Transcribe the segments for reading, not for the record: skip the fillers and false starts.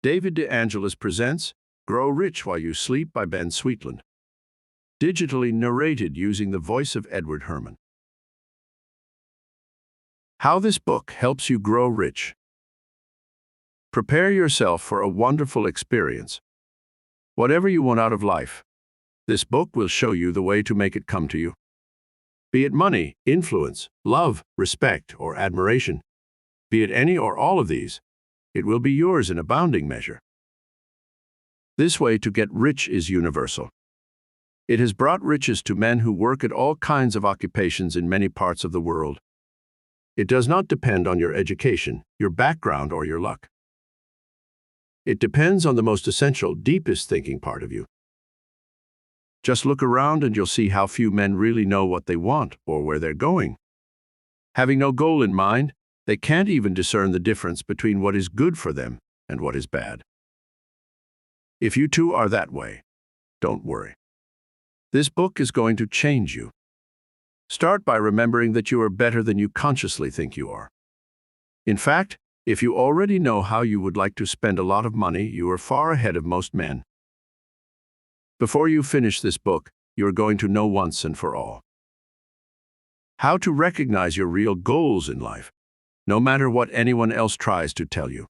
David DeAngelis presents Grow Rich While You Sleep by Ben Sweetland. Digitally narrated using the voice of Edward Herman. How this book helps you grow rich. Prepare yourself for a wonderful experience. Whatever you want out of life, this book will show you the way to make it come to you. Be it money, influence, love, respect, or admiration, be it any or all of these, it will be yours in abounding measure. This way to get rich is universal. It has brought riches to men who work at all kinds of occupations in many parts of the world. It does not depend on your education, your background, or your luck. It depends on the most essential, deepest thinking part of you. Just look around and you'll see how few men really know what they want or where they're going. Having no goal in mind, they can't even discern the difference between what is good for them and what is bad. If you too are that way, don't worry. This book is going to change you. Start by remembering that you are better than you consciously think you are. In fact, if you already know how you would like to spend a lot of money, you are far ahead of most men. Before you finish this book, you are going to know once and for all how to recognize your real goals in life, no matter what anyone else tries to tell you.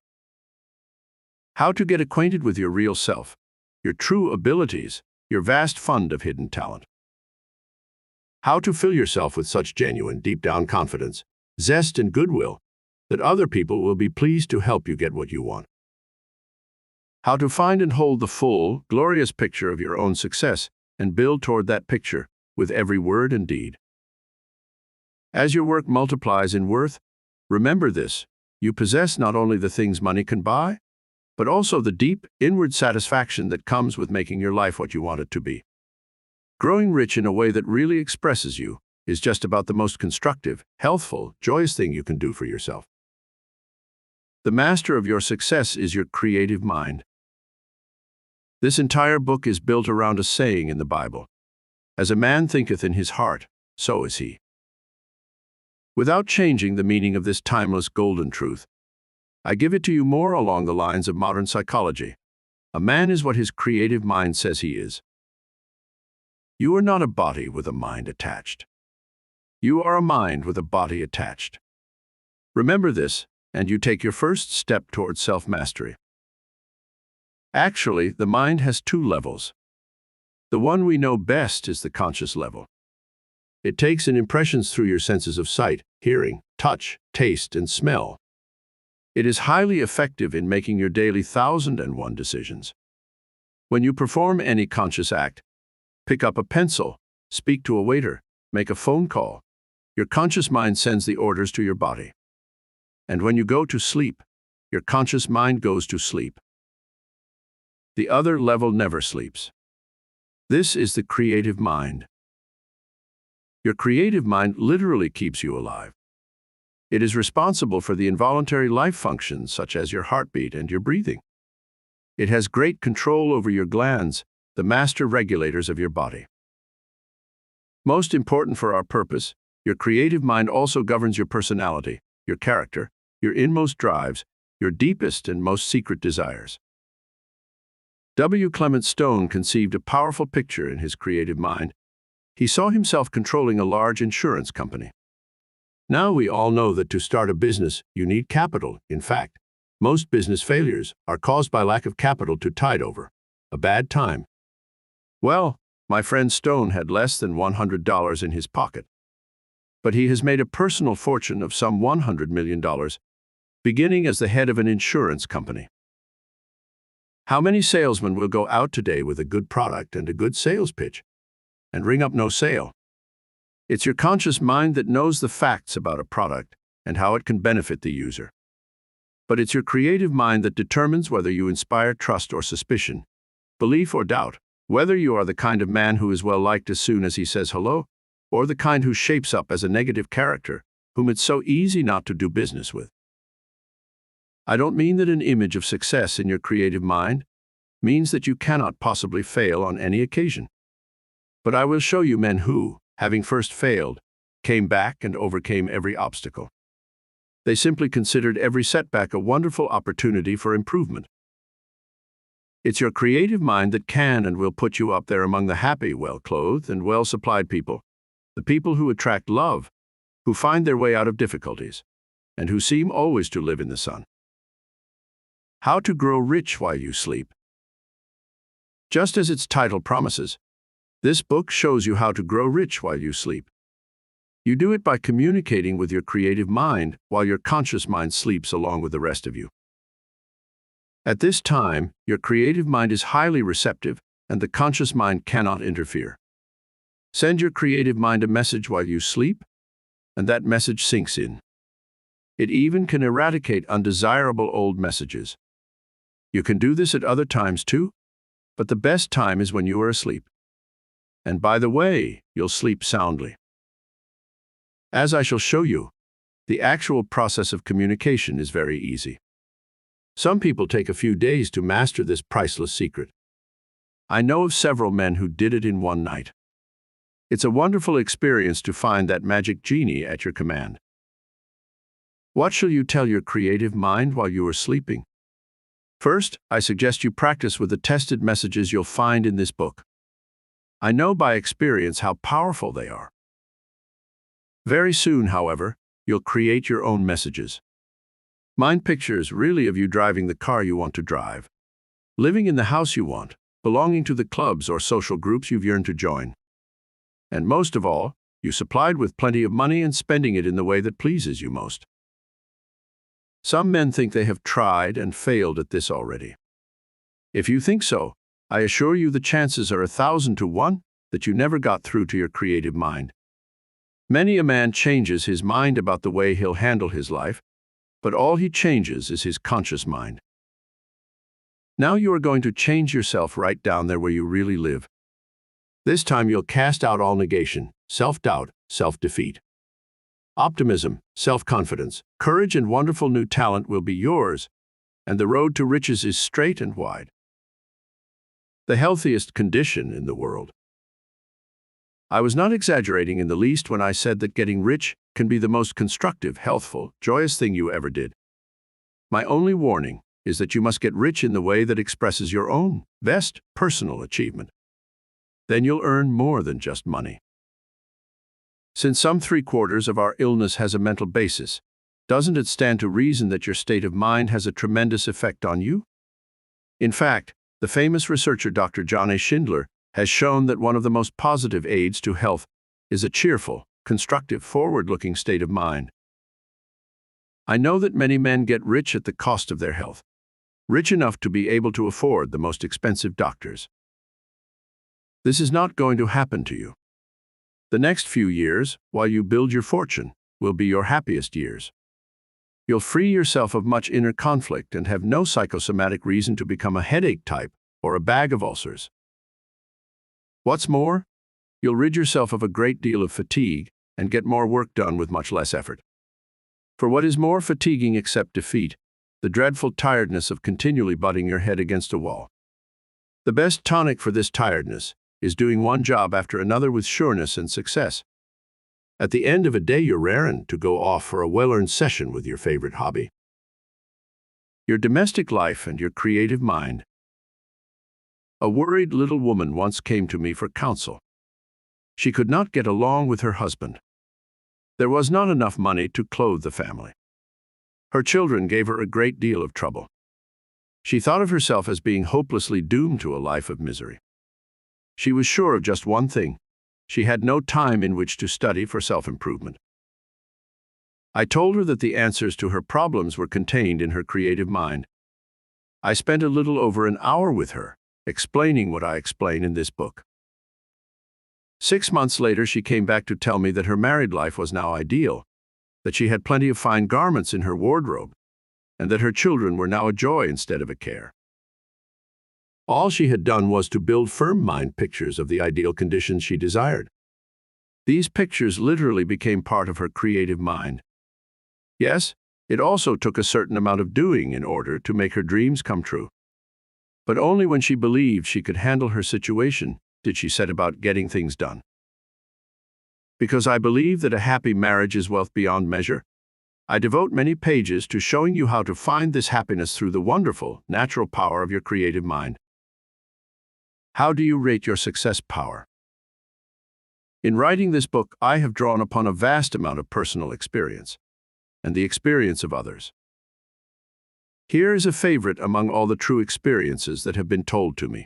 How to get acquainted with your real self, your true abilities, your vast fund of hidden talent. How to fill yourself with such genuine, deep-down confidence, zest, and goodwill that other people will be pleased to help you get what you want. How to find and hold the full, glorious picture of your own success and build toward that picture with every word and deed. As your work multiplies in worth, remember this: you possess not only the things money can buy, but also the deep, inward satisfaction that comes with making your life what you want it to be. Growing rich in a way that really expresses you is just about the most constructive, healthful, joyous thing you can do for yourself. The master of your success is your creative mind. This entire book is built around a saying in the Bible: "As a man thinketh in his heart, so is he." Without changing the meaning of this timeless golden truth, I give it to you more along the lines of modern psychology. A man is what his creative mind says he is. You are not a body with a mind attached. You are a mind with a body attached. Remember this, and you take your first step towards self-mastery. Actually, the mind has two levels. The one we know best is the conscious level. It takes in impressions through your senses of sight, hearing, touch, taste, and smell. It is highly effective in making your daily 1001 decisions. When you perform any conscious act, pick up a pencil, speak to a waiter, make a phone call, your conscious mind sends the orders to your body. And when you go to sleep, your conscious mind goes to sleep. The other level never sleeps. This is the creative mind. Your creative mind literally keeps you alive. It is responsible for the involuntary life functions such as your heartbeat and your breathing. It has great control over your glands, the master regulators of your body. Most important for our purpose, your creative mind also governs your personality, your character, your inmost drives, your deepest and most secret desires. W. Clement Stone conceived a powerful picture in his creative mind. He saw himself controlling a large insurance company. Now we all know that to start a business, you need capital. In fact, most business failures are caused by lack of capital to tide over a bad time. Well, my friend Stone had less than $100 in his pocket, but he has made a personal fortune of some $100 million, beginning as the head of an insurance company. How many salesmen will go out today with a good product and a good sales pitch and ring up no sale? It's your conscious mind that knows the facts about a product and how it can benefit the user. But it's your creative mind that determines whether you inspire trust or suspicion, belief or doubt, whether you are the kind of man who is well liked as soon as he says hello, or the kind who shapes up as a negative character whom it's so easy not to do business with. I don't mean that an image of success in your creative mind means that you cannot possibly fail on any occasion. But I will show you men who, having first failed, came back and overcame every obstacle. They simply considered every setback a wonderful opportunity for improvement. It's your creative mind that can and will put you up there among the happy, well-clothed, and well-supplied people, the people who attract love, who find their way out of difficulties, and who seem always to live in the sun. How to grow rich while you sleep. Just as its title promises, this book shows you how to grow rich while you sleep. You do it by communicating with your creative mind while your conscious mind sleeps along with the rest of you. At this time, your creative mind is highly receptive and the conscious mind cannot interfere. Send your creative mind a message while you sleep, and that message sinks in. It even can eradicate undesirable old messages. You can do this at other times too, but the best time is when you are asleep. And by the way, you'll sleep soundly. As I shall show you, the actual process of communication is very easy. Some people take a few days to master this priceless secret. I know of several men who did it in one night. It's a wonderful experience to find that magic genie at your command. What shall you tell your creative mind while you are sleeping? First, I suggest you practice with the tested messages you'll find in this book. I know by experience how powerful they are. Very soon, however, you'll create your own messages. Mind pictures really of you driving the car you want to drive, living in the house you want, belonging to the clubs or social groups you've yearned to join. And most of all, you supplied with plenty of money and spending it in the way that pleases you most. Some men think they have tried and failed at this already. If you think so, I assure you the chances are 1,000 to 1 that you never got through to your creative mind. Many a man changes his mind about the way he'll handle his life, but all he changes is his conscious mind. Now you are going to change yourself right down there where you really live. This time you'll cast out all negation, self-doubt, self-defeat. Optimism, self-confidence, courage, and wonderful new talent will be yours, and the road to riches is straight and wide. The healthiest condition in the world. I was not exaggerating in the least when I said that getting rich can be the most constructive, healthful, joyous thing you ever did. My only warning is that you must get rich in the way that expresses your own best personal achievement. Then you'll earn more than just money. Since some 3/4 of our illness has a mental basis, doesn't it stand to reason that your state of mind has a tremendous effect on you? In fact, the famous researcher Dr. John A. Schindler has shown that one of the most positive aids to health is a cheerful, constructive, forward-looking state of mind. I know that many men get rich at the cost of their health, rich enough to be able to afford the most expensive doctors. This is not going to happen to you. The next few years, while you build your fortune, will be your happiest years. You'll free yourself of much inner conflict and have no psychosomatic reason to become a headache type or a bag of ulcers. What's more, you'll rid yourself of a great deal of fatigue and get more work done with much less effort. For what is more fatiguing except defeat, the dreadful tiredness of continually butting your head against a wall. The best tonic for this tiredness is doing one job after another with sureness and success. At the end of a day, you're raring to go off for a well-earned session with your favorite hobby. Your domestic life and your creative mind. A worried little woman once came to me for counsel. She could not get along with her husband. There was not enough money to clothe the family. Her children gave her a great deal of trouble. She thought of herself as being hopelessly doomed to a life of misery. She was sure of just one thing: she had no time in which to study for self-improvement. I told her that the answers to her problems were contained in her creative mind. I spent a little over an hour with her, explaining what I explain in this book. 6 months later, she came back to tell me that her married life was now ideal, that she had plenty of fine garments in her wardrobe, and that her children were now a joy instead of a care. All she had done was to build firm mind pictures of the ideal conditions she desired. These pictures literally became part of her creative mind. Yes, it also took a certain amount of doing in order to make her dreams come true. But only when she believed she could handle her situation did she set about getting things done. Because I believe that a happy marriage is wealth beyond measure, I devote many pages to showing you how to find this happiness through the wonderful, natural power of your creative mind. How do you rate your success power? In writing this book, I have drawn upon a vast amount of personal experience and the experience of others. Here is a favorite among all the true experiences that have been told to me.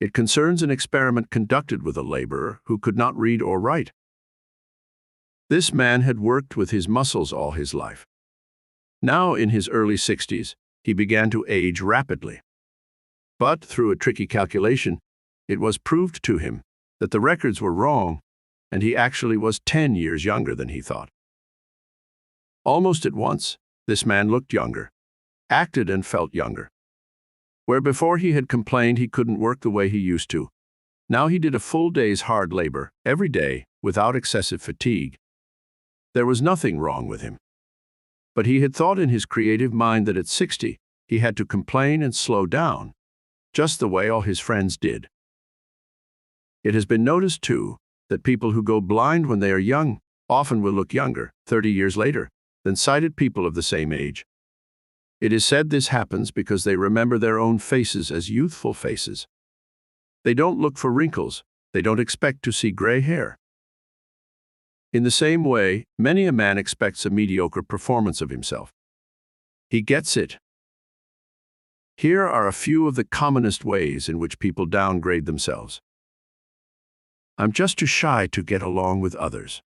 It concerns an experiment conducted with a laborer who could not read or write. This man had worked with his muscles all his life. Now, in his early 60s, he began to age rapidly. But through a tricky calculation, it was proved to him that the records were wrong, and he actually was 10 years younger than he thought. Almost at once, this man looked younger, acted and felt younger. Where before he had complained he couldn't work the way he used to, now he did a full day's hard labor every day without excessive fatigue. There was nothing wrong with him. But he had thought in his creative mind that at 60, he had to complain and slow down, just the way all his friends did. It has been noticed, too, that people who go blind when they are young often will look younger 30 years later than sighted people of the same age. It is said this happens because they remember their own faces as youthful faces. They don't look for wrinkles. They don't expect to see gray hair. In the same way, many a man expects a mediocre performance of himself. He gets it. Here are a few of the commonest ways in which people downgrade themselves. I'm just too shy to get along with others.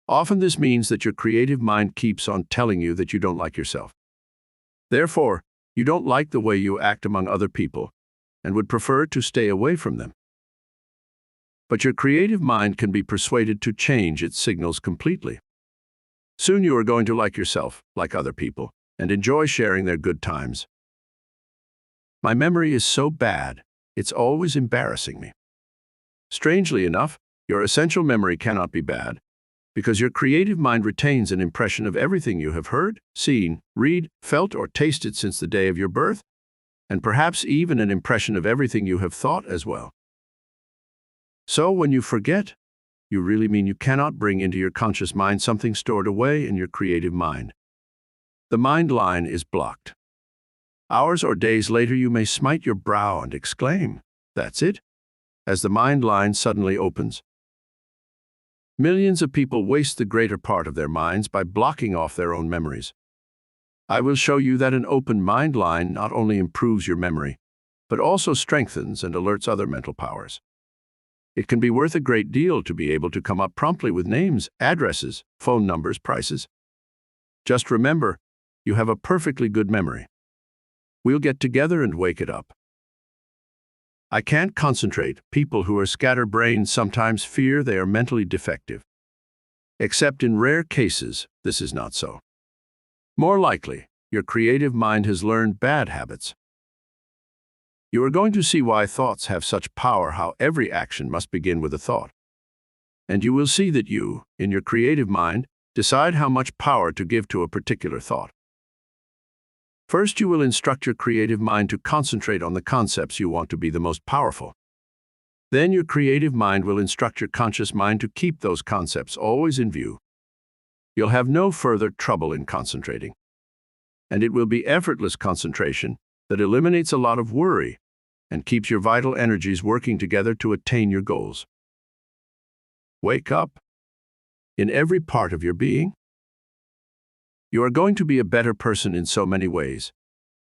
Often this means that your creative mind keeps on telling you that you don't like yourself. Therefore, you don't like the way you act among other people and would prefer to stay away from them. But your creative mind can be persuaded to change its signals completely. Soon you are going to like yourself, like other people, and enjoy sharing their good times. My memory is so bad, it's always embarrassing me. Strangely enough, your essential memory cannot be bad, because your creative mind retains an impression of everything you have heard, seen, read, felt, or tasted since the day of your birth, and perhaps even an impression of everything you have thought as well. So when you forget, you really mean you cannot bring into your conscious mind something stored away in your creative mind. The mind line is blocked. Hours or days later you may smite your brow and exclaim, "That's it," as the mind line suddenly opens. Millions of people waste the greater part of their minds by blocking off their own memories. I will show you that an open mind line not only improves your memory, but also strengthens and alerts other mental powers. It can be worth a great deal to be able to come up promptly with names, addresses, phone numbers, prices. Just remember, you have a perfectly good memory. We'll get together and wake it up. I can't concentrate. People who are scatterbrained sometimes fear they are mentally defective. Except in rare cases, this is not so. More likely, your creative mind has learned bad habits. You are going to see why thoughts have such power, how every action must begin with a thought. And you will see that you, in your creative mind, decide how much power to give to a particular thought. First, you will instruct your creative mind to concentrate on the concepts you want to be the most powerful. Then your creative mind will instruct your conscious mind to keep those concepts always in view. You'll have no further trouble in concentrating. And it will be effortless concentration that eliminates a lot of worry and keeps your vital energies working together to attain your goals. Wake up in every part of your being. You are going to be a better person in so many ways.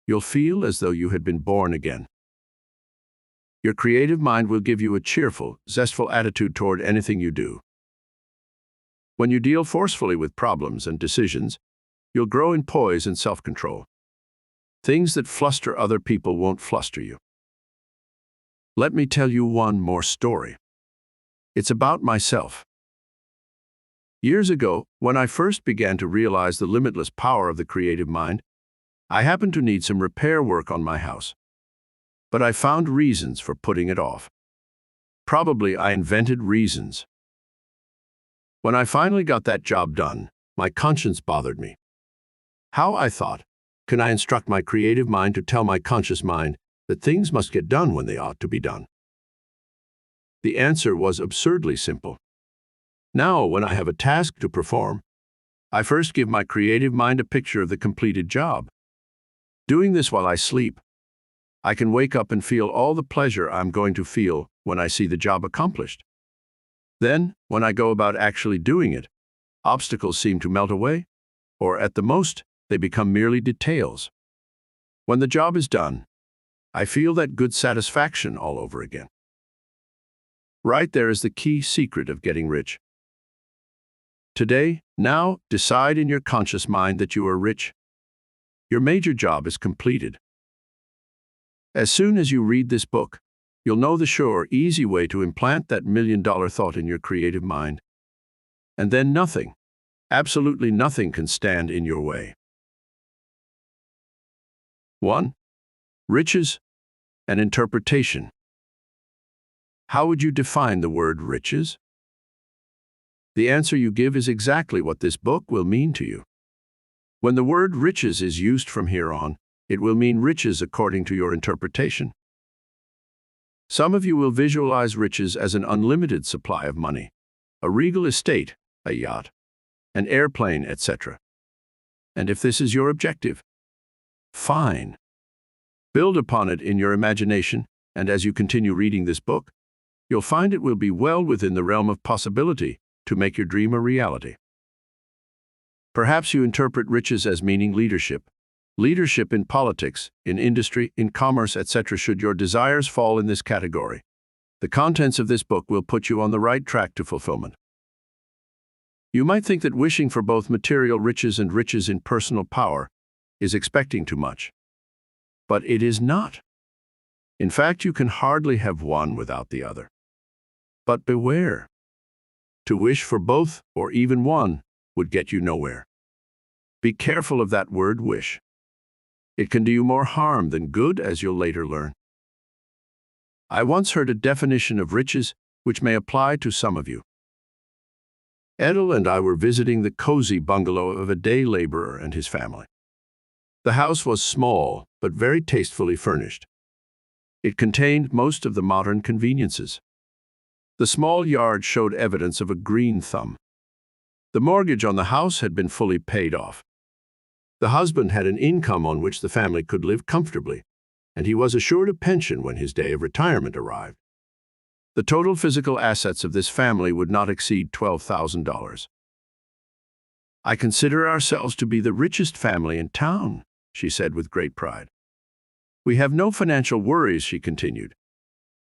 You'll feel as though you had been born again. Your creative mind will give you a cheerful, zestful attitude toward anything you do. When you deal forcefully with problems and decisions, you'll grow in poise and self-control. Things that fluster other people won't fluster you. Let me tell you one more story. It's about myself. Years ago, when I first began to realize the limitless power of the creative mind, I happened to need some repair work on my house. But I found reasons for putting it off. Probably I invented reasons. When I finally got that job done, my conscience bothered me. How, I thought, can I instruct my creative mind to tell my conscious mind that things must get done when they ought to be done? The answer was absurdly simple. Now, when I have a task to perform, I first give my creative mind a picture of the completed job. Doing this while I sleep, I can wake up and feel all the pleasure I'm going to feel when I see the job accomplished. Then, when I go about actually doing it, obstacles seem to melt away, or at the most, they become merely details. When the job is done, I feel that good satisfaction all over again. Right there is the key secret of getting rich. Today, now, decide in your conscious mind that you are rich. Your major job is completed. As soon as you read this book, you'll know the sure, easy way to implant that million-dollar thought in your creative mind. And then nothing, absolutely nothing can stand in your way. 1. Riches, an interpretation. How would you define the word riches? The answer you give is exactly what this book will mean to you. When the word riches is used from here on, it will mean riches according to your interpretation. Some of you will visualize riches as an unlimited supply of money, a regal estate, a yacht, an airplane, etc. And if this is your objective, fine. Build upon it in your imagination, and as you continue reading this book, you'll find it will be well within the realm of possibility to make your dream a reality. Perhaps you interpret riches as meaning leadership. Leadership in politics, in industry, in commerce, etc. Should your desires fall in this category, the contents of this book will put you on the right track to fulfillment. You might think that wishing for both material riches and riches in personal power is expecting too much. But it is not. In fact, you can hardly have one without the other. But beware. To wish for both, or even one, would get you nowhere. Be careful of that word wish. It can do you more harm than good, as you'll later learn. I once heard a definition of riches which may apply to some of you. Edel and I were visiting the cozy bungalow of a day laborer and his family. The house was small, but very tastefully furnished. It contained most of the modern conveniences. The small yard showed evidence of a green thumb. The mortgage on the house had been fully paid off. The husband had an income on which the family could live comfortably, and he was assured a pension when his day of retirement arrived. The total physical assets of this family would not exceed $12,000. "I consider ourselves to be the richest family in town," she said with great pride. "We have no financial worries," she continued,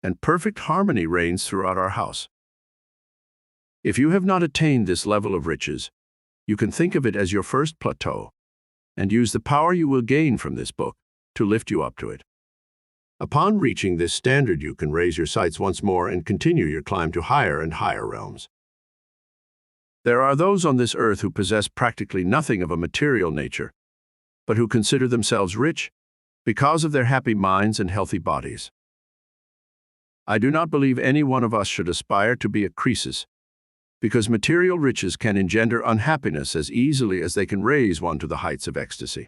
"and perfect harmony reigns throughout our house." If you have not attained this level of riches, you can think of it as your first plateau, and use the power you will gain from this book to lift you up to it. Upon reaching this standard, you can raise your sights once more and continue your climb to higher and higher realms. There are those on this earth who possess practically nothing of a material nature, but who consider themselves rich because of their happy minds and healthy bodies. I do not believe any one of us should aspire to be a Croesus, because material riches can engender unhappiness as easily as they can raise one to the heights of ecstasy.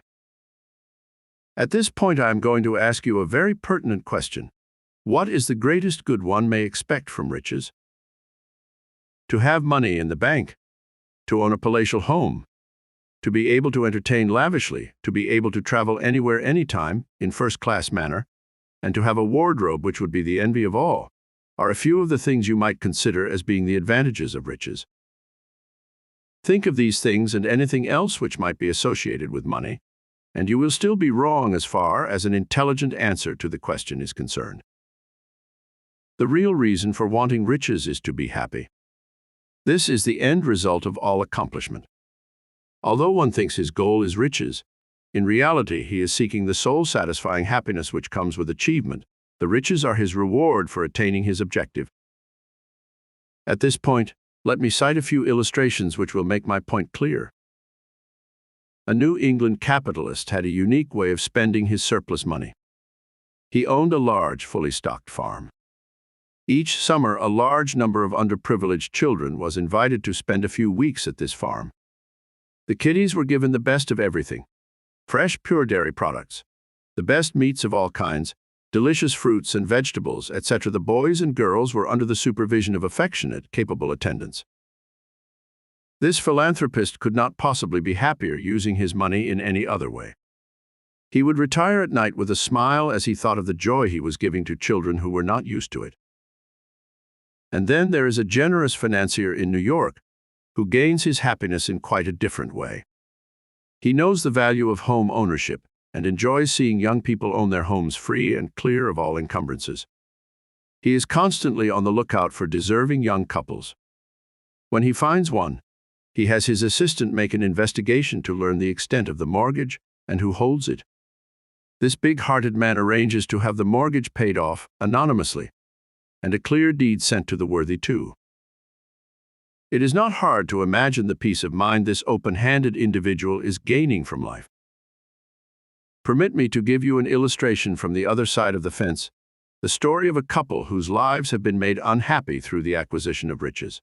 At this point, I am going to ask you a very pertinent question. What is the greatest good one may expect from riches? To have money in the bank, to own a palatial home, to be able to entertain lavishly, to be able to travel anywhere, anytime, in first-class manner, and to have a wardrobe which would be the envy of all, are a few of the things you might consider as being the advantages of riches. Think of these things and anything else which might be associated with money, and you will still be wrong as far as an intelligent answer to the question is concerned. The real reason for wanting riches is to be happy. This is the end result of all accomplishment. Although one thinks his goal is riches, in reality he is seeking the soul-satisfying happiness which comes with achievement. The riches are his reward for attaining his objective. At this point, let me cite a few illustrations which will make my point clear. A New England capitalist had a unique way of spending his surplus money. He owned a large, fully stocked farm. Each summer, a large number of underprivileged children was invited to spend a few weeks at this farm. The kiddies were given the best of everything: fresh, pure dairy products, the best meats of all kinds, delicious fruits and vegetables, etc. The boys and girls were under the supervision of affectionate, capable attendants. This philanthropist could not possibly be happier using his money in any other way. He would retire at night with a smile as he thought of the joy he was giving to children who were not used to it. And then there is a generous financier in New York who gains his happiness in quite a different way. He knows the value of home ownership and enjoys seeing young people own their homes free and clear of all encumbrances. He is constantly on the lookout for deserving young couples. When he finds one, he has his assistant make an investigation to learn the extent of the mortgage and who holds it. This big-hearted man arranges to have the mortgage paid off anonymously and a clear deed sent to the worthy too. It is not hard to imagine the peace of mind this open-handed individual is gaining from life. Permit me to give you an illustration from the other side of the fence, the story of a couple whose lives have been made unhappy through the acquisition of riches.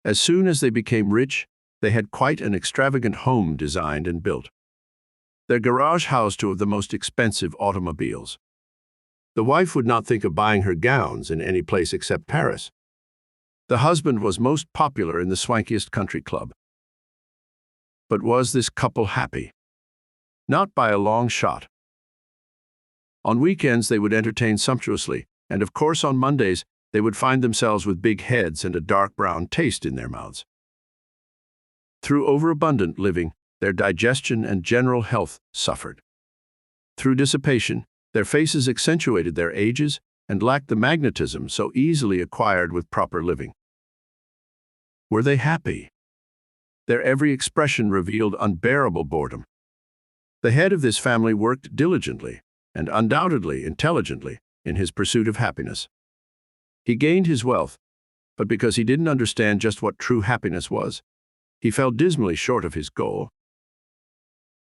As soon as they became rich, they had quite an extravagant home designed and built. Their garage housed two of the most expensive automobiles. The wife would not think of buying her gowns in any place except Paris. The husband was most popular in the swankiest country club. But was this couple happy? Not by a long shot. On weekends they would entertain sumptuously, and of course on Mondays they would find themselves with big heads and a dark brown taste in their mouths. Through overabundant living, their digestion and general health suffered. Through dissipation, their faces accentuated their ages and lacked the magnetism so easily acquired with proper living. Were they happy? Their every expression revealed unbearable boredom. The head of this family worked diligently and undoubtedly intelligently in his pursuit of happiness. He gained his wealth, but because he didn't understand just what true happiness was, he fell dismally short of his goal.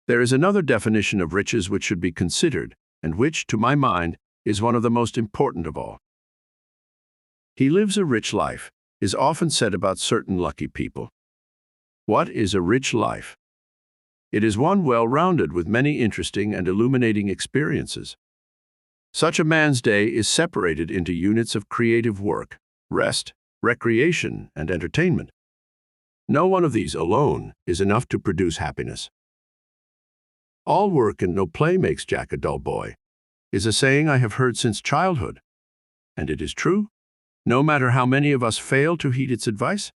There is another definition of riches which should be considered, and which, to my mind, is one of the most important of all. He lives a rich life, is often said about certain lucky people. What is a rich life? It is one well-rounded with many interesting and illuminating experiences. Such a man's day is separated into units of creative work, rest, recreation, and entertainment. No one of these alone is enough to produce happiness. All work and no play makes Jack a dull boy, is a saying I have heard since childhood. And it is true, no matter how many of us fail to heed its advice.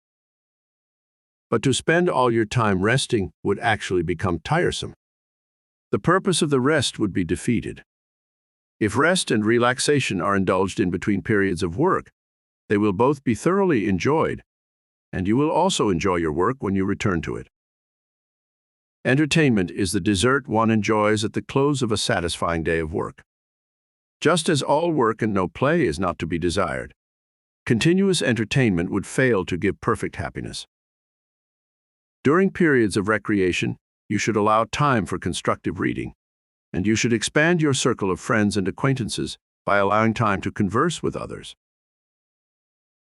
But to spend all your time resting would actually become tiresome. The purpose of the rest would be defeated. If rest and relaxation are indulged in between periods of work, they will both be thoroughly enjoyed, and you will also enjoy your work when you return to it. Entertainment is the dessert one enjoys at the close of a satisfying day of work. Just as all work and no play is not to be desired, continuous entertainment would fail to give perfect happiness. During periods of recreation, you should allow time for constructive reading, and you should expand your circle of friends and acquaintances by allowing time to converse with others.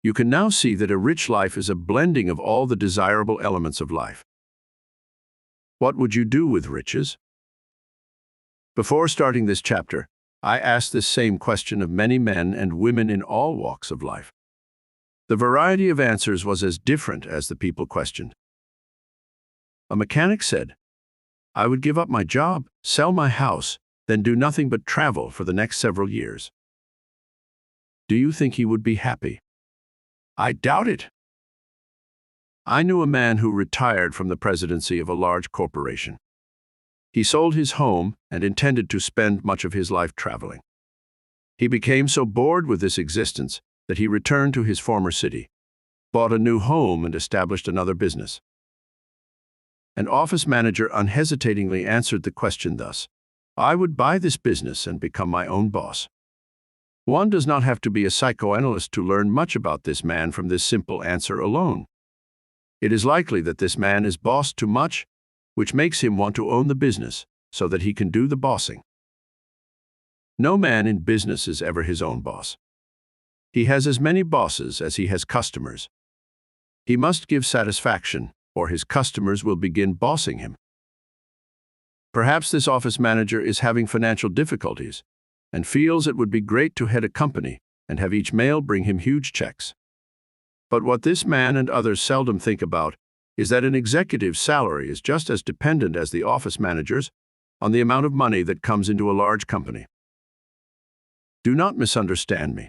You can now see that a rich life is a blending of all the desirable elements of life. What would you do with riches? Before starting this chapter, I asked this same question of many men and women in all walks of life. The variety of answers was as different as the people questioned. A mechanic said, "I would give up my job, sell my house, then do nothing but travel for the next several years." Do you think he would be happy? I doubt it. I knew a man who retired from the presidency of a large corporation. He sold his home and intended to spend much of his life traveling. He became so bored with this existence that he returned to his former city, bought a new home, and established another business. An office manager unhesitatingly answered the question thus: "I would buy this business and become my own boss." One does not have to be a psychoanalyst to learn much about this man from this simple answer alone. It is likely that this man is bossed too much, which makes him want to own the business so that he can do the bossing. No man in business is ever his own boss. He has as many bosses as he has customers. He must give satisfaction, or his customers will begin bossing him. Perhaps this office manager is having financial difficulties and feels it would be great to head a company and have each mail bring him huge checks. But what this man and others seldom think about is that an executive's salary is just as dependent as the office manager's on the amount of money that comes into a large company. Do not misunderstand me.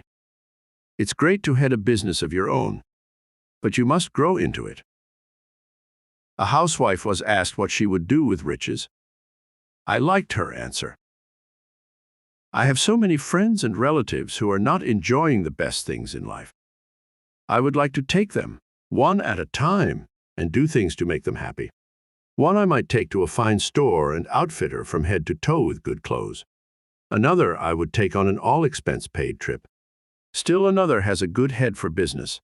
It's great to head a business of your own, but you must grow into it. A housewife was asked what she would do with riches. I liked her answer. I have so many friends and relatives who are not enjoying the best things in life. I would like to take them, one at a time, and do things to make them happy. One I might take to a fine store and outfit her from head to toe with good clothes. Another I would take on an all-expense-paid trip. Still another has a good head for business,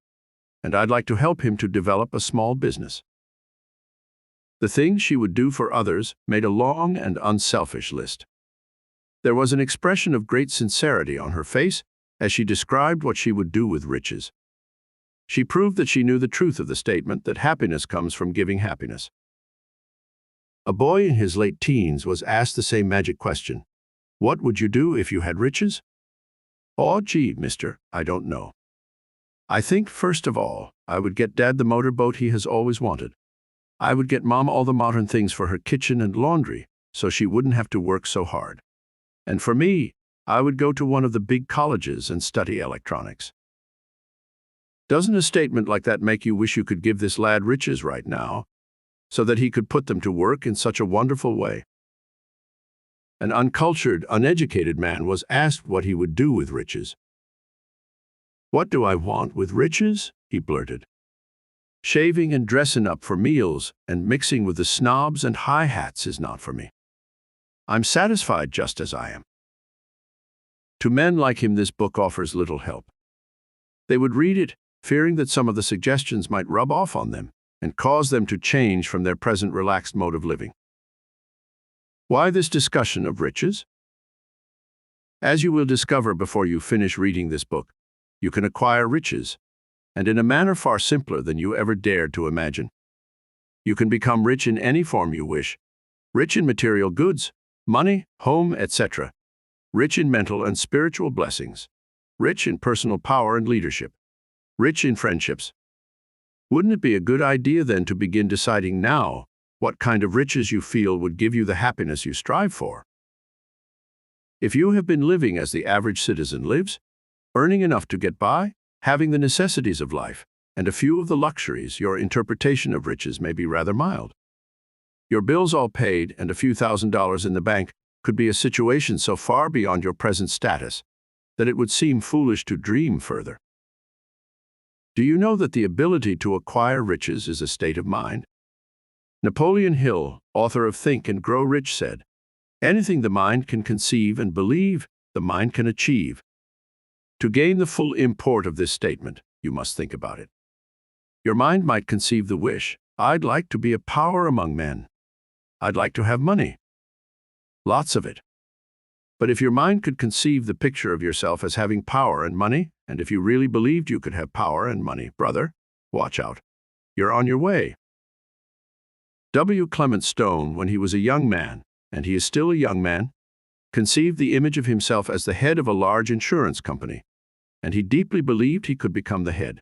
and I'd like to help him to develop a small business. The things she would do for others made a long and unselfish list. There was an expression of great sincerity on her face as she described what she would do with riches. She proved that she knew the truth of the statement that happiness comes from giving happiness. A boy in his late teens was asked the same magic question. What would you do if you had riches? Oh, gee, mister, I don't know. I think, first of all, I would get Dad the motorboat he has always wanted. I would get Mom all the modern things for her kitchen and laundry, so she wouldn't have to work so hard. And for me, I would go to one of the big colleges and study electronics. Doesn't a statement like that make you wish you could give this lad riches right now, so that he could put them to work in such a wonderful way? An uncultured, uneducated man was asked what he would do with riches. What do I want with riches? He blurted. Shaving and dressing up for meals and mixing with the snobs and high hats is not for me. I'm satisfied just as I am. To men like him, this book offers little help. They would read it, fearing that some of the suggestions might rub off on them and cause them to change from their present relaxed mode of living. Why this discussion of riches? As you will discover before you finish reading this book, you can acquire riches, and in a manner far simpler than you ever dared to imagine. You can become rich in any form you wish, rich in material goods, money, home, etc., rich in mental and spiritual blessings, rich in personal power and leadership, rich in friendships. Wouldn't it be a good idea then to begin deciding now what kind of riches you feel would give you the happiness you strive for? If you have been living as the average citizen lives, earning enough to get by, having the necessities of life, and a few of the luxuries, your interpretation of riches may be rather mild. Your bills all paid and a few $1,000s in the bank could be a situation so far beyond your present status that it would seem foolish to dream further. Do you know that the ability to acquire riches is a state of mind? Napoleon Hill, author of Think and Grow Rich, said, "Anything the mind can conceive and believe, the mind can achieve." To gain the full import of this statement, you must think about it. Your mind might conceive the wish, I'd like to be a power among men. I'd like to have money. Lots of it. But if your mind could conceive the picture of yourself as having power and money, and if you really believed you could have power and money, brother, watch out. You're on your way. W. Clement Stone, when he was a young man, and he is still a young man, conceived the image of himself as the head of a large insurance company, and he deeply believed he could become the head.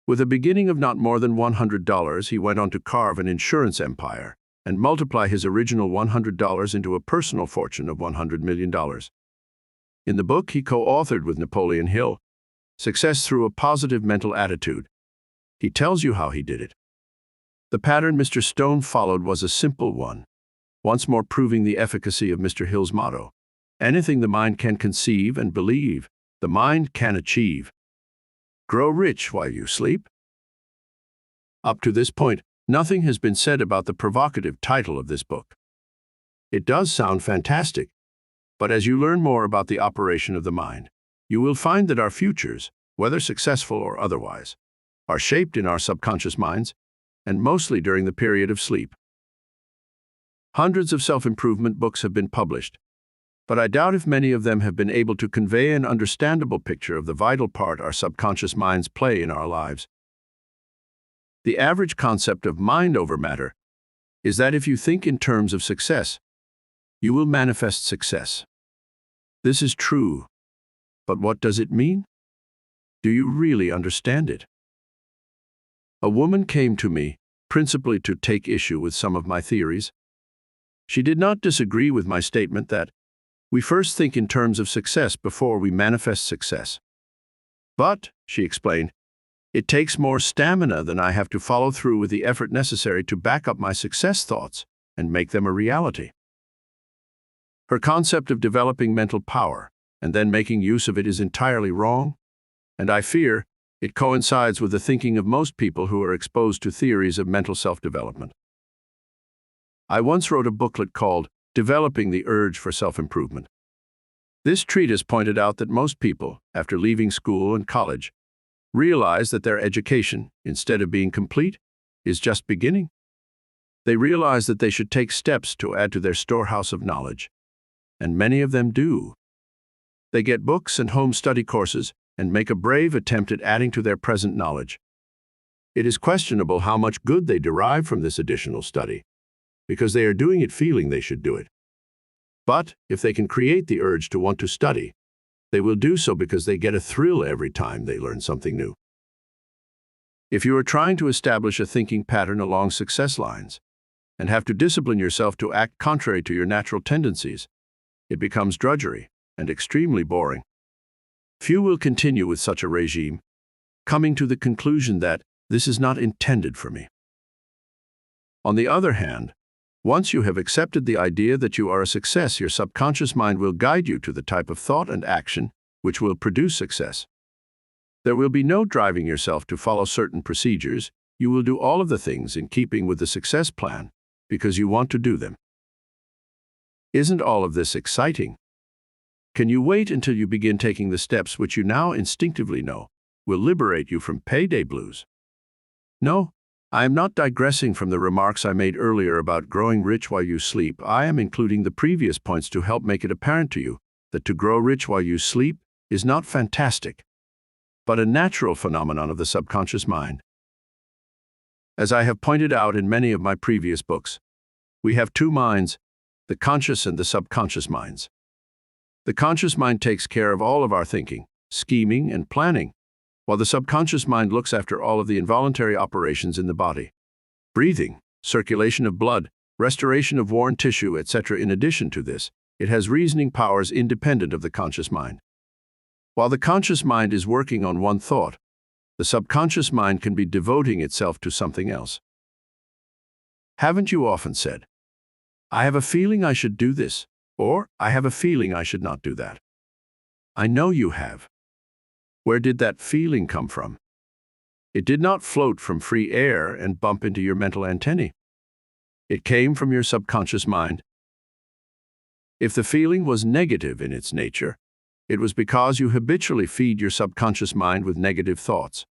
With a beginning of not more than $100, he went on to carve an insurance empire and multiply his original $100 into a personal fortune of $100 million. In the book he co-authored with Napoleon Hill, Success Through a Positive Mental Attitude, he tells you how he did it. The pattern Mr. Stone followed was a simple one, once more proving the efficacy of Mr. Hill's motto, anything the mind can conceive and believe, the mind can achieve. Grow rich while you sleep. Up to this point, nothing has been said about the provocative title of this book. It does sound fantastic, but as you learn more about the operation of the mind, you will find that our futures, whether successful or otherwise, are shaped in our subconscious minds, and mostly during the period of sleep. Hundreds of self-improvement books have been published, but I doubt if many of them have been able to convey an understandable picture of the vital part our subconscious minds play in our lives. The average concept of mind over matter is that if you think in terms of success, you will manifest success. This is true, but what does it mean? Do you really understand it? A woman came to me, principally to take issue with some of my theories. She did not disagree with my statement that we first think in terms of success before we manifest success. But, she explained, it takes more stamina than I have to follow through with the effort necessary to back up my success thoughts and make them a reality. Her concept of developing mental power and then making use of it is entirely wrong, and I fear it coincides with the thinking of most people who are exposed to theories of mental self-development. I once wrote a booklet called Developing the Urge for Self-Improvement. This treatise pointed out that most people, after leaving school and college, realize that their education, instead of being complete, is just beginning. They realize that they should take steps to add to their storehouse of knowledge, and many of them do. They get books and home study courses and make a brave attempt at adding to their present knowledge. It is questionable how much good they derive from this additional study, because they are doing it feeling they should do it. But if they can create the urge to want to study, they will do so because they get a thrill every time they learn something new. If you are trying to establish a thinking pattern along success lines and have to discipline yourself to act contrary to your natural tendencies, it becomes drudgery and extremely boring. Few will continue with such a regime, coming to the conclusion that this is not intended for me. On the other hand, once you have accepted the idea that you are a success, your subconscious mind will guide you to the type of thought and action which will produce success. There will be no driving yourself to follow certain procedures. You will do all of the things in keeping with the success plan because you want to do them. Isn't all of this exciting? Can you wait until you begin taking the steps which you now instinctively know will liberate you from payday blues? No. I am not digressing from the remarks I made earlier about growing rich while you sleep. I am including the previous points to help make it apparent to you that to grow rich while you sleep is not fantastic, but a natural phenomenon of the subconscious mind. As I have pointed out in many of my previous books, we have two minds, the conscious and the subconscious minds. The conscious mind takes care of all of our thinking, scheming, and planning, while the subconscious mind looks after all of the involuntary operations in the body. Breathing, circulation of blood, restoration of worn tissue, etc. In addition to this, it has reasoning powers independent of the conscious mind. While the conscious mind is working on one thought, the subconscious mind can be devoting itself to something else. Haven't you often said, "I have a feeling I should do this," or "I have a feeling I should not do that"? I know you have. Where did that feeling come from? It did not float from free air and bump into your mental antennae. It came from your subconscious mind. If the feeling was negative in its nature, it was because you habitually feed your subconscious mind with negative thoughts.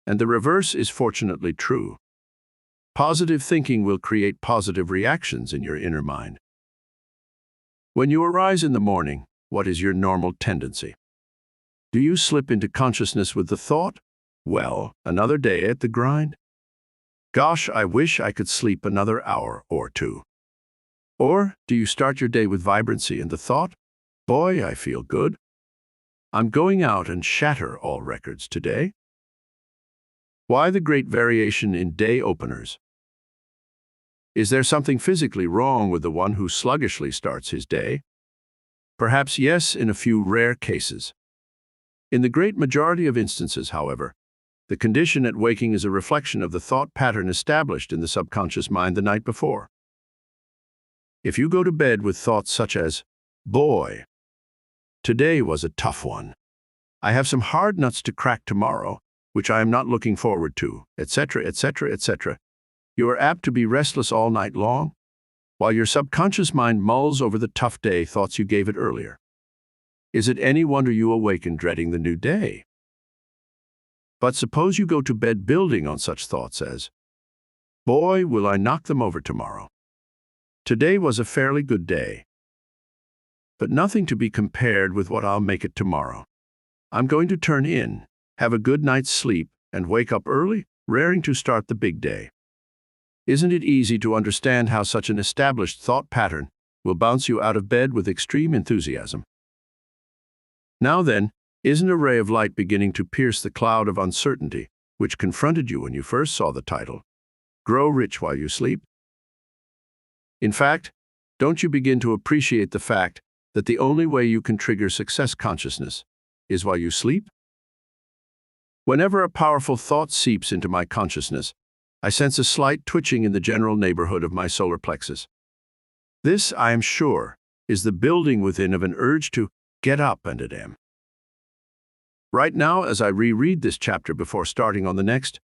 And the reverse is fortunately true. Positive thinking will create positive reactions in your inner mind. When you arise in the morning, what is your normal tendency? Do you slip into consciousness with the thought, "Well, another day at the grind? Gosh, I wish I could sleep another hour or two"? Or do you start your day with vibrancy and the thought, "Boy, I feel good. I'm going out and shatter all records today"? Why the great variation in day openers? Is there something physically wrong with the one who sluggishly starts his day? Perhaps yes, in a few rare cases. In the great majority of instances, however, the condition at waking is a reflection of the thought pattern established in the subconscious mind the night before. If you go to bed with thoughts such as, "Boy, today was a tough one. I have some hard nuts to crack tomorrow, which I am not looking forward to," etc., etc., etc., you are apt to be restless all night long, while your subconscious mind mulls over the tough day thoughts you gave it earlier. Is it any wonder you awaken dreading the new day? But suppose you go to bed building on such thoughts as, "Boy, will I knock them over tomorrow. Today was a fairly good day, but nothing to be compared with what I'll make it tomorrow. I'm going to turn in, have a good night's sleep, and wake up early, raring to start the big day." Isn't it easy to understand how such an established thought pattern will bounce you out of bed with extreme enthusiasm? Now then, isn't a ray of light beginning to pierce the cloud of uncertainty which confronted you when you first saw the title, "Grow Rich While You Sleep"? In fact, don't you begin to appreciate the fact that the only way you can trigger success consciousness is while you sleep? Whenever a powerful thought seeps into my consciousness, I sense a slight twitching in the general neighborhood of my solar plexus. This, I am sure, is the building within of an urge to get up and am. Right now, as I reread this chapter before starting on the next,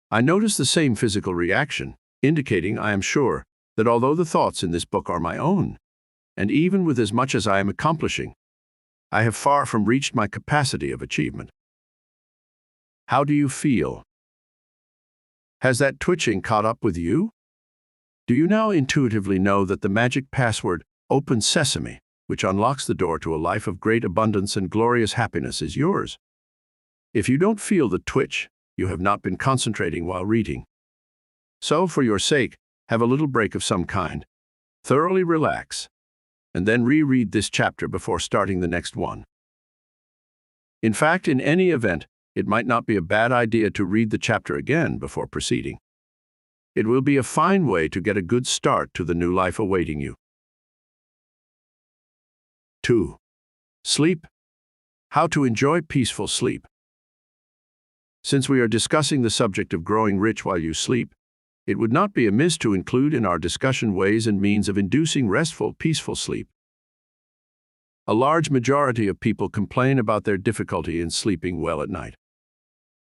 I notice the same physical reaction, indicating, I am sure, that although the thoughts in this book are my own, and even with as much as I am accomplishing, I have far from reached my capacity of achievement. How do you feel? Has that twitching caught up with you? Do you now intuitively know that the magic password, Open Sesame, which unlocks the door to a life of great abundance and glorious happiness, is yours? If you don't feel the twitch, you have not been concentrating while reading. So, for your sake, have a little break of some kind, thoroughly relax, and then reread this chapter before starting the next one. In fact, in any event, it might not be a bad idea to read the chapter again before proceeding. It will be a fine way to get a good start to the new life awaiting you. 2. Sleep. How to enjoy peaceful sleep. Since we are discussing the subject of growing rich while you sleep, it would not be amiss to include in our discussion ways and means of inducing restful, peaceful sleep. A large majority of people complain about their difficulty in sleeping well at night.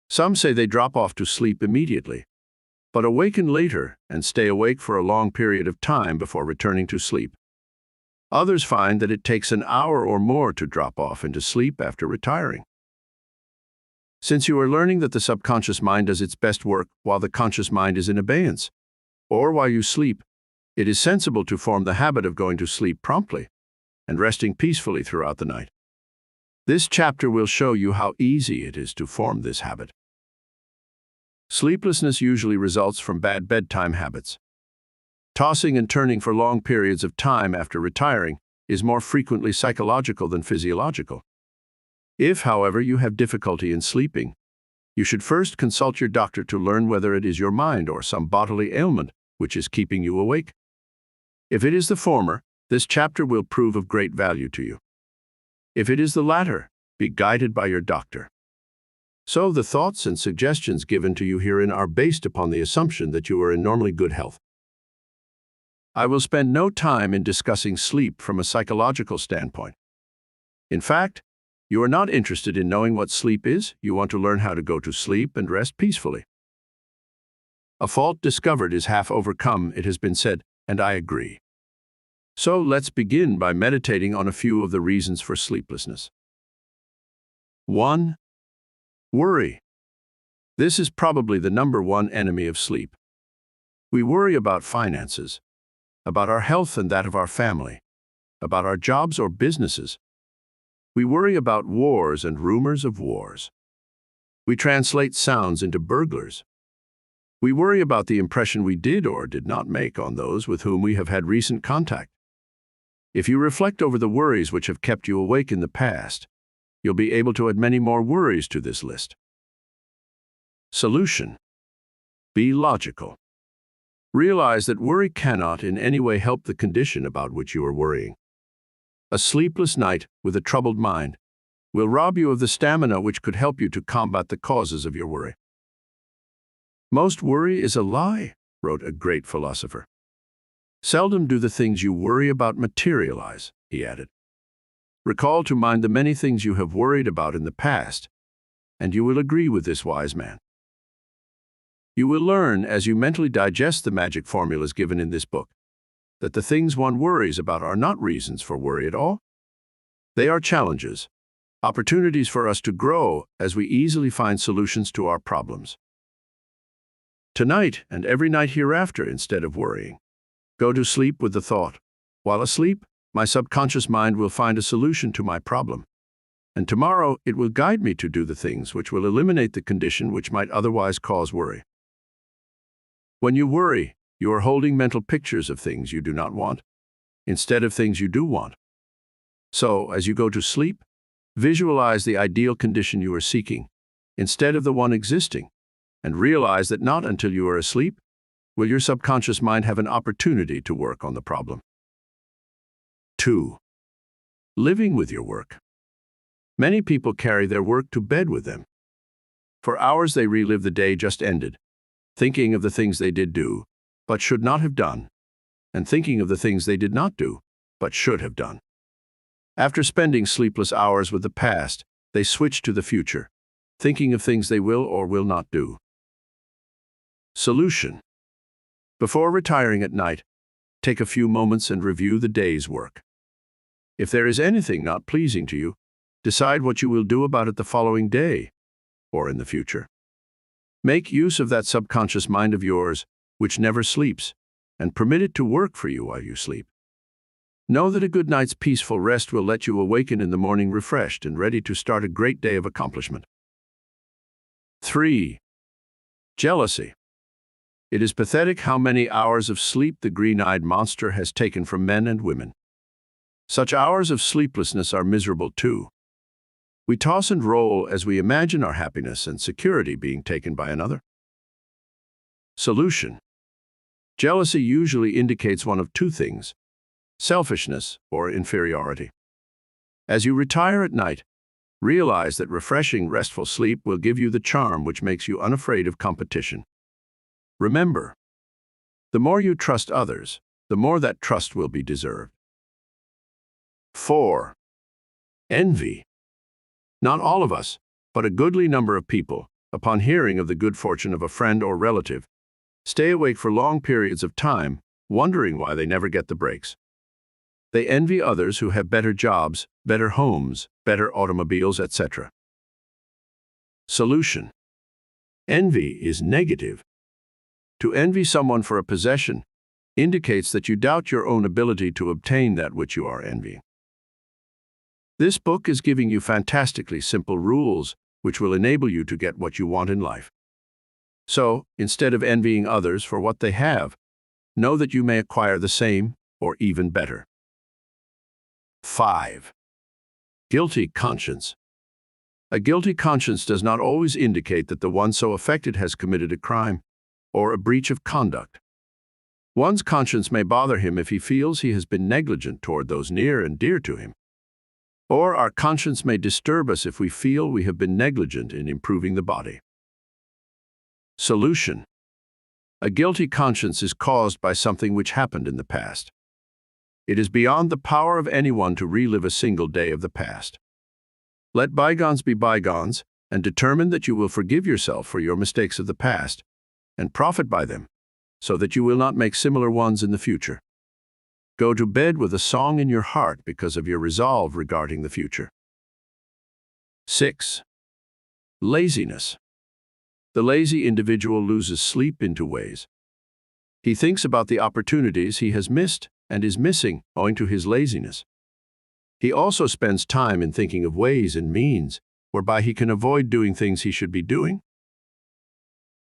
Some say they drop off to sleep immediately, but awaken later and stay awake for a long period of time before returning to sleep. Others find that it takes an hour or more to drop off into sleep after retiring. Since you are learning that the subconscious mind does its best work while the conscious mind is in abeyance, or while you sleep, it is sensible to form the habit of going to sleep promptly and resting peacefully throughout the night. This chapter will show you how easy it is to form this habit. Sleeplessness usually results from bad bedtime habits. Tossing and turning for long periods of time after retiring is more frequently psychological than physiological. If, however, you have difficulty in sleeping, you should first consult your doctor to learn whether it is your mind or some bodily ailment which is keeping you awake. If it is the former, this chapter will prove of great value to you. If it is the latter, be guided by your doctor. So the thoughts and suggestions given to you herein are based upon the assumption that you are in normally good health. I will spend no time in discussing sleep from a psychological standpoint. In fact, you are not interested in knowing what sleep is, you want to learn how to go to sleep and rest peacefully. A fault discovered is half overcome, it has been said, and I agree. So let's begin by meditating on a few of the reasons for sleeplessness. 1. Worry. This is probably the number one enemy of sleep. We worry about finances, about our health and that of our family, about our jobs or businesses. We worry about wars and rumors of wars. We translate sounds into burglars. We worry about the impression we did or did not make on those with whom we have had recent contact. If you reflect over the worries which have kept you awake in the past, you'll be able to add many more worries to this list. Solution. Be logical. Realize that worry cannot in any way help the condition about which you are worrying. A sleepless night with a troubled mind will rob you of the stamina which could help you to combat the causes of your worry. Most worry is a lie, wrote a great philosopher. Seldom do the things you worry about materialize, he added. Recall to mind the many things you have worried about in the past, and you will agree with this wise man. You will learn, as you mentally digest the magic formulas given in this book, that the things one worries about are not reasons for worry at all. They are challenges, opportunities for us to grow as we easily find solutions to our problems. Tonight and every night hereafter, instead of worrying, go to sleep with the thought, while asleep, my subconscious mind will find a solution to my problem, and tomorrow it will guide me to do the things which will eliminate the condition which might otherwise cause worry. When you worry, you are holding mental pictures of things you do not want, instead of things you do want. So, as you go to sleep, visualize the ideal condition you are seeking, instead of the one existing, and realize that not until you are asleep will your subconscious mind have an opportunity to work on the problem. 2. Living with your work. Many people carry their work to bed with them. For hours they relive the day just ended, thinking of the things they did do, but should not have done, and thinking of the things they did not do, but should have done. After spending sleepless hours with the past, they switch to the future, thinking of things they will or will not do. Solution. Before retiring at night, take a few moments and review the day's work. If there is anything not pleasing to you, decide what you will do about it the following day or in the future. Make use of that subconscious mind of yours, which never sleeps, and permit it to work for you while you sleep. Know that a good night's peaceful rest will let you awaken in the morning refreshed and ready to start a great day of accomplishment. 3. Jealousy. It is pathetic how many hours of sleep the green-eyed monster has taken from men and women. Such hours of sleeplessness are miserable too. We toss and roll as we imagine our happiness and security being taken by another. Solution. Jealousy usually indicates one of two things: selfishness or inferiority. As you retire at night, realize that refreshing, restful sleep will give you the charm which makes you unafraid of competition. Remember, the more you trust others, the more that trust will be deserved. 4. Envy. Not all of us, but a goodly number of people, upon hearing of the good fortune of a friend or relative, stay awake for long periods of time, wondering why they never get the breaks. They envy others who have better jobs, better homes, better automobiles, etc. Solution. Envy is negative. To envy someone for a possession indicates that you doubt your own ability to obtain that which you are envying. This book is giving you fantastically simple rules which will enable you to get what you want in life. So, instead of envying others for what they have, know that you may acquire the same or even better. 5. Guilty conscience. A guilty conscience does not always indicate that the one so affected has committed a crime or a breach of conduct. One's conscience may bother him if he feels he has been negligent toward those near and dear to him. Or our conscience may disturb us if we feel we have been negligent in improving the body. Solution. A guilty conscience is caused by something which happened in the past. It is beyond the power of anyone to relive a single day of the past. Let bygones be bygones, and determine that you will forgive yourself for your mistakes of the past and profit by them, so that you will not make similar ones in the future. Go to bed with a song in your heart because of your resolve regarding the future. 6. Laziness. The lazy individual loses sleep in two ways. He thinks about the opportunities he has missed and is missing owing to his laziness. He also spends time in thinking of ways and means whereby he can avoid doing things he should be doing.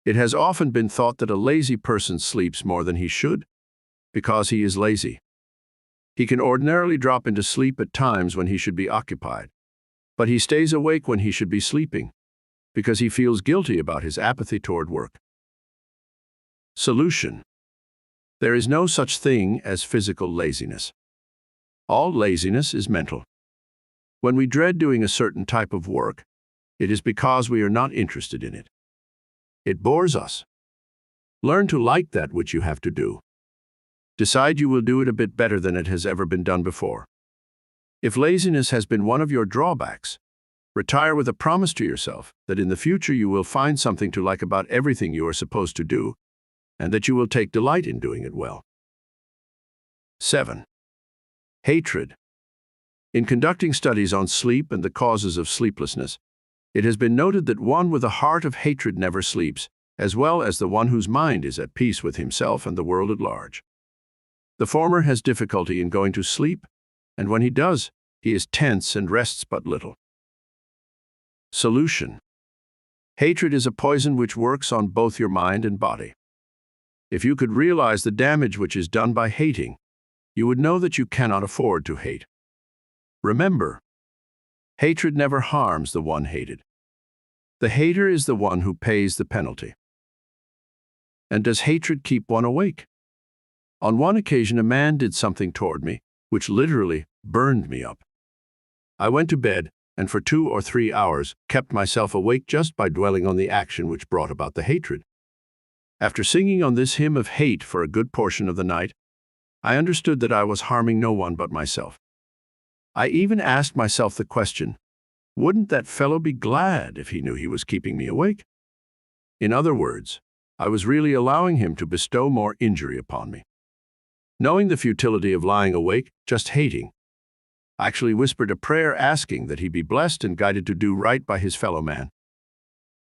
It has often been thought that a lazy person sleeps more than he should because he is lazy. He can ordinarily drop into sleep at times when he should be occupied, but he stays awake when he should be sleeping because he feels guilty about his apathy toward work. Solution. There is no such thing as physical laziness. All laziness is mental. When we dread doing a certain type of work, it is because we are not interested in it. It bores us. Learn to like that which you have to do. Decide you will do it a bit better than it has ever been done before. If laziness has been one of your drawbacks, retire with a promise to yourself that in the future you will find something to like about everything you are supposed to do, and that you will take delight in doing it well. 7. Hatred. In conducting studies on sleep and the causes of sleeplessness, it has been noted that one with a heart of hatred never sleeps, as well as the one whose mind is at peace with himself and the world at large. The former has difficulty in going to sleep, and when he does, he is tense and rests but little. Solution. Hatred is a poison which works on both your mind and body. If you could realize the damage which is done by hating, you would know that you cannot afford to hate. Remember, hatred never harms the one hated. The hater is the one who pays the penalty. And does hatred keep one awake? On one occasion, a man did something toward me which literally burned me up. I went to bed, and for 2 or 3 hours kept myself awake just by dwelling on the action which brought about the hatred. After singing on this hymn of hate for a good portion of the night, I understood that I was harming no one but myself. I even asked myself the question, wouldn't that fellow be glad if he knew he was keeping me awake? In other words, I was really allowing him to bestow more injury upon me. Knowing the futility of lying awake, just hating, I actually whispered a prayer asking that he be blessed and guided to do right by his fellow man.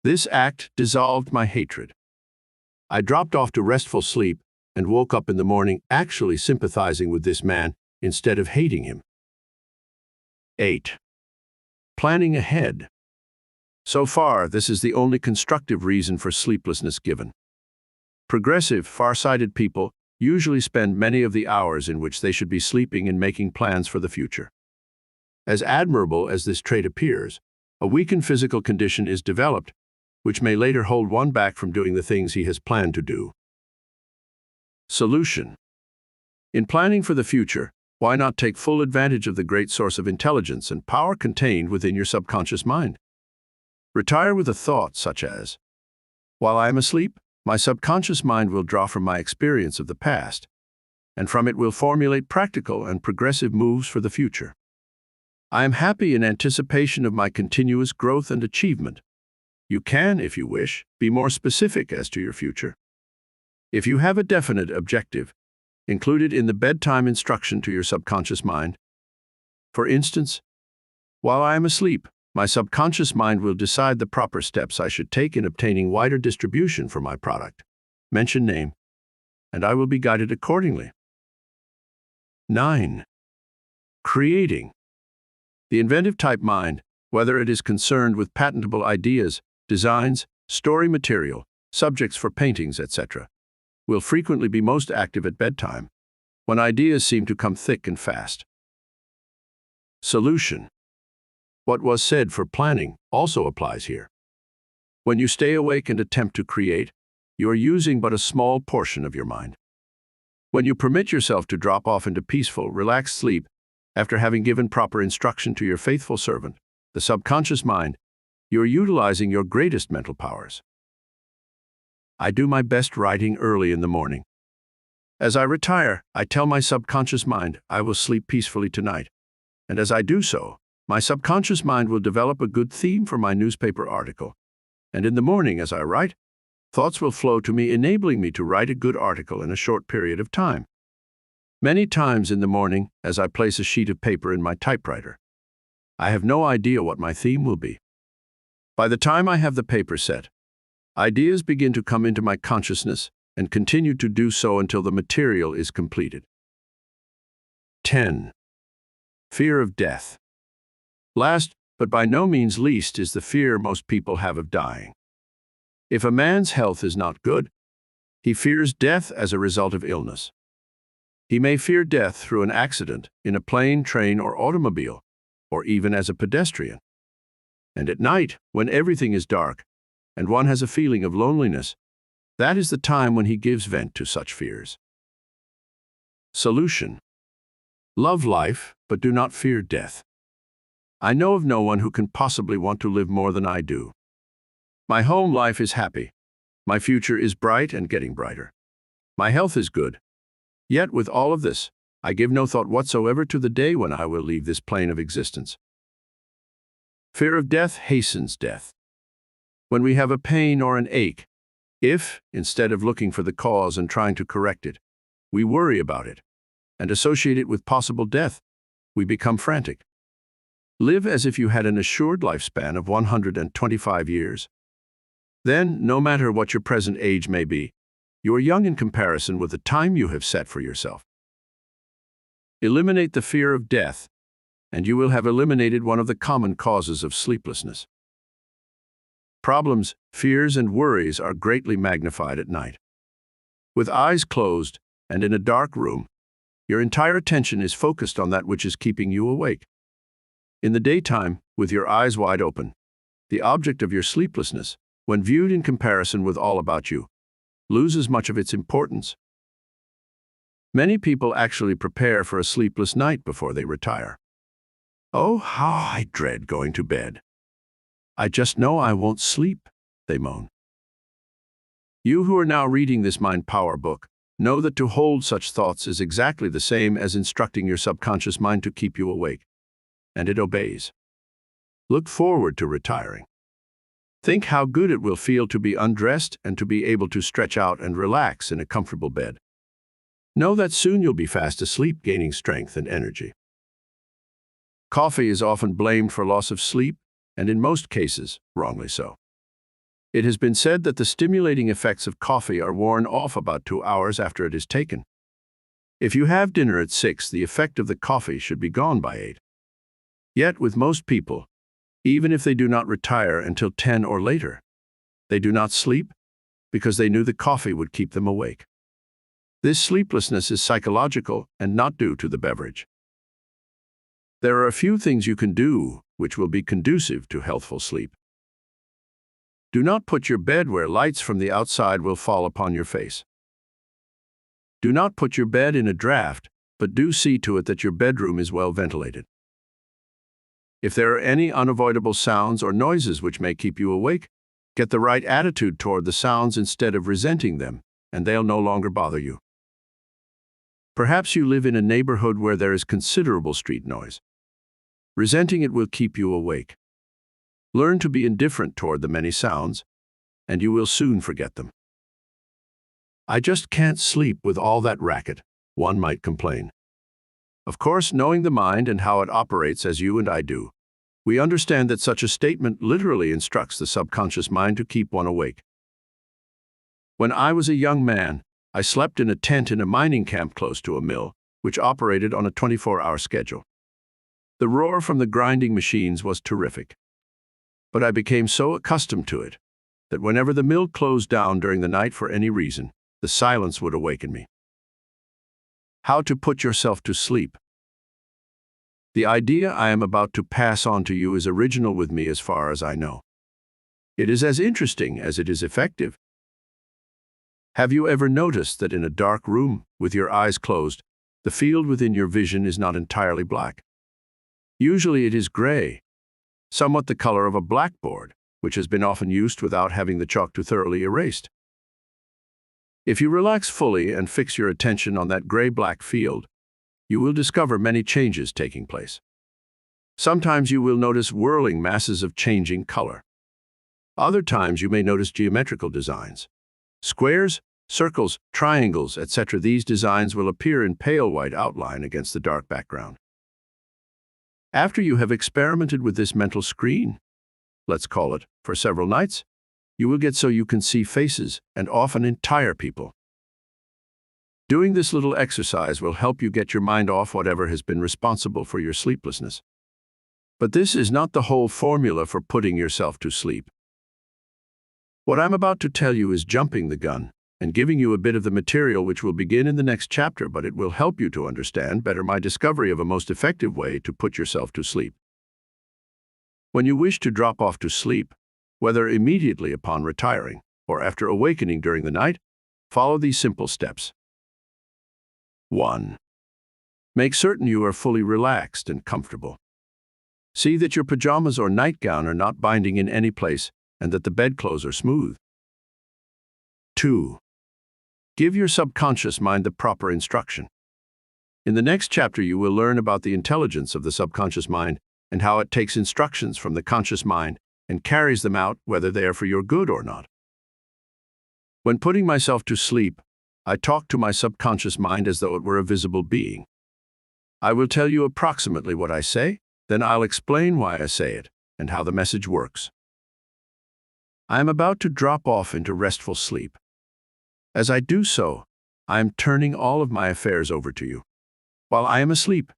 This act dissolved my hatred. I dropped off to restful sleep and woke up in the morning actually sympathizing with this man instead of hating him. 8. Planning ahead. So far, this is the only constructive reason for sleeplessness given. Progressive, far-sighted people usually spend many of the hours in which they should be sleeping in making plans for the future. As admirable as this trait appears, a weakened physical condition is developed, which may later hold one back from doing the things he has planned to do. Solution. In planning for the future, why not take full advantage of the great source of intelligence and power contained within your subconscious mind? Retire with a thought such as, while I am asleep, my subconscious mind will draw from my experience of the past, and from it will formulate practical and progressive moves for the future. I am happy in anticipation of my continuous growth and achievement. You can, if you wish, be more specific as to your future. If you have a definite objective, include it in the bedtime instruction to your subconscious mind. For instance, while I am asleep, my subconscious mind will decide the proper steps I should take in obtaining wider distribution for my product. Mention name, and I will be guided accordingly. 9. Creating. The inventive type mind, whether it is concerned with patentable ideas, designs, story material, subjects for paintings, etc., will frequently be most active at bedtime, when ideas seem to come thick and fast. Solution. What was said for planning also applies here. When you stay awake and attempt to create, you are using but a small portion of your mind. When you permit yourself to drop off into peaceful, relaxed sleep, after having given proper instruction to your faithful servant, the subconscious mind, you are utilizing your greatest mental powers. I do my best writing early in the morning. As I retire, I tell my subconscious mind I will sleep peacefully tonight, and as I do so, my subconscious mind will develop a good theme for my newspaper article, and in the morning as I write, thoughts will flow to me enabling me to write a good article in a short period of time. Many times in the morning, as I place a sheet of paper in my typewriter, I have no idea what my theme will be. By the time I have the paper set, ideas begin to come into my consciousness and continue to do so until the material is completed. 10. Fear of death. Last, but by no means least, is the fear most people have of dying. If a man's health is not good, he fears death as a result of illness. He may fear death through an accident in a plane, train, or automobile, or even as a pedestrian. And at night, when everything is dark, and one has a feeling of loneliness, that is the time when he gives vent to such fears. Solution. Love life, but do not fear death. I know of no one who can possibly want to live more than I do. My home life is happy. My future is bright and getting brighter. My health is good. Yet with all of this, I give no thought whatsoever to the day when I will leave this plane of existence. Fear of death hastens death. When we have a pain or an ache, if, instead of looking for the cause and trying to correct it, we worry about it and associate it with possible death, we become frantic. Live as if you had an assured lifespan of 125 years. Then, no matter what your present age may be, you are young in comparison with the time you have set for yourself. Eliminate the fear of death, and you will have eliminated one of the common causes of sleeplessness. Problems, fears, and worries are greatly magnified at night. With eyes closed and in a dark room, your entire attention is focused on that which is keeping you awake. In the daytime, with your eyes wide open, the object of your sleeplessness, when viewed in comparison with all about you, loses much of its importance. Many people actually prepare for a sleepless night before they retire. "Oh, how I dread going to bed. I just know I won't sleep," they moan. You who are now reading this Mind Power book, know that to hold such thoughts is exactly the same as instructing your subconscious mind to keep you awake, and it obeys. Look forward to retiring. Think how good it will feel to be undressed and to be able to stretch out and relax in a comfortable bed. Know that soon you'll be fast asleep, gaining strength and energy. Coffee is often blamed for loss of sleep, and in most cases, wrongly so. It has been said that the stimulating effects of coffee are worn off about 2 hours after it is taken. If you have dinner at 6, the effect of the coffee should be gone by 8. Yet with most people, even if they do not retire until 10 or later, they do not sleep because they knew the coffee would keep them awake. This sleeplessness is psychological and not due to the beverage. There are a few things you can do which will be conducive to healthful sleep. Do not put your bed where lights from the outside will fall upon your face. Do not put your bed in a draft, but do see to it that your bedroom is well ventilated. If there are any unavoidable sounds or noises which may keep you awake, get the right attitude toward the sounds instead of resenting them, and they'll no longer bother you. Perhaps you live in a neighborhood where there is considerable street noise. Resenting it will keep you awake. Learn to be indifferent toward the many sounds, and you will soon forget them. "I just can't sleep with all that racket," one might complain. Of course, knowing the mind and how it operates as you and I do, we understand that such a statement literally instructs the subconscious mind to keep one awake. When I was a young man, I slept in a tent in a mining camp close to a mill, which operated on a 24-hour schedule. The roar from the grinding machines was terrific. But I became so accustomed to it that whenever the mill closed down during the night for any reason, the silence would awaken me. How to put yourself to sleep. The idea I am about to pass on to you is original with me as far as I know. It is as interesting as it is effective. Have you ever noticed that in a dark room, with your eyes closed, the field within your vision is not entirely black? Usually it is gray, somewhat the color of a blackboard, which has been often used without having the chalk too thoroughly erased. If you relax fully and fix your attention on that gray-black field, you will discover many changes taking place. Sometimes you will notice whirling masses of changing color. Other times you may notice geometrical designs. Squares, circles, triangles, etc. These designs will appear in pale white outline against the dark background. After you have experimented with this mental screen, let's call it, for several nights, you will get so you can see faces and often entire people. Doing this little exercise will help you get your mind off whatever has been responsible for your sleeplessness. But this is not the whole formula for putting yourself to sleep. What I'm about to tell you is jumping the gun and giving you a bit of the material which will begin in the next chapter, but it will help you to understand better my discovery of a most effective way to put yourself to sleep. When you wish to drop off to sleep, whether immediately upon retiring or after awakening during the night, follow these simple steps. 1. Make certain you are fully relaxed and comfortable. See that your pajamas or nightgown are not binding in any place and that the bedclothes are smooth. 2. Give your subconscious mind the proper instruction. In the next chapter, you will learn about the intelligence of the subconscious mind and how it takes instructions from the conscious mind and carries them out whether they are for your good or not. When putting myself to sleep, I talk to my subconscious mind as though it were a visible being. I will tell you approximately what I say, then I'll explain why I say it and how the message works. I am about to drop off into restful sleep. As I do so, I am turning all of my affairs over to you. While I am asleep,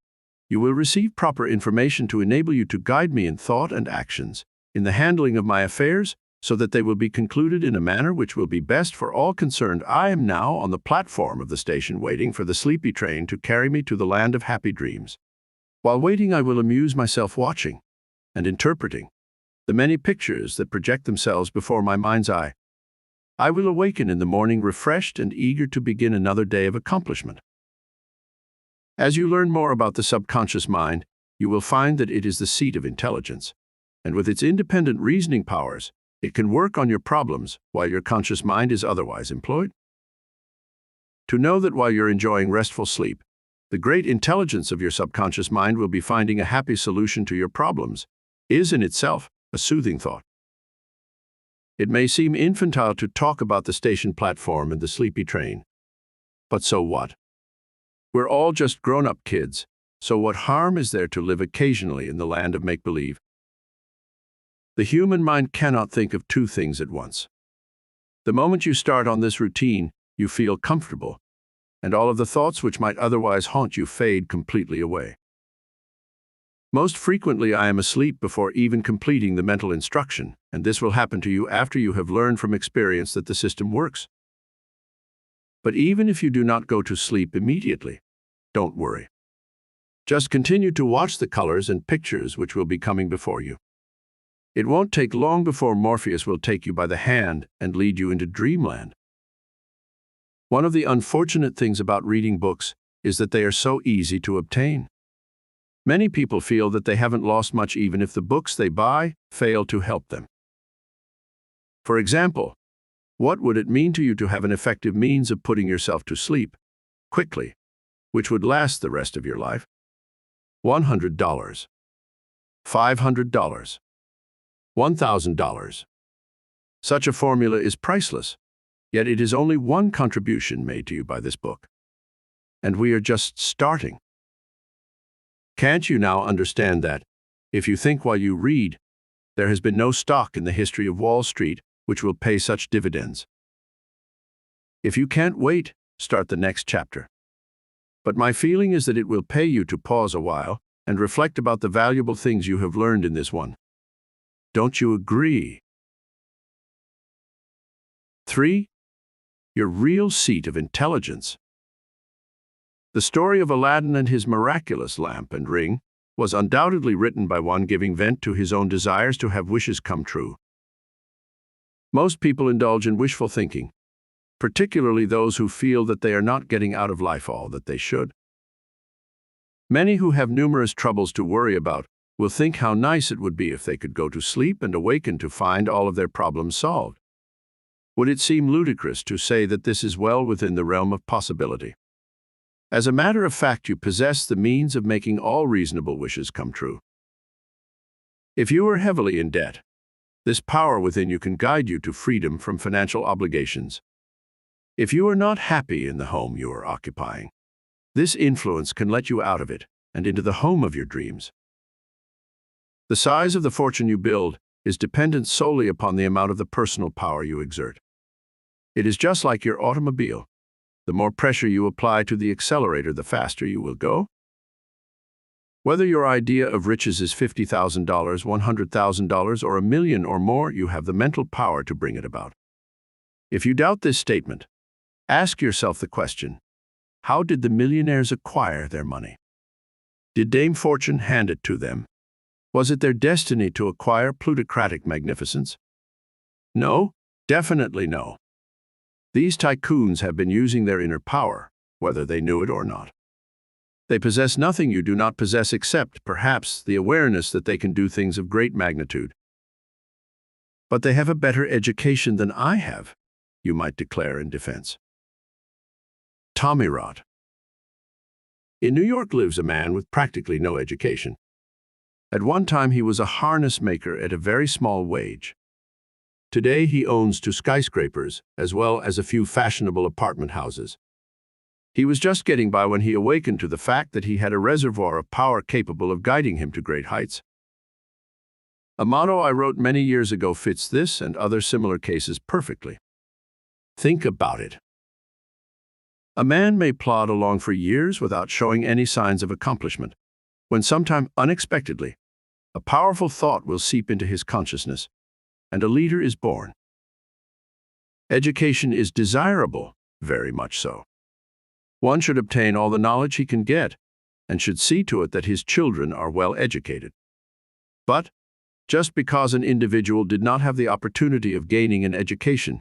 you will receive proper information to enable you to guide me in thought and actions, in the handling of my affairs, so that they will be concluded in a manner which will be best for all concerned. I am now on the platform of the station waiting for the sleepy train to carry me to the land of happy dreams. While waiting, I will amuse myself watching and interpreting the many pictures that project themselves before my mind's eye. I will awaken in the morning refreshed and eager to begin another day of accomplishment. As you learn more about the subconscious mind, you will find that it is the seat of intelligence, and with its independent reasoning powers, it can work on your problems while your conscious mind is otherwise employed. To know that while you're enjoying restful sleep, the great intelligence of your subconscious mind will be finding a happy solution to your problems is in itself a soothing thought. It may seem infantile to talk about the station platform and the sleepy train, but so what? We're all just grown-up kids, so what harm is there to live occasionally in the land of make-believe? The human mind cannot think of two things at once. The moment you start on this routine, you feel comfortable, and all of the thoughts which might otherwise haunt you fade completely away. Most frequently, I am asleep before even completing the mental instruction, and this will happen to you after you have learned from experience that the system works. But even if you do not go to sleep immediately, don't worry. Just continue to watch the colors and pictures which will be coming before you. It won't take long before Morpheus will take you by the hand and lead you into dreamland. One of the unfortunate things about reading books is that they are so easy to obtain. Many people feel that they haven't lost much even if the books they buy fail to help them. For example, what would it mean to you to have an effective means of putting yourself to sleep quickly, which would last the rest of your life? $100, $500, $1,000. Such a formula is priceless, yet it is only one contribution made to you by this book. And we are just starting. Can't you now understand that, if you think while you read, there has been no stock in the history of Wall Street which will pay such dividends? If you can't wait, start the next chapter. But my feeling is that it will pay you to pause a while and reflect about the valuable things you have learned in this one. Don't you agree? 3. Your real seat of intelligence. The story of Aladdin and his miraculous lamp and ring was undoubtedly written by one giving vent to his own desires to have wishes come true. Most people indulge in wishful thinking, particularly those who feel that they are not getting out of life all that they should. Many who have numerous troubles to worry about will think how nice it would be if they could go to sleep and awaken to find all of their problems solved. Would it seem ludicrous to say that this is well within the realm of possibility? As a matter of fact, you possess the means of making all reasonable wishes come true. If you are heavily in debt, this power within you can guide you to freedom from financial obligations. If you are not happy in the home you are occupying, this influence can let you out of it and into the home of your dreams. The size of the fortune you build is dependent solely upon the amount of the personal power you exert. It is just like your automobile. The more pressure you apply to the accelerator, the faster you will go. Whether your idea of riches is $50,000, $100,000, or $1 million or more, you have the mental power to bring it about. If you doubt this statement, ask yourself the question, how did the millionaires acquire their money? Did Dame Fortune hand it to them? Was it their destiny to acquire plutocratic magnificence? No, definitely no. These tycoons have been using their inner power, whether they knew it or not. They possess nothing you do not possess except, perhaps, the awareness that they can do things of great magnitude. But they have a better education than I have, you might declare in defense. Tommy Rot. In New York lives a man with practically no education. At one time he was a harness maker at a very small wage. Today he owns 2 skyscrapers, as well as a few fashionable apartment houses. He was just getting by when he awakened to the fact that he had a reservoir of power capable of guiding him to great heights. A motto I wrote many years ago fits this and other similar cases perfectly. Think about it. A man may plod along for years without showing any signs of accomplishment, when sometime unexpectedly, a powerful thought will seep into his consciousness, and a leader is born. Education is desirable, very much so. One should obtain all the knowledge he can get, and should see to it that his children are well educated. But, just because an individual did not have the opportunity of gaining an education,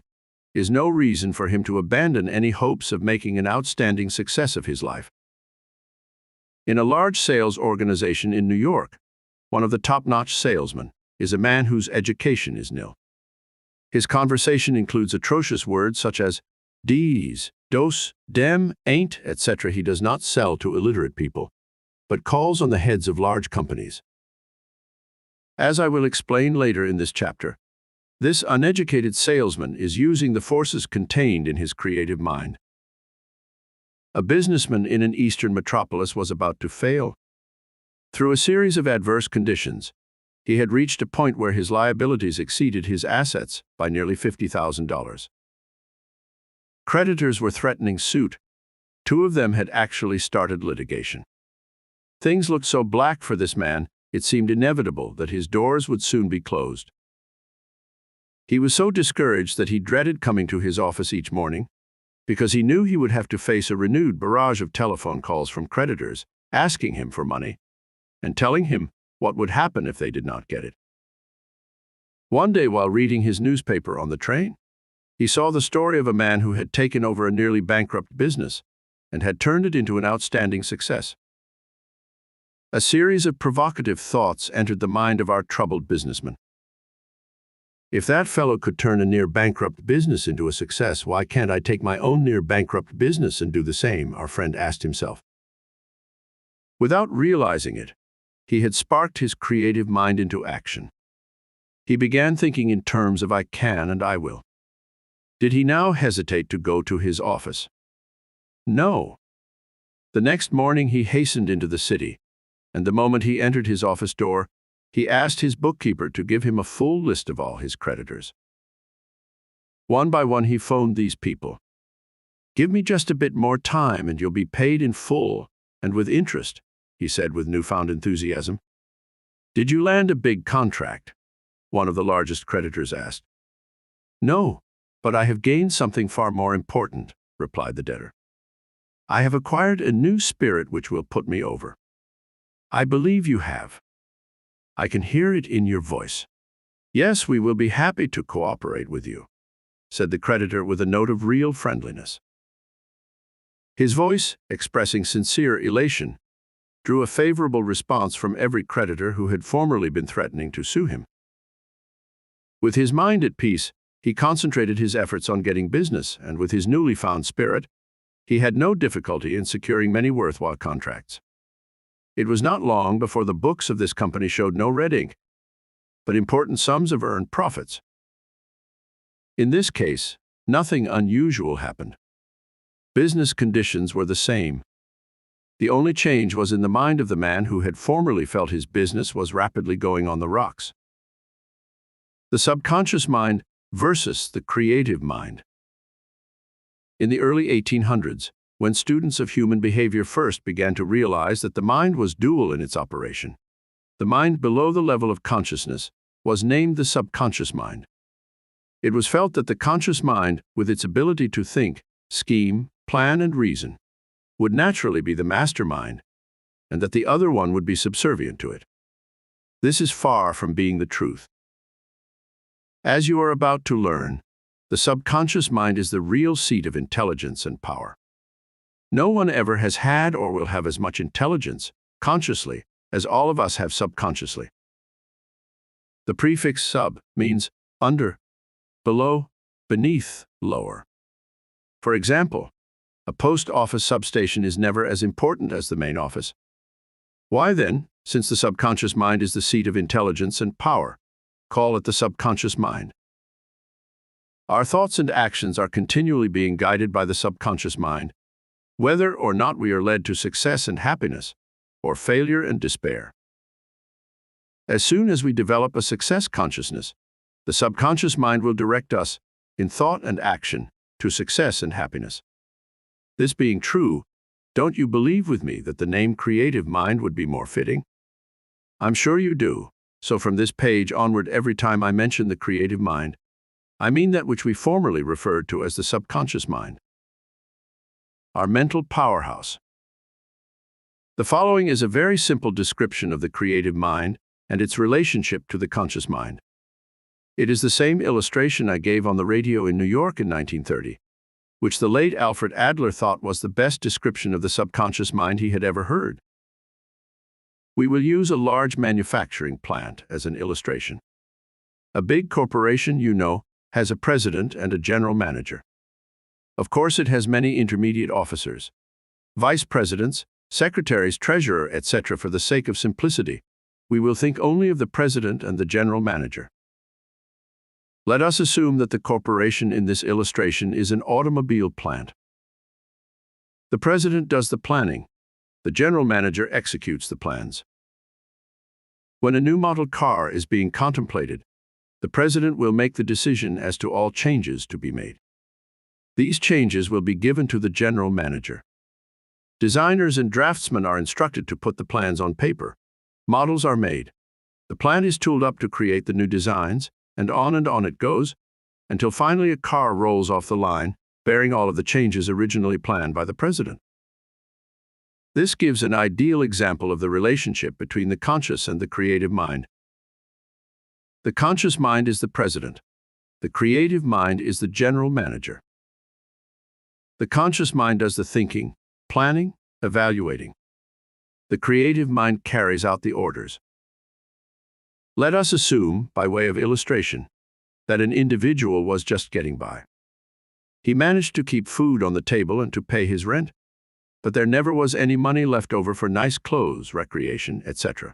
is no reason for him to abandon any hopes of making an outstanding success of his life. In a large sales organization in New York, one of the top-notch salesmen is a man whose education is nil. His conversation includes atrocious words such as "dees," "dos," "dem," "ain't," etc. He does not sell to illiterate people, but calls on the heads of large companies. As I will explain later in this chapter, this uneducated salesman is using the forces contained in his creative mind. A businessman in an eastern metropolis was about to fail. Through a series of adverse conditions, he had reached a point where his liabilities exceeded his assets by nearly $50,000. Creditors were threatening suit. 2 of them had actually started litigation. Things looked so black for this man, it seemed inevitable that his doors would soon be closed. He was so discouraged that he dreaded coming to his office each morning, because he knew he would have to face a renewed barrage of telephone calls from creditors asking him for money and telling him what would happen if they did not get it. One day, while reading his newspaper on the train, he saw the story of a man who had taken over a nearly bankrupt business and had turned it into an outstanding success. A series of provocative thoughts entered the mind of our troubled businessman. If that fellow could turn a near-bankrupt business into a success, why can't I take my own near-bankrupt business and do the same? Our friend asked himself. Without realizing it, he had sparked his creative mind into action. He began thinking in terms of "I can" and "I will." Did he now hesitate to go to his office? No. The next morning he hastened into the city, and the moment he entered his office door, he asked his bookkeeper to give him a full list of all his creditors. One by one he phoned these people. "Give me just a bit more time and you'll be paid in full and with interest," he said with newfound enthusiasm. "Did you land a big contract?" one of the largest creditors asked. "No, but I have gained something far more important," replied the debtor. "I have acquired a new spirit which will put me over." "I believe you have. I can hear it in your voice." "Yes, we will be happy to cooperate with you," said the creditor with a note of real friendliness. His voice, expressing sincere elation, drew a favorable response from every creditor who had formerly been threatening to sue him. With his mind at peace, he concentrated his efforts on getting business, and with his newly found spirit, he had no difficulty in securing many worthwhile contracts. It was not long before the books of this company showed no red ink, but important sums of earned profits. In this case, nothing unusual happened. Business conditions were the same. The only change was in the mind of the man who had formerly felt his business was rapidly going on the rocks. The subconscious mind versus the creative mind. In the early 1800s, when students of human behavior first began to realize that the mind was dual in its operation, the mind below the level of consciousness was named the subconscious mind. It was felt that the conscious mind, with its ability to think, scheme, plan, and reason, would naturally be the mastermind, and that the other one would be subservient to it. This is far from being the truth. As you are about to learn, the subconscious mind is the real seat of intelligence and power. No one ever has had or will have as much intelligence, consciously, as all of us have subconsciously. The prefix sub means under, below, beneath, lower. For example, a post office substation is never as important as the main office. Why then, since the subconscious mind is the seat of intelligence and power, call it the subconscious mind? Our thoughts and actions are continually being guided by the subconscious mind, whether or not we are led to success and happiness, or failure and despair. As soon as we develop a success consciousness, the subconscious mind will direct us, in thought and action, to success and happiness. This being true, don't you believe with me that the name creative mind would be more fitting? I'm sure you do, so from this page onward, every time I mention the creative mind, I mean that which we formerly referred to as the subconscious mind. Our mental powerhouse. The following is a very simple description of the creative mind and its relationship to the conscious mind. It is the same illustration I gave on the radio in New York in 1930, which the late Alfred Adler thought was the best description of the subconscious mind he had ever heard. We will use a large manufacturing plant as an illustration. A big corporation, you know, has a president and a general manager. Of course, it has many intermediate officers, vice presidents, secretaries, treasurer, etc. For the sake of simplicity, we will think only of the president and the general manager. Let us assume that the corporation in this illustration is an automobile plant. The president does the planning. The general manager executes the plans. When a new model car is being contemplated, the president will make the decision as to all changes to be made. These changes will be given to the general manager. Designers and draftsmen are instructed to put the plans on paper. Models are made. The plant is tooled up to create the new designs, and on it goes, until finally a car rolls off the line, bearing all of the changes originally planned by the president. This gives an ideal example of the relationship between the conscious and the creative mind. The conscious mind is the president. The creative mind is the general manager. The conscious mind does the thinking, planning, evaluating. The creative mind carries out the orders. Let us assume, by way of illustration, that an individual was just getting by. He managed to keep food on the table and to pay his rent, but there never was any money left over for nice clothes, recreation, etc.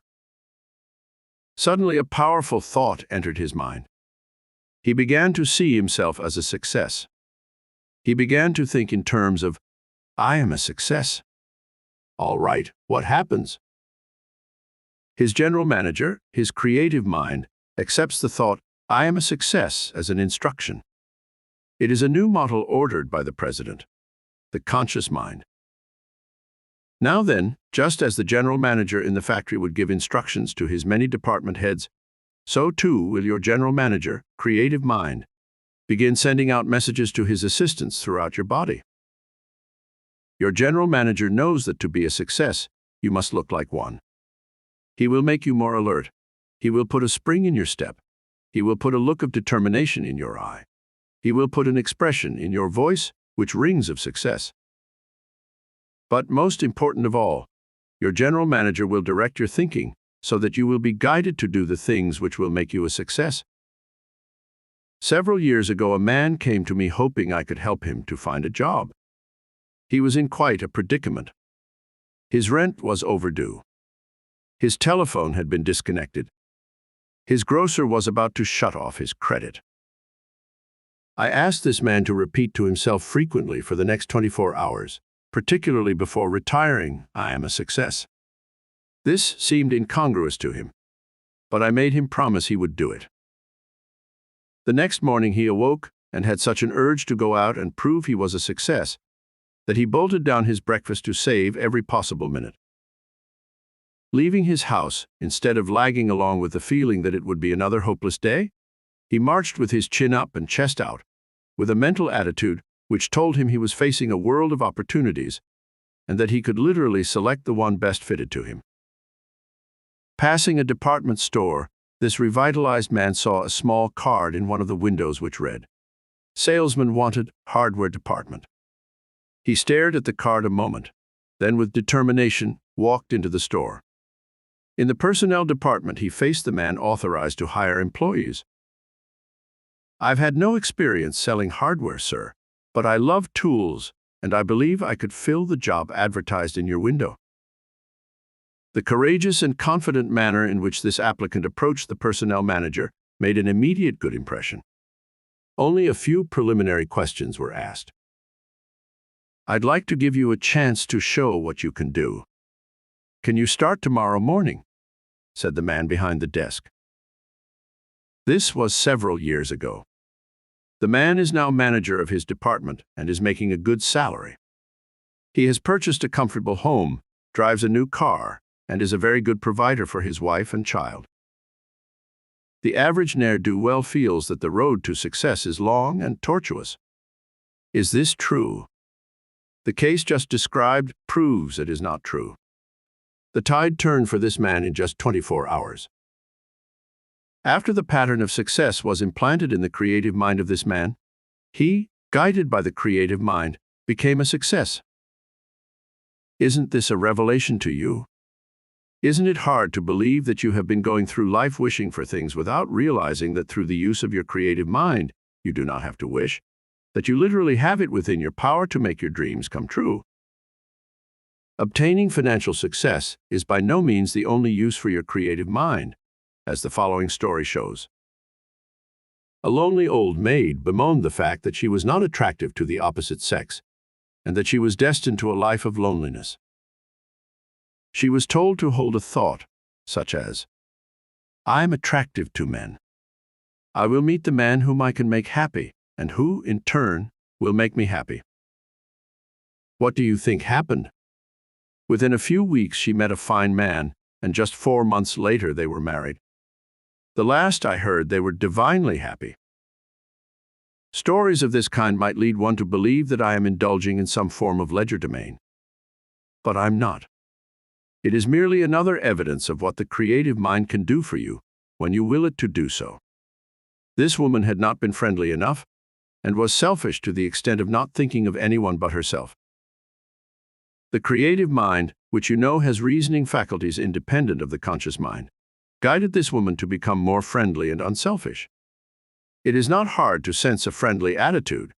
Suddenly, a powerful thought entered his mind. He began to see himself as a success. He began to think in terms of, I am a success. All right, what happens? His general manager, his creative mind, accepts the thought, I am a success, as an instruction. It is a new model ordered by the president, the conscious mind. Now then, just as the general manager in the factory would give instructions to his many department heads, so too will your general manager, creative mind, begin sending out messages to his assistants throughout your body. Your general manager knows that to be a success, you must look like one. He will make you more alert. He will put a spring in your step. He will put a look of determination in your eye. He will put an expression in your voice which rings of success. But most important of all, your general manager will direct your thinking so that you will be guided to do the things which will make you a success. Several years ago, a man came to me hoping I could help him to find a job. He was in quite a predicament. His rent was overdue. His telephone had been disconnected. His grocer was about to shut off his credit. I asked this man to repeat to himself frequently for the next 24 hours, particularly before retiring, I am a success. This seemed incongruous to him, but I made him promise he would do it. The next morning he awoke and had such an urge to go out and prove he was a success that he bolted down his breakfast to save every possible minute. Leaving his house, instead of lagging along with the feeling that it would be another hopeless day, he marched with his chin up and chest out, with a mental attitude which told him he was facing a world of opportunities and that he could literally select the one best fitted to him. Passing a department store, this revitalized man saw a small card in one of the windows which read, "Salesman wanted, hardware department." He stared at the card a moment, then with determination walked into the store. In the personnel department, he faced the man authorized to hire employees. "I've had no experience selling hardware, sir, but I love tools, and I believe I could fill the job advertised in your window." The courageous and confident manner in which this applicant approached the personnel manager made an immediate good impression. Only a few preliminary questions were asked. "I'd like to give you a chance to show what you can do. Can you start tomorrow morning?" said the man behind the desk. This was several years ago. The man is now manager of his department and is making a good salary. He has purchased a comfortable home, drives a new car, and is a very good provider for his wife and child. The average ne'er-do-well feels that the road to success is long and tortuous. Is this true? The case just described proves it is not true. The tide turned for this man in just 24 hours. After the pattern of success was implanted in the creative mind of this man, he, guided by the creative mind, became a success. Isn't this a revelation to you? Isn't it hard to believe that you have been going through life wishing for things without realizing that through the use of your creative mind, you do not have to wish, that you literally have it within your power to make your dreams come true? Obtaining financial success is by no means the only use for your creative mind, as the following story shows. A lonely old maid bemoaned the fact that she was not attractive to the opposite sex, and that she was destined to a life of loneliness. She was told to hold a thought, such as, "I am attractive to men. I will meet the man whom I can make happy, and who, in turn, will make me happy." What do you think happened? Within a few weeks she met a fine man, and just 4 months later they were married. The last I heard, they were divinely happy. Stories of this kind might lead one to believe that I am indulging in some form of legerdemain. But I'm not. It is merely another evidence of what the creative mind can do for you when you will it to do so. This woman had not been friendly enough, and was selfish to the extent of not thinking of anyone but herself. The creative mind, which you know has reasoning faculties independent of the conscious mind, guided this woman to become more friendly and unselfish. It is not hard to sense a friendly attitude,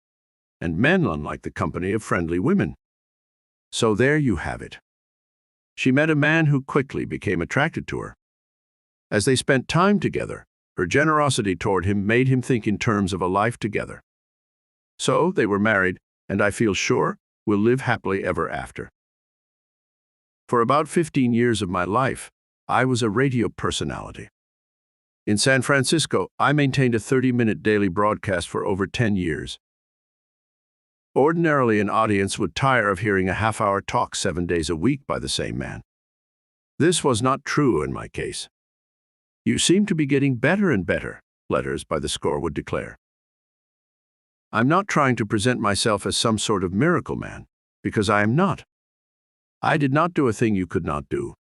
and men like the company of friendly women. So there you have it. She met a man who quickly became attracted to her. As they spent time together, her generosity toward him made him think in terms of a life together. So they were married, and I feel sure will live happily ever after. For about 15 years of my life, I was a radio personality. In San Francisco, I maintained a 30-minute daily broadcast for over 10 years. Ordinarily, an audience would tire of hearing a half-hour talk 7 days a week by the same man. This was not true in my case. "You seem to be getting better and better," letters by the score would declare. I'm not trying to present myself as some sort of miracle man, because I am not. I did not do a thing you could not do.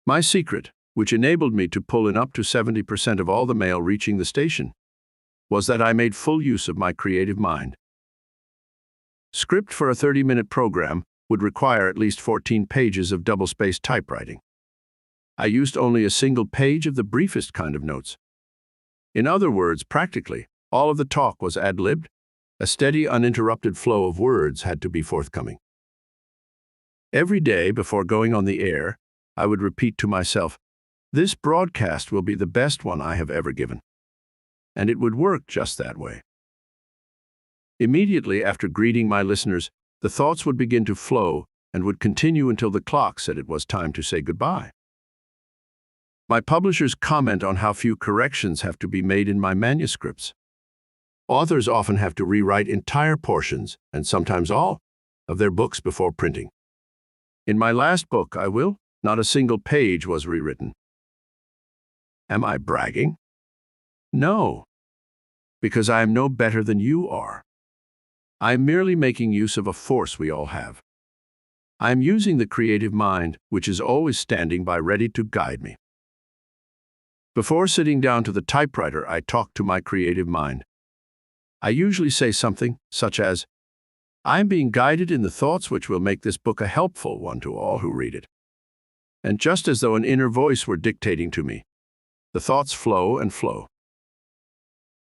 My secret, which enabled me to pull in up to 70% of all the mail reaching the station, was that I made full use of my creative mind. Script for a 30-minute program would require at least 14 pages of double-spaced typewriting. I used only a single page of the briefest kind of notes. In other words, practically, all of the talk was ad-libbed. A steady, uninterrupted flow of words had to be forthcoming. Every day before going on the air, I would repeat to myself, "This broadcast will be the best one I have ever given." And it would work just that way. Immediately after greeting my listeners, the thoughts would begin to flow and would continue until the clock said it was time to say goodbye. My publishers comment on how few corrections have to be made in my manuscripts. Authors often have to rewrite entire portions, and sometimes all, of their books before printing. In my last book, not a single page was rewritten. Am I bragging? No, because I am no better than you are. I am merely making use of a force we all have. I am using the creative mind, which is always standing by ready to guide me. Before sitting down to the typewriter, I talk to my creative mind. I usually say something such as, "I am being guided in the thoughts which will make this book a helpful one to all who read it." And just as though an inner voice were dictating to me, the thoughts flow and flow.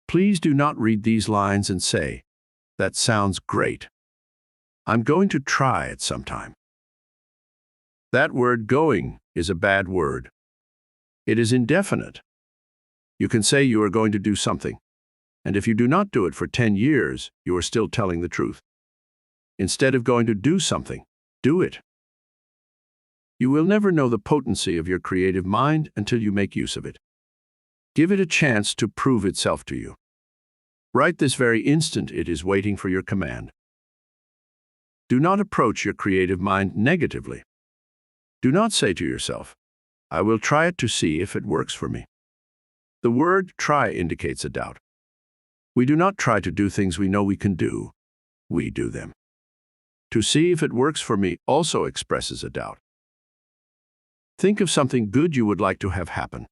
Please do not read these lines and say, "That sounds great. I'm going to try it sometime." That word "going" is a bad word. It is indefinite. You can say you are going to do something, and if you do not do it for 10 years, you are still telling the truth. Instead of going to do something, do it. You will never know the potency of your creative mind until you make use of it. Give it a chance to prove itself to you. Right this very instant, it is waiting for your command. Do not approach your creative mind negatively. Do not say to yourself, "I will try it to see if it works for me." The word "try" indicates a doubt. We do not try to do things we know we can do. We do them. To see if it works for me also expresses a doubt. Think of something good you would like to have happen.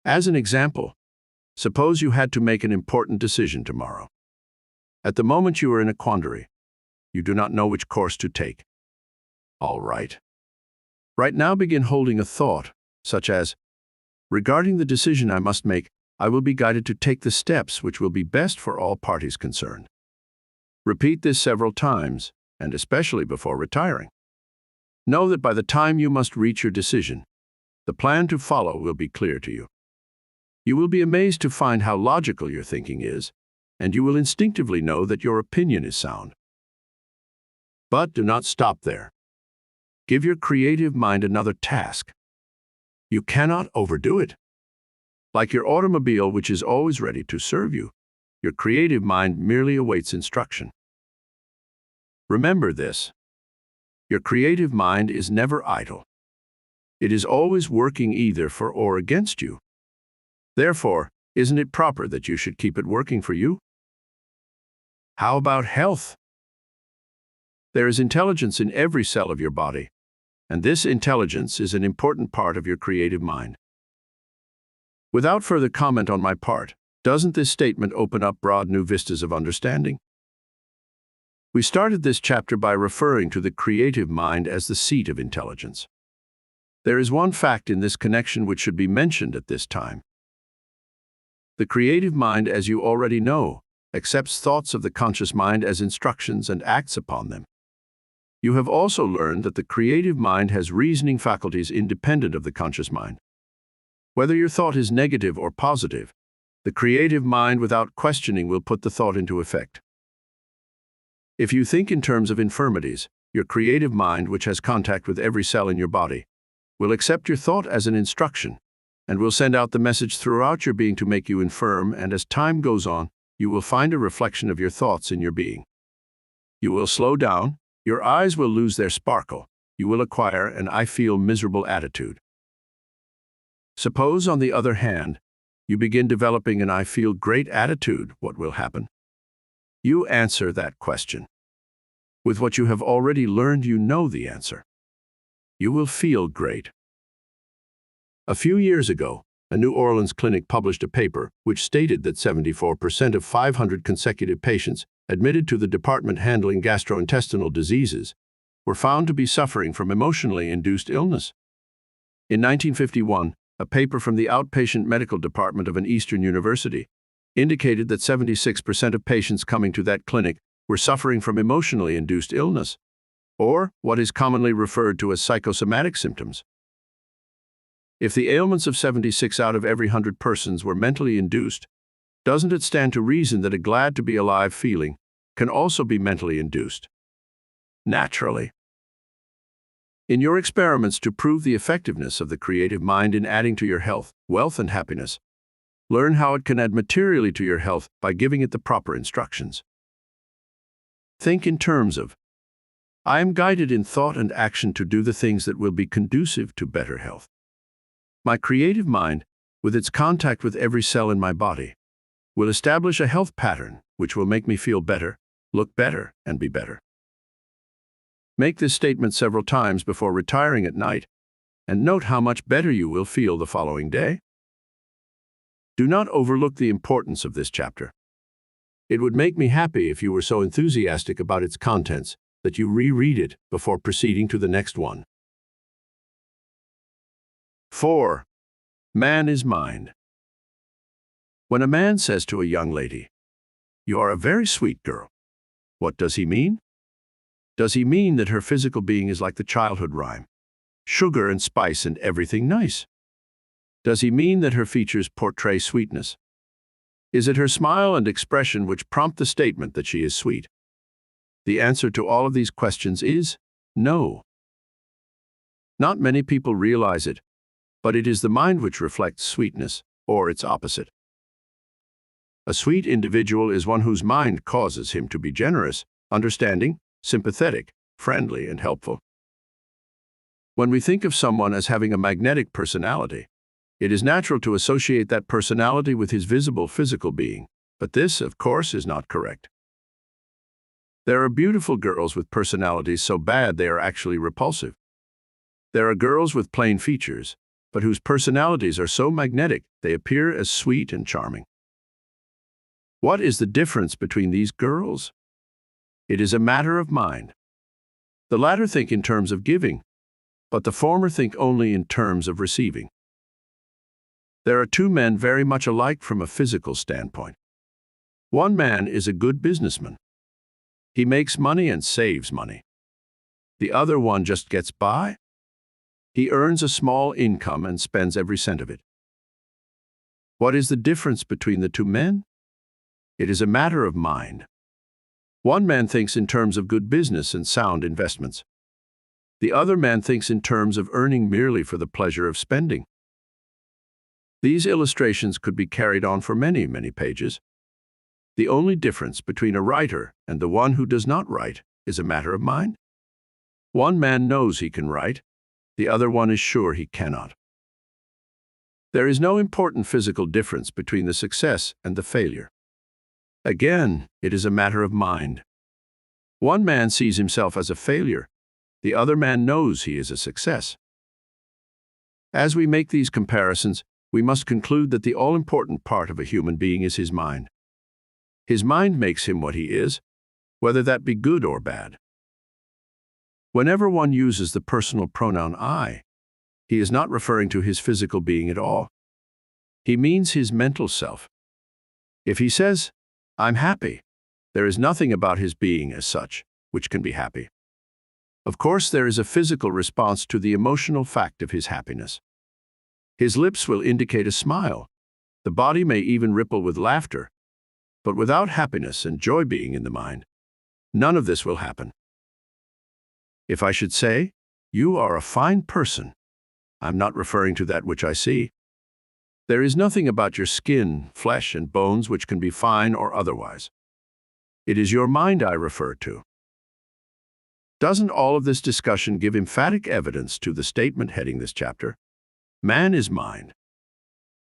As an example, suppose you had to make an important decision tomorrow. At the moment you are in a quandary. You do not know which course to take. All right. Right now begin holding a thought, such as, regarding the decision I must make, I will be guided to take the steps which will be best for all parties concerned. Repeat this several times, and especially before retiring. Know that by the time you must reach your decision, the plan to follow will be clear to you. You will be amazed to find how logical your thinking is, and you will instinctively know that your opinion is sound. But do not stop there. Give your creative mind another task. You cannot overdo it. Like your automobile, which is always ready to serve you, your creative mind merely awaits instruction. Remember this. Your creative mind is never idle. It is always working either for or against you. Therefore, isn't it proper that you should keep it working for you? How about health? There is intelligence in every cell of your body, and this intelligence is an important part of your creative mind. Without further comment on my part, doesn't this statement open up broad new vistas of understanding? We started this chapter by referring to the creative mind as the seat of intelligence. There is one fact in this connection which should be mentioned at this time. The creative mind, as you already know, accepts thoughts of the conscious mind as instructions and acts upon them. You have also learned that the creative mind has reasoning faculties independent of the conscious mind. Whether your thought is negative or positive, the creative mind without questioning will put the thought into effect. If you think in terms of infirmities, your creative mind, which has contact with every cell in your body, will accept your thought as an instruction and will send out the message throughout your being to make you infirm, and as time goes on, you will find a reflection of your thoughts in your being. You will slow down, your eyes will lose their sparkle, you will acquire an "I feel miserable" attitude. Suppose, on the other hand, you begin developing an "I feel great" attitude, what will happen? You answer that question. With what you have already learned, you know the answer. You will feel great. A few years ago, a New Orleans clinic published a paper which stated that 74% of 500 consecutive patients admitted to the department handling gastrointestinal diseases were found to be suffering from emotionally induced illness. In 1951, a paper from the outpatient medical department of an Eastern university indicated that 76% of patients coming to that clinic were suffering from emotionally induced illness, or what is commonly referred to as psychosomatic symptoms. If the ailments of 76 out of every 100 persons were mentally induced, doesn't it stand to reason that a glad to be alive feeling can also be mentally induced? Naturally. In your experiments to prove the effectiveness of the creative mind in adding to your health, wealth, and happiness, learn how it can add materially to your health by giving it the proper instructions. Think in terms of, I am guided in thought and action to do the things that will be conducive to better health. My creative mind, with its contact with every cell in my body, will establish a health pattern which will make me feel better, look better, and be better. Make this statement several times before retiring at night, and note how much better you will feel the following day. Do not overlook the importance of this chapter. It would make me happy if you were so enthusiastic about its contents that you reread it before proceeding to the next one. 4. Man is mind. When a man says to a young lady, "You are a very sweet girl," what does he mean? Does he mean that her physical being is like the childhood rhyme, sugar and spice and everything nice? Does he mean that her features portray sweetness? Is it her smile and expression which prompt the statement that she is sweet? The answer to all of these questions is no. Not many people realize it, but it is the mind which reflects sweetness, or its opposite. A sweet individual is one whose mind causes him to be generous, understanding, sympathetic, friendly, and helpful. When we think of someone as having a magnetic personality, it is natural to associate that personality with his visible physical being, but this, of course, is not correct. There are beautiful girls with personalities so bad they are actually repulsive. There are girls with plain features, but whose personalities are so magnetic they appear as sweet and charming. What is the difference between these girls? It is a matter of mind. The latter think in terms of giving, but the former think only in terms of receiving. There are two men very much alike from a physical standpoint. One man is a good businessman. He makes money and saves money. The other one just gets by. He earns a small income and spends every cent of it. What is the difference between the two men? It is a matter of mind. One man thinks in terms of good business and sound investments. The other man thinks in terms of earning merely for the pleasure of spending. These illustrations could be carried on for many, many pages. The only difference between a writer and the one who does not write is a matter of mind. One man knows he can write, the other one is sure he cannot. There is no important physical difference between the success and the failure. Again, it is a matter of mind. One man sees himself as a failure, the other man knows he is a success. As we make these comparisons, we must conclude that the all-important part of a human being is his mind. His mind makes him what he is, whether that be good or bad. Whenever one uses the personal pronoun I, he is not referring to his physical being at all. He means his mental self. If he says, "I'm happy," there is nothing about his being as such which can be happy. Of course, there is a physical response to the emotional fact of his happiness. His lips will indicate a smile. The body may even ripple with laughter. But without happiness and joy being in the mind, none of this will happen. If I should say, "You are a fine person," I'm not referring to that which I see. There is nothing about your skin, flesh, and bones which can be fine or otherwise. It is your mind I refer to. Doesn't all of this discussion give emphatic evidence to the statement heading this chapter? Man is mind.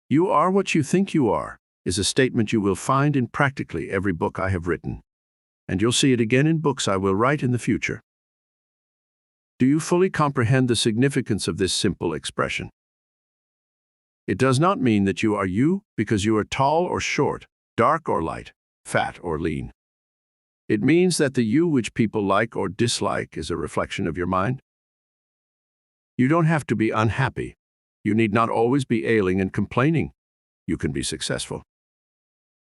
You are what you think you are is a statement you will find in practically every book I have written, and you'll see it again in books I will write in the future. Do you fully comprehend the significance of this simple expression? It does not mean that you are you because you are tall or short, dark or light, fat or lean. It means that the you which people like or dislike is a reflection of your mind. You don't have to be unhappy. You need not always be ailing and complaining. You can be successful.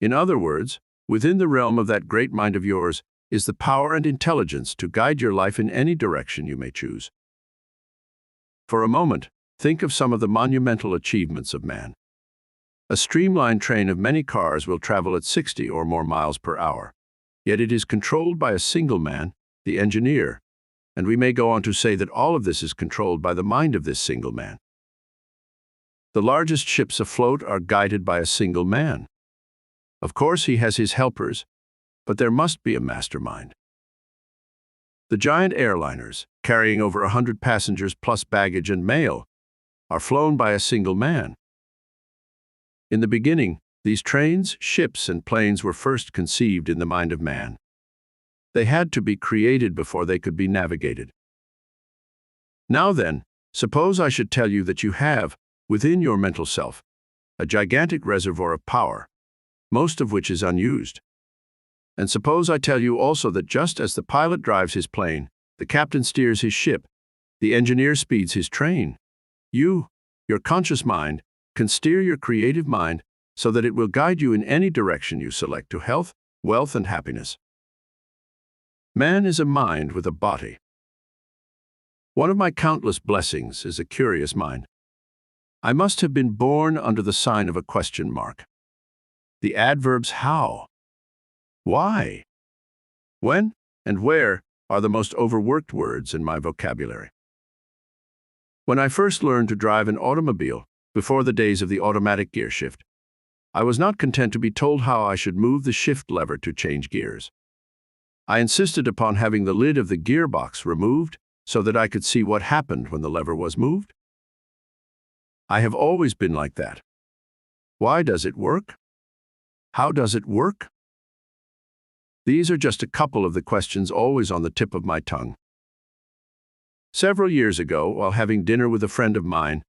In other words, within the realm of that great mind of yours is the power and intelligence to guide your life in any direction you may choose. For a moment, think of some of the monumental achievements of man. A streamlined train of many cars will travel at 60 or more miles per hour, yet it is controlled by a single man, the engineer, and we may go on to say that all of this is controlled by the mind of this single man. The largest ships afloat are guided by a single man. Of course, he has his helpers, but there must be a mastermind. The giant airliners, carrying over 100 passengers plus baggage and mail, are flown by a single man. In the beginning, these trains, ships, and planes were first conceived in the mind of man. They had to be created before they could be navigated. Now then, suppose I should tell you that you have, within your mental self, a gigantic reservoir of power, most of which is unused. And suppose I tell you also that just as the pilot drives his plane, the captain steers his ship, the engineer speeds his train, you, your conscious mind, can steer your creative mind so that it will guide you in any direction you select to health, wealth, and happiness. Man is a mind with a body. One of my countless blessings is a curious mind. I must have been born under the sign of a question mark. The adverbs how, why, when, and where are the most overworked words in my vocabulary. When I first learned to drive an automobile, before the days of the automatic gear shift, I was not content to be told how I should move the shift lever to change gears. I insisted upon having the lid of the gearbox removed so that I could see what happened when the lever was moved. I have always been like that. Why does it work? How does it work? These are just a couple of the questions always on the tip of my tongue. Several years ago, while having dinner with a friend of mine,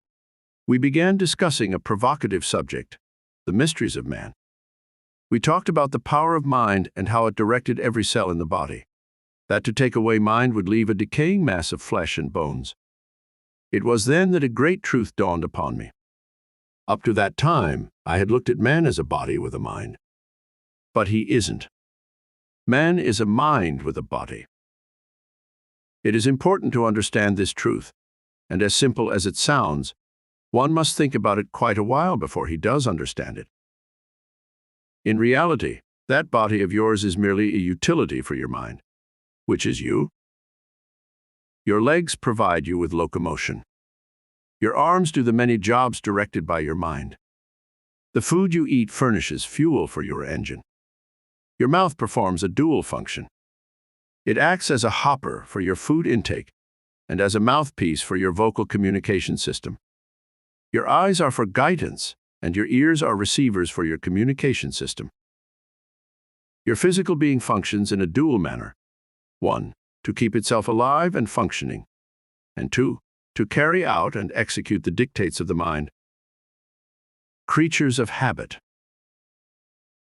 we began discussing a provocative subject, the mysteries of man. We talked about the power of mind and how it directed every cell in the body, that to take away mind would leave a decaying mass of flesh and bones. It was then that a great truth dawned upon me. Up to that time, I had looked at man as a body with a mind. But he isn't. Man is a mind with a body. It is important to understand this truth, and as simple as it sounds, one must think about it quite a while before he does understand it. In reality, that body of yours is merely a utility for your mind, which is you. Your legs provide you with locomotion. Your arms do the many jobs directed by your mind. The food you eat furnishes fuel for your engine. Your mouth performs a dual function. It acts as a hopper for your food intake and as a mouthpiece for your vocal communication system. Your eyes are for guidance, and your ears are receivers for your communication system. Your physical being functions in a dual manner. 1. To keep itself alive and functioning, and 2. To carry out and execute the dictates of the mind. Creatures of habit.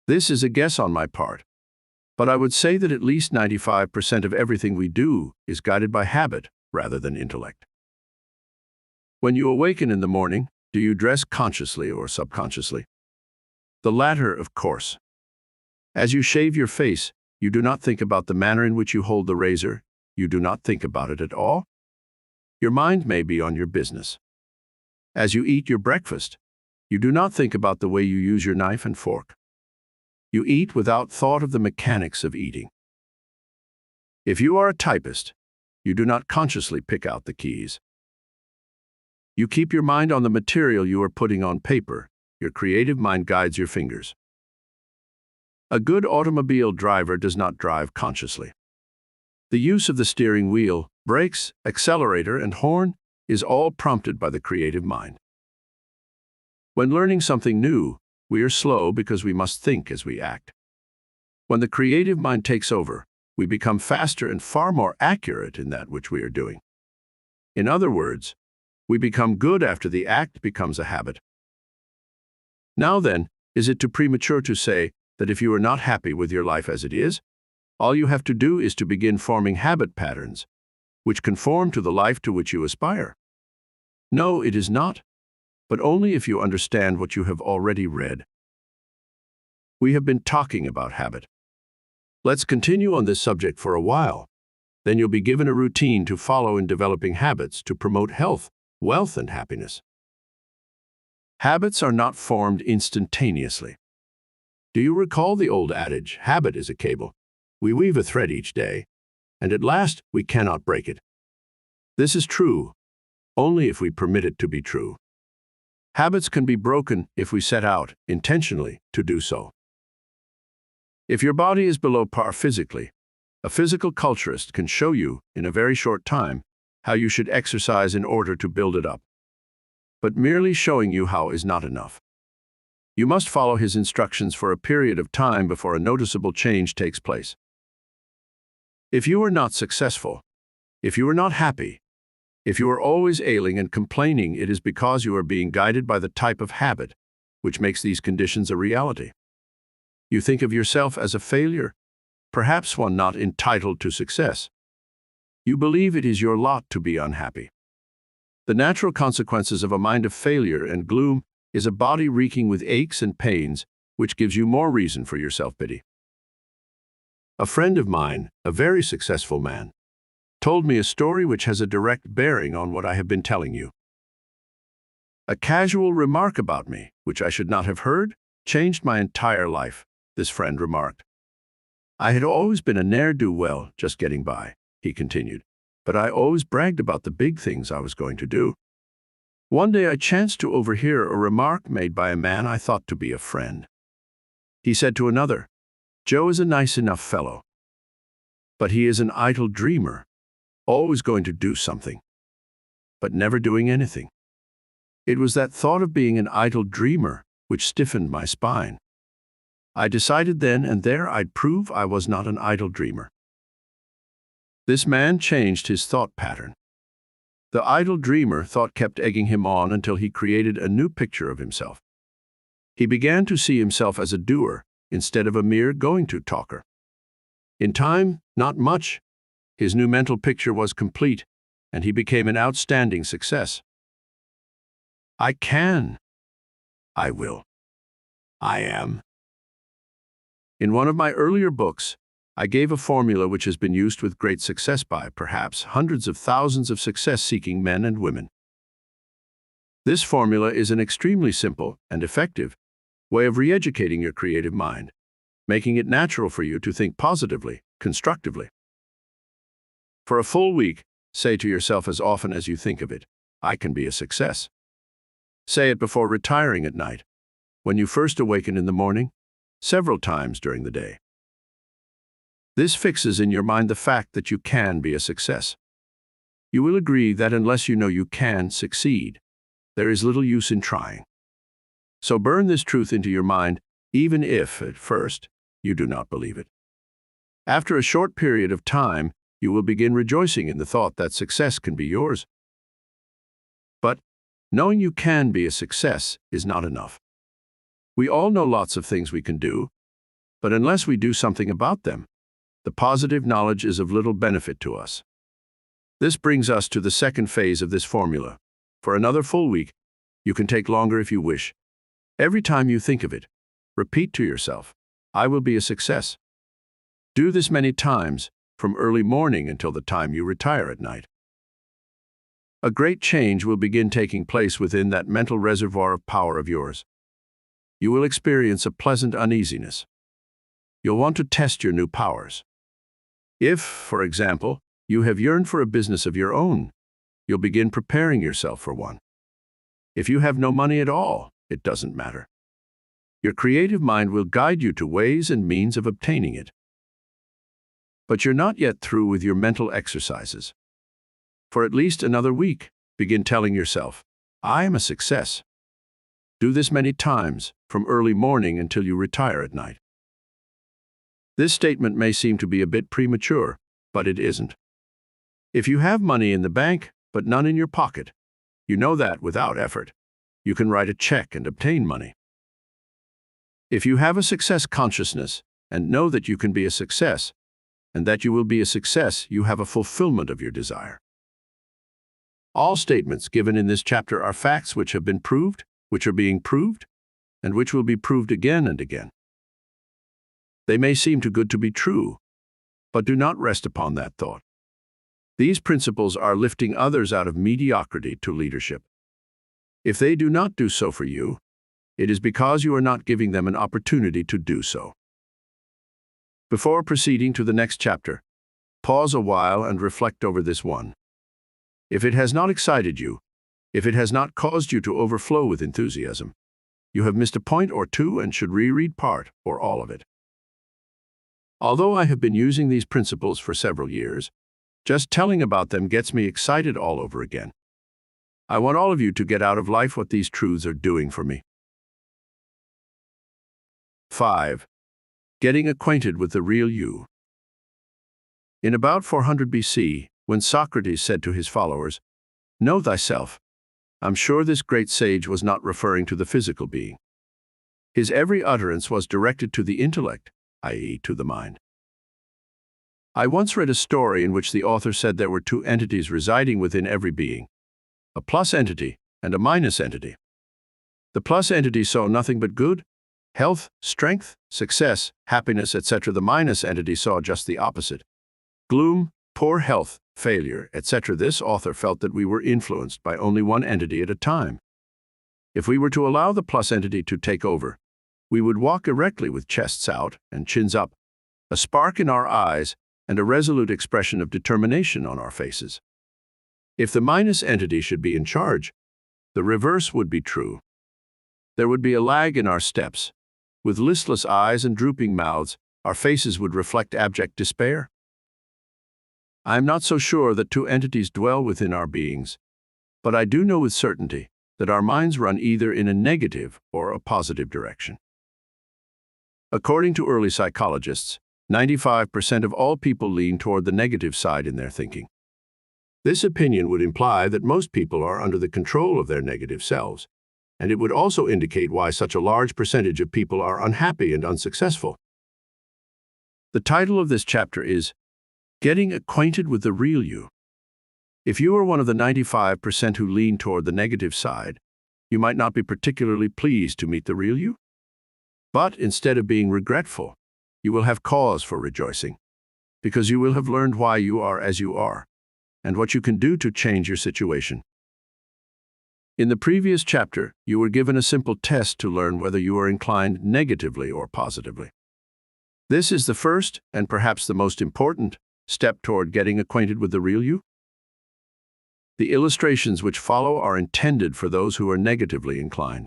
This is a guess on my part, but I would say that at least 95% of everything we do is guided by habit rather than intellect. When you awaken in the morning, do you dress consciously or subconsciously? The latter, of course. As you shave your face, you do not think about the manner in which you hold the razor. You do not think about it at all. Your mind may be on your business. As you eat your breakfast, you do not think about the way you use your knife and fork. You eat without thought of the mechanics of eating. If you are a typist, you do not consciously pick out the keys. You keep your mind on the material you are putting on paper. Your creative mind guides your fingers. A good automobile driver does not drive consciously. The use of the steering wheel, brakes, accelerator, and horn is all prompted by the creative mind. When learning something new, we are slow because we must think as we act. When the creative mind takes over, we become faster and far more accurate in that which we are doing. In other words, we become good after the act becomes a habit. Now then, is it too premature to say that if you are not happy with your life as it is, all you have to do is to begin forming habit patterns, which conform to the life to which you aspire? No, it is not, but only if you understand what you have already read. We have been talking about habit. Let's continue on this subject for a while. Then you'll be given a routine to follow in developing habits to promote health, wealth, and happiness. Habits are not formed instantaneously. Do you recall the old adage, habit is a cable? We weave a thread each day, and at last we cannot break it. This is true, only if we permit it to be true. Habits can be broken if we set out, intentionally, to do so. If your body is below par physically, a physical culturist can show you, in a very short time, how you should exercise in order to build it up. But merely showing you how is not enough. You must follow his instructions for a period of time before a noticeable change takes place. If you are not successful, if you are not happy, if you are always ailing and complaining, it is because you are being guided by the type of habit which makes these conditions a reality. You think of yourself as a failure, perhaps one not entitled to success. You believe it is your lot to be unhappy. The natural consequences of a mind of failure and gloom is a body reeking with aches and pains, which gives you more reason for your self-pity. A friend of mine, a very successful man, told me a story which has a direct bearing on what I have been telling you. A casual remark about me, which I should not have heard, changed my entire life, this friend remarked. I had always been a ne'er-do-well, just getting by, he continued, but I always bragged about the big things I was going to do. One day I chanced to overhear a remark made by a man I thought to be a friend. He said to another, "Joe is a nice enough fellow, but he is an idle dreamer, always going to do something, but never doing anything." It was that thought of being an idle dreamer which stiffened my spine. I decided then and there I'd prove I was not an idle dreamer. This man changed his thought pattern. The idle dreamer thought kept egging him on until he created a new picture of himself. He began to see himself as a doer instead of a mere going-to talker. In time, not much, his new mental picture was complete, and he became an outstanding success. I can. I will. I am. In one of my earlier books, I gave a formula which has been used with great success by, perhaps, hundreds of thousands of success-seeking men and women. This formula is an extremely simple and effective way of re-educating your creative mind, making it natural for you to think positively, constructively. For a full week, say to yourself as often as you think of it, I can be a success. Say it before retiring at night, when you first awaken in the morning, several times during the day. This fixes in your mind the fact that you can be a success. You will agree that unless you know you can succeed, there is little use in trying. So burn this truth into your mind, even if, at first, you do not believe it. After a short period of time, you will begin rejoicing in the thought that success can be yours. But knowing you can be a success is not enough. We all know lots of things we can do, but unless we do something about them, the positive knowledge is of little benefit to us. This brings us to the second phase of this formula. For another full week, you can take longer if you wish. Every time you think of it, repeat to yourself, I will be a success. Do this many times, from early morning until the time you retire at night. A great change will begin taking place within that mental reservoir of power of yours. You will experience a pleasant uneasiness. You'll want to test your new powers. If, for example, you have yearned for a business of your own, you'll begin preparing yourself for one. If you have no money at all, it doesn't matter. Your creative mind will guide you to ways and means of obtaining it. But you're not yet through with your mental exercises. For at least another week, begin telling yourself, I am a success. Do this many times, from early morning until you retire at night. This statement may seem to be a bit premature, but it isn't. If you have money in the bank, but none in your pocket, you know that without effort, you can write a check and obtain money. If you have a success consciousness and know that you can be a success, and that you will be a success, you have a fulfillment of your desire. All statements given in this chapter are facts which have been proved, which are being proved, and which will be proved again and again. They may seem too good to be true, but do not rest upon that thought. These principles are lifting others out of mediocrity to leadership. If they do not do so for you, it is because you are not giving them an opportunity to do so. Before proceeding to the next chapter, pause a while and reflect over this one. If it has not excited you, if it has not caused you to overflow with enthusiasm, you have missed a point or two and should reread part or all of it. Although I have been using these principles for several years, just telling about them gets me excited all over again. I want all of you to get out of life what these truths are doing for me. 5. Getting acquainted with the real you. In about 400 BC, when Socrates said to his followers, Know thyself, I'm sure this great sage was not referring to the physical being. His every utterance was directed to the intellect, i.e., to the mind. I once read a story in which the author said there were two entities residing within every being, a plus entity and a minus entity. The plus entity saw nothing but good, health, strength, success, happiness, etc. The minus entity saw just the opposite: gloom, poor health, failure, etc. This author felt that we were influenced by only one entity at a time. If we were to allow the plus entity to take over, we would walk erectly with chests out and chins up, a spark in our eyes, and a resolute expression of determination on our faces. If the minus entity should be in charge, the reverse would be true. There would be a lag in our steps. With listless eyes and drooping mouths, our faces would reflect abject despair. I am not so sure that two entities dwell within our beings, but I do know with certainty that our minds run either in a negative or a positive direction. According to early psychologists, 95% of all people lean toward the negative side in their thinking. This opinion would imply that most people are under the control of their negative selves, and it would also indicate why such a large percentage of people are unhappy and unsuccessful. The title of this chapter is Getting Acquainted with the Real You. If you are one of the 95% who lean toward the negative side, you might not be particularly pleased to meet the real you. But instead of being regretful, you will have cause for rejoicing, because you will have learned why you are as you are, and what you can do to change your situation. In the previous chapter, you were given a simple test to learn whether you are inclined negatively or positively. This is the first, and perhaps the most important, step toward getting acquainted with the real you. The illustrations which follow are intended for those who are negatively inclined.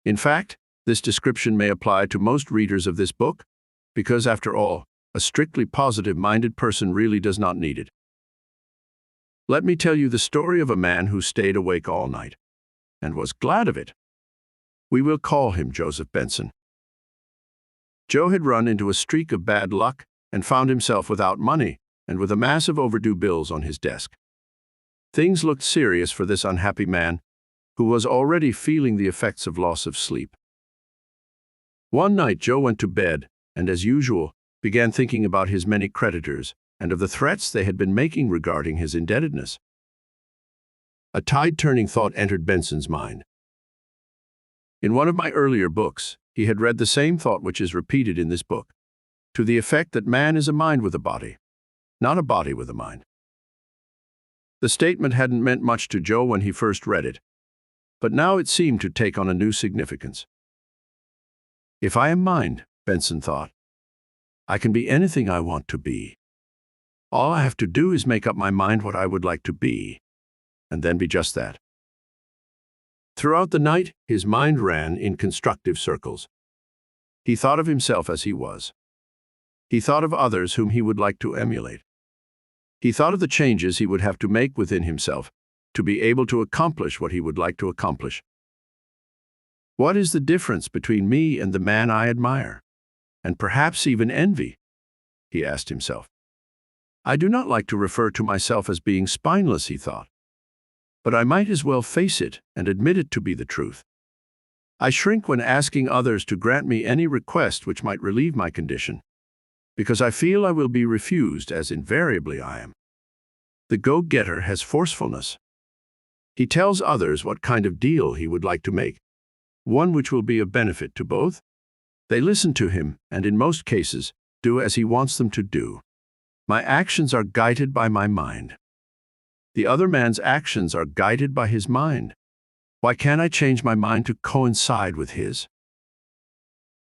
In fact, this description may apply to most readers of this book, because after all, a strictly positive-minded person really does not need it. Let me tell you the story of a man who stayed awake all night, and was glad of it. We will call him Joseph Benson. Joe had run into a streak of bad luck and found himself without money and with a mass of overdue bills on his desk. Things looked serious for this unhappy man, who was already feeling the effects of loss of sleep. One night Joe went to bed and, as usual, began thinking about his many creditors and of the threats they had been making regarding his indebtedness. A tide-turning thought entered Benson's mind. In one of my earlier books, he had read the same thought which is repeated in this book, to the effect that man is a mind with a body, not a body with a mind. The statement hadn't meant much to Joe when he first read it, but now it seemed to take on a new significance. If I am mind, Benson thought, I can be anything I want to be. All I have to do is make up my mind what I would like to be, and then be just that. Throughout the night, his mind ran in constructive circles. He thought of himself as he was. He thought of others whom he would like to emulate. He thought of the changes he would have to make within himself to be able to accomplish what he would like to accomplish. What is the difference between me and the man I admire, and perhaps even envy? He asked himself. I do not like to refer to myself as being spineless, he thought, but I might as well face it and admit it to be the truth. I shrink when asking others to grant me any request which might relieve my condition, because I feel I will be refused, as invariably I am. The go-getter has forcefulness. He tells others what kind of deal he would like to make, one which will be of benefit to both. They listen to him, and in most cases, do as he wants them to do. My actions are guided by my mind. The other man's actions are guided by his mind. Why can't I change my mind to coincide with his?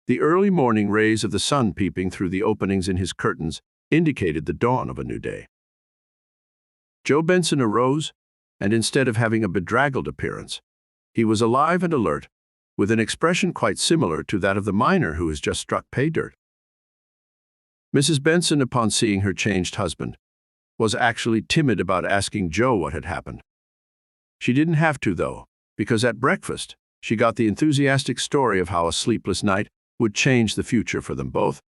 The early morning rays of the sun peeping through the openings in his curtains indicated the dawn of a new day. Joe Benson arose, and instead of having a bedraggled appearance, he was alive and alert, with an expression quite similar to that of the miner who has just struck pay dirt. Mrs. Benson, upon seeing her changed husband, was actually timid about asking Joe what had happened. She didn't have to, though, because at breakfast, she got the enthusiastic story of how a sleepless night would change the future for them both.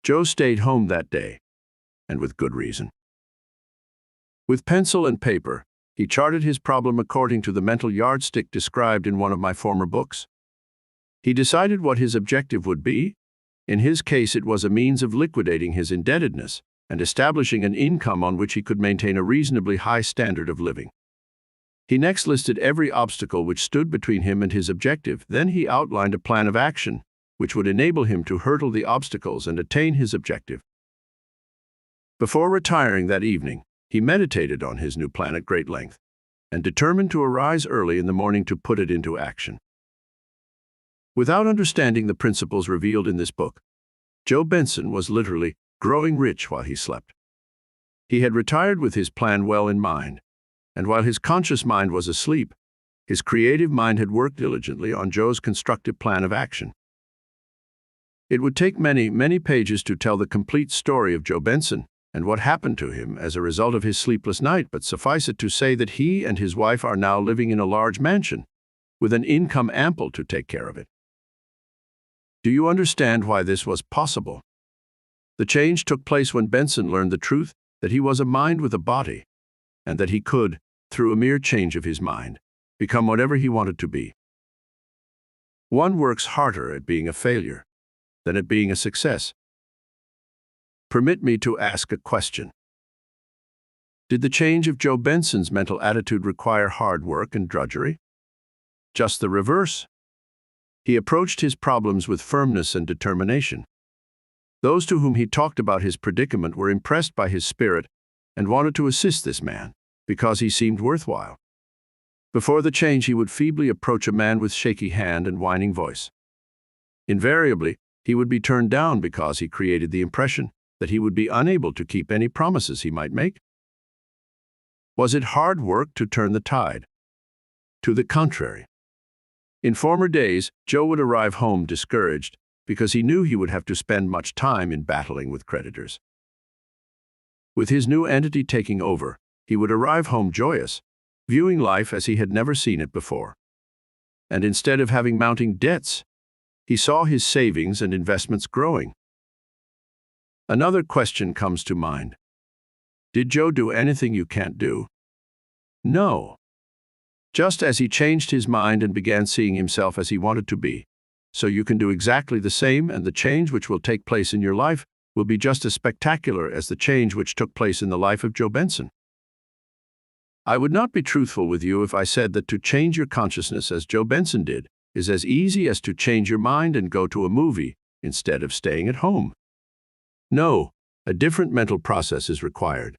Joe stayed home that day, and with good reason. With pencil and paper, he charted his problem according to the mental yardstick described in one of my former books. He decided what his objective would be. In his case, it was a means of liquidating his indebtedness and establishing an income on which he could maintain a reasonably high standard of living. He next listed every obstacle which stood between him and his objective. Then he outlined a plan of action which would enable him to hurdle the obstacles and attain his objective. Before retiring that evening, he meditated on his new plan at great length and determined to arise early in the morning to put it into action. Without understanding the principles revealed in this book, Joe Benson was literally growing rich while he slept. He had retired with his plan well in mind, and while his conscious mind was asleep, his creative mind had worked diligently on Joe's constructive plan of action. It would take many, many pages to tell the complete story of Joe Benson and what happened to him as a result of his sleepless night, but suffice it to say that he and his wife are now living in a large mansion, with an income ample to take care of it. Do you understand why this was possible? The change took place when Benson learned the truth that he was a mind with a body, and that he could, through a mere change of his mind, become whatever he wanted to be. One works harder at being a failure than at being a success. Permit me to ask a question. Did the change of Joe Benson's mental attitude require hard work and drudgery? Just the reverse. He approached his problems with firmness and determination. Those to whom he talked about his predicament were impressed by his spirit and wanted to assist this man because he seemed worthwhile. Before the change, he would feebly approach a man with shaky hand and whining voice. Invariably, he would be turned down because he created the impression that he would be unable to keep any promises he might make. Was it hard work to turn the tide? To the contrary. In former days, Joe would arrive home discouraged because he knew he would have to spend much time in battling with creditors. With his new entity taking over, he would arrive home joyous, viewing life as he had never seen it before. And instead of having mounting debts, he saw his savings and investments growing. Another question comes to mind. Did Joe do anything you can't do? No. Just as he changed his mind and began seeing himself as he wanted to be, so you can do exactly the same, and the change which will take place in your life will be just as spectacular as the change which took place in the life of Joe Benson. I would not be truthful with you if I said that to change your consciousness as Joe Benson did is as easy as to change your mind and go to a movie instead of staying at home. No, a different mental process is required.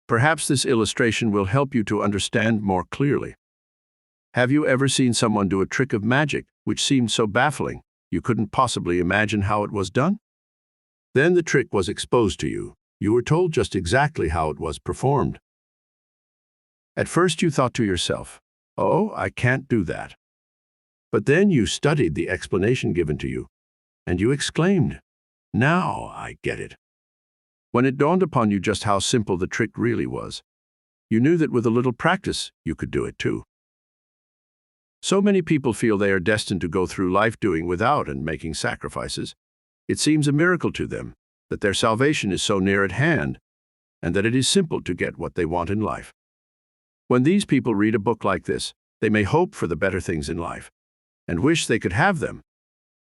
Perhaps this illustration will help you to understand more clearly. Have you ever seen someone do a trick of magic which seemed so baffling you couldn't possibly imagine how it was done? Then the trick was exposed to you. You were told just exactly how it was performed. At first you thought to yourself, "Oh, I can't do that." But then you studied the explanation given to you, and you exclaimed, "Now I get it." When it dawned upon you just how simple the trick really was, you knew that with a little practice, you could do it too. So many people feel they are destined to go through life doing without and making sacrifices. It seems a miracle to them that their salvation is so near at hand and that it is simple to get what they want in life. When these people read a book like this, they may hope for the better things in life and wish they could have them,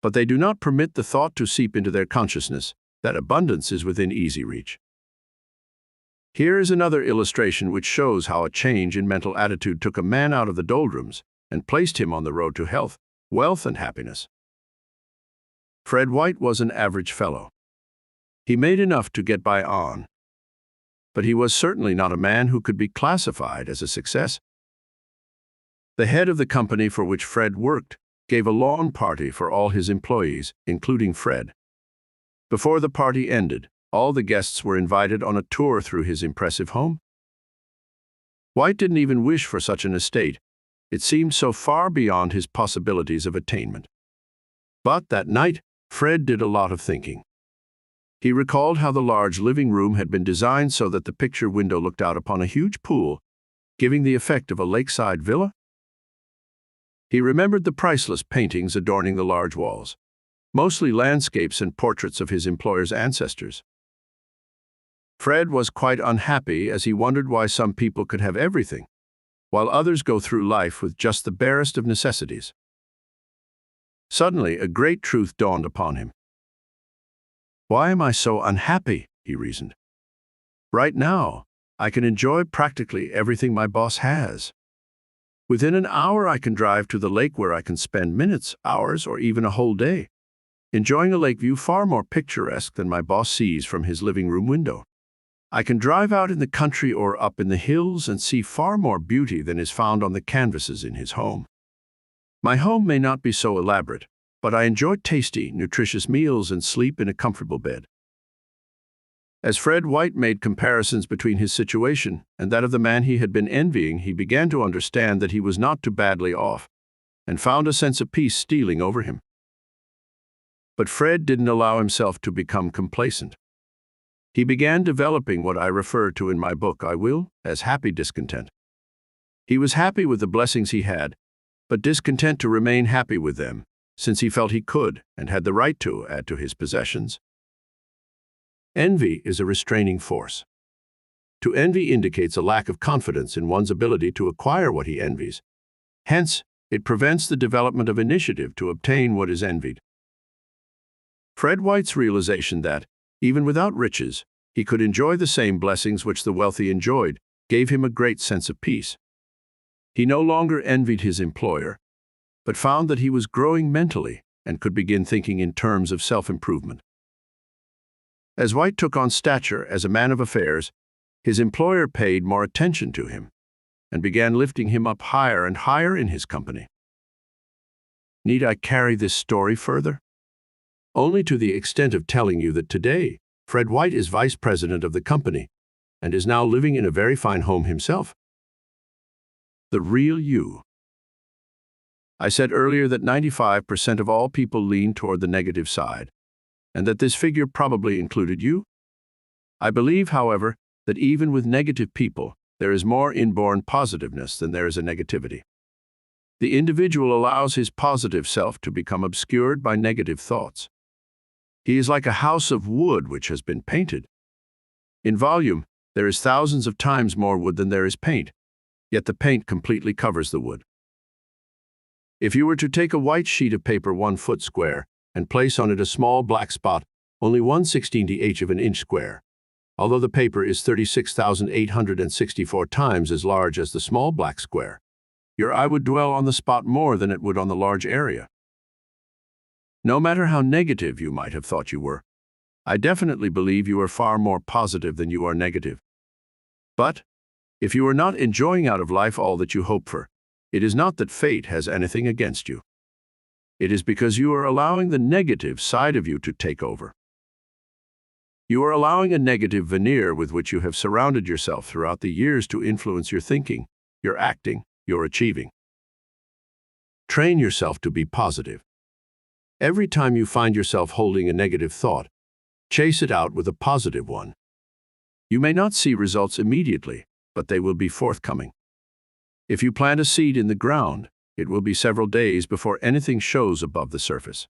but they do not permit the thought to seep into their consciousness that abundance is within easy reach. Here is another illustration which shows how a change in mental attitude took a man out of the doldrums and placed him on the road to health, wealth, and happiness. Fred White was an average fellow. He made enough to get by on, but he was certainly not a man who could be classified as a success. The head of the company for which Fred worked gave a lawn party for all his employees, including Fred. Before the party ended, all the guests were invited on a tour through his impressive home. White didn't even wish for such an estate. It seemed so far beyond his possibilities of attainment. But that night, Fred did a lot of thinking. He recalled how the large living room had been designed so that the picture window looked out upon a huge pool, giving the effect of a lakeside villa. He remembered the priceless paintings adorning the large walls, mostly landscapes and portraits of his employer's ancestors. Fred was quite unhappy as he wondered why some people could have everything, while others go through life with just the barest of necessities. Suddenly, a great truth dawned upon him. "Why am I so unhappy?" he reasoned. "Right now, I can enjoy practically everything my boss has. Within an hour, I can drive to the lake where I can spend minutes, hours, or even a whole day, enjoying a lake view far more picturesque than my boss sees from his living room window. I can drive out in the country or up in the hills and see far more beauty than is found on the canvases in his home. My home may not be so elaborate, but I enjoy tasty, nutritious meals and sleep in a comfortable bed." As Fred White made comparisons between his situation and that of the man he had been envying, he began to understand that he was not too badly off, and found a sense of peace stealing over him. But Fred didn't allow himself to become complacent. He began developing what I refer to in my book, I Will, as happy discontent. He was happy with the blessings he had, but discontent to remain happy with them, since he felt he could and had the right to add to his possessions. Envy is a restraining force. To envy indicates a lack of confidence in one's ability to acquire what he envies. Hence, it prevents the development of initiative to obtain what is envied. Fred White's realization that, even without riches, he could enjoy the same blessings which the wealthy enjoyed, gave him a great sense of peace. He no longer envied his employer, but found that he was growing mentally and could begin thinking in terms of self-improvement. As White took on stature as a man of affairs, his employer paid more attention to him and began lifting him up higher and higher in his company. Need I carry this story further? Only to the extent of telling you that today, Fred White is vice president of the company and is now living in a very fine home himself. The real you. I said earlier that 95% of all people lean toward the negative side, and that this figure probably included you. I believe, however, that even with negative people, there is more inborn positiveness than there is a negativity. The individual allows his positive self to become obscured by negative thoughts. He is like a house of wood which has been painted. In volume, there is thousands of times more wood than there is paint, yet the paint completely covers the wood. If you were to take a white sheet of paper 1 foot square and place on it a small black spot, only 1/16th of an inch square, although the paper is 36,864 times as large as the small black square, your eye would dwell on the spot more than it would on the large area. No matter how negative you might have thought you were, I definitely believe you are far more positive than you are negative. But if you are not enjoying out of life all that you hope for, it is not that fate has anything against you. It is because you are allowing the negative side of you to take over. You are allowing a negative veneer with which you have surrounded yourself throughout the years to influence your thinking, your acting, your achieving. Train yourself to be positive. Every time you find yourself holding a negative thought, chase it out with a positive one. You may not see results immediately, but they will be forthcoming. If you plant a seed in the ground, it will be several days before anything shows above the surface.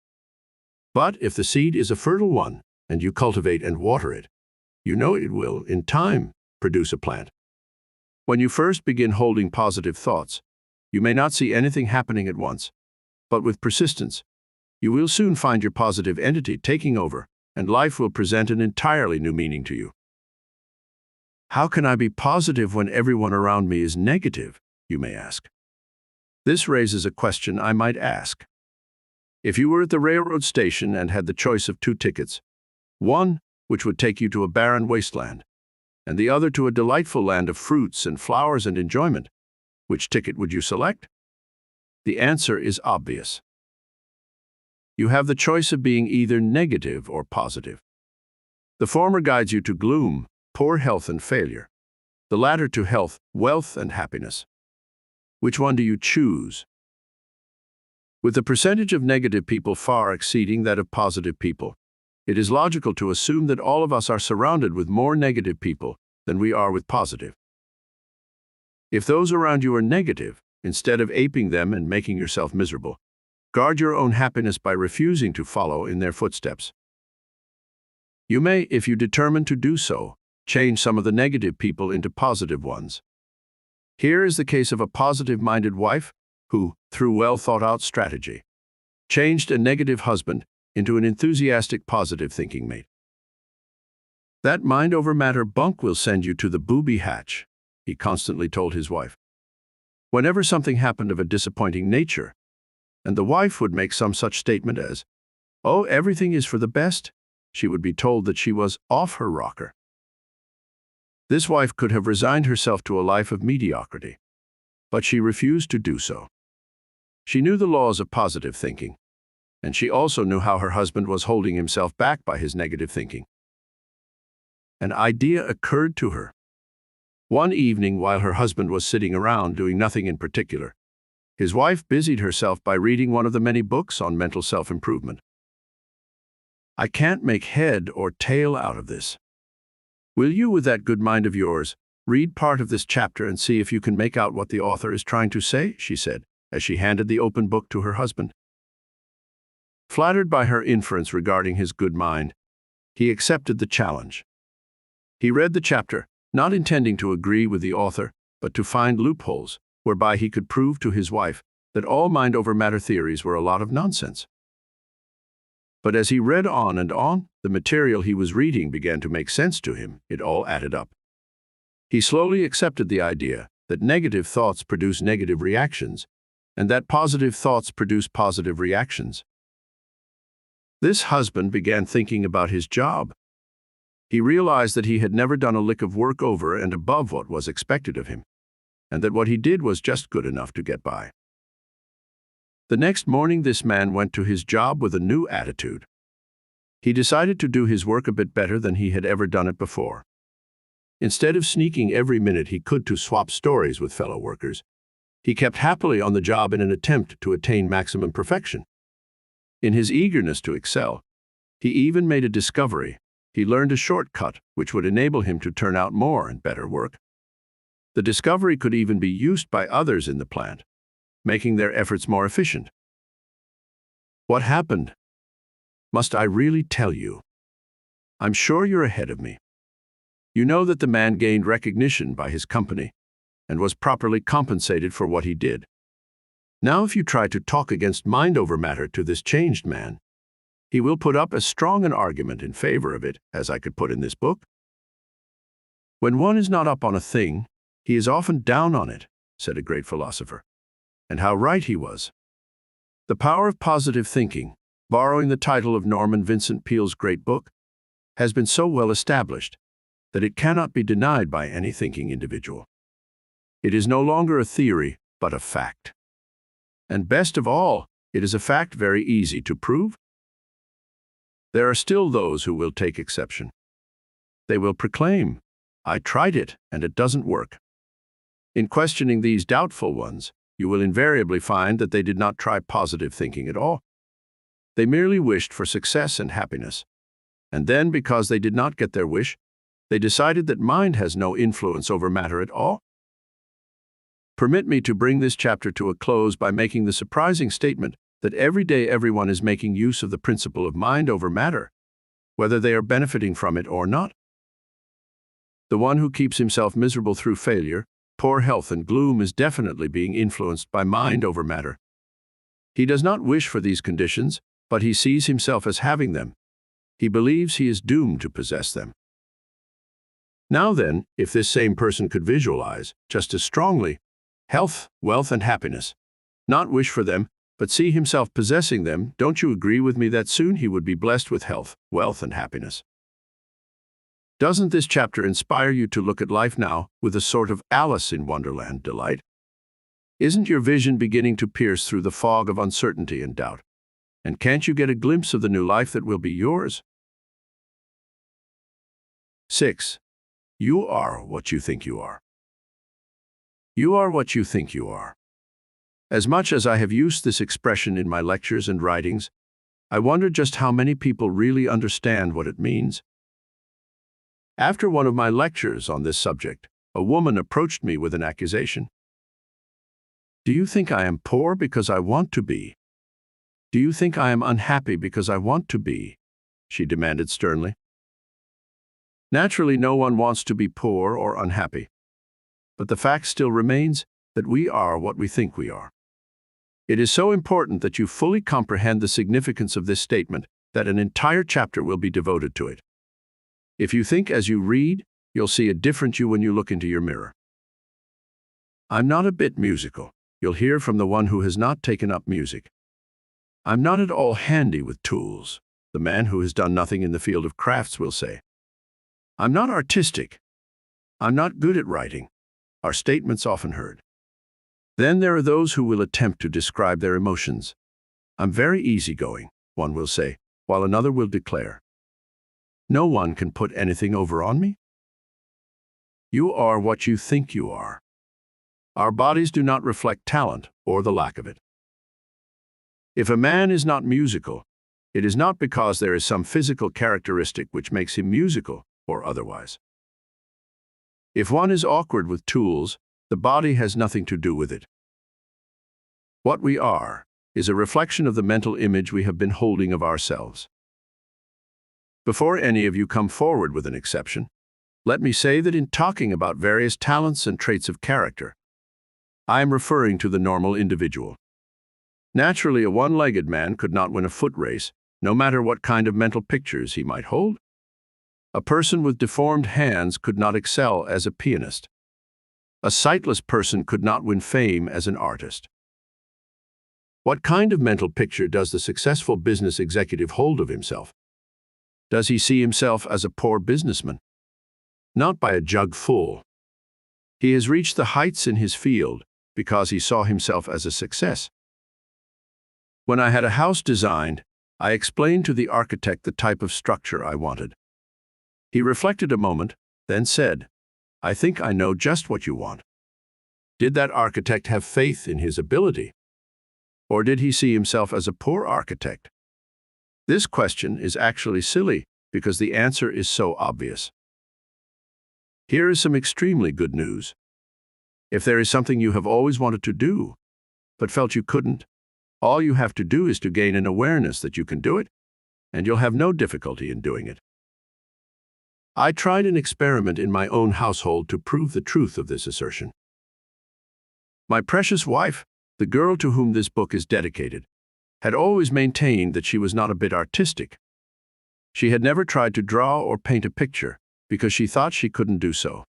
But if the seed is a fertile one, and you cultivate and water it, you know it will, in time, produce a plant. When you first begin holding positive thoughts, you may not see anything happening at once, but with persistence, you will soon find your positive entity taking over, and life will present an entirely new meaning to you. How can I be positive when everyone around me is negative, you may ask? This raises a question I might ask. If you were at the railroad station and had the choice of 2 tickets, one which would take you to a barren wasteland, and the other to a delightful land of fruits and flowers and enjoyment, which ticket would you select? The answer is obvious. You have the choice of being either negative or positive. The former guides you to gloom, poor health and failure. The latter to health, wealth and happiness. Which one do you choose? With the percentage of negative people far exceeding that of positive people, it is logical to assume that all of us are surrounded with more negative people than we are with positive. If those around you are negative, instead of aping them and making yourself miserable, guard your own happiness by refusing to follow in their footsteps. You may, if you determine to do so, change some of the negative people into positive ones. Here is the case of a positive-minded wife who, through well-thought-out strategy, changed a negative husband into an enthusiastic, positive-thinking mate. That mind-over-matter bunk will send you to the booby hatch, he constantly told his wife. Whenever something happened of a disappointing nature, and the wife would make some such statement as, "Oh, everything is for the best," she would be told that she was off her rocker. This wife could have resigned herself to a life of mediocrity, but she refused to do so. She knew the laws of positive thinking, and she also knew how her husband was holding himself back by his negative thinking. An idea occurred to her. One evening, while her husband was sitting around doing nothing in particular, his wife busied herself by reading one of the many books on mental self-improvement. "I can't make head or tail out of this. Will you, with that good mind of yours, read part of this chapter and see if you can make out what the author is trying to say?" she said, as she handed the open book to her husband. Flattered by her inference regarding his good mind, he accepted the challenge. He read the chapter, not intending to agree with the author, but to find loopholes whereby he could prove to his wife that all mind-over-matter theories were a lot of nonsense. But as he read on and on, the material he was reading began to make sense to him. It all added up. He slowly accepted the idea that negative thoughts produce negative reactions, and that positive thoughts produce positive reactions. This husband began thinking about his job. He realized that he had never done a lick of work over and above what was expected of him, and that what he did was just good enough to get by. The next morning, this man went to his job with a new attitude. He decided to do his work a bit better than he had ever done it before. Instead of sneaking every minute he could to swap stories with fellow workers, he kept happily on the job in an attempt to attain maximum perfection. In his eagerness to excel, he even made a discovery. He learned a shortcut which would enable him to turn out more and better work. The discovery could even be used by others in the plant, making their efforts more efficient. What happened? Must I really tell you? I'm sure you're ahead of me. You know that the man gained recognition by his company and was properly compensated for what he did. Now if you try to talk against mind over matter to this changed man, he will put up as strong an argument in favor of it as I could put in this book. When one is not up on a thing, he is often down on it, said a great philosopher. And how right he was. The power of positive thinking, borrowing the title of Norman Vincent Peale's great book, has been so well established that it cannot be denied by any thinking individual. It is no longer a theory, but a fact. And best of all, it is a fact very easy to prove. There are still those who will take exception. They will proclaim, "I tried it, and it doesn't work." In questioning these doubtful ones, you will invariably find that they did not try positive thinking at all. They merely wished for success and happiness. And then, because they did not get their wish, they decided that mind has no influence over matter at all. Permit me to bring this chapter to a close by making the surprising statement that every day everyone is making use of the principle of mind over matter, whether they are benefiting from it or not. The one who keeps himself miserable through failure, poor health, and gloom is definitely being influenced by mind over matter. He does not wish for these conditions, but he sees himself as having them. He believes he is doomed to possess them. Now then, if this same person could visualize, just as strongly, health, wealth, and happiness, not wish for them, but see himself possessing them, don't you agree with me that soon he would be blessed with health, wealth, and happiness? Doesn't this chapter inspire you to look at life now with a sort of Alice in Wonderland delight? Isn't your vision beginning to pierce through the fog of uncertainty and doubt? And can't you get a glimpse of the new life that will be yours? 6. You are what you think you are. You are what you think you are. As much as I have used this expression in my lectures and writings, I wonder just how many people really understand what it means. After one of my lectures on this subject, a woman approached me with an accusation. Do you think I am poor because I want to be? Do you think I am unhappy because I want to be? She demanded sternly. Naturally, no one wants to be poor or unhappy. But the fact still remains that we are what we think we are. It is so important that you fully comprehend the significance of this statement that an entire chapter will be devoted to it. If you think as you read, you'll see a different you when you look into your mirror. I'm not a bit musical. You'll hear from the one who has not taken up music. I'm not at all handy with tools. The man who has done nothing in the field of crafts will say. I'm not artistic. I'm not good at writing. Are statements often heard. Then there are those who will attempt to describe their emotions. I'm very easygoing, one will say, while another will declare. No one can put anything over on me. You are what you think you are. Our bodies do not reflect talent or the lack of it. If a man is not musical, it is not because there is some physical characteristic which makes him musical or otherwise. If one is awkward with tools, the body has nothing to do with it. What we are is a reflection of the mental image we have been holding of ourselves. Before any of you come forward with an exception, let me say that in talking about various talents and traits of character, I am referring to the normal individual. Naturally, a one-legged man could not win a foot race, no matter what kind of mental pictures he might hold. A person with deformed hands could not excel as a pianist. A sightless person could not win fame as an artist. What kind of mental picture does the successful business executive hold of himself? Does he see himself as a poor businessman? Not by a jug full. He has reached the heights in his field because he saw himself as a success. When I had a house designed, I explained to the architect the type of structure I wanted. He reflected a moment, then said, "I think I know just what you want." Did that architect have faith in his ability? Or did he see himself as a poor architect? This question is actually silly because the answer is so obvious. Here is some extremely good news. If there is something you have always wanted to do, but felt you couldn't, all you have to do is to gain an awareness that you can do it, and you'll have no difficulty in doing it. I tried an experiment in my own household to prove the truth of this assertion. My precious wife, the girl to whom this book is dedicated, had always maintained that she was not a bit artistic. She had never tried to draw or paint a picture because she thought she couldn't do so.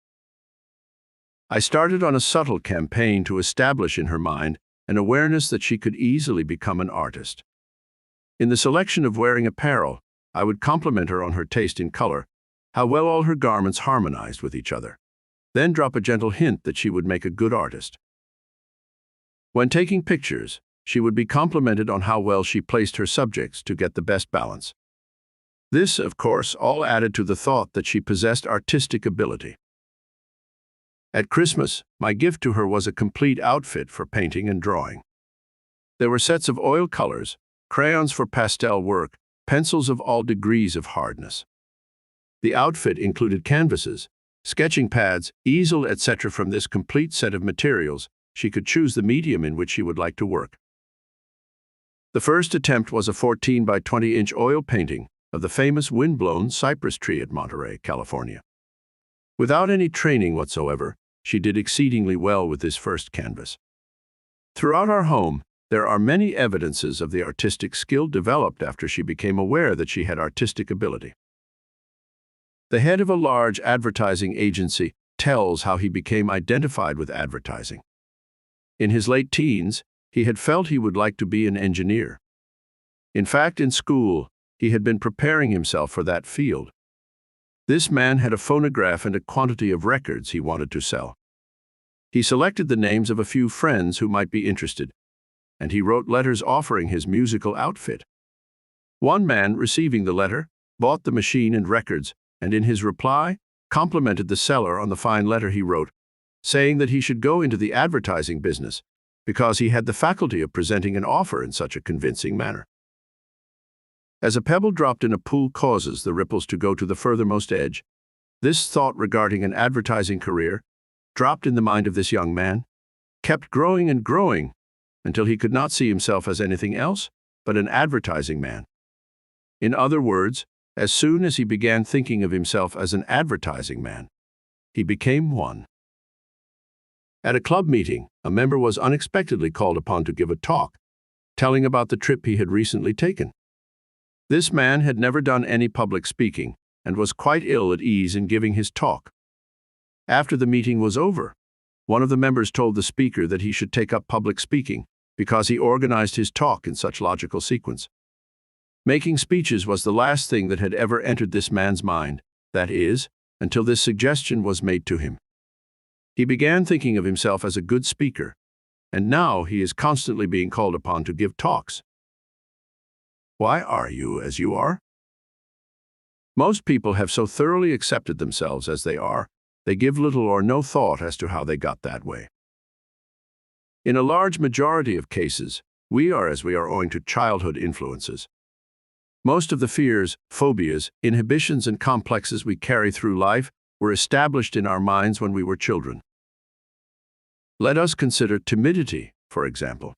I started on a subtle campaign to establish in her mind an awareness that she could easily become an artist. In the selection of wearing apparel, I would compliment her on her taste in color, how well all her garments harmonized with each other, then drop a gentle hint that she would make a good artist. When taking pictures, she would be complimented on how well she placed her subjects to get the best balance. This, of course, all added to the thought that she possessed artistic ability. At Christmas, my gift to her was a complete outfit for painting and drawing. There were sets of oil colors, crayons for pastel work, pencils of all degrees of hardness. The outfit included canvases, sketching pads, easel, etc. From this complete set of materials, she could choose the medium in which she would like to work. The first attempt was a 14 by 20-inch oil painting of the famous windblown cypress tree at Monterey, California. Without any training whatsoever, she did exceedingly well with this first canvas. Throughout our home, there are many evidences of the artistic skill developed after she became aware that she had artistic ability. The head of a large advertising agency tells how he became identified with advertising. In his late teens, he had felt he would like to be an engineer. In fact, in school, he had been preparing himself for that field. This man had a phonograph and a quantity of records he wanted to sell. He selected the names of a few friends who might be interested, and he wrote letters offering his musical outfit. One man, receiving the letter, bought the machine and records, and in his reply, complimented the seller on the fine letter he wrote, saying that he should go into the advertising business because he had the faculty of presenting an offer in such a convincing manner. As a pebble dropped in a pool causes the ripples to go to the furthermost edge, this thought regarding an advertising career, dropped in the mind of this young man, kept growing and growing until he could not see himself as anything else but an advertising man. In other words, as soon as he began thinking of himself as an advertising man, he became one. At a club meeting, a member was unexpectedly called upon to give a talk, telling about the trip he had recently taken. This man had never done any public speaking and was quite ill at ease in giving his talk. After the meeting was over, one of the members told the speaker that he should take up public speaking because he organized his talk in such logical sequence. Making speeches was the last thing that had ever entered this man's mind, that is, until this suggestion was made to him. He began thinking of himself as a good speaker, and now he is constantly being called upon to give talks. Why are you as you are? Most people have so thoroughly accepted themselves as they are, they give little or no thought as to how they got that way. In a large majority of cases, we are as we are owing to childhood influences. Most of the fears, phobias, inhibitions, and complexes we carry through life were established in our minds when we were children. Let us consider timidity, for example.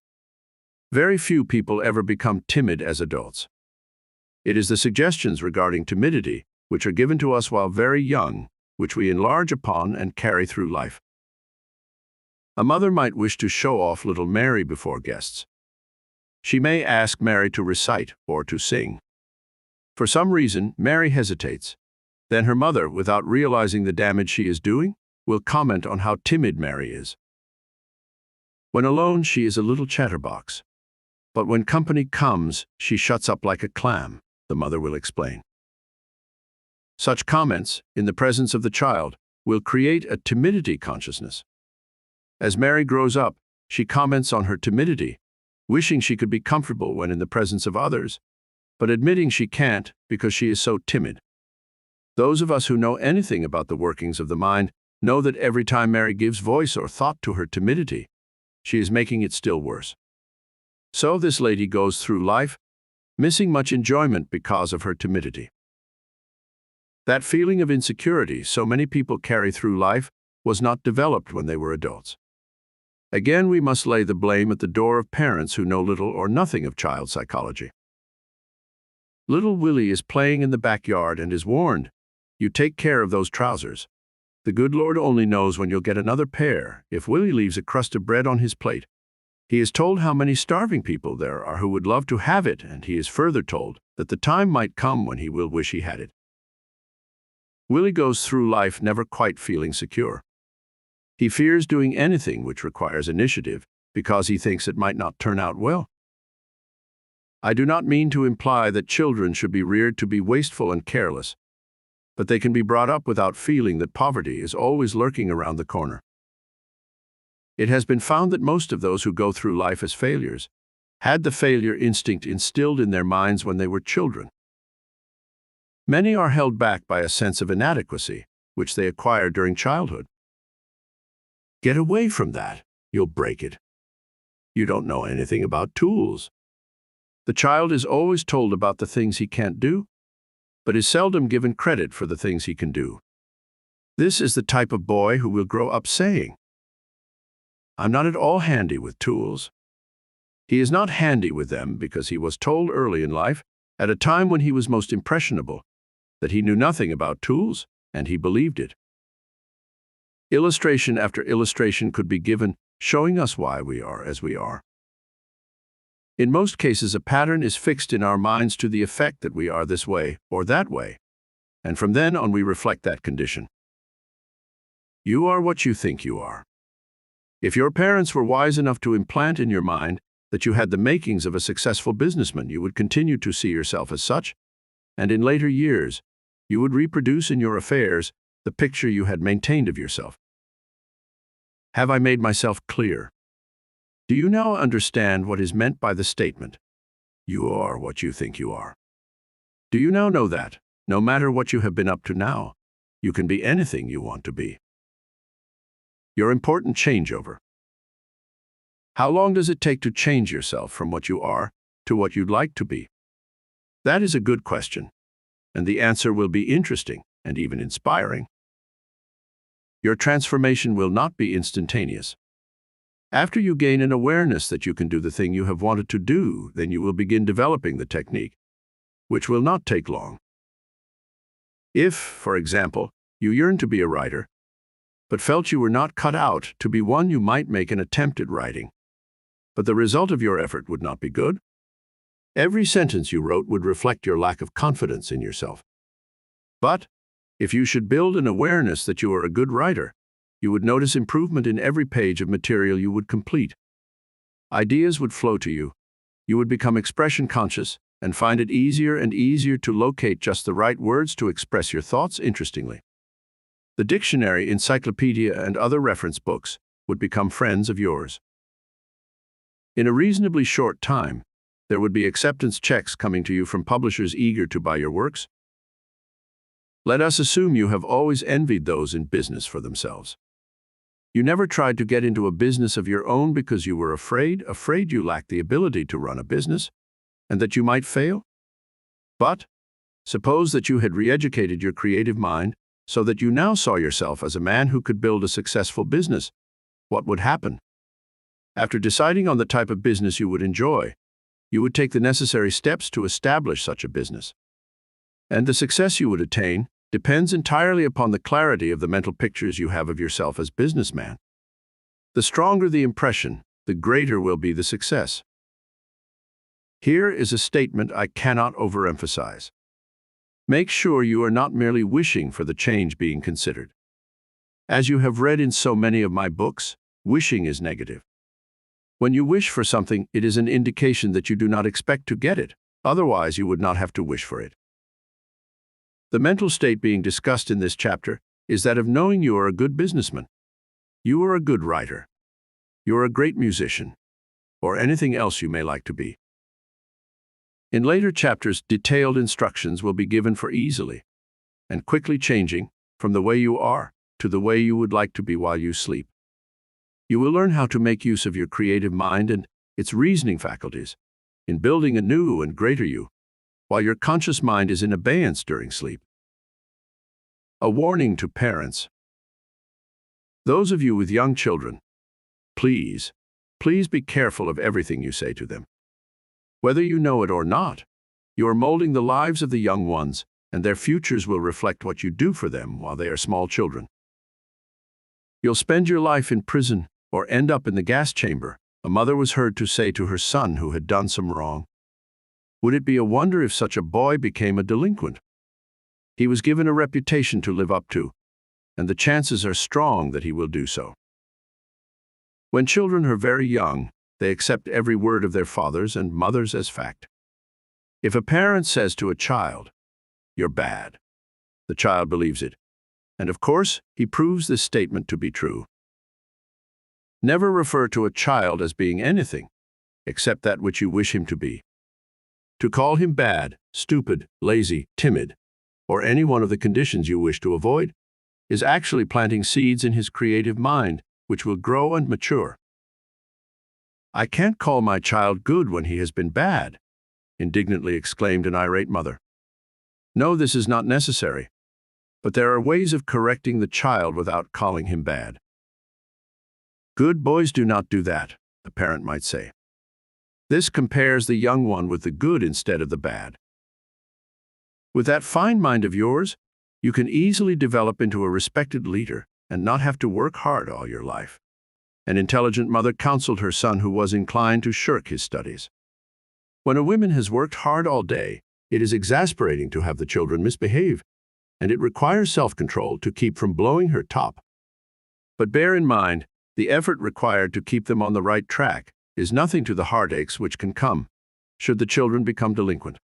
Very few people ever become timid as adults. It is the suggestions regarding timidity, which are given to us while very young, which we enlarge upon and carry through life. A mother might wish to show off little Mary before guests. She may ask Mary to recite or to sing. For some reason, Mary hesitates. Then her mother, without realizing the damage she is doing, will comment on how timid Mary is. When alone, she is a little chatterbox. But when company comes, she shuts up like a clam, the mother will explain. Such comments, in the presence of the child, will create a timidity consciousness. As Mary grows up, she comments on her timidity, wishing she could be comfortable when in the presence of others, but admitting she can't because she is so timid. Those of us who know anything about the workings of the mind know that every time Mary gives voice or thought to her timidity, she is making it still worse. So this lady goes through life, missing much enjoyment because of her timidity. That feeling of insecurity so many people carry through life was not developed when they were adults. Again, we must lay the blame at the door of parents who know little or nothing of child psychology. Little Willie is playing in the backyard and is warned, "You take care of those trousers. The good Lord only knows when you'll get another pair if Willie leaves a crust of bread on his plate." He is told how many starving people there are who would love to have it, and he is further told that the time might come when he will wish he had it. Willie goes through life never quite feeling secure. He fears doing anything which requires initiative because he thinks it might not turn out well. I do not mean to imply that children should be reared to be wasteful and careless, but they can be brought up without feeling that poverty is always lurking around the corner. It has been found that most of those who go through life as failures had the failure instinct instilled in their minds when they were children. Many are held back by a sense of inadequacy, which they acquired during childhood. Get away from that, you'll break it. You don't know anything about tools. The child is always told about the things he can't do, but is seldom given credit for the things he can do. This is the type of boy who will grow up saying, "I'm not at all handy with tools." He is not handy with them because he was told early in life, at a time when he was most impressionable, that he knew nothing about tools, and he believed it. Illustration after illustration could be given, showing us why we are as we are. In most cases, a pattern is fixed in our minds to the effect that we are this way or that way, and from then on we reflect that condition. You are what you think you are. If your parents were wise enough to implant in your mind that you had the makings of a successful businessman, you would continue to see yourself as such, and in later years, you would reproduce in your affairs the picture you had maintained of yourself. Have I made myself clear? Do you now understand what is meant by the statement, "You are what you think you are"? Do you now know that, no matter what you have been up to now, you can be anything you want to be? Your important changeover. How long does it take to change yourself from what you are to what you'd like to be? That is a good question, and the answer will be interesting and even inspiring. Your transformation will not be instantaneous. After you gain an awareness that you can do the thing you have wanted to do, then you will begin developing the technique, which will not take long. If, for example, you yearn to be a writer, but felt you were not cut out to be one, you might make an attempt at writing, but the result of your effort would not be good. Every sentence you wrote would reflect your lack of confidence in yourself. But if you should build an awareness that you are a good writer, you would notice improvement in every page of material you would complete. Ideas would flow to you. You would become expression conscious and find it easier and easier to locate just the right words to express your thoughts interestingly. The dictionary, encyclopedia, and other reference books would become friends of yours. In a reasonably short time, there would be acceptance checks coming to you from publishers eager to buy your works. Let us assume you have always envied those in business for themselves. You never tried to get into a business of your own because you were afraid you lacked the ability to run a business, and that you might fail? But suppose that you had re-educated your creative mind so that you now saw yourself as a man who could build a successful business. What would happen? After deciding on the type of business you would enjoy, you would take the necessary steps to establish such a business. And the success you would attain depends entirely upon the clarity of the mental pictures you have of yourself as businessman. The stronger the impression, the greater will be the success. Here is a statement I cannot overemphasize. Make sure you are not merely wishing for the change being considered. As you have read in so many of my books, wishing is negative. When you wish for something, it is an indication that you do not expect to get it. Otherwise, you would not have to wish for it. The mental state being discussed in this chapter is that of knowing you are a good businessman, you are a good writer, you are a great musician, or anything else you may like to be. In later chapters, detailed instructions will be given for easily and quickly changing from the way you are to the way you would like to be while you sleep. You will learn how to make use of your creative mind and its reasoning faculties in building a new and greater you, while your conscious mind is in abeyance during sleep. A warning to parents. Those of you with young children, please be careful of everything you say to them. Whether you know it or not, you are molding the lives of the young ones, and their futures will reflect what you do for them while they are small children. You'll spend your life in prison or end up in the gas chamber, a mother was heard to say to her son who had done some wrong. Would it be a wonder if such a boy became a delinquent? He was given a reputation to live up to, and the chances are strong that he will do so. When children are very young, they accept every word of their fathers and mothers as fact. If a parent says to a child, "You're bad," the child believes it, and of course, he proves this statement to be true. Never refer to a child as being anything except that which you wish him to be. To call him bad, stupid, lazy, timid, or any one of the conditions you wish to avoid is actually planting seeds in his creative mind, which will grow and mature. "I can't call my child good when he has been bad," indignantly exclaimed an irate mother. No, this is not necessary, but there are ways of correcting the child without calling him bad. "Good boys do not do that," the parent might say. This compares the young one with the good instead of the bad. With that fine mind of yours, you can easily develop into a respected leader and not have to work hard all your life. An intelligent mother counseled her son who was inclined to shirk his studies. When a woman has worked hard all day, it is exasperating to have the children misbehave, and it requires self-control to keep from blowing her top. But bear in mind, the effort required to keep them on the right track is nothing to the heartaches which can come should the children become delinquent.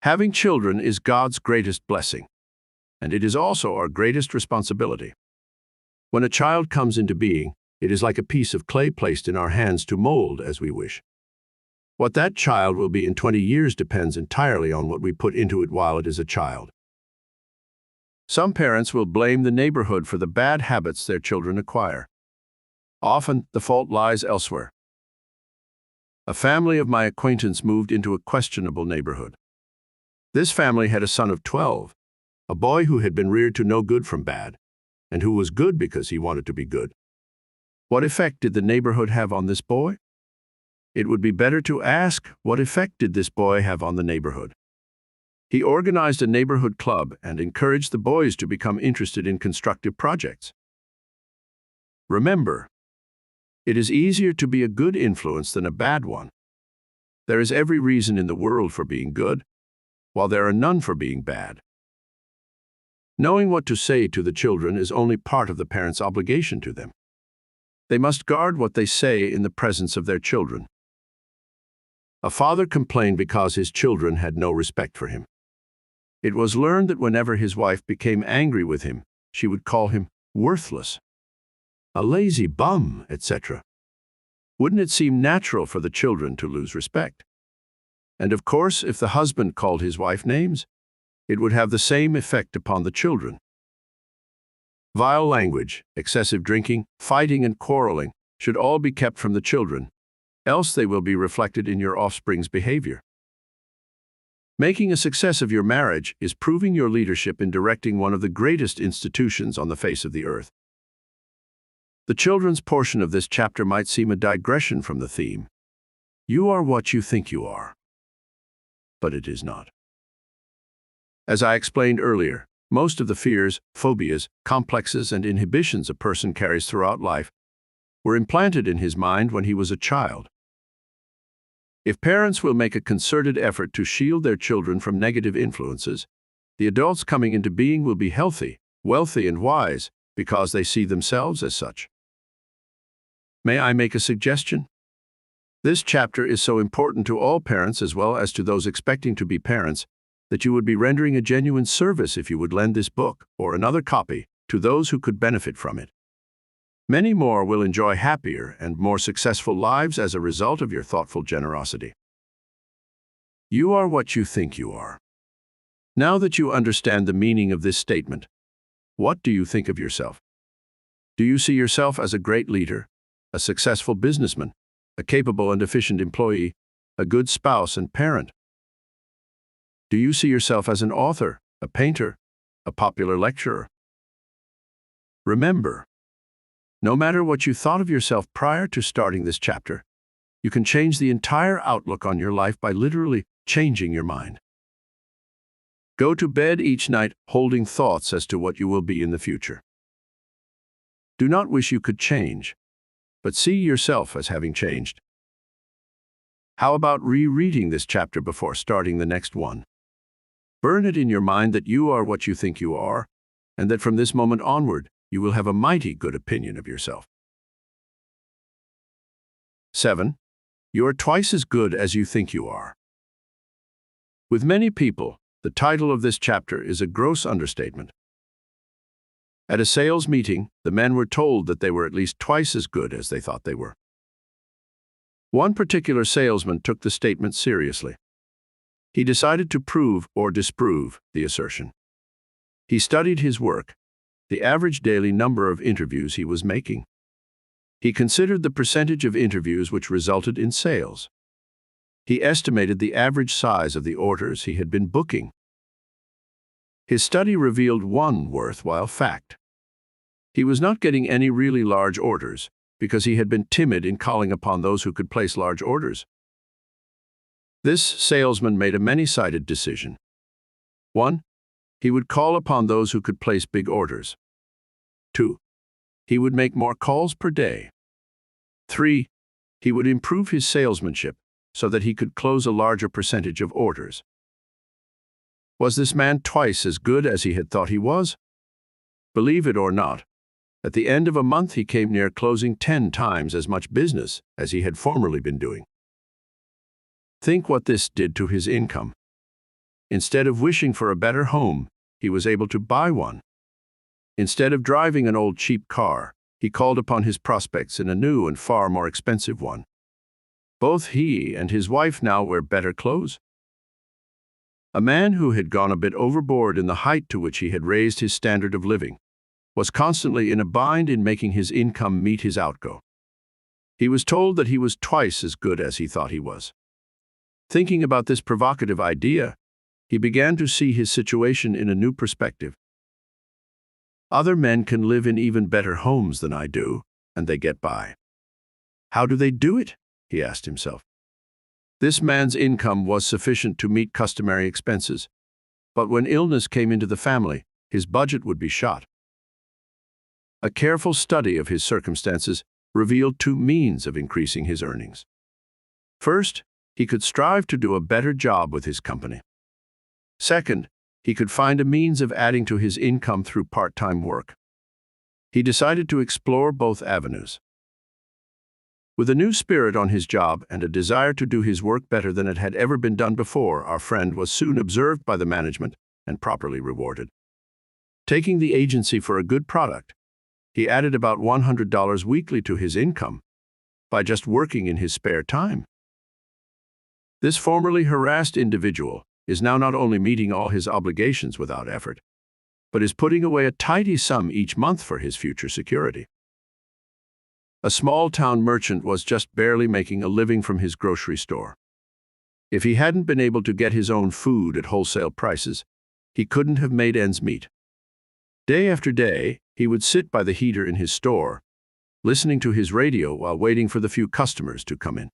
Having children is God's greatest blessing, and it is also our greatest responsibility. When a child comes into being, it is like a piece of clay placed in our hands to mold as we wish. What that child will be in 20 years depends entirely on what we put into it while it is a child. Some parents will blame the neighborhood for the bad habits their children acquire. Often, the fault lies elsewhere. A family of my acquaintance moved into a questionable neighborhood. This family had a son of 12, a boy who had been reared to know good from bad, and who was good because he wanted to be good. What effect did the neighborhood have on this boy? It would be better to ask, what effect did this boy have on the neighborhood? He organized a neighborhood club and encouraged the boys to become interested in constructive projects. Remember, it is easier to be a good influence than a bad one. There is every reason in the world for being good, while there are none for being bad. Knowing what to say to the children is only part of the parents' obligation to them. They must guard what they say in the presence of their children. A father complained because his children had no respect for him. It was learned that whenever his wife became angry with him, she would call him worthless, a lazy bum, etc. Wouldn't it seem natural for the children to lose respect? And of course, if the husband called his wife names, it would have the same effect upon the children. Vile language, excessive drinking, fighting, and quarreling should all be kept from the children, else they will be reflected in your offspring's behavior. Making a success of your marriage is proving your leadership in directing one of the greatest institutions on the face of the earth. The children's portion of this chapter might seem a digression from the theme. You are what you think you are. But it is not. As I explained earlier, most of the fears, phobias, complexes, and inhibitions a person carries throughout life were implanted in his mind when he was a child. If parents will make a concerted effort to shield their children from negative influences, the adults coming into being will be healthy, wealthy, and wise because they see themselves as such. May I make a suggestion? This chapter is so important to all parents as well as to those expecting to be parents that you would be rendering a genuine service if you would lend this book or another copy to those who could benefit from it. Many more will enjoy happier and more successful lives as a result of your thoughtful generosity. You are what you think you are. Now that you understand the meaning of this statement, what do you think of yourself? Do you see yourself as a great leader, a successful businessman, a capable and efficient employee, a good spouse and parent? Do you see yourself as an author, a painter, a popular lecturer? Remember, no matter what you thought of yourself prior to starting this chapter, you can change the entire outlook on your life by literally changing your mind. Go to bed each night holding thoughts as to what you will be in the future. Do not wish you could change, but see yourself as having changed. How about rereading this chapter before starting the next one? Burn it in your mind that you are what you think you are, and that from this moment onward, you will have a mighty good opinion of yourself. 7. You are twice as good as you think you are. With many people, the title of this chapter is a gross understatement. At a sales meeting, the men were told that they were at least twice as good as they thought they were. One particular salesman took the statement seriously. He decided to prove or disprove the assertion. He studied his work, the average daily number of interviews he was making. He considered the percentage of interviews which resulted in sales. He estimated the average size of the orders he had been booking. His study revealed one worthwhile fact. He was not getting any really large orders because he had been timid in calling upon those who could place large orders. This salesman made a many-sided decision. 1. He would call upon those who could place big orders. 2. He would make more calls per day. 3. He would improve his salesmanship so that he could close a larger percentage of orders. Was this man twice as good as he had thought he was? Believe it or not, at the end of a month he came near closing 10 times as much business as he had formerly been doing. Think what this did to his income. Instead of wishing for a better home, he was able to buy one. Instead of driving an old cheap car, he called upon his prospects in a new and far more expensive one. Both he and his wife now wear better clothes. A man who had gone a bit overboard in the height to which he had raised his standard of living was constantly in a bind in making his income meet his outgo. He was told that he was twice as good as he thought he was. Thinking about this provocative idea, he began to see his situation in a new perspective. Other men can live in even better homes than I do, and they get by. How do they do it? He asked himself. This man's income was sufficient to meet customary expenses, but when illness came into the family, his budget would be shot. A careful study of his circumstances revealed two means of increasing his earnings. First, he could strive to do a better job with his company. Second, he could find a means of adding to his income through part-time work. He decided to explore both avenues. With a new spirit on his job and a desire to do his work better than it had ever been done before, our friend was soon observed by the management and properly rewarded. Taking the agency for a good product, he added about $100 weekly to his income by just working in his spare time. This formerly harassed individual is now not only meeting all his obligations without effort, but is putting away a tidy sum each month for his future security. A small-town merchant was just barely making a living from his grocery store. If he hadn't been able to get his own food at wholesale prices, he couldn't have made ends meet. Day after day, he would sit by the heater in his store, listening to his radio while waiting for the few customers to come in.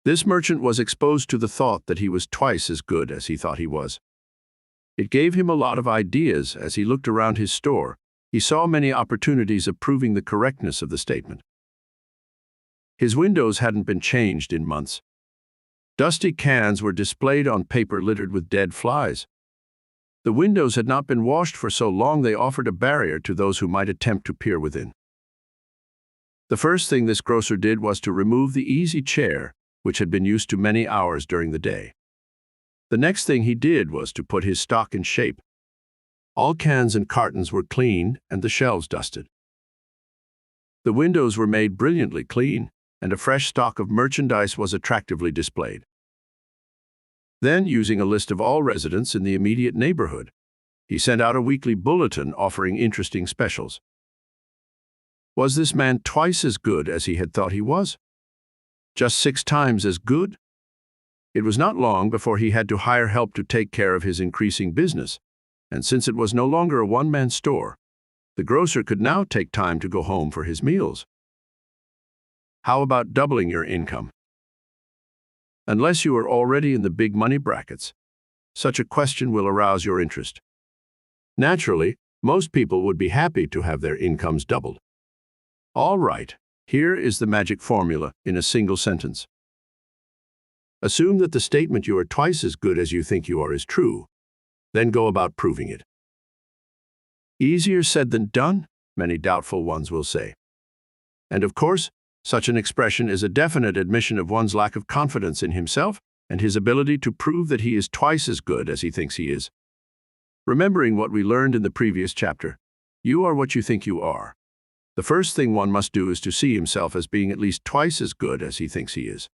This merchant was exposed to the thought that he was twice as good as he thought he was. It gave him a lot of ideas. As he looked around his store, he saw many opportunities of proving the correctness of the statement. His windows hadn't been changed in months, Dusty cans were displayed on paper littered with dead flies. The windows had not been washed for so long they offered a barrier to those who might attempt to peer within. The first thing this grocer did was to remove the easy chair, which had been used to many hours during the day. The next thing he did was to put his stock in shape. All cans and cartons were cleaned and the shelves dusted. The windows were made brilliantly clean, and a fresh stock of merchandise was attractively displayed. Then, using a list of all residents in the immediate neighborhood, he sent out a weekly bulletin offering interesting specials. Was this man twice as good as he had thought he was? Just 6 times as good? It was not long before he had to hire help to take care of his increasing business, and since it was no longer a one-man store, the grocer could now take time to go home for his meals. How about doubling your income? Unless you are already in the big money brackets, such a question will arouse your interest. Naturally, most people would be happy to have their incomes doubled. All right, here is the magic formula in a single sentence. Assume that the statement you are twice as good as you think you are is true, then go about proving it. Easier said than done, many doubtful ones will say. And of course, such an expression is a definite admission of one's lack of confidence in himself and his ability to prove that he is twice as good as he thinks he is. Remembering what we learned in the previous chapter, you are what you think you are. The first thing one must do is to see himself as being at least twice as good as he thinks he is.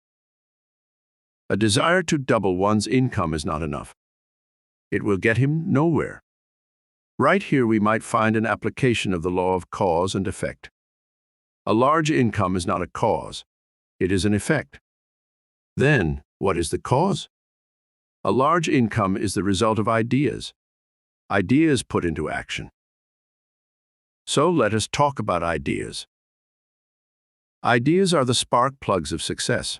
A desire to double one's income is not enough. It will get him nowhere. Right here we might find an application of the law of cause and effect. A large income is not a cause, it is an effect. Then, what is the cause? A large income is the result of ideas. Ideas put into action. So let us talk about ideas. Ideas are the spark plugs of success.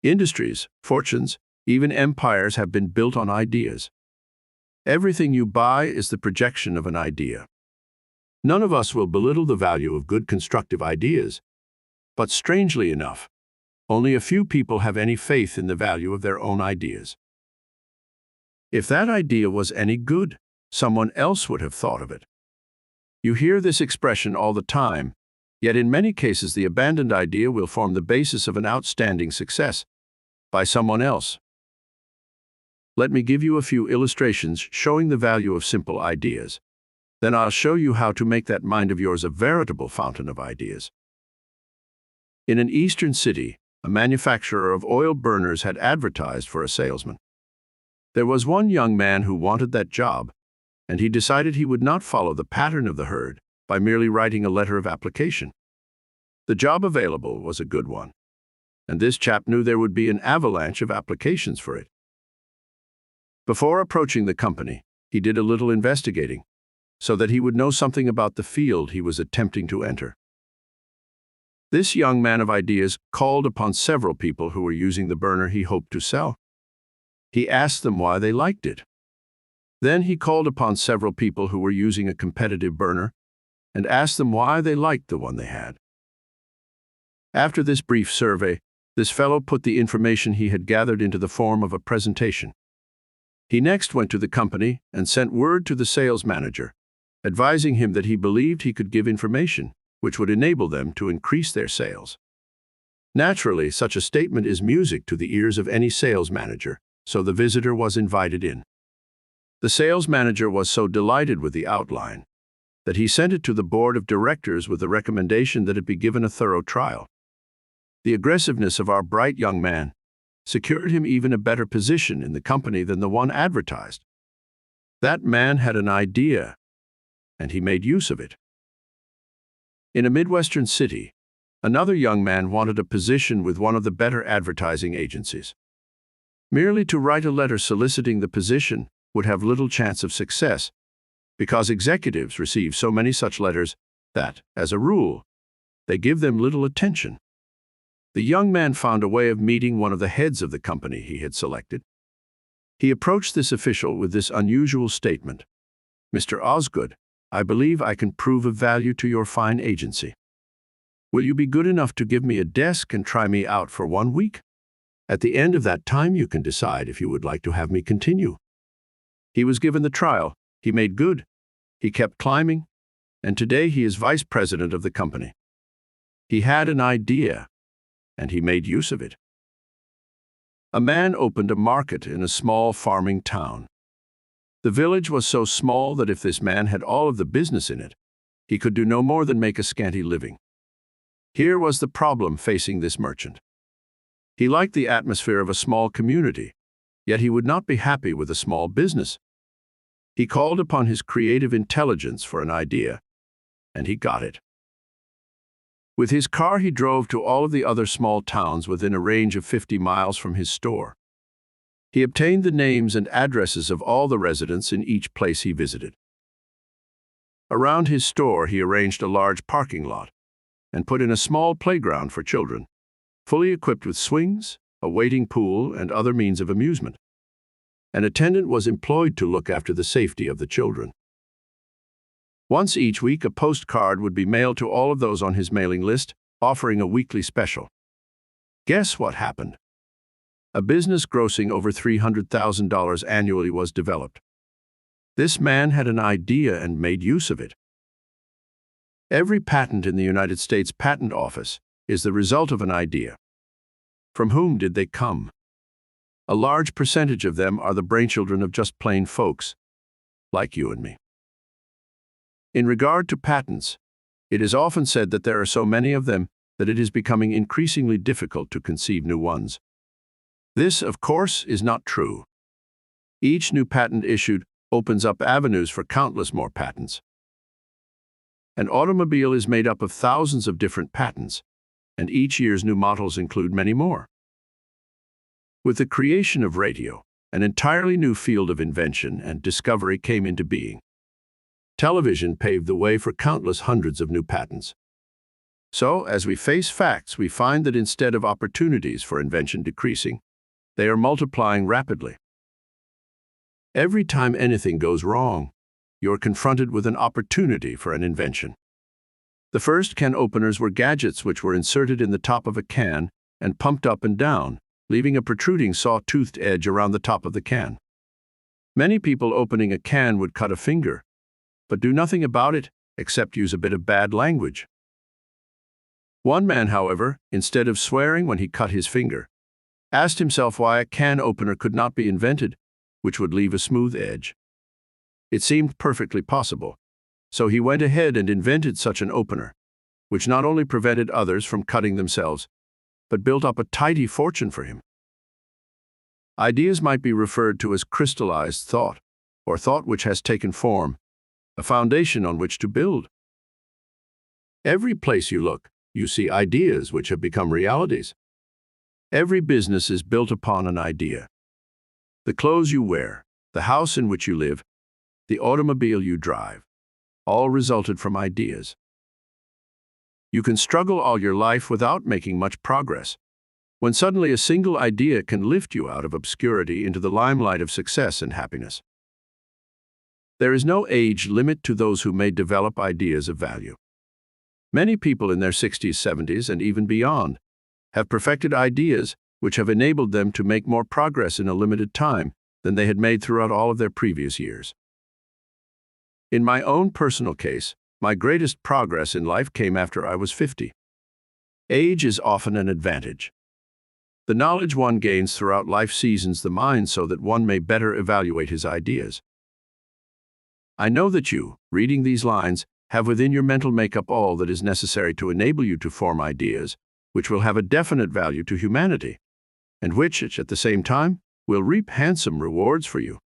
Industries, fortunes, even empires have been built on ideas. Everything you buy is the projection of an idea. None of us will belittle the value of good constructive ideas, but strangely enough, only a few people have any faith in the value of their own ideas. If that idea was any good, someone else would have thought of it. You hear this expression all the time, yet in many cases the abandoned idea will form the basis of an outstanding success by someone else. Let me give you a few illustrations showing the value of simple ideas. Then I'll show you how to make that mind of yours a veritable fountain of ideas. In an eastern city, a manufacturer of oil burners had advertised for a salesman. There was one young man who wanted that job, and he decided he would not follow the pattern of the herd by merely writing a letter of application. The job available was a good one, and this chap knew there would be an avalanche of applications for it. Before approaching the company, he did a little investigating, so that he would know something about the field he was attempting to enter. This young man of ideas called upon several people who were using the burner he hoped to sell. He asked them why they liked it. Then he called upon several people who were using a competitive burner and asked them why they liked the one they had. After this brief survey, this fellow put the information he had gathered into the form of a presentation. He next went to the company and sent word to the sales manager, advising him that he believed he could give information which would enable them to increase their sales. Naturally, such a statement is music to the ears of any sales manager, so the visitor was invited in. The sales manager was so delighted with the outline that he sent it to the board of directors with the recommendation that it be given a thorough trial. The aggressiveness of our bright young man secured him even a better position in the company than the one advertised. That man had an idea, and he made use of it. In a Midwestern city, another young man wanted a position with one of the better advertising agencies. Merely to write a letter soliciting the position would have little chance of success, because executives receive so many such letters that, as a rule, they give them little attention. The young man found a way of meeting one of the heads of the company he had selected. He approached this official with this unusual statement: "Mr. Osgood, I believe I can prove of value to your fine agency. Will you be good enough to give me a desk and try me out for 1 week?" At the end of that time, you can decide if you would like to have me continue." He was given the trial. He made good. He kept climbing, and today he is vice president of the company. He had an idea, and he made use of it. A man opened a market in a small farming town. The village was so small that if this man had all of the business in it, he could do no more than make a scanty living. Here was the problem facing this merchant. He liked the atmosphere of a small community, yet he would not be happy with a small business. He called upon his creative intelligence for an idea, and he got it. With his car, he drove to all of the other small towns within a range of 50 miles from his store. He obtained the names and addresses of all the residents in each place he visited. Around his store, he arranged a large parking lot and put in a small playground for children, fully equipped with swings, a waiting pool, and other means of amusement. An attendant was employed to look after the safety of the children. Once each week, a postcard would be mailed to all of those on his mailing list, offering a weekly special. Guess what happened? A business grossing over $300,000 annually was developed. This man had an idea and made use of it. Every patent in the United States Patent Office is the result of an idea. From whom did they come? A large percentage of them are the brainchildren of just plain folks, like you and me. In regard to patents, it is often said that there are so many of them that it is becoming increasingly difficult to conceive new ones. This, of course, is not true. Each new patent issued opens up avenues for countless more patents. An automobile is made up of thousands of different patents, and each year's new models include many more. With the creation of radio, an entirely new field of invention and discovery came into being. Television paved the way for countless hundreds of new patents. So, as we face facts, we find that instead of opportunities for invention decreasing, they are multiplying rapidly. Every time anything goes wrong, you're confronted with an opportunity for an invention. The first can openers were gadgets which were inserted in the top of a can and pumped up and down, leaving a protruding saw-toothed edge around the top of the can. Many people opening a can would cut a finger, but do nothing about it except use a bit of bad language. One man, however, instead of swearing when he cut his finger, asked himself why a can opener could not be invented, which would leave a smooth edge. It seemed perfectly possible, so he went ahead and invented such an opener, which not only prevented others from cutting themselves, but built up a tidy fortune for him. Ideas might be referred to as crystallized thought, or thought which has taken form, a foundation on which to build. Every place you look, you see ideas which have become realities. Every business is built upon an idea. The clothes you wear, the house in which you live, the automobile you drive, all resulted from ideas. You can struggle all your life without making much progress, when suddenly a single idea can lift you out of obscurity into the limelight of success and happiness. There is no age limit to those who may develop ideas of value. Many people in their 60s, 70s, and even beyond have perfected ideas which have enabled them to make more progress in a limited time than they had made throughout all of their previous years. In my own personal case, my greatest progress in life came after I was 50. Age is often an advantage. The knowledge one gains throughout life seasons the mind so that one may better evaluate his ideas. I know that you, reading these lines, have within your mental makeup all that is necessary to enable you to form ideas which will have a definite value to humanity, and which, at the same time, will reap handsome rewards for you.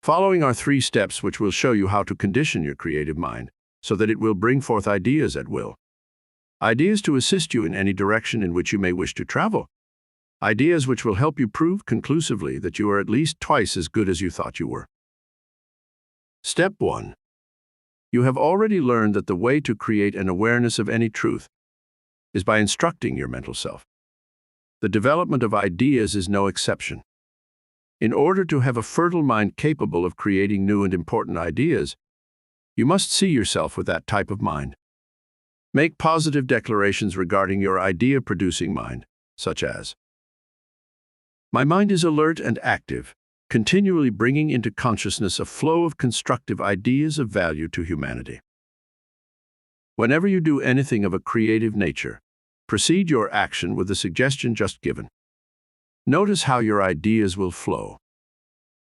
Following are 3 steps which will show you how to condition your creative mind so that it will bring forth ideas at will. Ideas to assist you in any direction in which you may wish to travel. Ideas which will help you prove conclusively that you are at least twice as good as you thought you were. Step 1. You have already learned that the way to create an awareness of any truth is by instructing your mental self. The development of ideas is no exception. In order to have a fertile mind capable of creating new and important ideas, you must see yourself with that type of mind. Make positive declarations regarding your idea-producing mind, such as, My mind is alert and active, continually bringing into consciousness a flow of constructive ideas of value to humanity. Whenever you do anything of a creative nature, proceed your action with the suggestion just given. Notice how your ideas will flow.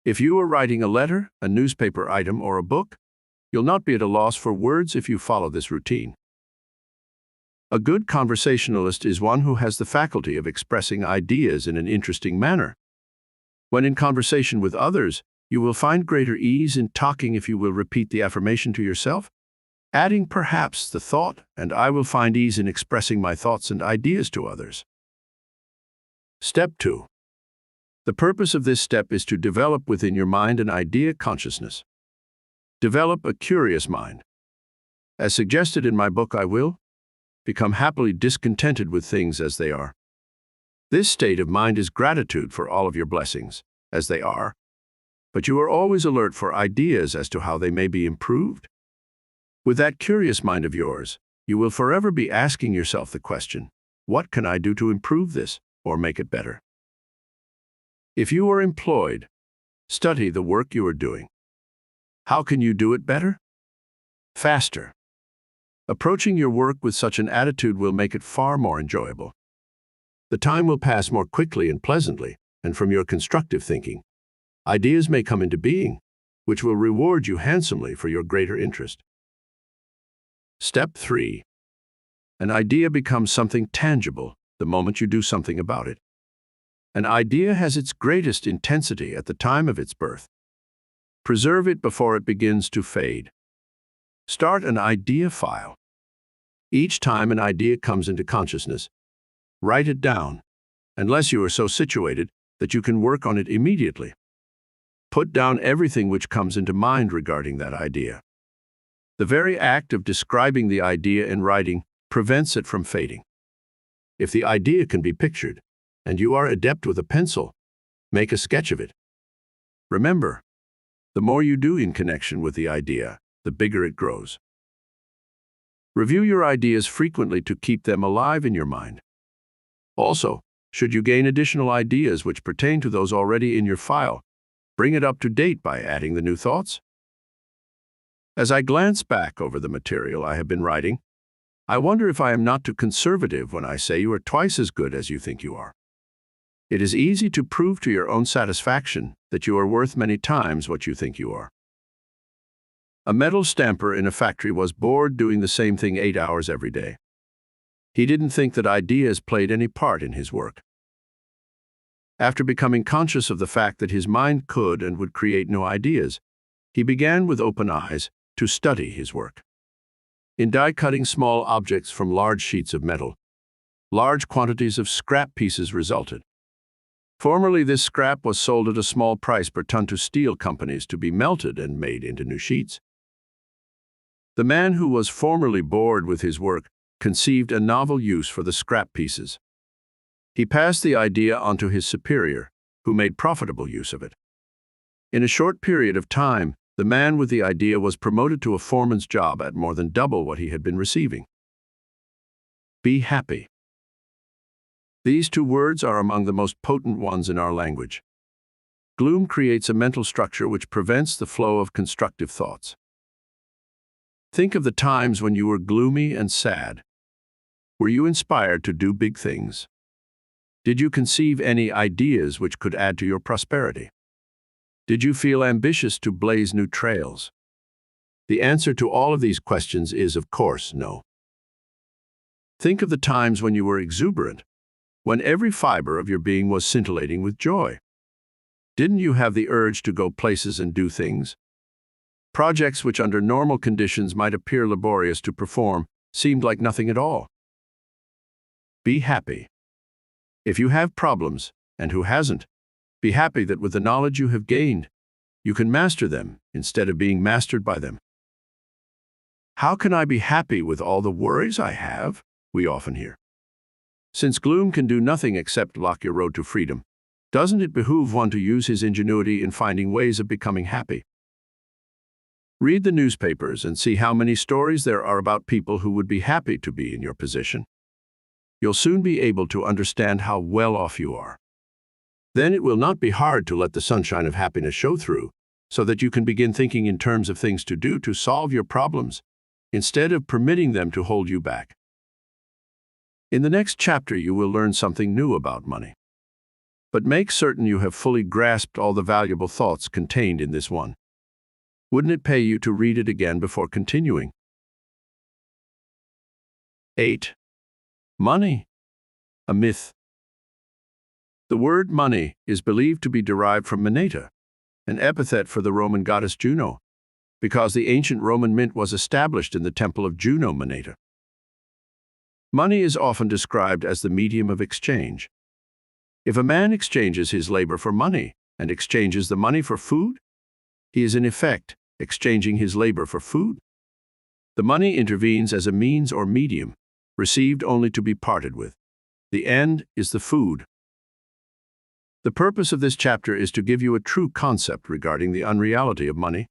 If you are writing a letter, a newspaper item, or a book, you'll not be at a loss for words if you follow this routine. A good conversationalist is one who has the faculty of expressing ideas in an interesting manner. When in conversation with others, you will find greater ease in talking if you will repeat the affirmation to yourself, adding perhaps the thought, "and I will find ease in expressing my thoughts and ideas to others." Step 2. The purpose of this step is to develop within your mind an idea consciousness. Develop a curious mind. As suggested in my book, I Will, become happily discontented with things as they are. This state of mind is gratitude for all of your blessings, as they are, but you are always alert for ideas as to how they may be improved. With that curious mind of yours, you will forever be asking yourself the question, what can I do to improve this or make it better? If you are employed, study the work you are doing. How can you do it better? Faster. Approaching your work with such an attitude will make it far more enjoyable. The time will pass more quickly and pleasantly, and from your constructive thinking, ideas may come into being, which will reward you handsomely for your greater interest. Step 3. An idea becomes something tangible the moment you do something about it. An idea has its greatest intensity at the time of its birth. Preserve it before it begins to fade. Start an idea file. Each time an idea comes into consciousness, write it down, unless you are so situated that you can work on it immediately. Put down everything which comes into mind regarding that idea. The very act of describing the idea in writing prevents it from fading. If the idea can be pictured, and you are adept with a pencil, make a sketch of it. Remember, the more you do in connection with the idea, the bigger it grows. Review your ideas frequently to keep them alive in your mind. Also, should you gain additional ideas which pertain to those already in your file, bring it up to date by adding the new thoughts. As I glance back over the material I have been writing, I wonder if I am not too conservative when I say you are twice as good as you think you are. It is easy to prove to your own satisfaction that you are worth many times what you think you are. A metal stamper in a factory was bored doing the same thing 8 hours every day. He didn't think that ideas played any part in his work. After becoming conscious of the fact that his mind could and would create new ideas, he began with open eyes to study his work. In die-cutting small objects from large sheets of metal, large quantities of scrap pieces resulted. Formerly, this scrap was sold at a small price per ton to steel companies to be melted and made into new sheets. The man who was formerly bored with his work conceived a novel use for the scrap pieces. He passed the idea on to his superior, who made profitable use of it. In a short period of time, the man with the idea was promoted to a foreman's job at more than double what he had been receiving. Be happy. These two words are among the most potent ones in our language. Gloom creates a mental structure which prevents the flow of constructive thoughts. Think of the times when you were gloomy and sad. Were you inspired to do big things? Did you conceive any ideas which could add to your prosperity? Did you feel ambitious to blaze new trails? The answer to all of these questions is, of course, no. Think of the times when you were exuberant, when every fiber of your being was scintillating with joy. Didn't you have the urge to go places and do things? Projects which under normal conditions might appear laborious to perform seemed like nothing at all. Be happy. If you have problems, and who hasn't, be happy that with the knowledge you have gained, you can master them instead of being mastered by them. How can I be happy with all the worries I have? We often hear. Since gloom can do nothing except block your road to freedom, doesn't it behoove one to use his ingenuity in finding ways of becoming happy? Read the newspapers and see how many stories there are about people who would be happy to be in your position. You'll soon be able to understand how well off you are. Then it will not be hard to let the sunshine of happiness show through, so that you can begin thinking in terms of things to do to solve your problems, instead of permitting them to hold you back. In the next chapter, you will learn something new about money. But make certain you have fully grasped all the valuable thoughts contained in this one. Wouldn't it pay you to read it again before continuing? 8. Money, a myth. The word money is believed to be derived from moneta, an epithet for the Roman goddess Juno, because the ancient Roman mint was established in the temple of Juno Moneta. Money is often described as the medium of exchange. If a man exchanges his labor for money and exchanges the money for food, he is in effect exchanging his labor for food. The money intervenes as a means or medium, received only to be parted with. The end is the food. The purpose of this chapter is to give you a true concept regarding the unreality of money.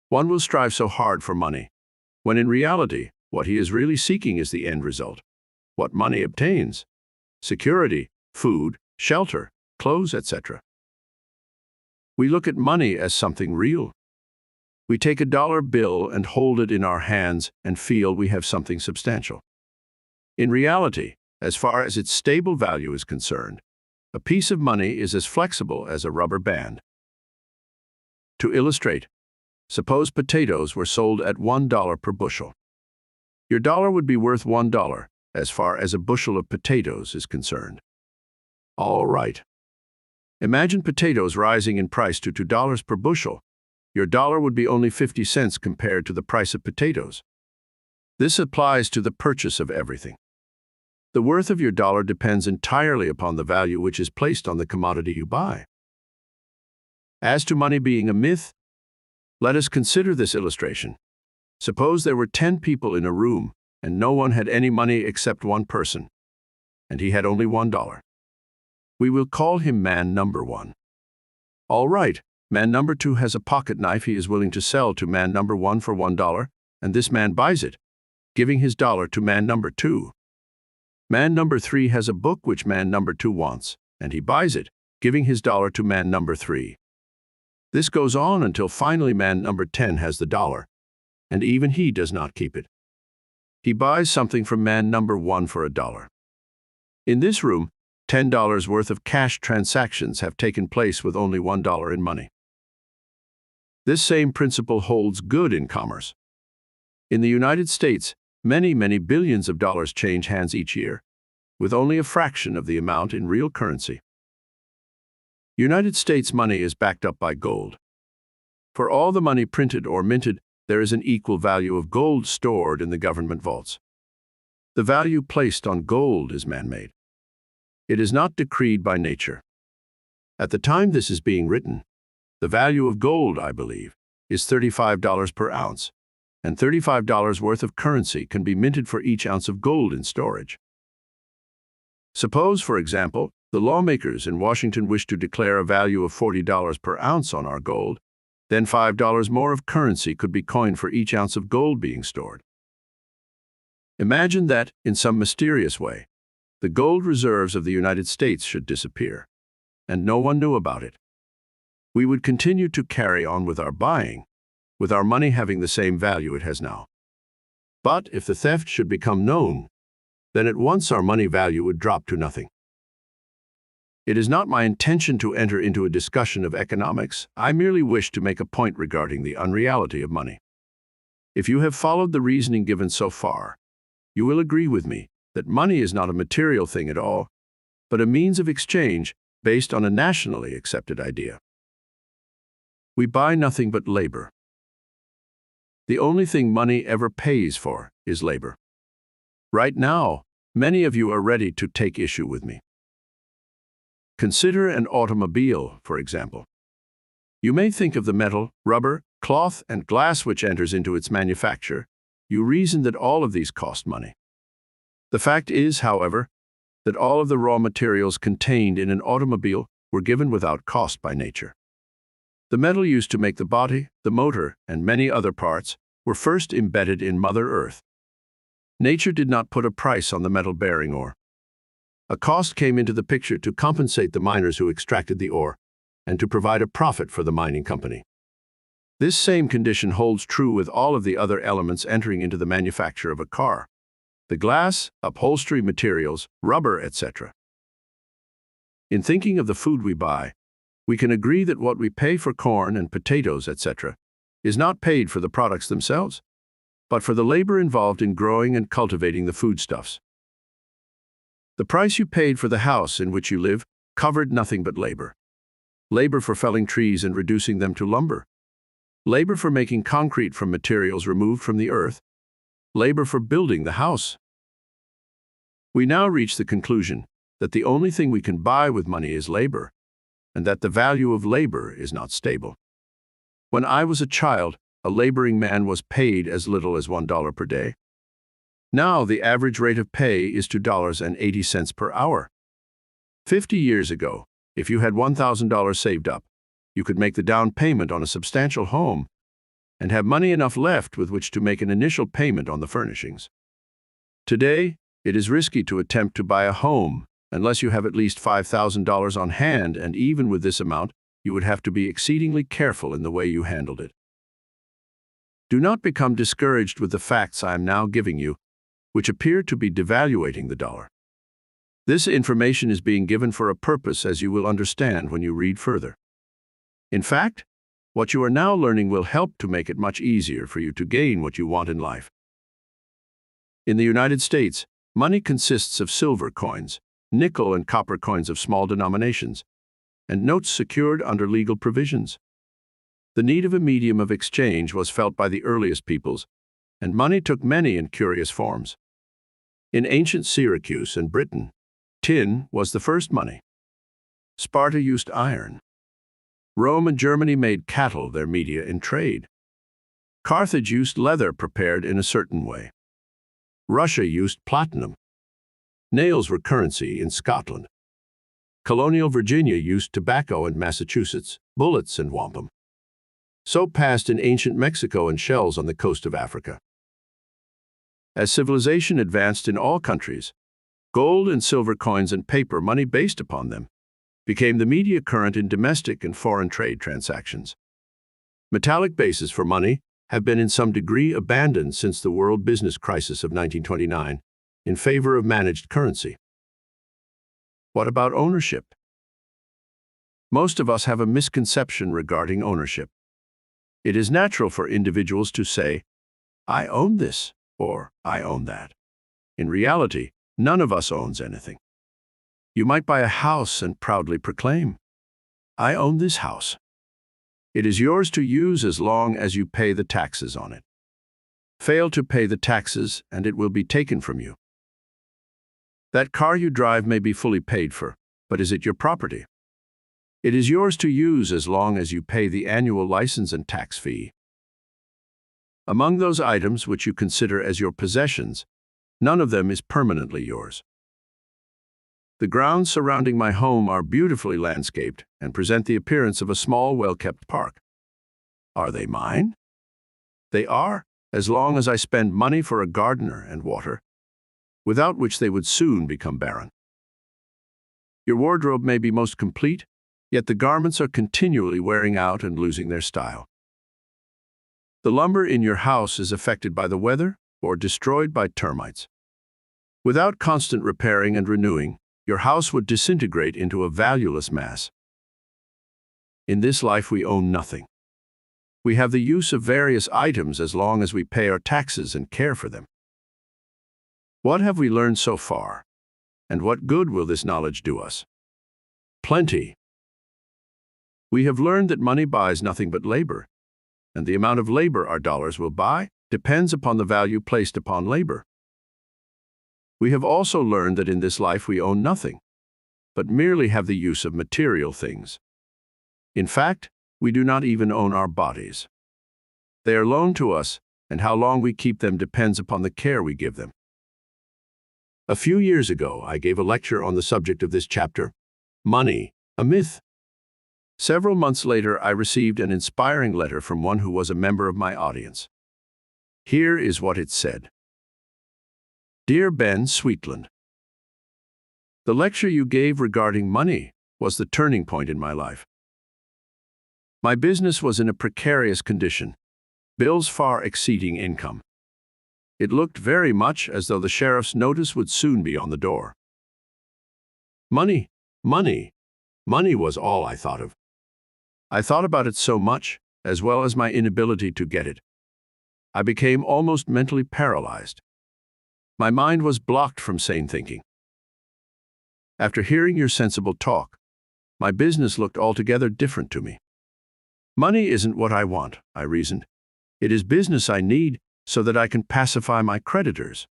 One will strive so hard for money, when in reality, what he is really seeking is the end result. What money obtains: security, food, shelter, clothes, etc. We look at money as something real. We take a dollar bill and hold it in our hands and feel we have something substantial. In reality, as far as its stable value is concerned, a piece of money is as flexible as a rubber band. To illustrate, suppose potatoes were sold at $1 per bushel. Your dollar would be worth $1 as far as a bushel of potatoes is concerned. All right. Imagine potatoes rising in price to $2 per bushel. Your dollar would be only 50 cents compared to the price of potatoes. This applies to the purchase of everything. The worth of your dollar depends entirely upon the value which is placed on the commodity you buy. As to money being a myth, let us consider this illustration. Suppose there were 10 people in a room, and no one had any money except one person, and he had only $1. We will call him man number 1. All right, man number 2 has a pocket knife he is willing to sell to man number 1 for $1, and this man buys it, giving his dollar to man number 2. Man number 3 has a book which man number 2 wants, and he buys it, giving his dollar to man number 3. This goes on until finally man number 10 has the dollar, and even he does not keep it. He buys something from man number 1 for $1. In this room, $10 worth of cash transactions have taken place with only $1 in money. This same principle holds good in commerce. In the United States, many billions of dollars change hands each year, with only a fraction of the amount in real currency. United States money is backed up by gold. For all the money printed or minted, there is an equal value of gold stored in the government vaults. The value placed on gold is man-made. It is not decreed by nature. At the time this is being written, the value of gold, I believe, is $35 per ounce, and $35 worth of currency can be minted for each ounce of gold in storage. Suppose, for example, the lawmakers in Washington wish to declare a value of $40 per ounce on our gold, then $5 more of currency could be coined for each ounce of gold being stored. Imagine that, in some mysterious way, the gold reserves of the United States should disappear, and no one knew about it. We would continue to carry on with our buying, with our money having the same value it has now. But if the theft should become known, then at once our money value would drop to nothing. It is not my intention to enter into a discussion of economics. I merely wish to make a point regarding the unreality of money. If you have followed the reasoning given so far, you will agree with me that money is not a material thing at all, but a means of exchange based on a nationally accepted idea. We buy nothing but labor. The only thing money ever pays for is labor. Right now, many of you are ready to take issue with me. Consider an automobile, for example. You may think of the metal, rubber, cloth, and glass which enters into its manufacture. You reason that all of these cost money. The fact is, however, that all of the raw materials contained in an automobile were given without cost by nature. The metal used to make the body, the motor, and many other parts were first embedded in Mother Earth. Nature did not put a price on the metal-bearing ore. A cost came into the picture to compensate the miners who extracted the ore and to provide a profit for the mining company. This same condition holds true with all of the other elements entering into the manufacture of a car: the glass, upholstery materials, rubber, etc. In thinking of the food we buy, we can agree that what we pay for corn and potatoes, etc., is not paid for the products themselves, but for the labor involved in growing and cultivating the foodstuffs. The price you paid for the house in which you live covered nothing but labor. Labor for felling trees and reducing them to lumber. Labor for making concrete from materials removed from the earth. Labor for building the house. We now reach the conclusion that the only thing we can buy with money is labor, and that the value of labor is not stable. When I was a child, a laboring man was paid as little as $1 per day. Now the average rate of pay is $2.80 per hour. 50 years ago, if you had $1,000 saved up, you could make the down payment on a substantial home and have money enough left with which to make an initial payment on the furnishings. Today, it is risky to attempt to buy a home unless you have at least $5,000 on hand, and even with this amount, you would have to be exceedingly careful in the way you handled it. Do not become discouraged with the facts I am now giving you, which appear to be devaluating the dollar. This information is being given for a purpose, as you will understand when you read further. In fact, what you are now learning will help to make it much easier for you to gain what you want in life. In the United States, money consists of silver coins, nickel and copper coins of small denominations, and notes secured under legal provisions. The need of a medium of exchange was felt by the earliest peoples, and money took many and curious forms. In ancient Syracuse and Britain, tin was the first money. Sparta used iron. Rome and Germany made cattle their media in trade. Carthage used leather prepared in a certain way. Russia used platinum. Nails were currency in Scotland. Colonial Virginia used tobacco, and Massachusetts bullets and wampum. Soap passed in ancient Mexico and shells on the coast of Africa. As civilization advanced in all countries, gold and silver coins and paper money based upon them became the media current in domestic and foreign trade transactions. Metallic bases for money have been in some degree abandoned since the world business crisis of 1929 in favor of managed currency. What about ownership? Most of us have a misconception regarding ownership. It is natural for individuals to say, "I own this," or "I own that." In reality, none of us owns anything. You might buy a house and proudly proclaim, "I own this house." It is yours to use as long as you pay the taxes on it. Fail to pay the taxes and it will be taken from you. That car you drive may be fully paid for, but is it your property? It is yours to use as long as you pay the annual license and tax fee. Among those items which you consider as your possessions, none of them is permanently yours. The grounds surrounding my home are beautifully landscaped and present the appearance of a small, well-kept park. Are they mine? They are, as long as I spend money for a gardener and water, without which they would soon become barren. Your wardrobe may be most complete, yet the garments are continually wearing out and losing their style. The lumber in your house is affected by the weather or destroyed by termites. Without constant repairing and renewing, your house would disintegrate into a valueless mass. In this life we own nothing. We have the use of various items as long as we pay our taxes and care for them. What have we learned so far? And what good will this knowledge do us? Plenty. We have learned that money buys nothing but labor, and the amount of labor our dollars will buy depends upon the value placed upon labor. We have also learned that in this life we own nothing, but merely have the use of material things. In fact, we do not even own our bodies. They are loaned to us, and how long we keep them depends upon the care we give them. A few years ago, I gave a lecture on the subject of this chapter, Money, a Myth. Several months later, I received an inspiring letter from one who was a member of my audience. Here is what it said. Dear Ben Sweetland, The lecture you gave regarding money was the turning point in my life. My business was in a precarious condition, bills far exceeding income. It looked very much as though the sheriff's notice would soon be on the door. Money, money, money was all I thought of. I thought about it so much, as well as my inability to get it. I became almost mentally paralyzed. My mind was blocked from sane thinking. After hearing your sensible talk, my business looked altogether different to me. Money isn't what I want, I reasoned. It is business I need so that I can pacify my creditors.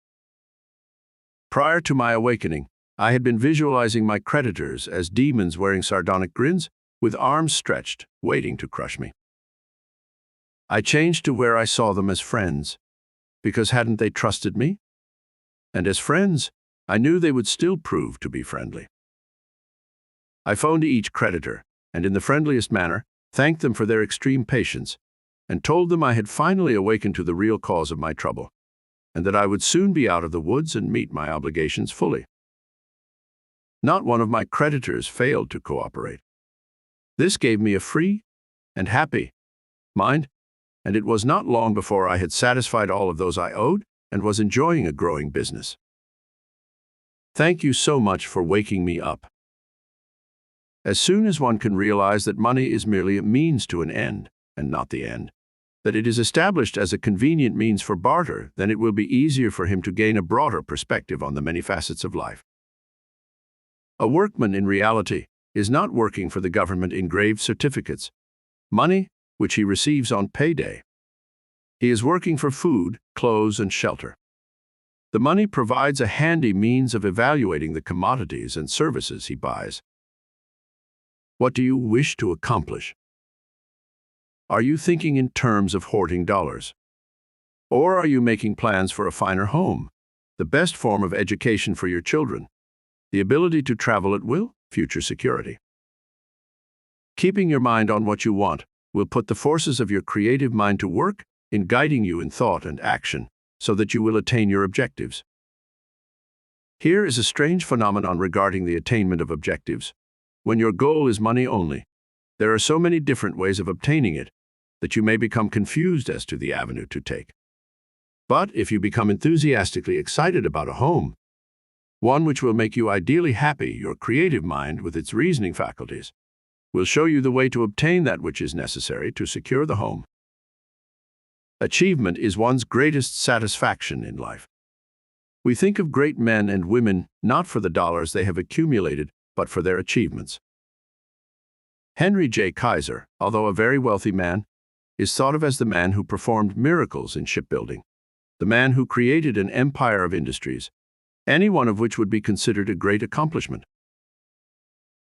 Prior to my awakening, I had been visualizing my creditors as demons wearing sardonic grins, with arms stretched, waiting to crush me. I changed to where I saw them as friends, because hadn't they trusted me? And as friends, I knew they would still prove to be friendly. I phoned each creditor, and in the friendliest manner, thanked them for their extreme patience, and told them I had finally awakened to the real cause of my trouble, and that I would soon be out of the woods and meet my obligations fully. Not one of my creditors failed to cooperate. This gave me a free and happy mind, and it was not long before I had satisfied all of those I owed and was enjoying a growing business. Thank you so much for waking me up. As soon as one can realize that money is merely a means to an end, and not the end, that it is established as a convenient means for barter, then it will be easier for him to gain a broader perspective on the many facets of life. A workman, in reality, is not working for the government engraved certificates, money which he receives on payday. He is working for food, clothes, and shelter. The money provides a handy means of evaluating the commodities and services he buys. What do you wish to accomplish? Are you thinking in terms of hoarding dollars? Or are you making plans for a finer home, the best form of education for your children, the ability to travel at will, future security? Keeping your mind on what you want will put the forces of your creative mind to work in guiding you in thought and action so that you will attain your objectives. Here is a strange phenomenon regarding the attainment of objectives. When your goal is money only, there are so many different ways of obtaining it that you may become confused as to the avenue to take. But if you become enthusiastically excited about a home, one which will make you ideally happy, your creative mind, with its reasoning faculties, will show you the way to obtain that which is necessary to secure the home. Achievement is one's greatest satisfaction in life. We think of great men and women not for the dollars they have accumulated, but for their achievements. Henry J. Kaiser, although a very wealthy man, is thought of as the man who performed miracles in shipbuilding, the man who created an empire of industries, any one of which would be considered a great accomplishment.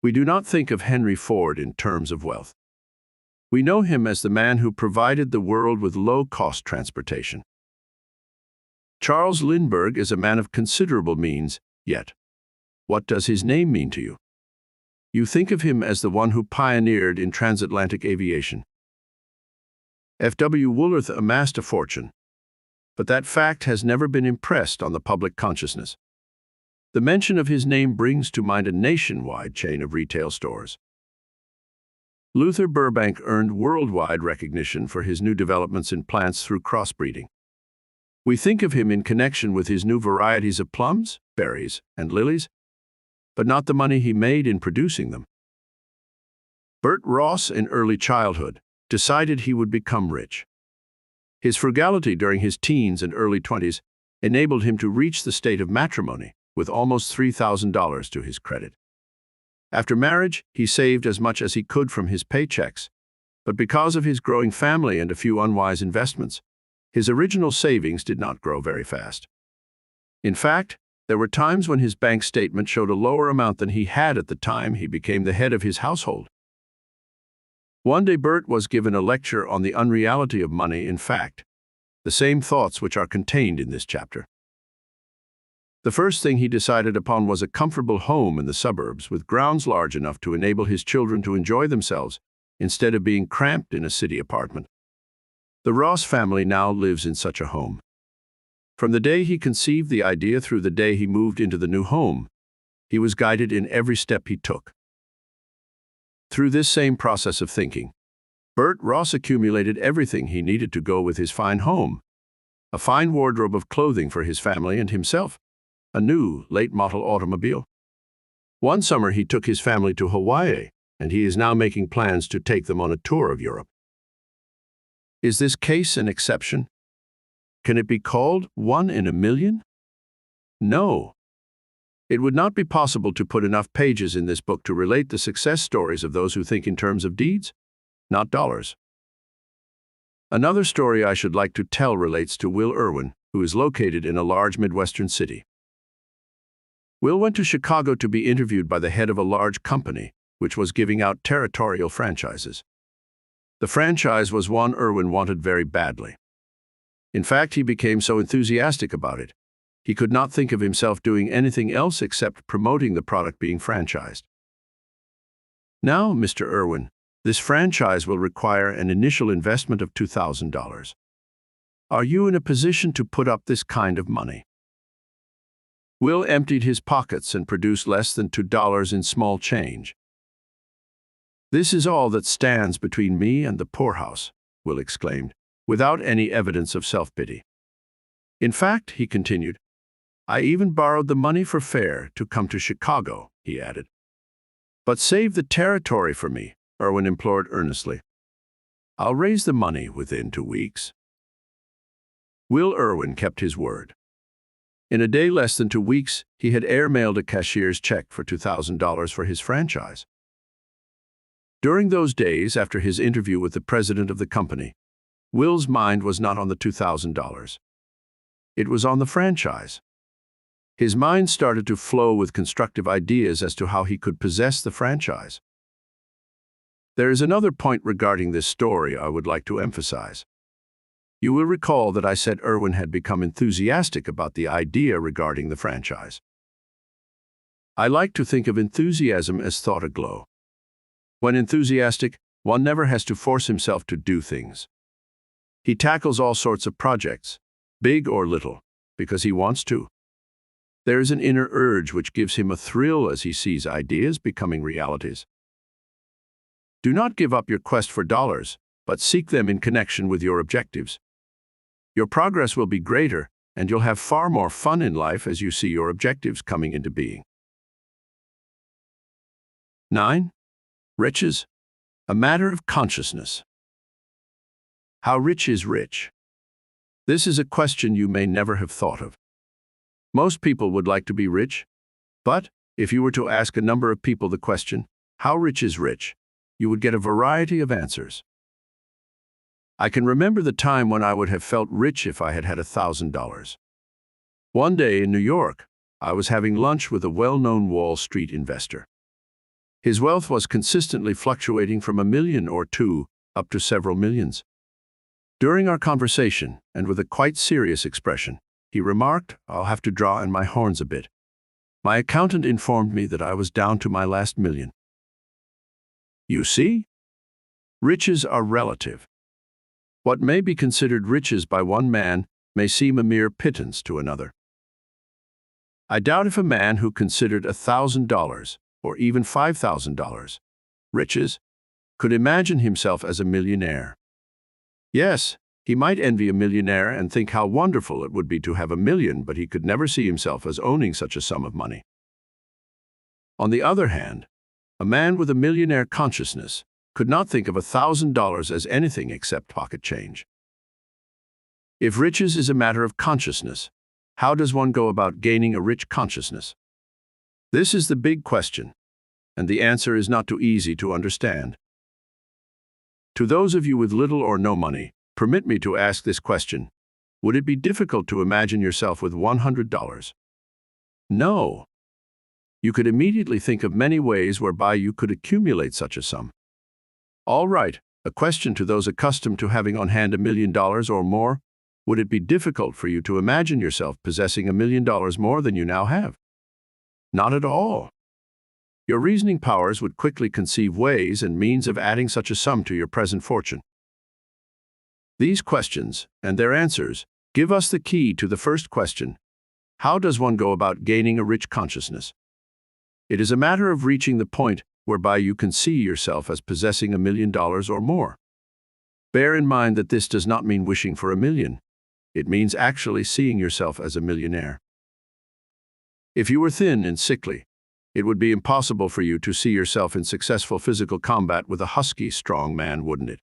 We do not think of Henry Ford in terms of wealth. We know him as the man who provided the world with low-cost transportation. Charles Lindbergh is a man of considerable means, yet what does his name mean to you? You think of him as the one who pioneered in transatlantic aviation. F.W. Woolworth amassed a fortune, but that fact has never been impressed on the public consciousness. The mention of his name brings to mind a nationwide chain of retail stores. Luther Burbank earned worldwide recognition for his new developments in plants through crossbreeding. We think of him in connection with his new varieties of plums, berries, and lilies, but not the money he made in producing them. Bert Ross, in early childhood, decided he would become rich. His frugality during his teens and early 20s enabled him to reach the state of matrimony with almost $3,000 to his credit. After marriage, he saved as much as he could from his paychecks, but because of his growing family and a few unwise investments, his original savings did not grow very fast. In fact, there were times when his bank statement showed a lower amount than he had at the time he became the head of his household. One day Bert was given a lecture on the unreality of money in fact, the same thoughts which are contained in this chapter. The first thing he decided upon was a comfortable home in the suburbs with grounds large enough to enable his children to enjoy themselves instead of being cramped in a city apartment. The Ross family now lives in such a home. From the day he conceived the idea through the day he moved into the new home, He was guided in every step he took. Through this same process of thinking, Bert Ross accumulated everything he needed to go with his fine home, a fine wardrobe of clothing for his family and himself, a new, late-model automobile. One summer he took his family to Hawaii, and he is now making plans to take them on a tour of Europe. Is this case an exception? Can it be called one in a million? No. It would not be possible to put enough pages in this book to relate the success stories of those who think in terms of deeds, not dollars. Another story I should like to tell relates to Will Irwin, who is located in a large Midwestern city. Will went to Chicago to be interviewed by the head of a large company, which was giving out territorial franchises. The franchise was one Irwin wanted very badly. In fact, he became so enthusiastic about it, he could not think of himself doing anything else except promoting the product being franchised. Now, Mr. Irwin, this franchise will require an initial investment of $2,000. Are you in a position to put up this kind of money? Will emptied his pockets and produced less than $2 in small change. This is all that stands between me and the poorhouse, Will exclaimed, without any evidence of self-pity. In fact, he continued, I even borrowed the money for fare to come to Chicago, he added. But save the territory for me, Irwin implored earnestly. I'll raise the money within 2 weeks. Will Irwin kept his word. In a day less than 2 weeks, he had airmailed a cashier's check for $2,000 for his franchise. During those days after his interview with the president of the company, Will's mind was not on the $2,000. It was on the franchise. His mind started to flow with constructive ideas as to how he could possess the franchise. There is another point regarding this story I would like to emphasize. You will recall that I said Irwin had become enthusiastic about the idea regarding the franchise. I like to think of enthusiasm as thought aglow. When enthusiastic, one never has to force himself to do things. He tackles all sorts of projects, big or little, because he wants to. There is an inner urge which gives him a thrill as he sees ideas becoming realities. Do not give up your quest for dollars, but seek them in connection with your objectives. Your progress will be greater, and you'll have far more fun in life as you see your objectives coming into being. 9. Riches, a matter of consciousness. How rich is rich? This is a question you may never have thought of. Most people would like to be rich, but if you were to ask a number of people the question, how rich is rich, you would get a variety of answers. I can remember the time when I would have felt rich if I had had $1,000. One day in New York, I was having lunch with a well-known Wall Street investor. His wealth was consistently fluctuating from $1 million or $2 up to several millions. During our conversation, and with a quite serious expression, he remarked, I'll have to draw in my horns a bit. My accountant informed me that I was down to my last million. You see? Riches are relative. What may be considered riches by one man may seem a mere pittance to another. I doubt if a man who considered $1,000 or even $5,000 riches could imagine himself as a millionaire. Yes, he might envy a millionaire and think how wonderful it would be to have $1 million, but he could never see himself as owning such a sum of money. On the other hand, a man with a millionaire consciousness could not think of $1,000 as anything except pocket change. If riches is a matter of consciousness, how does one go about gaining a rich consciousness? This is the big question, and the answer is not too easy to understand. To those of you with little or no money, permit me to ask this question. Would it be difficult to imagine yourself with $100? No. You could immediately think of many ways whereby you could accumulate such a sum. All right, a question to those accustomed to having on hand $1 million or more. Would it be difficult for you to imagine yourself possessing $1 million more than you now have? Not at all. Your reasoning powers would quickly conceive ways and means of adding such a sum to your present fortune. These questions, and their answers, give us the key to the first question. How does one go about gaining a rich consciousness? It is a matter of reaching the point whereby you can see yourself as possessing $1 million or more. Bear in mind that this does not mean wishing for $1 million. It means actually seeing yourself as a millionaire. If you were thin and sickly, it would be impossible for you to see yourself in successful physical combat with a husky, strong man, wouldn't it?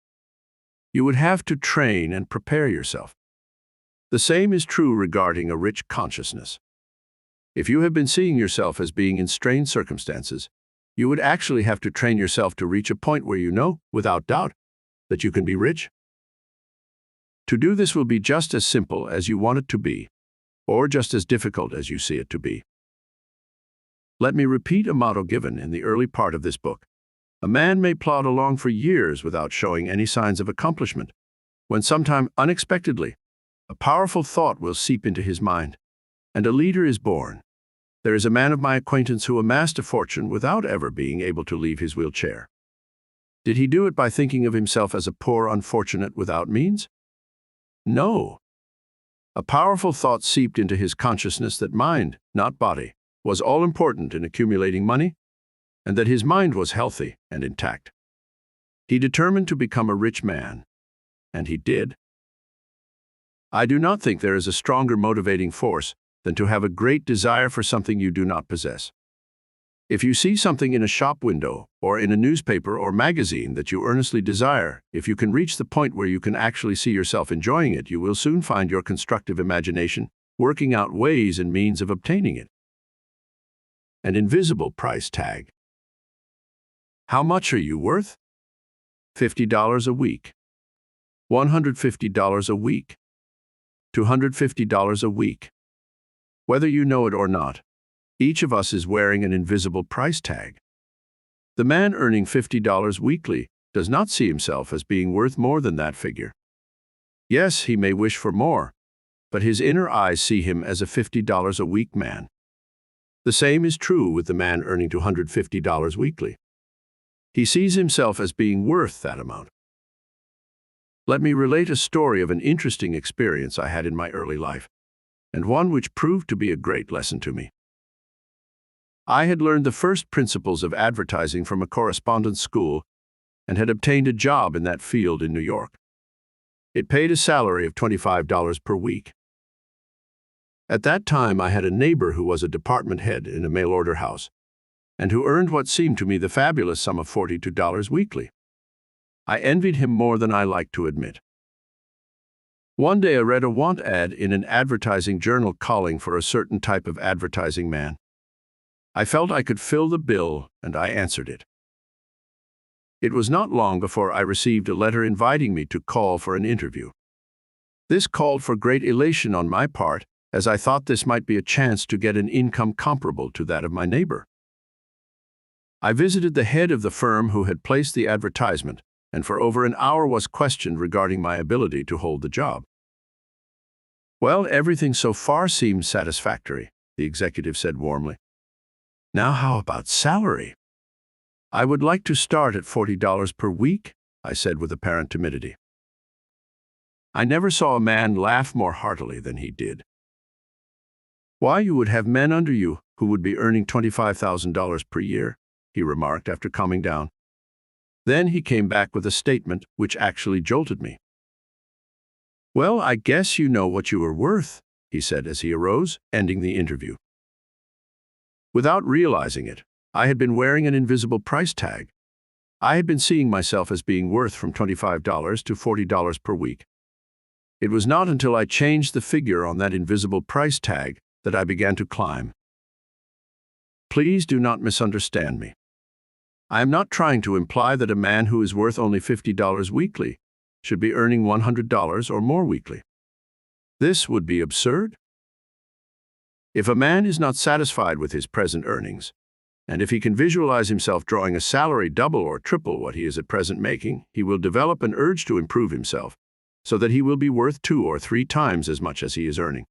You would have to train and prepare yourself. The same is true regarding a rich consciousness. If you have been seeing yourself as being in strained circumstances, you would actually have to train yourself to reach a point where you know, without doubt, that you can be rich. To do this will be just as simple as you want it to be, or just as difficult as you see it to be. Let me repeat a motto given in the early part of this book. A man may plod along for years without showing any signs of accomplishment, when sometime unexpectedly, a powerful thought will seep into his mind, and a leader is born. There is a man of my acquaintance who amassed a fortune without ever being able to leave his wheelchair. Did he do it by thinking of himself as a poor unfortunate without means? No. A powerful thought seeped into his consciousness that mind, not body, was all important in accumulating money, and that his mind was healthy and intact. He determined to become a rich man, and he did. I do not think there is a stronger motivating force than to have a great desire for something you do not possess. If you see something in a shop window or in a newspaper or magazine that you earnestly desire, if you can reach the point where you can actually see yourself enjoying it, you will soon find your constructive imagination working out ways and means of obtaining it. An invisible price tag. How much are you worth? $50 a week. $150 a week. $250 a week. Whether you know it or not, each of us is wearing an invisible price tag. The man earning $50 weekly does not see himself as being worth more than that figure. Yes, he may wish for more, but his inner eyes see him as a $50 a week man. The same is true with the man earning $250 weekly. He sees himself as being worth that amount. Let me relate a story of an interesting experience I had in my early life, and one which proved to be a great lesson to me. I had learned the first principles of advertising from a correspondence school and had obtained a job in that field in New York. It paid a salary of $25 per week. At that time, I had a neighbor who was a department head in a mail-order house, and who earned what seemed to me the fabulous sum of $42 weekly. I envied him more than I liked to admit. One day I read a want ad in an advertising journal calling for a certain type of advertising man. I felt I could fill the bill, and I answered it. It was not long before I received a letter inviting me to call for an interview. This called for great elation on my part, as I thought this might be a chance to get an income comparable to that of my neighbor. I visited the head of the firm who had placed the advertisement, and for over an hour was questioned regarding my ability to hold the job. Well, everything so far seemed satisfactory, the executive said warmly. Now how about salary? I would like to start at $40 per week, I said with apparent timidity. I never saw a man laugh more heartily than he did. Why, you would have men under you who would be earning $25,000 per year, he remarked after calming down. Then he came back with a statement which actually jolted me. Well, I guess you know what you are worth, he said as he arose, ending the interview. Without realizing it, I had been wearing an invisible price tag. I had been seeing myself as being worth from $25 to $40 per week. It was not until I changed the figure on that invisible price tag that I began to climb. Please do not misunderstand me. I am not trying to imply that a man who is worth only $50 weekly should be earning $100 or more weekly. This would be absurd. If a man is not satisfied with his present earnings, and if he can visualize himself drawing a salary double or triple what he is at present making, he will develop an urge to improve himself, so that he will be worth 2 or 3 times as much as he is earning.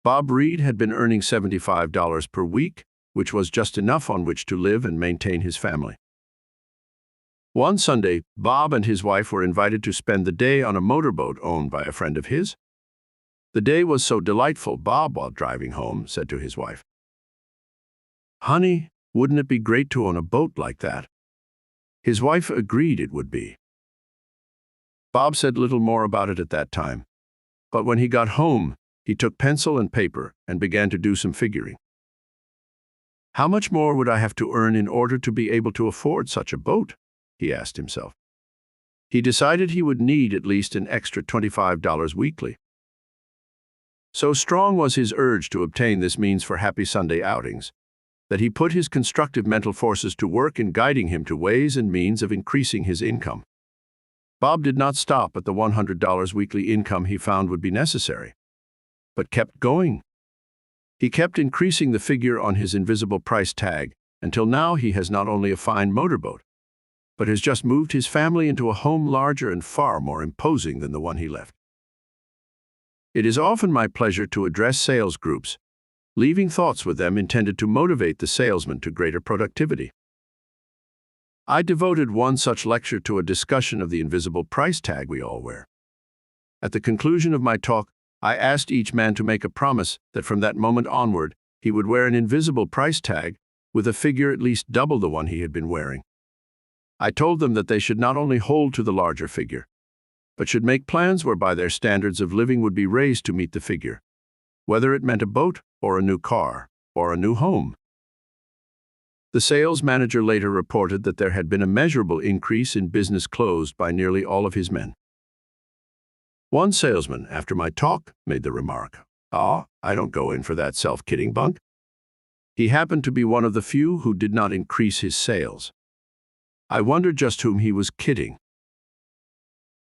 Bob Reed had been earning $75 per week, which was just enough on which to live and maintain his family. One Sunday, Bob and his wife were invited to spend the day on a motorboat owned by a friend of his. The day was so delightful, Bob, while driving home, said to his wife, "Honey, wouldn't it be great to own a boat like that?" His wife agreed it would be. Bob said little more about it at that time, but when he got home, he took pencil and paper and began to do some figuring. How much more would I have to earn in order to be able to afford such a boat? He asked himself. He decided he would need at least an extra $25 weekly. So strong was his urge to obtain this means for happy Sunday outings, that he put his constructive mental forces to work in guiding him to ways and means of increasing his income. Bob did not stop at the $100 weekly income he found would be necessary, but kept going. He kept increasing the figure on his invisible price tag until now he has not only a fine motorboat, but has just moved his family into a home larger and far more imposing than the one he left. It is often my pleasure to address sales groups, leaving thoughts with them intended to motivate the salesman to greater productivity. I devoted one such lecture to a discussion of the invisible price tag we all wear. At the conclusion of my talk, I asked each man to make a promise that from that moment onward, he would wear an invisible price tag with a figure at least double the one he had been wearing. I told them that they should not only hold to the larger figure, but should make plans whereby their standards of living would be raised to meet the figure, whether it meant a boat or a new car or a new home. The sales manager later reported that there had been a measurable increase in business closed by nearly all of his men. One salesman, after my talk, made the remark, "Ah, I don't go in for that self-kidding bunk." He happened to be one of the few who did not increase his sales. I wondered just whom he was kidding.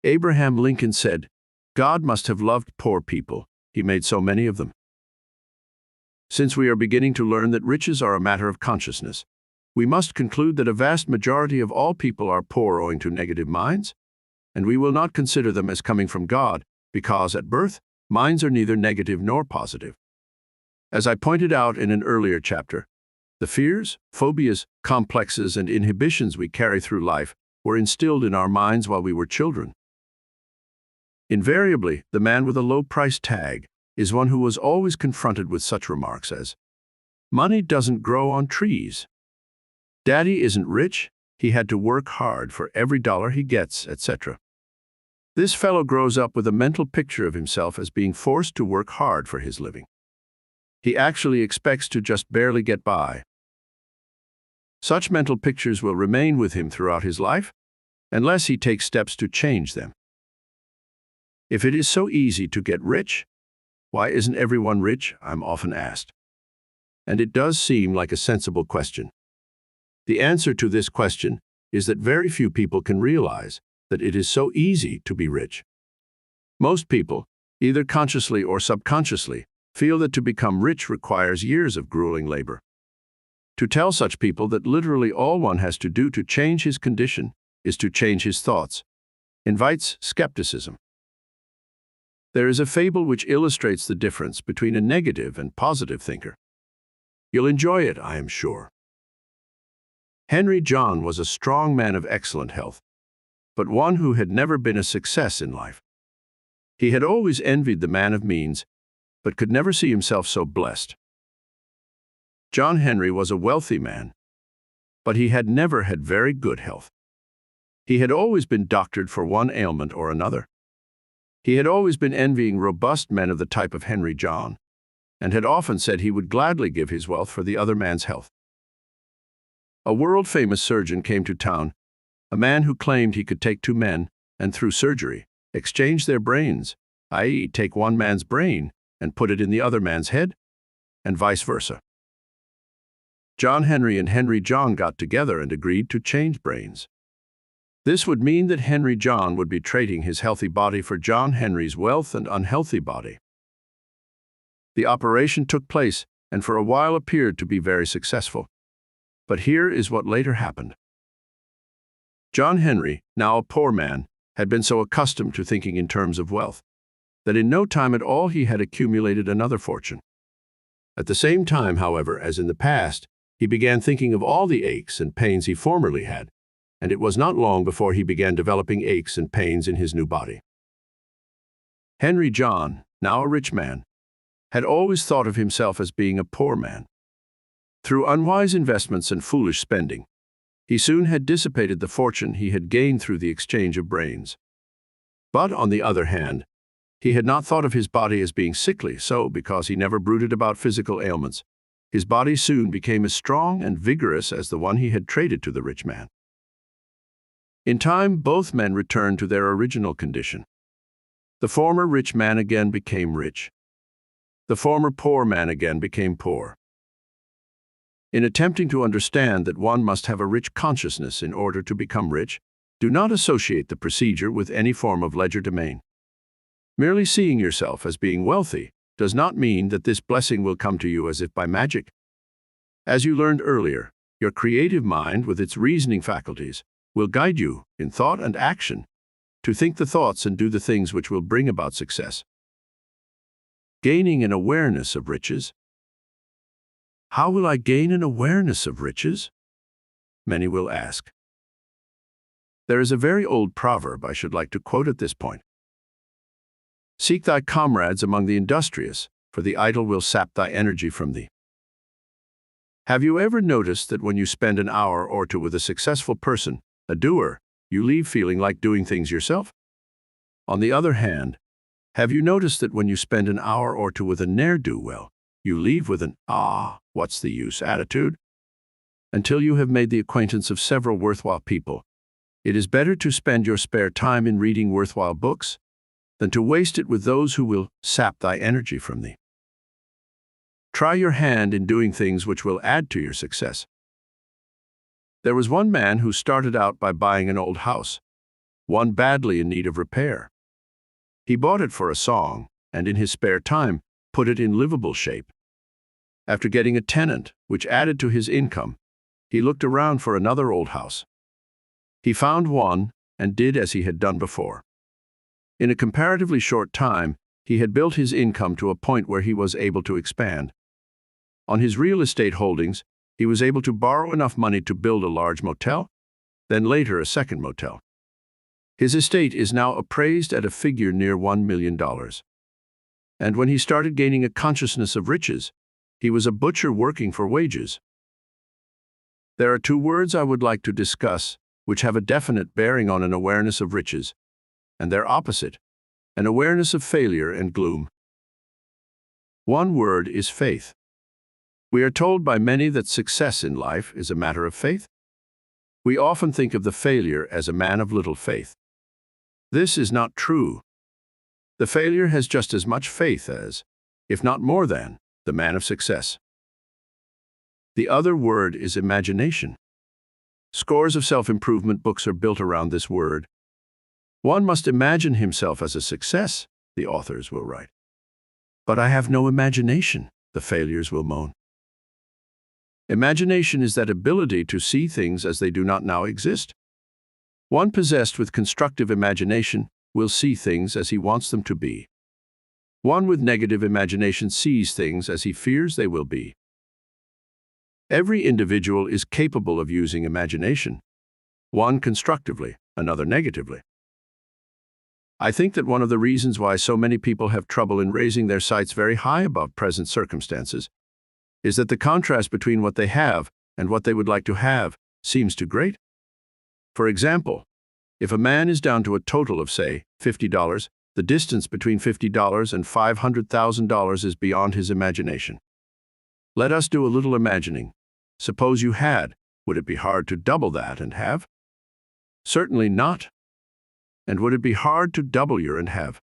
Abraham Lincoln said, "God must have loved poor people. He made so many of them." Since we are beginning to learn that riches are a matter of consciousness, we must conclude that a vast majority of all people are poor owing to negative minds, and we will not consider them as coming from God because, at birth, minds are neither negative nor positive. As I pointed out in an earlier chapter, the fears, phobias, complexes, and inhibitions we carry through life were instilled in our minds while we were children. Invariably, the man with a low price tag is one who was always confronted with such remarks as, "Money doesn't grow on trees," "Daddy isn't rich, he had to work hard for every dollar he gets," etc. This fellow grows up with a mental picture of himself as being forced to work hard for his living. He actually expects to just barely get by. Such mental pictures will remain with him throughout his life, unless he takes steps to change them. If it is so easy to get rich, why isn't everyone rich? I'm often asked. And it does seem like a sensible question. The answer to this question is that very few people can realize that it is so easy to be rich. Most people, either consciously or subconsciously, feel that to become rich requires years of grueling labor. To tell such people that literally all one has to do to change his condition is to change his thoughts invites skepticism. There is a fable which illustrates the difference between a negative and positive thinker. You'll enjoy it, I am sure. Henry John was a strong man of excellent health, but one who had never been a success in life. He had always envied the man of means, but could never see himself so blessed. John Henry was a wealthy man, but he had never had very good health. He had always been doctored for one ailment or another. He had always been envying robust men of the type of Henry John, and had often said he would gladly give his wealth for the other man's health. A world-famous surgeon came to town, a man who claimed he could take two men and, through surgery, exchange their brains, i.e., take one man's brain and put it in the other man's head, and vice versa. John Henry and Henry John got together and agreed to change brains. This would mean that Henry John would be trading his healthy body for John Henry's wealth and unhealthy body. The operation took place and for a while appeared to be very successful. But here is what later happened. John Henry, now a poor man, had been so accustomed to thinking in terms of wealth that in no time at all he had accumulated another fortune. At the same time, however, as in the past, he began thinking of all the aches and pains he formerly had, and it was not long before he began developing aches and pains in his new body. Henry John, now a rich man, had always thought of himself as being a poor man. Through unwise investments and foolish spending, he soon had dissipated the fortune he had gained through the exchange of brains. But, on the other hand, he had not thought of his body as being sickly, so, because he never brooded about physical ailments, his body soon became as strong and vigorous as the one he had traded to the rich man. In time, both men returned to their original condition. The former rich man again became rich. The former poor man again became poor. In attempting to understand that one must have a rich consciousness in order to become rich, do not associate the procedure with any form of legerdemain. Merely seeing yourself as being wealthy does not mean that this blessing will come to you as if by magic. As you learned earlier, your creative mind, with its reasoning faculties, will guide you, in thought and action, to think the thoughts and do the things which will bring about success. Gaining an awareness of riches. How will I gain an awareness of riches? Many will ask. There is a very old proverb I should like to quote at this point. Seek thy comrades among the industrious, for the idle will sap thy energy from thee. Have you ever noticed that when you spend an hour or two with a successful person, a doer, you leave feeling like doing things yourself? On the other hand, have you noticed that when you spend an hour or two with a ne'er-do-well, you leave with an what's the use attitude? Until you have made the acquaintance of several worthwhile people, it is better to spend your spare time in reading worthwhile books than to waste it with those who will sap thy energy from thee. Try your hand in doing things which will add to your success. There was one man who started out by buying an old house, one badly in need of repair. He bought it for a song, and in his spare time put it in livable shape. After getting a tenant, which added to his income, he looked around for another old house. He found one and did as he had done before. In a comparatively short time, he had built his income to a point where he was able to expand. On his real estate holdings, he was able to borrow enough money to build a large motel, then later a second motel. His estate is now appraised at a figure near $1 million. And when he started gaining a consciousness of riches, he was a butcher working for wages. There are two words I would like to discuss which have a definite bearing on an awareness of riches, and their opposite, an awareness of failure and gloom. One word is faith. We are told by many that success in life is a matter of faith. We often think of the failure as a man of little faith. This is not true. The failure has just as much faith as, if not more than, the man of success. The other word is imagination. Scores of self-improvement books are built around this word. One must imagine himself as a success, the authors will write. But I have no imagination, the failures will moan. Imagination is that ability to see things as they do not now exist. One possessed with constructive imagination will see things as he wants them to be. One with negative imagination sees things as he fears they will be. Every individual is capable of using imagination, one constructively, another negatively. I think that one of the reasons why so many people have trouble in raising their sights very high above present circumstances is that the contrast between what they have and what they would like to have seems too great. For example, if a man is down to a total of, say, $50, the distance between $50 and $500,000 is beyond his imagination. Let us do a little imagining. Suppose you had, would it be hard to double that and have? Certainly not. And would it be hard to double your and have?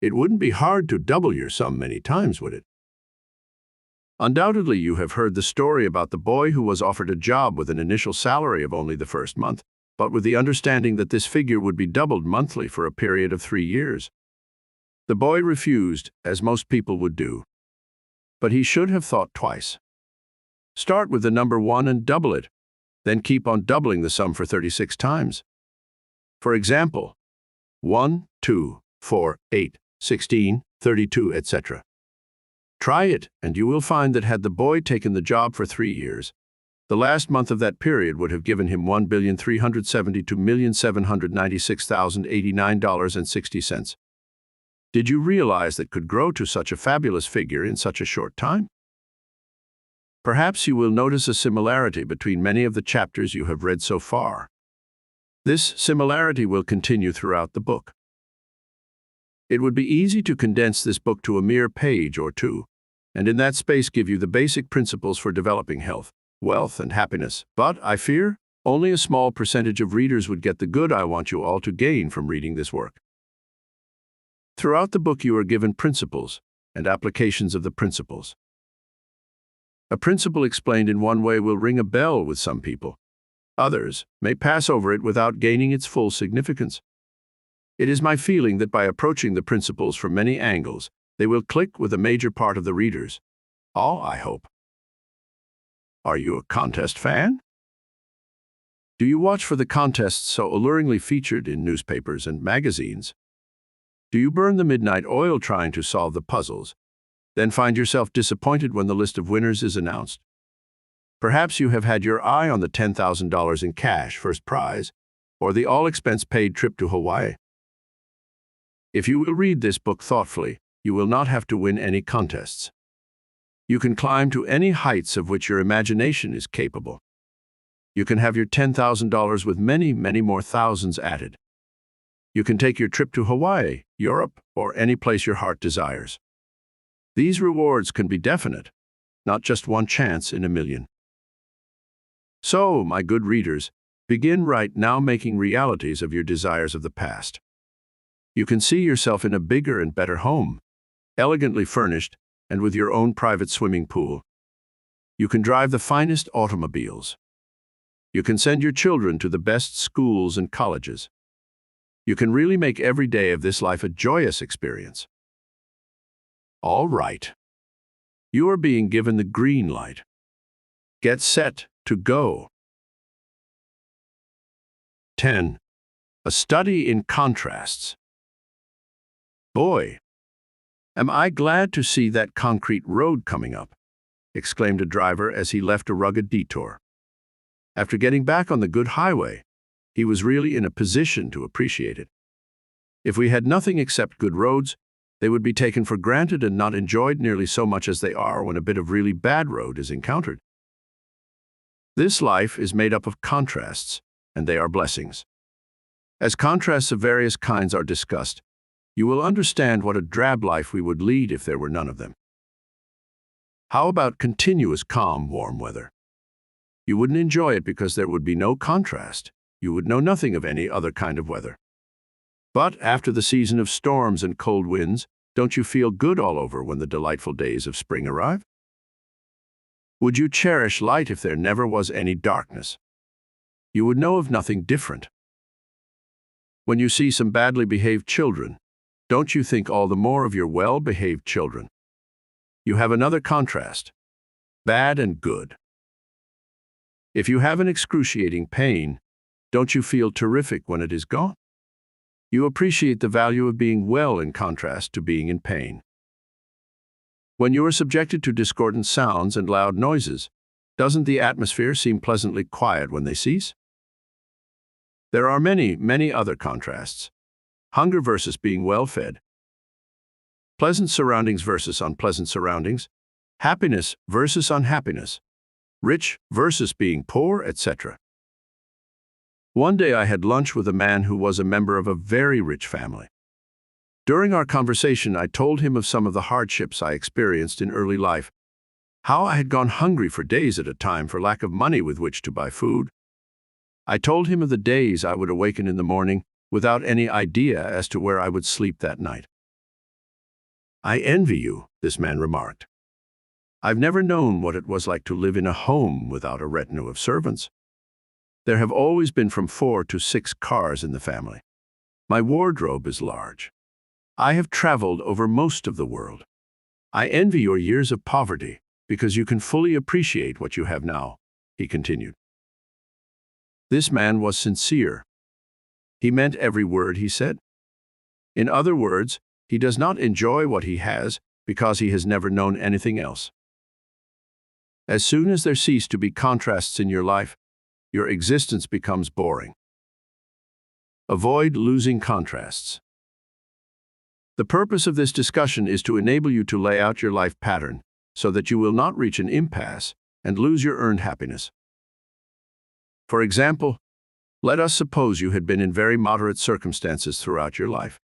It wouldn't be hard to double your sum many times, would it? Undoubtedly, you have heard the story about the boy who was offered a job with an initial salary of only the first month, but with the understanding that this figure would be doubled monthly for a period of 3 years. The boy refused, as most people would do. But he should have thought twice. Start with the number 1 and double it, then keep on doubling the sum for 36 times. For example, 1, 2, 4, 8, 16, 32, etc. Try it, and you will find that had the boy taken the job for 3 years, the last month of that period would have given him $1,372,796,089.60. Did you realize that could grow to such a fabulous figure in such a short time? Perhaps you will notice a similarity between many of the chapters you have read so far. This similarity will continue throughout the book. It would be easy to condense this book to a mere page or two, and in that space give you the basic principles for developing health, wealth, and happiness. But, I fear, only a small percentage of readers would get the good I want you all to gain from reading this work. Throughout the book you are given principles and applications of the principles. A principle explained in one way will ring a bell with some people. Others may pass over it without gaining its full significance. It is my feeling that by approaching the principles from many angles, they will click with a major part of the readers. All, I hope. Are you a contest fan? Do you watch for the contests so alluringly featured in newspapers and magazines? Do you burn the midnight oil trying to solve the puzzles, then find yourself disappointed when the list of winners is announced? Perhaps you have had your eye on the $10,000 in cash first prize, or the all-expense-paid trip to Hawaii. If you will read this book thoughtfully, you will not have to win any contests. You can climb to any heights of which your imagination is capable. You can have your $10,000 with many, many more thousands added. You can take your trip to Hawaii, Europe, or any place your heart desires. These rewards can be definite, not just one chance in a million. So, my good readers, begin right now making realities of your desires of the past. You can see yourself in a bigger and better home, elegantly furnished and with your own private swimming pool. You can drive the finest automobiles. You can send your children to the best schools and colleges. You can really make every day of this life a joyous experience. All right. You are being given the green light. Get set to go. 10. A study in contrasts. Boy, am I glad to see that concrete road coming up, exclaimed a driver as he left a rugged detour. After getting back on the good highway, he was really in a position to appreciate it. If we had nothing except good roads, they would be taken for granted and not enjoyed nearly so much as they are when a bit of really bad road is encountered. This life is made up of contrasts, and they are blessings. As contrasts of various kinds are discussed, you will understand what a drab life we would lead if there were none of them. How about continuous calm, warm weather? You wouldn't enjoy it because there would be no contrast. You would know nothing of any other kind of weather. But after the season of storms and cold winds, don't you feel good all over when the delightful days of spring arrive? Would you cherish light if there never was any darkness? You would know of nothing different. When you see some badly behaved children, don't you think all the more of your well-behaved children? You have another contrast, bad and good. If you have an excruciating pain, don't you feel terrific when it is gone? You appreciate the value of being well in contrast to being in pain. When you are subjected to discordant sounds and loud noises, doesn't the atmosphere seem pleasantly quiet when they cease? There are many, many other contrasts. Hunger versus being well-fed. Pleasant surroundings versus unpleasant surroundings. Happiness versus unhappiness. Rich versus being poor, etc. One day I had lunch with a man who was a member of a very rich family. During our conversation, I told him of some of the hardships I experienced in early life, how I had gone hungry for days at a time for lack of money with which to buy food. I told him of the days I would awaken in the morning without any idea as to where I would sleep that night. "I envy you," this man remarked. "I've never known what it was like to live in a home without a retinue of servants. There have always been from 4 to 6 cars in the family. My wardrobe is large. I have traveled over most of the world. I envy your years of poverty because you can fully appreciate what you have now," he continued. This man was sincere. He meant every word he said. In other words, he does not enjoy what he has because he has never known anything else. As soon as there cease to be contrasts in your life, your existence becomes boring. Avoid losing contrasts. The purpose of this discussion is to enable you to lay out your life pattern so that you will not reach an impasse and lose your earned happiness. For example, let us suppose you had been in very moderate circumstances throughout your life.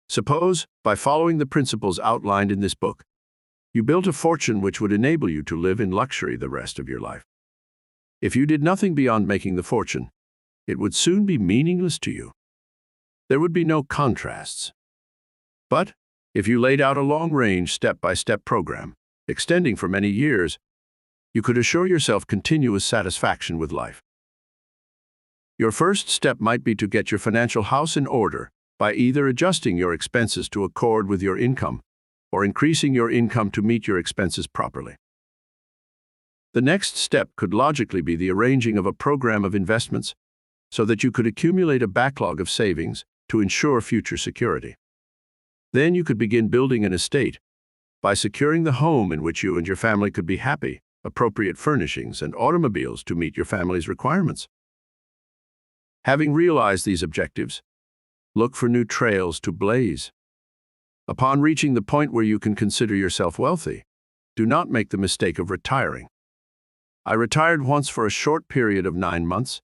Suppose, by following the principles outlined in this book, you built a fortune which would enable you to live in luxury the rest of your life. If you did nothing beyond making the fortune, it would soon be meaningless to you. There would be no contrasts. But if you laid out a long-range, step-by-step program, extending for many years, you could assure yourself continuous satisfaction with life. Your first step might be to get your financial house in order by either adjusting your expenses to accord with your income or increasing your income to meet your expenses properly. The next step could logically be the arranging of a program of investments so that you could accumulate a backlog of savings to ensure future security. Then you could begin building an estate by securing the home in which you and your family could be happy, appropriate furnishings, and automobiles to meet your family's requirements. Having realized these objectives, look for new trails to blaze. Upon reaching the point where you can consider yourself wealthy, do not make the mistake of retiring. I retired once for a short period of 9 months,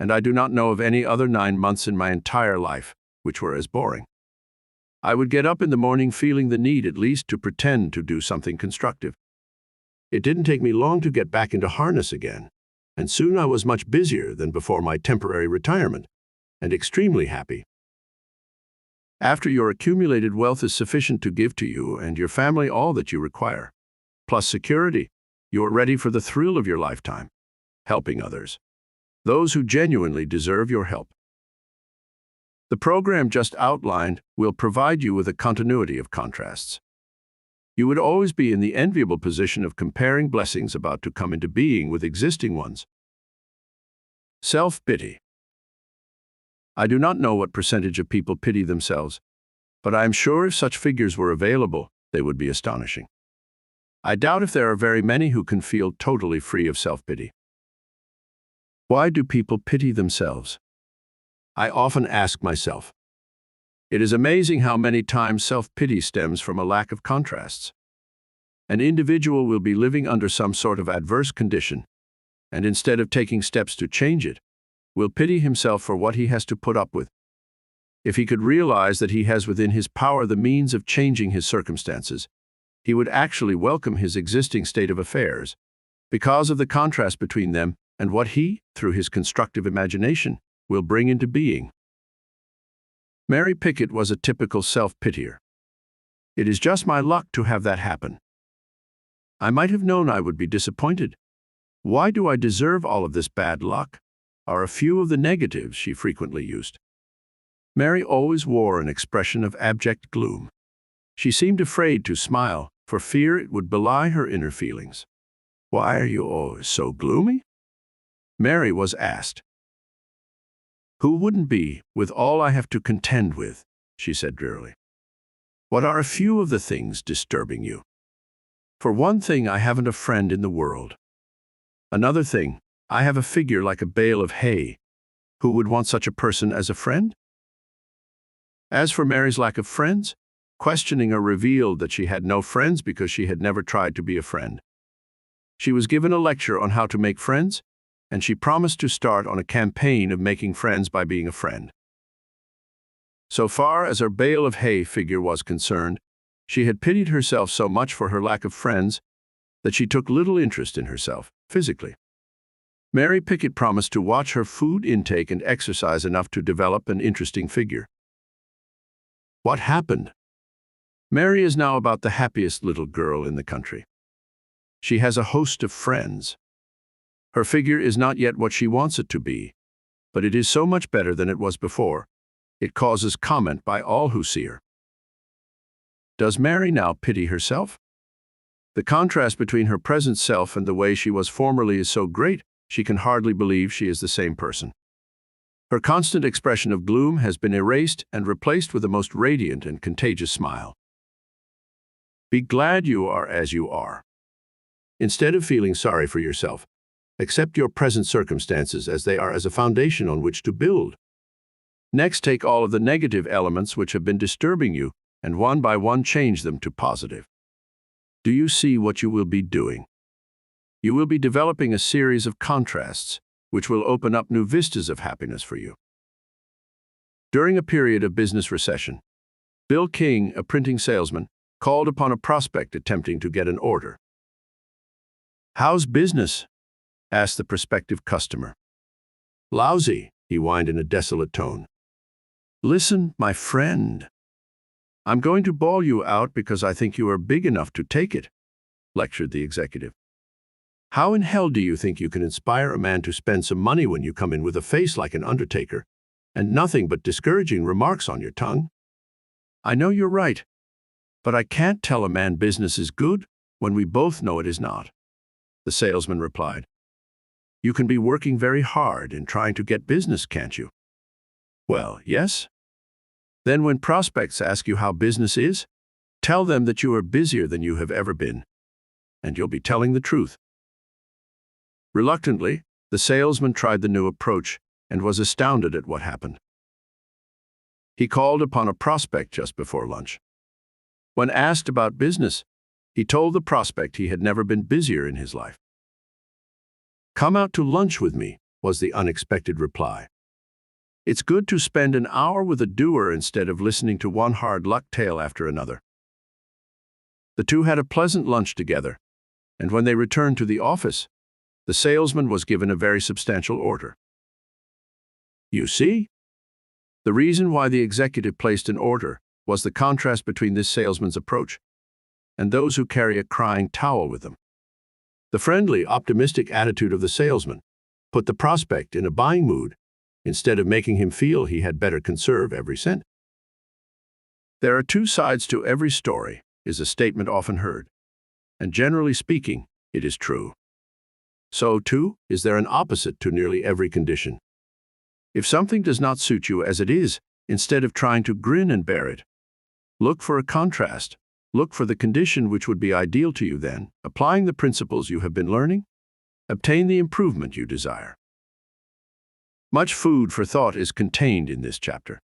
and I do not know of any other 9 months in my entire life which were as boring. I would get up in the morning feeling the need at least to pretend to do something constructive. It didn't take me long to get back into harness again, and soon I was much busier than before my temporary retirement, and extremely happy. After your accumulated wealth is sufficient to give to you and your family all that you require, plus security, you are ready for the thrill of your lifetime, helping others, those who genuinely deserve your help. The program just outlined will provide you with a continuity of contrasts. You would always be in the enviable position of comparing blessings about to come into being with existing ones. Self-pity. I do not know what percentage of people pity themselves, but I am sure if such figures were available, they would be astonishing. I doubt if there are very many who can feel totally free of self-pity. Why do people pity themselves? I often ask myself. It is amazing how many times self-pity stems from a lack of contrasts. An individual will be living under some sort of adverse condition, and instead of taking steps to change it, will pity himself for what he has to put up with. If he could realize that he has within his power the means of changing his circumstances, he would actually welcome his existing state of affairs, because of the contrast between them and what he, through his constructive imagination, will bring into being. Mary Pickett was a typical self-pitier. It is just my luck to have that happen. I might have known I would be disappointed. Why do I deserve all of this bad luck? Are a few of the negatives she frequently used. Mary always wore an expression of abject gloom. She seemed afraid to smile, for fear it would belie her inner feelings. "Why are you always so gloomy?" Mary was asked. "Who wouldn't be, with all I have to contend with?" she said drearily. "What are a few of the things disturbing you?" "For one thing, I haven't a friend in the world. Another thing, I have a figure like a bale of hay. Who would want such a person as a friend?" As for Mary's lack of friends, questioning her revealed that she had no friends because she had never tried to be a friend. She was given a lecture on how to make friends, and she promised to start on a campaign of making friends by being a friend. So far as her bale of hay figure was concerned, she had pitied herself so much for her lack of friends that she took little interest in herself, physically. Mary Pickett promised to watch her food intake and exercise enough to develop an interesting figure. What happened? Mary is now about the happiest little girl in the country. She has a host of friends. Her figure is not yet what she wants it to be, but it is so much better than it was before. It causes comment by all who see her. Does Mary now pity herself? The contrast between her present self and the way she was formerly is so great, she can hardly believe she is the same person. Her constant expression of gloom has been erased and replaced with a most radiant and contagious smile. Be glad you are as you are. Instead of feeling sorry for yourself, accept your present circumstances as they are as a foundation on which to build. Next, take all of the negative elements which have been disturbing you and one by one change them to positive. Do you see what you will be doing? You will be developing a series of contrasts, which will open up new vistas of happiness for you. During a period of business recession, Bill King, a printing salesman, called upon a prospect attempting to get an order. "How's business?" asked the prospective customer. "Lousy," he whined in a desolate tone. "Listen, my friend. I'm going to bawl you out because I think you are big enough to take it," lectured the executive. "How in hell do you think you can inspire a man to spend some money when you come in with a face like an undertaker and nothing but discouraging remarks on your tongue? I know you're right, but I can't tell a man business is good when we both know it is not," the salesman replied. "You can be working very hard in trying to get business, can't you?" "Well, yes." "Then when prospects ask you how business is, tell them that you are busier than you have ever been, and you'll be telling the truth." Reluctantly, the salesman tried the new approach and was astounded at what happened. He called upon a prospect just before lunch. When asked about business, he told the prospect he had never been busier in his life. "Come out to lunch with me," was the unexpected reply. "It's good to spend an hour with a doer instead of listening to one hard luck tale after another." The two had a pleasant lunch together, and when they returned to the office, the salesman was given a very substantial order. You see? The reason why the executive placed an order was the contrast between this salesman's approach and those who carry a crying towel with them. The friendly, optimistic attitude of the salesman put the prospect in a buying mood instead of making him feel he had better conserve every cent. "There are two sides to every story," is a statement often heard, and generally speaking, it is true. So, too, is there an opposite to nearly every condition. If something does not suit you as it is, instead of trying to grin and bear it, look for a contrast. Look for the condition which would be ideal to you then, applying the principles you have been learning, obtain the improvement you desire. Much food for thought is contained in this chapter.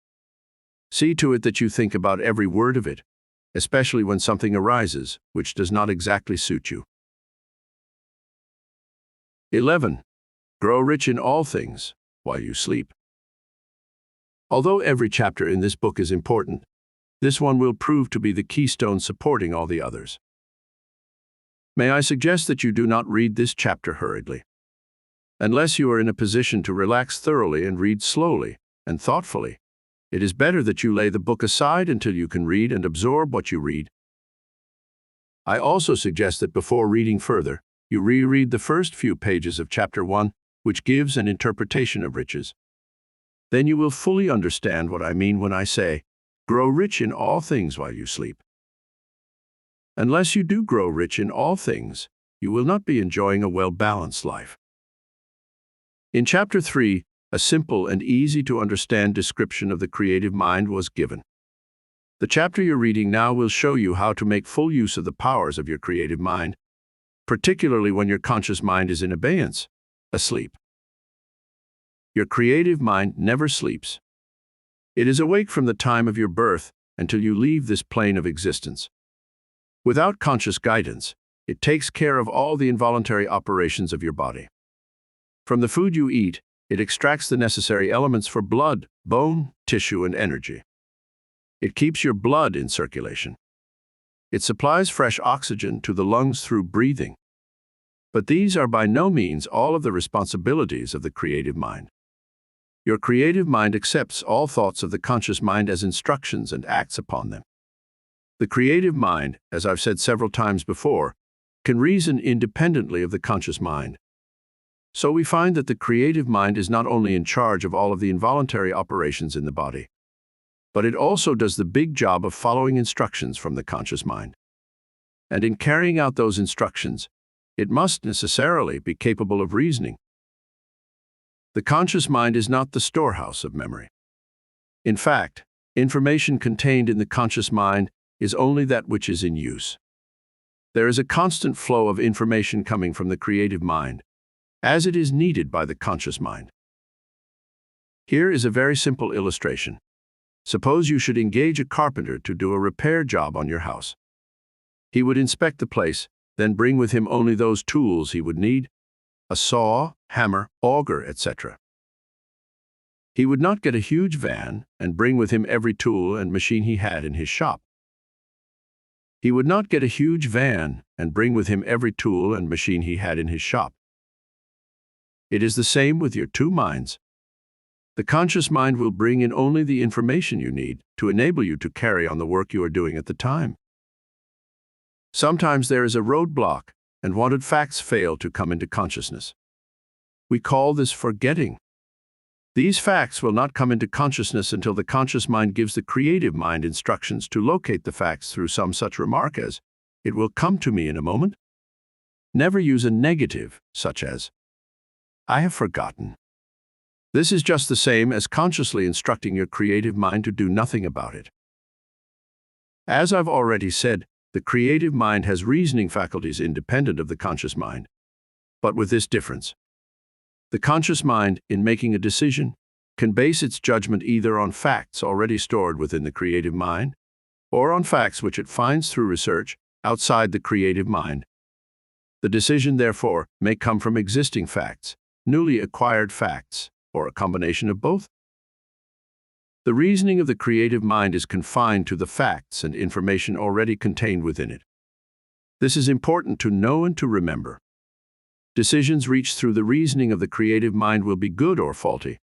See to it that you think about every word of it, especially when something arises which does not exactly suit you. 11. Grow rich in all things while you sleep. Although every chapter in this book is important, this one will prove to be the keystone supporting all the others. May I suggest that you do not read this chapter hurriedly. Unless you are in a position to relax thoroughly and read slowly and thoughtfully, it is better that you lay the book aside until you can read and absorb what you read. I also suggest that before reading further, you reread the first few pages of Chapter 1, which gives an interpretation of riches. Then you will fully understand what I mean when I say, grow rich in all things while you sleep. Unless you do grow rich in all things, you will not be enjoying a well-balanced life. In Chapter 3, a simple and easy-to-understand description of the creative mind was given. The chapter you're reading now will show you how to make full use of the powers of your creative mind, particularly when your conscious mind is in abeyance, asleep. Your creative mind never sleeps. It is awake from the time of your birth until you leave this plane of existence. Without conscious guidance, it takes care of all the involuntary operations of your body. From the food you eat, it extracts the necessary elements for blood, bone, tissue, and energy. It keeps your blood in circulation. It supplies fresh oxygen to the lungs through breathing. But these are by no means all of the responsibilities of the creative mind. Your creative mind accepts all thoughts of the conscious mind as instructions and acts upon them. The creative mind, as I've said several times before, can reason independently of the conscious mind. So we find that the creative mind is not only in charge of all of the involuntary operations in the body, but it also does the big job of following instructions from the conscious mind. And in carrying out those instructions, it must necessarily be capable of reasoning. The conscious mind is not the storehouse of memory. In fact, information contained in the conscious mind is only that which is in use. There is a constant flow of information coming from the creative mind, as it is needed by the conscious mind. Here is a very simple illustration. Suppose you should engage a carpenter to do a repair job on your house. He would inspect the place, then bring with him only those tools he would need: a saw, hammer, auger, etc. He would not get a huge van and bring with him every tool and machine he had in his shop. He would not get a huge van and bring with him every tool and machine he had in his shop. It is the same with your two minds. The conscious mind will bring in only the information you need to enable you to carry on the work you are doing at the time. Sometimes there is a roadblock and wanted facts fail to come into consciousness. We call this forgetting. These facts will not come into consciousness until the conscious mind gives the creative mind instructions to locate the facts through some such remark as, "It will come to me in a moment." Never use a negative, such as, "I have forgotten." This is just the same as consciously instructing your creative mind to do nothing about it. As I've already said, the creative mind has reasoning faculties independent of the conscious mind, but with this difference. The conscious mind, in making a decision, can base its judgment either on facts already stored within the creative mind or on facts which it finds through research outside the creative mind. The decision, therefore, may come from existing facts, newly acquired facts, or a combination of both. The reasoning of the creative mind is confined to the facts and information already contained within it. This is important to know and to remember. Decisions reached through the reasoning of the creative mind will be good or faulty,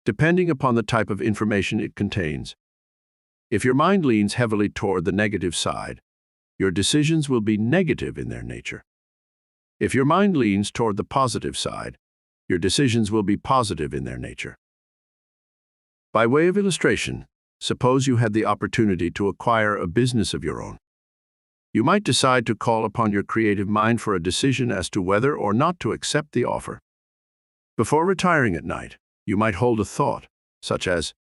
depending upon the type of information it contains. If your mind leans heavily toward the negative side, your decisions will be negative in their nature. If your mind leans toward the positive side, your decisions will be positive in their nature. By way of illustration, suppose you had the opportunity to acquire a business of your own. You might decide to call upon your creative mind for a decision as to whether or not to accept the offer. Before retiring at night, you might hold a thought, such as,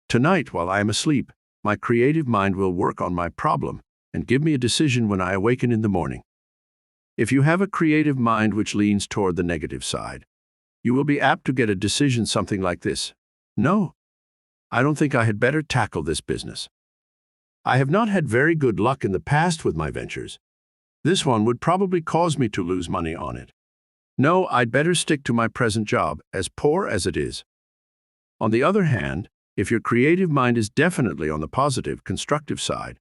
"Tonight, while I am asleep, my creative mind will work on my problem and give me a decision when I awaken in the morning." If you have a creative mind which leans toward the negative side, you will be apt to get a decision something like this: "No, I don't think I had better tackle this business. I have not had very good luck in the past with my ventures. This one would probably cause me to lose money on it. No, I'd better stick to my present job, as poor as it is." On the other hand, if your creative mind is definitely on the positive, constructive side,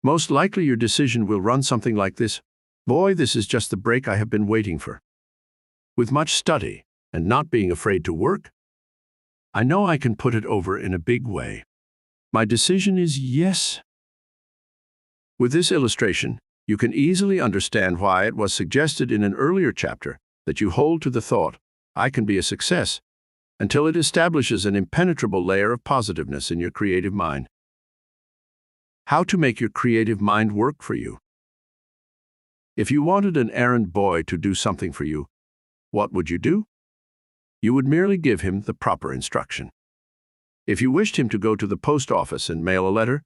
most likely your decision will run something like this: "Boy, this is just the break I have been waiting for. With much study and not being afraid to work, I know I can put it over in a big way. My decision is yes." With this illustration, you can easily understand why it was suggested in an earlier chapter that you hold to the thought, "I can be a success," until it establishes an impenetrable layer of positiveness in your creative mind. How to make your creative mind work for you. If you wanted an errand boy to do something for you, what would you do? You would merely give him the proper instruction. If you wished him to go to the post office and mail a letter,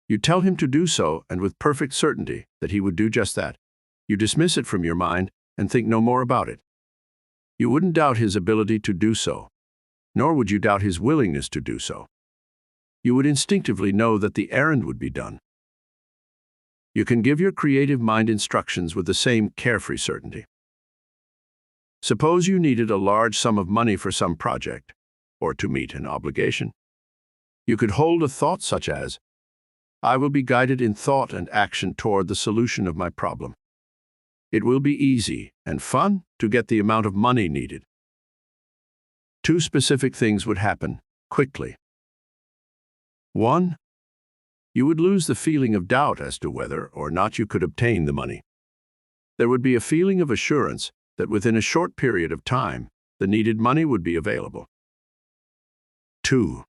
you tell him to do so, and with perfect certainty that he would do just that. You dismiss it from your mind and think no more about it. You wouldn't doubt his ability to do so, nor would you doubt his willingness to do so. You would instinctively know that the errand would be done. You can give your creative mind instructions with the same carefree certainty. Suppose you needed a large sum of money for some project, or to meet an obligation. You could hold a thought such as, "I will be guided in thought and action toward the solution of my problem. It will be easy and fun to get the amount of money needed." Two specific things would happen quickly. 1. You would lose the feeling of doubt as to whether or not you could obtain the money. There would be a feeling of assurance that within a short period of time, the needed money would be available. 2.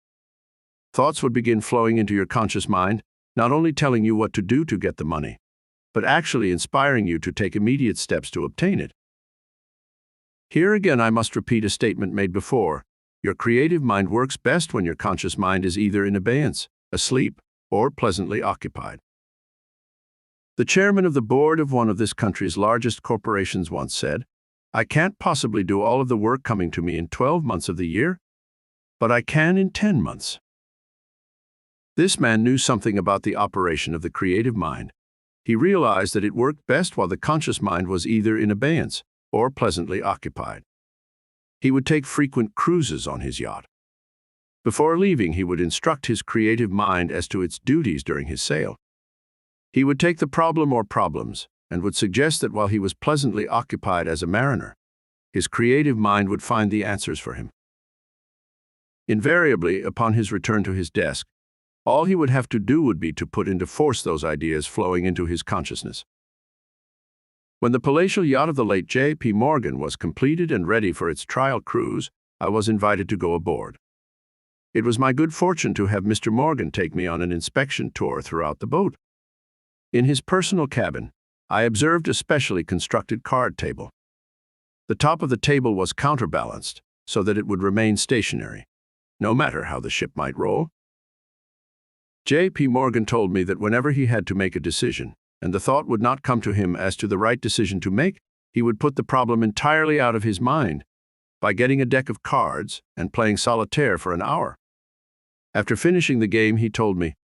Thoughts would begin flowing into your conscious mind, not only telling you what to do to get the money, but actually inspiring you to take immediate steps to obtain it. Here again I must repeat a statement made before. Your creative mind works best when your conscious mind is either in abeyance, asleep, or pleasantly occupied. The chairman of the board of one of this country's largest corporations once said, "I can't possibly do all of the work coming to me in 12 months of the year, but I can in 10 months. This man knew something about the operation of the creative mind. He realized that it worked best while the conscious mind was either in abeyance or pleasantly occupied. He would take frequent cruises on his yacht. Before leaving, he would instruct his creative mind as to its duties during his sail. He would take the problem or problems and would suggest that while he was pleasantly occupied as a mariner, his creative mind would find the answers for him. Invariably, upon his return to his desk, all he would have to do would be to put into force those ideas flowing into his consciousness. When the palatial yacht of the late J.P. Morgan was completed and ready for its trial cruise, I was invited to go aboard. It was my good fortune to have Mr. Morgan take me on an inspection tour throughout the boat. In his personal cabin, I observed a specially constructed card table. The top of the table was counterbalanced so that it would remain stationary, no matter how the ship might roll. J.P. Morgan told me that whenever he had to make a decision, and the thought would not come to him as to the right decision to make, he would put the problem entirely out of his mind by getting a deck of cards and playing solitaire for an hour. After finishing the game, he told me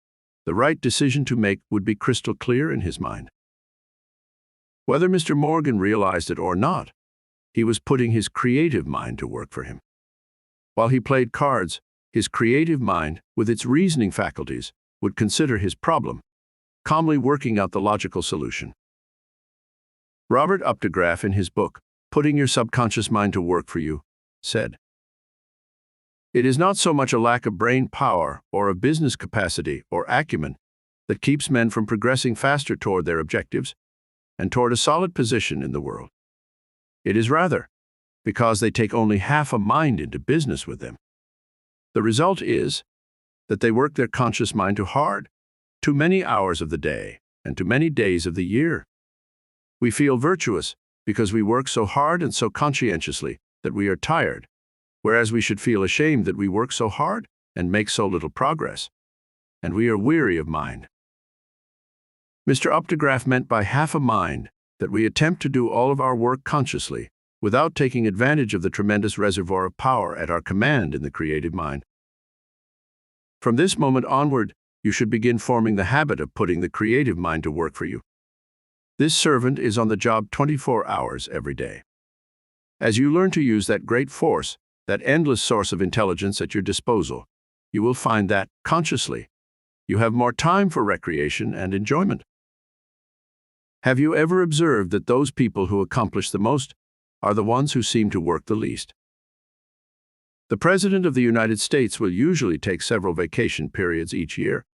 the right decision to make would be crystal clear in his mind. Whether Mr. Morgan realized it or not, he was putting his creative mind to work for him. While he played cards, his creative mind, with its reasoning faculties, would consider his problem, calmly working out the logical solution. Robert Updegraff, in his book, Putting Your Subconscious Mind to Work for You, said, "It is not so much a lack of brain power or of business capacity or acumen that keeps men from progressing faster toward their objectives and toward a solid position in the world. It is rather because they take only half a mind into business with them. The result is that they work their conscious mind too hard, too many hours of the day, and too many days of the year. We feel virtuous because we work so hard and so conscientiously that we are tired, whereas we should feel ashamed that we work so hard and make so little progress, and we are weary of mind." Mr. Updegraff meant by half a mind that we attempt to do all of our work consciously without taking advantage of the tremendous reservoir of power at our command in the creative mind. From this moment onward, you should begin forming the habit of putting the creative mind to work for you. This servant is on the job 24 hours every day. As you learn to use that great force, that endless source of intelligence at your disposal, you will find that, consciously, you have more time for recreation and enjoyment. Have you ever observed that those people who accomplish the most are the ones who seem to work the least? The President of the United States will usually take several vacation periods each year,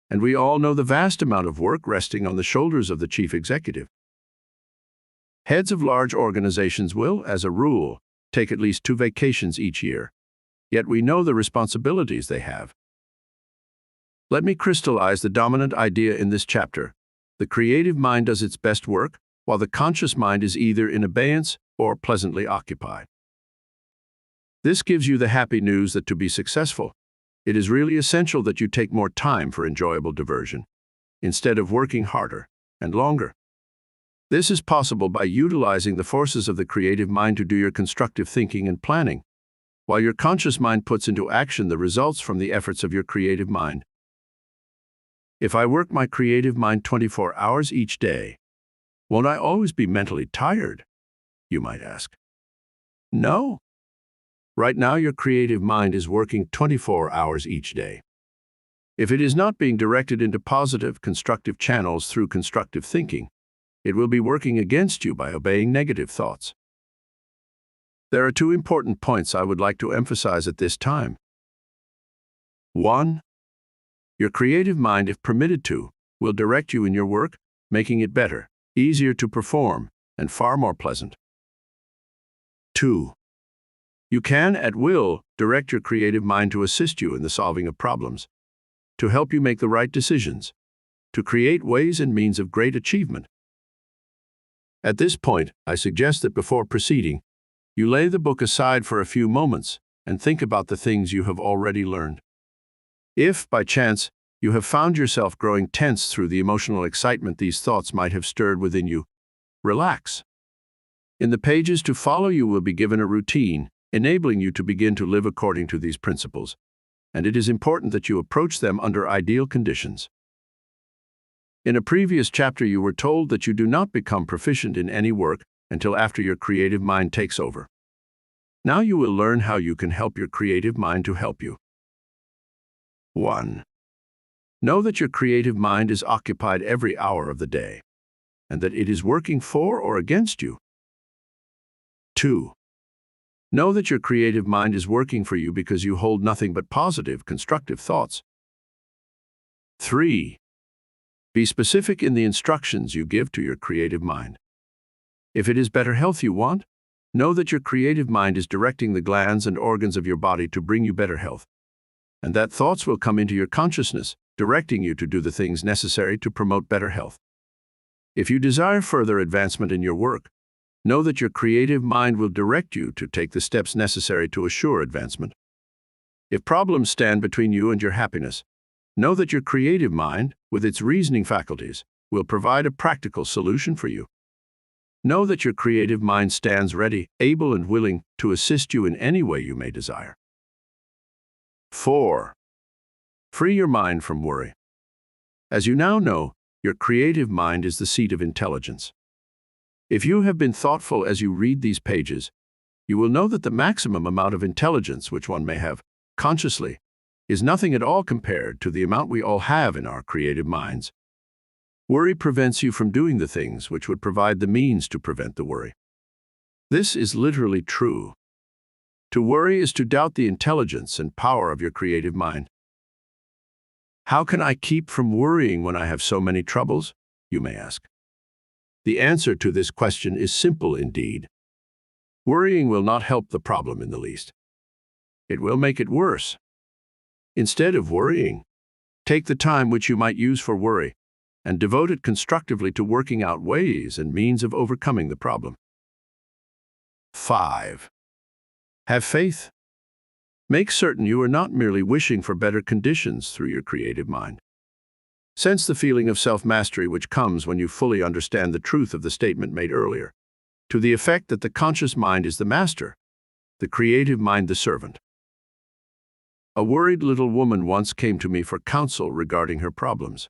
and we all know the vast amount of work resting on the shoulders of the chief executive. Heads of large organizations will, as a rule, take at least 2 vacations each year, yet we know the responsibilities they have. Let me crystallize the dominant idea in this chapter. The creative mind does its best work, while the conscious mind is either in abeyance or pleasantly occupied. This gives you the happy news that to be successful, it is really essential that you take more time for enjoyable diversion, instead of working harder and longer. This is possible by utilizing the forces of the creative mind to do your constructive thinking and planning, while your conscious mind puts into action the results from the efforts of your creative mind. If I work my creative mind 24 hours each day, won't I always be mentally tired? You might ask. No. Right now, your creative mind is working 24 hours each day. If it is not being directed into positive, constructive channels through constructive thinking, it will be working against you by obeying negative thoughts. There are 2 important points I would like to emphasize at this time. 1. Your creative mind, if permitted to, will direct you in your work, making it better, easier to perform, and far more pleasant. 2. You can, at will, direct your creative mind to assist you in the solving of problems, to help you make the right decisions, to create ways and means of great achievement. At this point, I suggest that before proceeding, you lay the book aside for a few moments and think about the things you have already learned. If, by chance, you have found yourself growing tense through the emotional excitement these thoughts might have stirred within you, relax. In the pages to follow, you will be given a routine, enabling you to begin to live according to these principles, and it is important that you approach them under ideal conditions. In a previous chapter, you were told that you do not become proficient in any work until after your creative mind takes over. Now you will learn how you can help your creative mind to help you. 1. Know that your creative mind is occupied every hour of the day, and that it is working for or against you. 2. Know that your creative mind is working for you because you hold nothing but positive, constructive thoughts. 3. Be specific in the instructions you give to your creative mind. If it is better health you want, know that your creative mind is directing the glands and organs of your body to bring you better health, and that thoughts will come into your consciousness, directing you to do the things necessary to promote better health. If you desire further advancement in your work, know that your creative mind will direct you to take the steps necessary to assure advancement. If problems stand between you and your happiness, know that your creative mind, with its reasoning faculties, will provide a practical solution for you. Know that your creative mind stands ready, able and willing to assist you in any way you may desire. 4. Free your mind from worry. As you now know, your creative mind is the seat of intelligence. If you have been thoughtful as you read these pages, you will know that the maximum amount of intelligence which one may have, consciously, is nothing at all compared to the amount we all have in our creative minds. Worry prevents you from doing the things which would provide the means to prevent the worry. This is literally true. To worry is to doubt the intelligence and power of your creative mind. How can I keep from worrying when I have so many troubles? You may ask. The answer to this question is simple indeed. Worrying will not help the problem in the least. It will make it worse. Instead of worrying, take the time which you might use for worry and devote it constructively to working out ways and means of overcoming the problem. 5. Have faith. Make certain you are not merely wishing for better conditions through your creative mind. Sense the feeling of self-mastery which comes when you fully understand the truth of the statement made earlier, to the effect that the conscious mind is the master, the creative mind the servant. A worried little woman once came to me for counsel regarding her problems.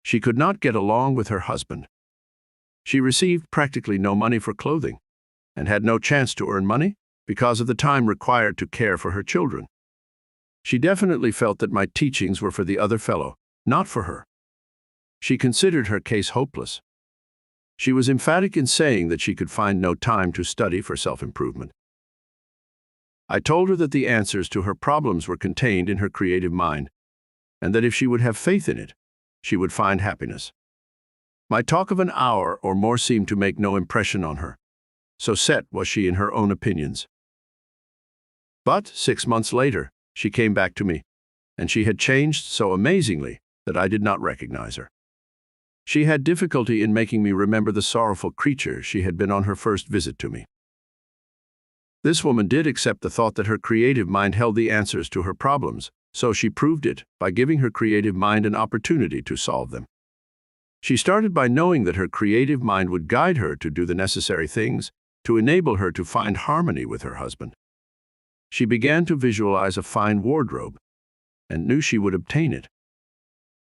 She could not get along with her husband. She received practically no money for clothing and had no chance to earn money because of the time required to care for her children. She definitely felt that my teachings were for the other fellow, not for her. She considered her case hopeless. She was emphatic in saying that she could find no time to study for self-improvement. I told her that the answers to her problems were contained in her creative mind, and that if she would have faith in it, she would find happiness. My talk of an hour or more seemed to make no impression on her, so set was she in her own opinions. But 6 months later, she came back to me, and she had changed so amazingly that I did not recognize her. She had difficulty in making me remember the sorrowful creature she had been on her first visit to me. This woman did accept the thought that her creative mind held the answers to her problems, so she proved it by giving her creative mind an opportunity to solve them. She started by knowing that her creative mind would guide her to do the necessary things to enable her to find harmony with her husband. She began to visualize a fine wardrobe and knew she would obtain it.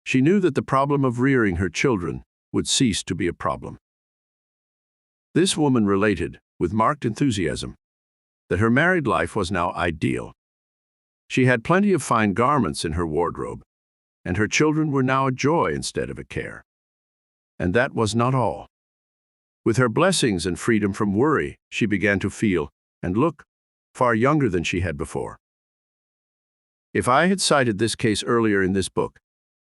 She knew that the problem of rearing her children would cease to be a problem. This woman related, with marked enthusiasm, that her married life was now ideal. She had plenty of fine garments in her wardrobe, and her children were now a joy instead of a care. And that was not all. With her blessings and freedom from worry, she began to feel and look far younger than she had before. If I had cited this case earlier in this book,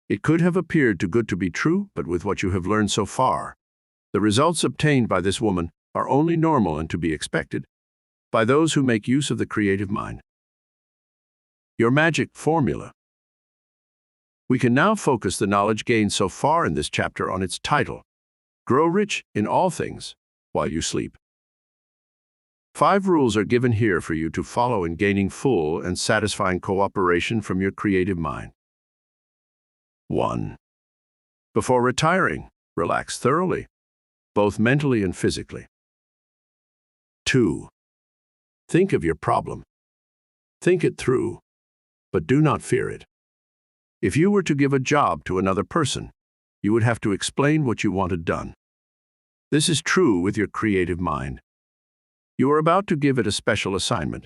it could have appeared too good to be true, but with what you have learned so far, the results obtained by this woman are only normal and to be expected by those who make use of the creative mind. Your magic formula. We can now focus the knowledge gained so far in this chapter on its title, Grow Rich in All Things While You Sleep. 5 rules are given here for you to follow in gaining full and satisfying cooperation from your creative mind. 1. Before retiring, relax thoroughly, both mentally and physically. 2. Think of your problem. Think it through, but do not fear it. If you were to give a job to another person, you would have to explain what you wanted done. This is true with your creative mind. You are about to give it a special assignment,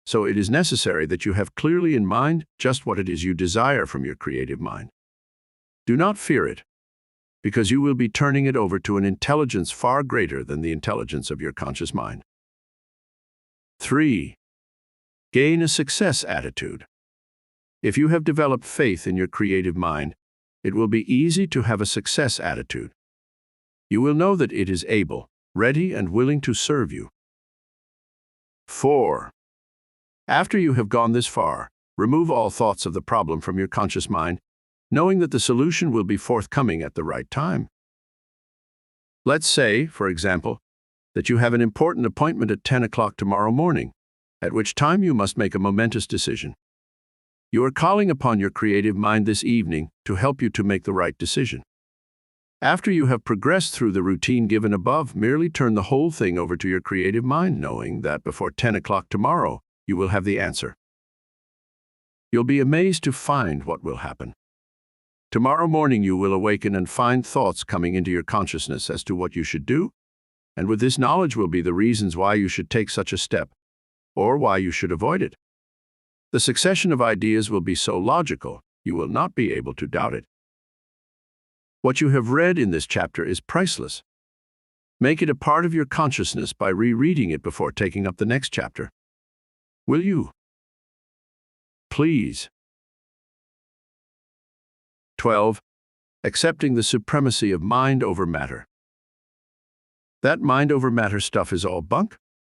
so it is necessary that you have clearly in mind just what it is you desire from your creative mind. Do not fear it, because you will be turning it over to an intelligence far greater than the intelligence of your conscious mind. 3. Gain a success attitude. If you have developed faith in your creative mind, it will be easy to have a success attitude. You will know that it is able, ready, and willing to serve you. 4. After you have gone this far, remove all thoughts of the problem from your conscious mind, knowing that the solution will be forthcoming at the right time. Let's say, for example, that you have an important appointment at 10 o'clock tomorrow morning, at which time you must make a momentous decision. You are calling upon your creative mind this evening to help you to make the right decision. After you have progressed through the routine given above, merely turn the whole thing over to your creative mind, knowing that before 10 o'clock tomorrow, you will have the answer. You'll be amazed to find what will happen. Tomorrow morning you will awaken and find thoughts coming into your consciousness as to what you should do, and with this knowledge will be the reasons why you should take such a step, or why you should avoid it. The succession of ideas will be so logical, you will not be able to doubt it. What you have read in this chapter is priceless. Make it a part of your consciousness by rereading it before taking up the next chapter. Will you? Please. 12. Accepting the supremacy of mind over matter. That mind over matter stuff is all bunk,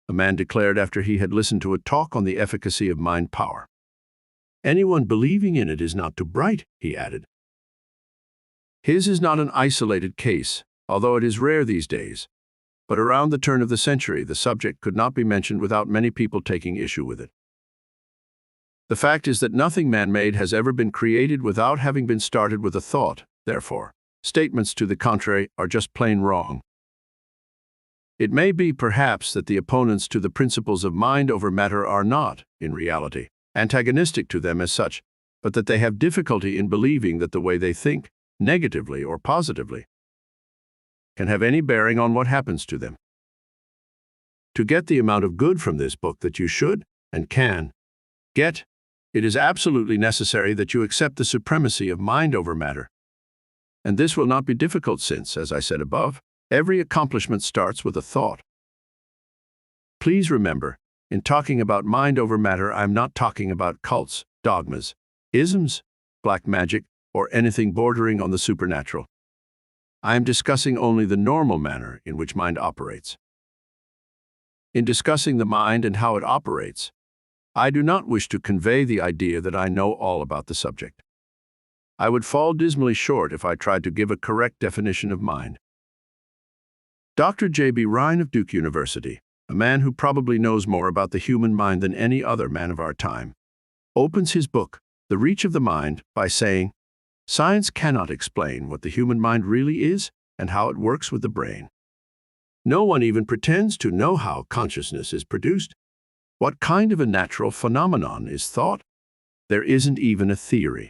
a man declared after he had listened to a talk on the efficacy of mind power. Anyone believing in it is not too bright, he added. His is not an isolated case, although it is rare these days. But around the turn of the century, the subject could not be mentioned without many people taking issue with it. The fact is that nothing man-made has ever been created without having been started with a thought. Therefore, statements to the contrary are just plain wrong. It may be, perhaps, that the opponents to the principles of mind over matter are not, in reality, antagonistic to them as such, but that they have difficulty in believing that the way they think, negatively or positively, can have any bearing on what happens to them. To get the amount of good from this book that you should and can get, it is absolutely necessary that you accept the supremacy of mind over matter. And this will not be difficult since, as I said above, every accomplishment starts with a thought. Please remember, in talking about mind over matter, I'm not talking about cults, dogmas, isms, black magic, or anything bordering on the supernatural. I am discussing only the normal manner in which mind operates. In discussing the mind and how it operates, I do not wish to convey the idea that I know all about the subject. I would fall dismally short if I tried to give a correct definition of mind. Dr. J.B. Rhine of Duke University, a man who probably knows more about the human mind than any other man of our time, opens his book, The Reach of the Mind, by saying, "Science cannot explain what the human mind really is and how it works with the brain. No one even pretends to know how consciousness is produced. What kind of a natural phenomenon is thought? There isn't even a theory."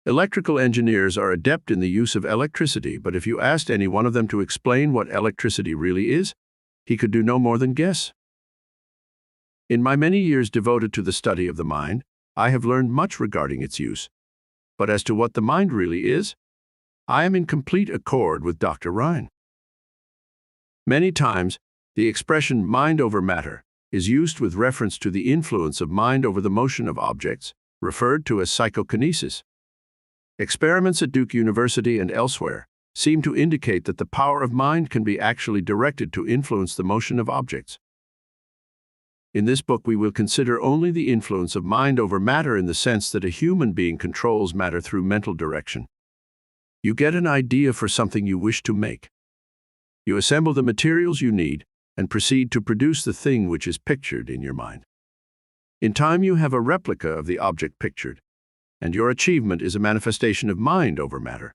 Electrical engineers are adept in the use of electricity, but if you asked any one of them to explain what electricity really is, he could do no more than guess. In my many years devoted to the study of the mind, I have learned much regarding its use. But as to what the mind really is, I am in complete accord with Dr. Rhine. Many times, the expression mind over matter is used with reference to the influence of mind over the motion of objects, referred to as psychokinesis. Experiments at Duke University and elsewhere seem to indicate that the power of mind can be actually directed to influence the motion of objects. In this book, we will consider only the influence of mind over matter in the sense that a human being controls matter through mental direction. You get an idea for something you wish to make. You assemble the materials you need and proceed to produce the thing which is pictured in your mind. In time, you have a replica of the object pictured, and your achievement is a manifestation of mind over matter.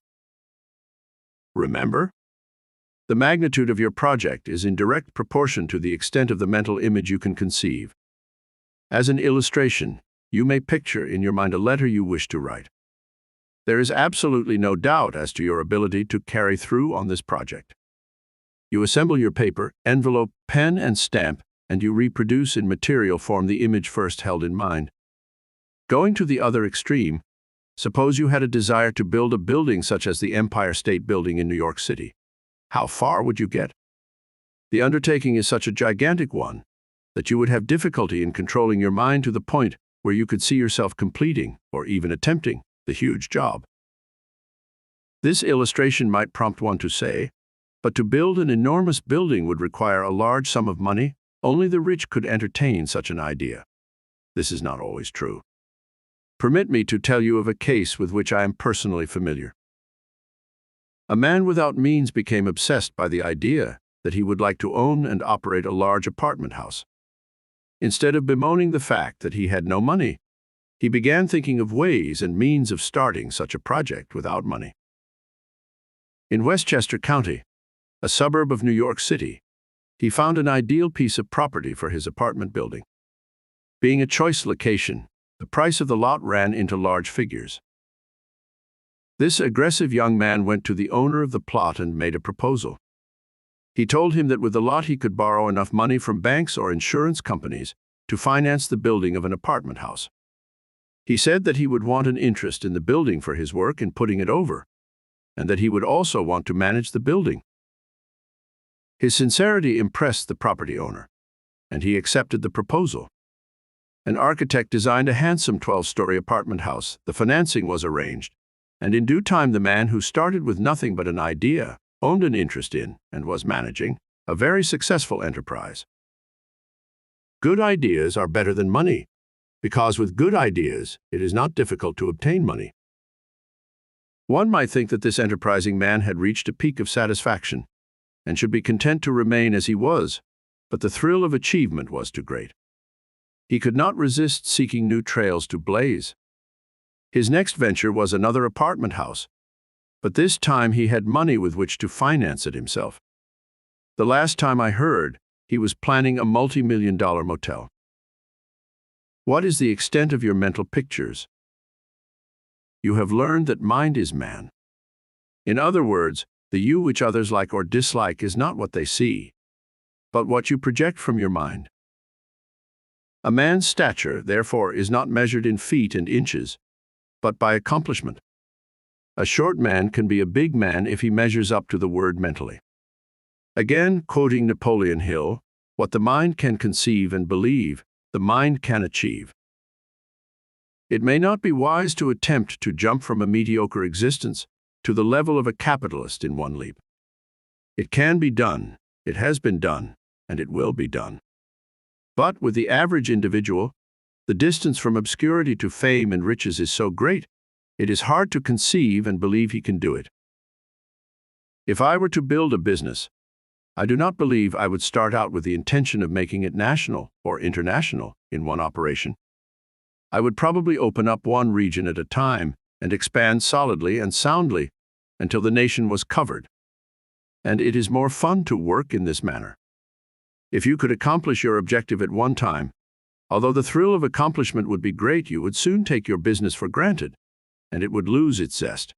Remember, the magnitude of your project is in direct proportion to the extent of the mental image you can conceive. As an illustration, you may picture in your mind a letter you wish to write. There is absolutely no doubt as to your ability to carry through on this project. You assemble your paper, envelope, pen, and stamp, and you reproduce in material form the image first held in mind. Going to the other extreme, suppose you had a desire to build a building such as the Empire State Building in New York City. How far would you get? The undertaking is such a gigantic one that you would have difficulty in controlling your mind to the point where you could see yourself completing, or even attempting, the huge job. This illustration might prompt one to say, but to build an enormous building would require a large sum of money. Only the rich could entertain such an idea. This is not always true. Permit me to tell you of a case with which I am personally familiar. A man without means became obsessed by the idea that he would like to own and operate a large apartment house. Instead of bemoaning the fact that he had no money, he began thinking of ways and means of starting such a project without money. In Westchester County, a suburb of New York City, he found an ideal piece of property for his apartment building. Being a choice location, the price of the lot ran into large figures. This aggressive young man went to the owner of the plot and made a proposal. He told him that with the lot he could borrow enough money from banks or insurance companies to finance the building of an apartment house. He said that he would want an interest in the building for his work in putting it over, and that he would also want to manage the building. His sincerity impressed the property owner, and he accepted the proposal. An architect designed a handsome 12-story apartment house. The financing was arranged, and in due time the man who started with nothing but an idea owned an interest in and was managing a very successful enterprise. Good ideas are better than money, because with good ideas it is not difficult to obtain money. One might think that this enterprising man had reached a peak of satisfaction and should be content to remain as he was, but the thrill of achievement was too great. He could not resist seeking new trails to blaze. His next venture was another apartment house, but this time he had money with which to finance it himself. The last time I heard, he was planning a multi-million-dollar motel. What is the extent of your mental pictures? You have learned that mind is man. In other words, the you which others like or dislike is not what they see, but what you project from your mind. A man's stature, therefore, is not measured in feet and inches, but by accomplishment. A short man can be a big man if he measures up to the word mentally. Again, quoting Napoleon Hill, what the mind can conceive and believe, the mind can achieve. It may not be wise to attempt to jump from a mediocre existence to the level of a capitalist in one leap. It can be done, it has been done, and it will be done. But with the average individual, the distance from obscurity to fame and riches is so great, it is hard to conceive and believe he can do it. If I were to build a business, I do not believe I would start out with the intention of making it national or international in one operation. I would probably open up one region at a time and expand solidly and soundly until the nation was covered. And it is more fun to work in this manner. If you could accomplish your objective at one time, although the thrill of accomplishment would be great, you would soon take your business for granted, and it would lose its zest.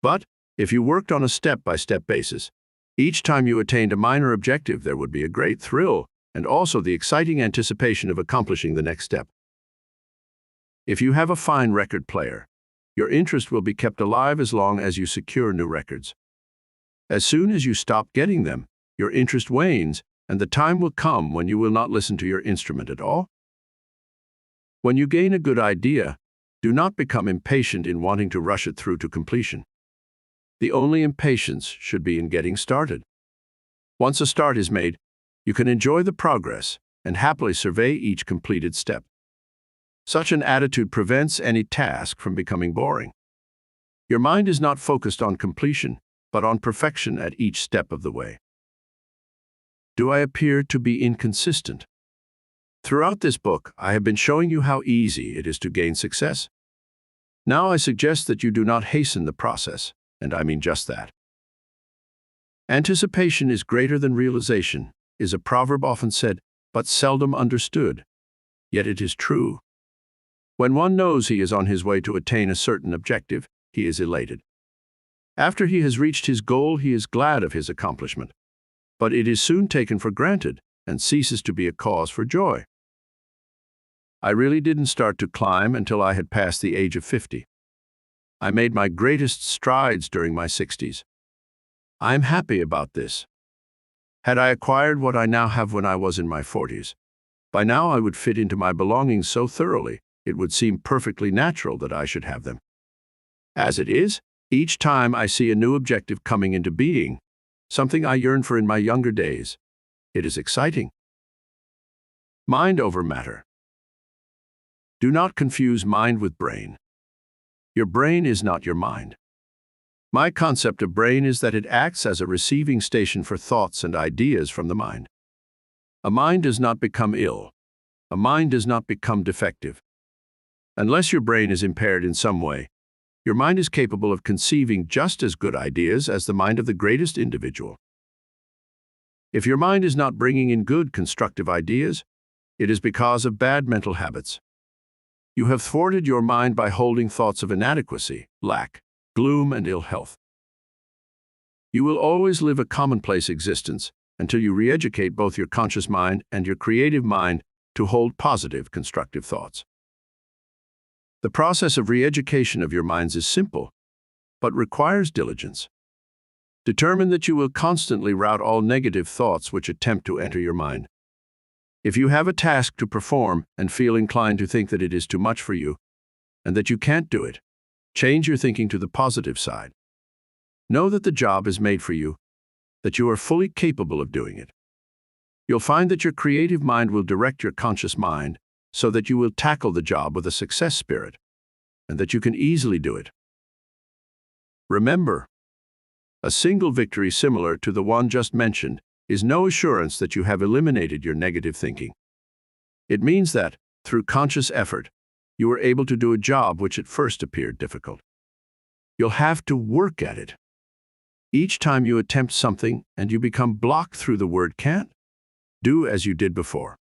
But if you worked on a step-by-step basis, each time you attained a minor objective, there would be a great thrill and also the exciting anticipation of accomplishing the next step. If you have a fine record player, your interest will be kept alive as long as you secure new records. As soon as you stop getting them, your interest wanes, and the time will come when you will not listen to your instrument at all. When you gain a good idea, do not become impatient in wanting to rush it through to completion. The only impatience should be in getting started. Once a start is made, you can enjoy the progress and happily survey each completed step. Such an attitude prevents any task from becoming boring. Your mind is not focused on completion, but on perfection at each step of the way. Do I appear to be inconsistent? Throughout this book, I have been showing you how easy it is to gain success. Now I suggest that you do not hasten the process, and I mean just that. Anticipation is greater than realization, is a proverb often said, but seldom understood. Yet it is true. When one knows he is on his way to attain a certain objective, he is elated. After he has reached his goal, he is glad of his accomplishment. But it is soon taken for granted and ceases to be a cause for joy. I really didn't start to climb until I had passed the age of 50. I made my greatest strides during my 60s. I am happy about this. Had I acquired what I now have when I was in my 40s, by now I would fit into my belongings so thoroughly, it would seem perfectly natural that I should have them. As it is, each time I see a new objective coming into being, something I yearned for in my younger days, it is exciting. Mind over matter. Do not confuse mind with brain. Your brain is not your mind. My concept of brain is that it acts as a receiving station for thoughts and ideas from the mind. A mind does not become ill. A mind does not become defective. Unless your brain is impaired in some way, your mind is capable of conceiving just as good ideas as the mind of the greatest individual. If your mind is not bringing in good, constructive ideas, it is because of bad mental habits. You have thwarted your mind by holding thoughts of inadequacy, lack, gloom, and ill health. You will always live a commonplace existence until you re-educate both your conscious mind and your creative mind to hold positive, constructive thoughts. The process of re-education of your minds is simple, but requires diligence. Determine that you will constantly rout all negative thoughts which attempt to enter your mind. If you have a task to perform and feel inclined to think that it is too much for you, and that you can't do it, change your thinking to the positive side. Know that the job is made for you, that you are fully capable of doing it. You'll find that your creative mind will direct your conscious mind so that you will tackle the job with a success spirit, and that you can easily do it. Remember, a single victory similar to the one just mentioned is no assurance that you have eliminated your negative thinking. It means that, through conscious effort, you were able to do a job which at first appeared difficult. You'll have to work at it. Each time you attempt something and you become blocked through the word can't, do as you did before.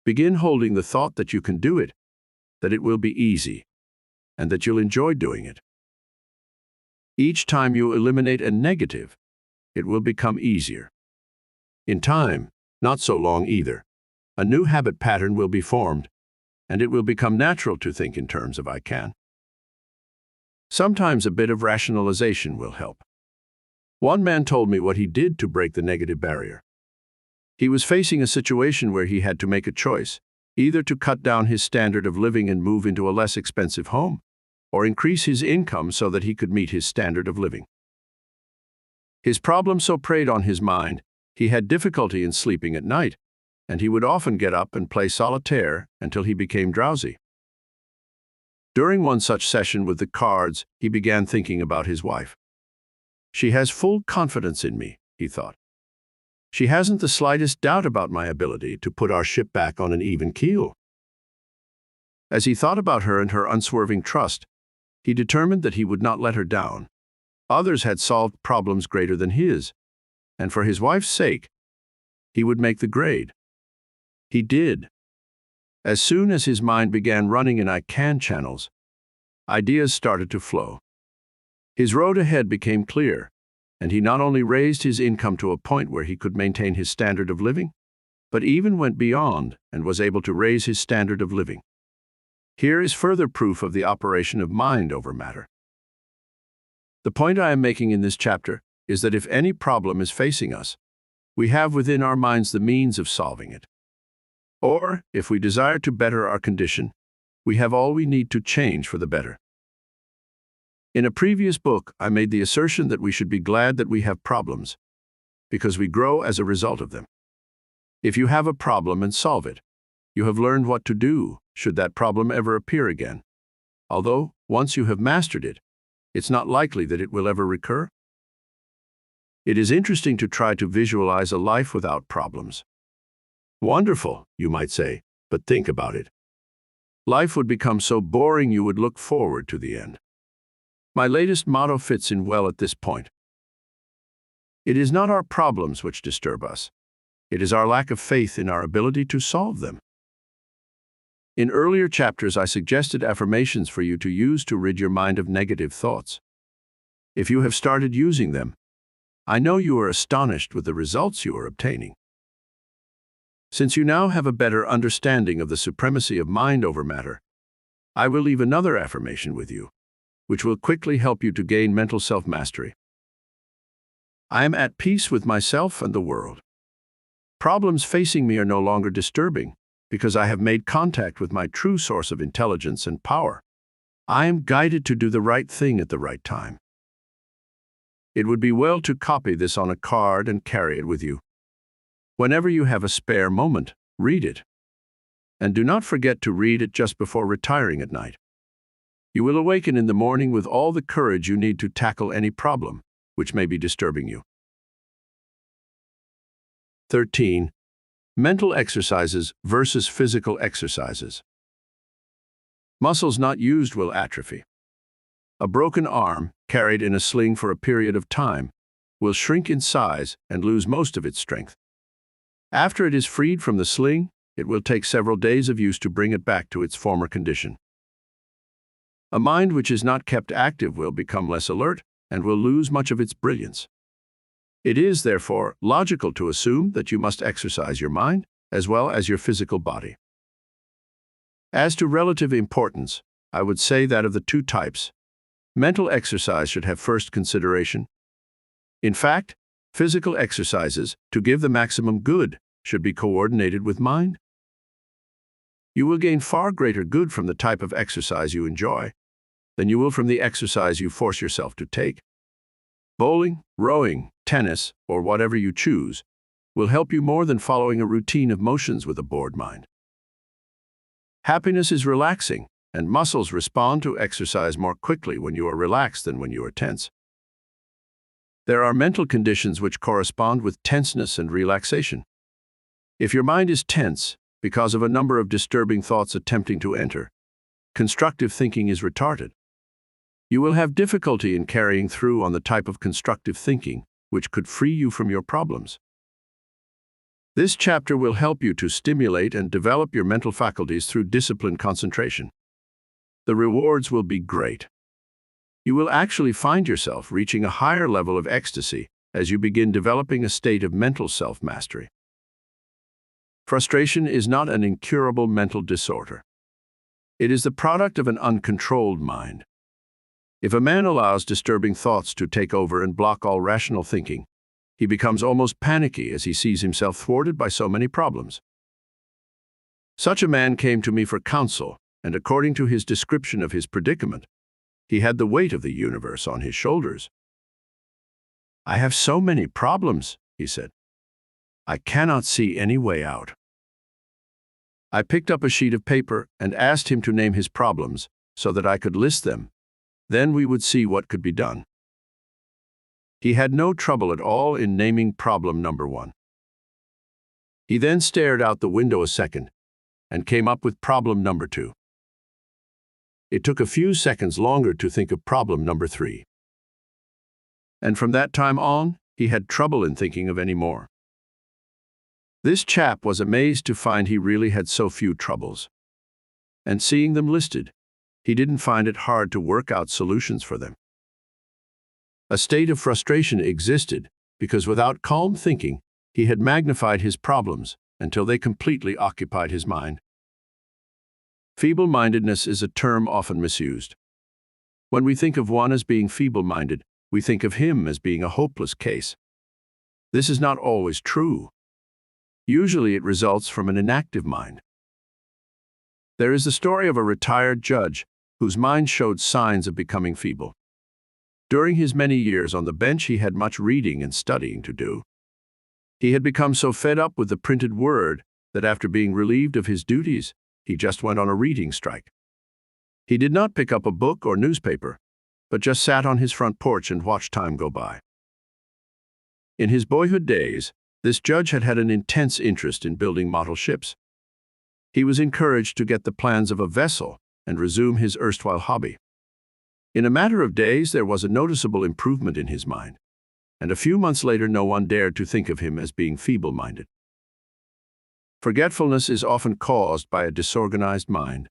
Begin holding the thought that you can do it, that it will be easy, and that you'll enjoy doing it. Each time you eliminate a negative, it will become easier. In time, not so long either, a new habit pattern will be formed, and it will become natural to think in terms of I can. Sometimes a bit of rationalization will help. One man told me what he did to break the negative barrier. He was facing a situation where he had to make a choice, either to cut down his standard of living and move into a less expensive home, or increase his income so that he could meet his standard of living. His problem so preyed on his mind, he had difficulty in sleeping at night, and he would often get up and play solitaire until he became drowsy. During one such session with the cards, he began thinking about his wife. She has full confidence in me, he thought. She hasn't the slightest doubt about my ability to put our ship back on an even keel. As he thought about her and her unswerving trust, he determined that he would not let her down. Others had solved problems greater than his, and for his wife's sake, he would make the grade. He did. As soon as his mind began running in I can channels, ideas started to flow. His road ahead became clear, and he not only raised his income to a point where he could maintain his standard of living, but even went beyond and was able to raise his standard of living. Here is further proof of the operation of mind over matter. The point I am making in this chapter is that if any problem is facing us, we have within our minds the means of solving it. Or, if we desire to better our condition, we have all we need to change for the better. In a previous book, I made the assertion that we should be glad that we have problems, because we grow as a result of them. If you have a problem and solve it, you have learned what to do should that problem ever appear again. Although, once you have mastered it, it's not likely that it will ever recur. It is interesting to try to visualize a life without problems. Wonderful, you might say, but think about it. Life would become so boring you would look forward to the end. My latest motto fits in well at this point. It is not our problems which disturb us. It is our lack of faith in our ability to solve them. In earlier chapters, I suggested affirmations for you to use to rid your mind of negative thoughts. If you have started using them, I know you are astonished with the results you are obtaining. Since you now have a better understanding of the supremacy of mind over matter, I will leave another affirmation with you, which will quickly help you to gain mental self-mastery. I am at peace with myself and the world. Problems facing me are no longer disturbing because I have made contact with my true source of intelligence and power. I am guided to do the right thing at the right time. It would be well to copy this on a card and carry it with you. Whenever you have a spare moment, read it. And do not forget to read it just before retiring at night. You will awaken in the morning with all the courage you need to tackle any problem which may be disturbing you. 13. Mental exercises versus physical exercises. Muscles not used will atrophy. A broken arm, carried in a sling for a period of time, will shrink in size and lose most of its strength. After it is freed from the sling, it will take several days of use to bring it back to its former condition. A mind which is not kept active will become less alert and will lose much of its brilliance. It is, therefore, logical to assume that you must exercise your mind as well as your physical body. As to relative importance, I would say that of the two types, mental exercise should have first consideration. In fact, physical exercises, to give the maximum good, should be coordinated with mind. You will gain far greater good from the type of exercise you enjoy than you will from the exercise you force yourself to take. Bowling, rowing, tennis, or whatever you choose will help you more than following a routine of motions with a bored mind. Happiness is relaxing, and muscles respond to exercise more quickly when you are relaxed than when you are tense. There are mental conditions which correspond with tenseness and relaxation. If your mind is tense because of a number of disturbing thoughts attempting to enter, constructive thinking is retarded. You will have difficulty in carrying through on the type of constructive thinking which could free you from your problems. This chapter will help you to stimulate and develop your mental faculties through disciplined concentration. The rewards will be great. You will actually find yourself reaching a higher level of ecstasy as you begin developing a state of mental self-mastery. Frustration is not an incurable mental disorder. It is the product of an uncontrolled mind. If a man allows disturbing thoughts to take over and block all rational thinking, he becomes almost panicky as he sees himself thwarted by so many problems. Such a man came to me for counsel, and according to his description of his predicament, he had the weight of the universe on his shoulders. "I have so many problems," he said. "I cannot see any way out." I picked up a sheet of paper and asked him to name his problems so that I could list them. Then we would see what could be done. He had no trouble at all in naming problem number 1. He then stared out the window a second and came up with problem number 2. It took a few seconds longer to think of problem number 3. And from that time on, he had trouble in thinking of any more. This chap was amazed to find he really had so few troubles. And seeing them listed, he didn't find it hard to work out solutions for them. A state of frustration existed because without calm thinking, he had magnified his problems until they completely occupied his mind. Feeble-mindedness is a term often misused. When we think of one as being feeble-minded, we think of him as being a hopeless case. This is not always true. Usually it results from an inactive mind. There is the story of a retired judge whose mind showed signs of becoming feeble. During his many years on the bench, he had much reading and studying to do. He had become so fed up with the printed word that after being relieved of his duties, he just went on a reading strike. He did not pick up a book or newspaper, but just sat on his front porch and watched time go by. In his boyhood days, this judge had had an intense interest in building model ships. He was encouraged to get the plans of a vessel and resume his erstwhile hobby. In a matter of days, there was a noticeable improvement in his mind, and a few months later no one dared to think of him as being feeble-minded. Forgetfulness is often caused by a disorganized mind.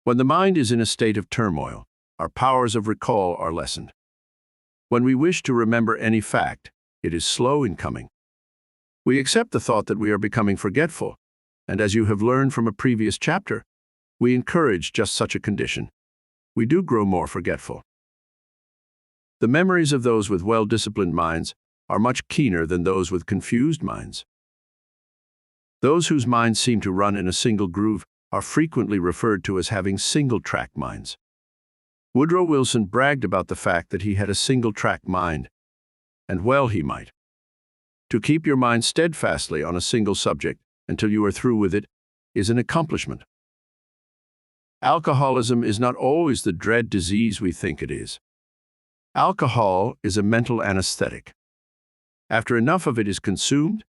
When the mind is in a state of turmoil, our powers of recall are lessened. When we wish to remember any fact, it is slow in coming. We accept the thought that we are becoming forgetful, and as you have learned from a previous chapter, we encourage just such a condition. We do grow more forgetful. The memories of those with well-disciplined minds are much keener than those with confused minds. Those whose minds seem to run in a single groove are frequently referred to as having single-track minds. Woodrow Wilson bragged about the fact that he had a single-track mind, and well he might. To keep your mind steadfastly on a single subject until you are through with it is an accomplishment. Alcoholism is not always the dread disease we think it is. Alcohol is a mental anesthetic. After enough of it is consumed,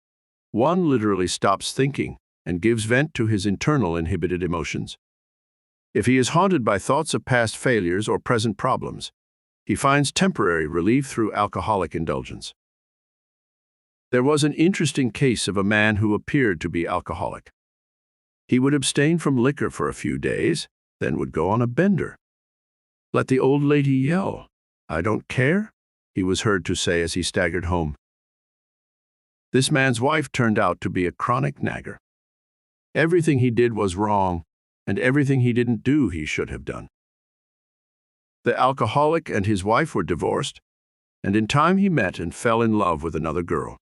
one literally stops thinking and gives vent to his internal inhibited emotions. If he is haunted by thoughts of past failures or present problems, he finds temporary relief through alcoholic indulgence. There was an interesting case of a man who appeared to be alcoholic. He would abstain from liquor for a few days, then would go on a bender. "Let the old lady yell. I don't care," he was heard to say as he staggered home. This man's wife turned out to be a chronic nagger. Everything he did was wrong, and everything he didn't do he should have done. The alcoholic and his wife were divorced, and in time he met and fell in love with another girl.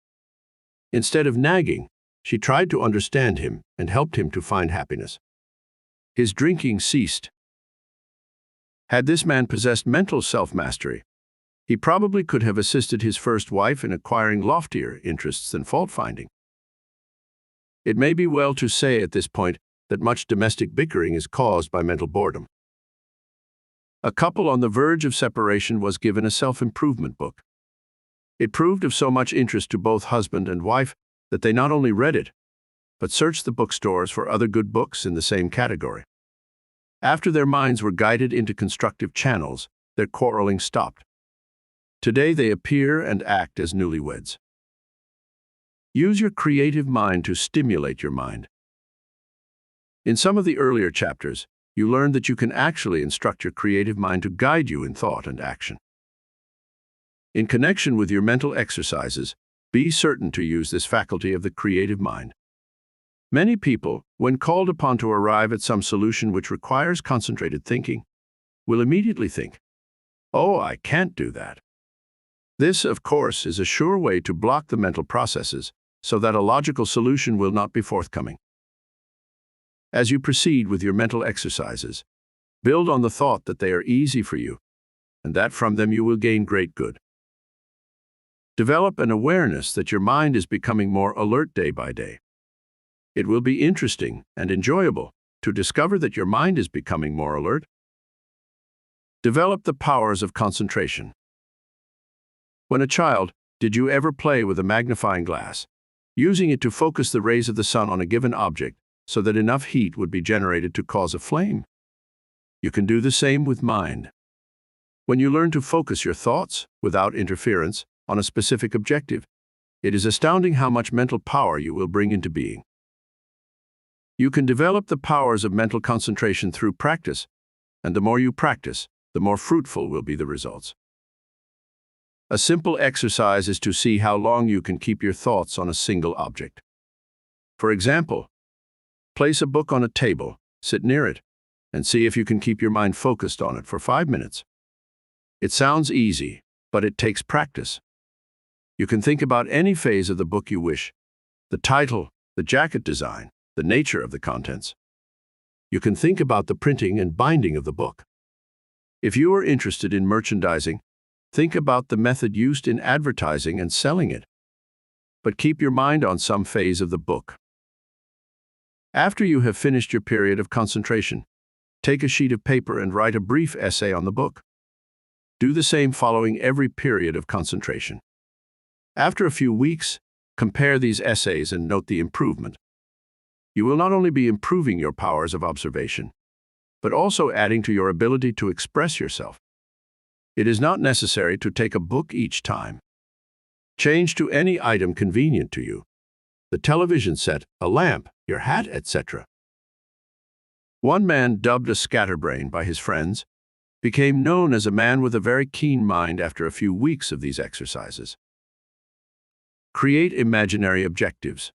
Instead of nagging, she tried to understand him and helped him to find happiness. His drinking ceased. Had this man possessed mental self-mastery, he probably could have assisted his first wife in acquiring loftier interests than fault-finding. It may be well to say at this point that much domestic bickering is caused by mental boredom. A couple on the verge of separation was given a self-improvement book. It proved of so much interest to both husband and wife that they not only read it, but searched the bookstores for other good books in the same category. After their minds were guided into constructive channels, their quarreling stopped. Today they appear and act as newlyweds. Use your creative mind to stimulate your mind. In some of the earlier chapters, you learned that you can actually instruct your creative mind to guide you in thought and action. In connection with your mental exercises, be certain to use this faculty of the creative mind. Many people, when called upon to arrive at some solution which requires concentrated thinking, will immediately think, "Oh, I can't do that." This, of course, is a sure way to block the mental processes so that a logical solution will not be forthcoming. As you proceed with your mental exercises, build on the thought that they are easy for you, and that from them you will gain great good. Develop an awareness that your mind is becoming more alert day by day. It will be interesting and enjoyable to discover that your mind is becoming more alert. Develop the powers of concentration. When a child, did you ever play with a magnifying glass, using it to focus the rays of the sun on a given object so that enough heat would be generated to cause a flame? You can do the same with mind. When you learn to focus your thoughts, without interference, on a specific objective, it is astounding how much mental power you will bring into being. You can develop the powers of mental concentration through practice, and the more you practice, the more fruitful will be the results. A simple exercise is to see how long you can keep your thoughts on a single object. For example, place a book on a table, sit near it, and see if you can keep your mind focused on it for 5 minutes. It sounds easy, but it takes practice. You can think about any phase of the book you wish: the title, the jacket design, the nature of the contents. You can think about the printing and binding of the book. If you are interested in merchandising, think about the method used in advertising and selling it. But keep your mind on some phase of the book. After you have finished your period of concentration, take a sheet of paper and write a brief essay on the book. Do the same following every period of concentration. After a few weeks, compare these essays and note the improvement. You will not only be improving your powers of observation, but also adding to your ability to express yourself. It is not necessary to take a book each time. Change to any item convenient to you: the television set, a lamp, your hat, etc. One man, dubbed a scatterbrain by his friends, became known as a man with a very keen mind after a few weeks of these exercises. Create imaginary objectives.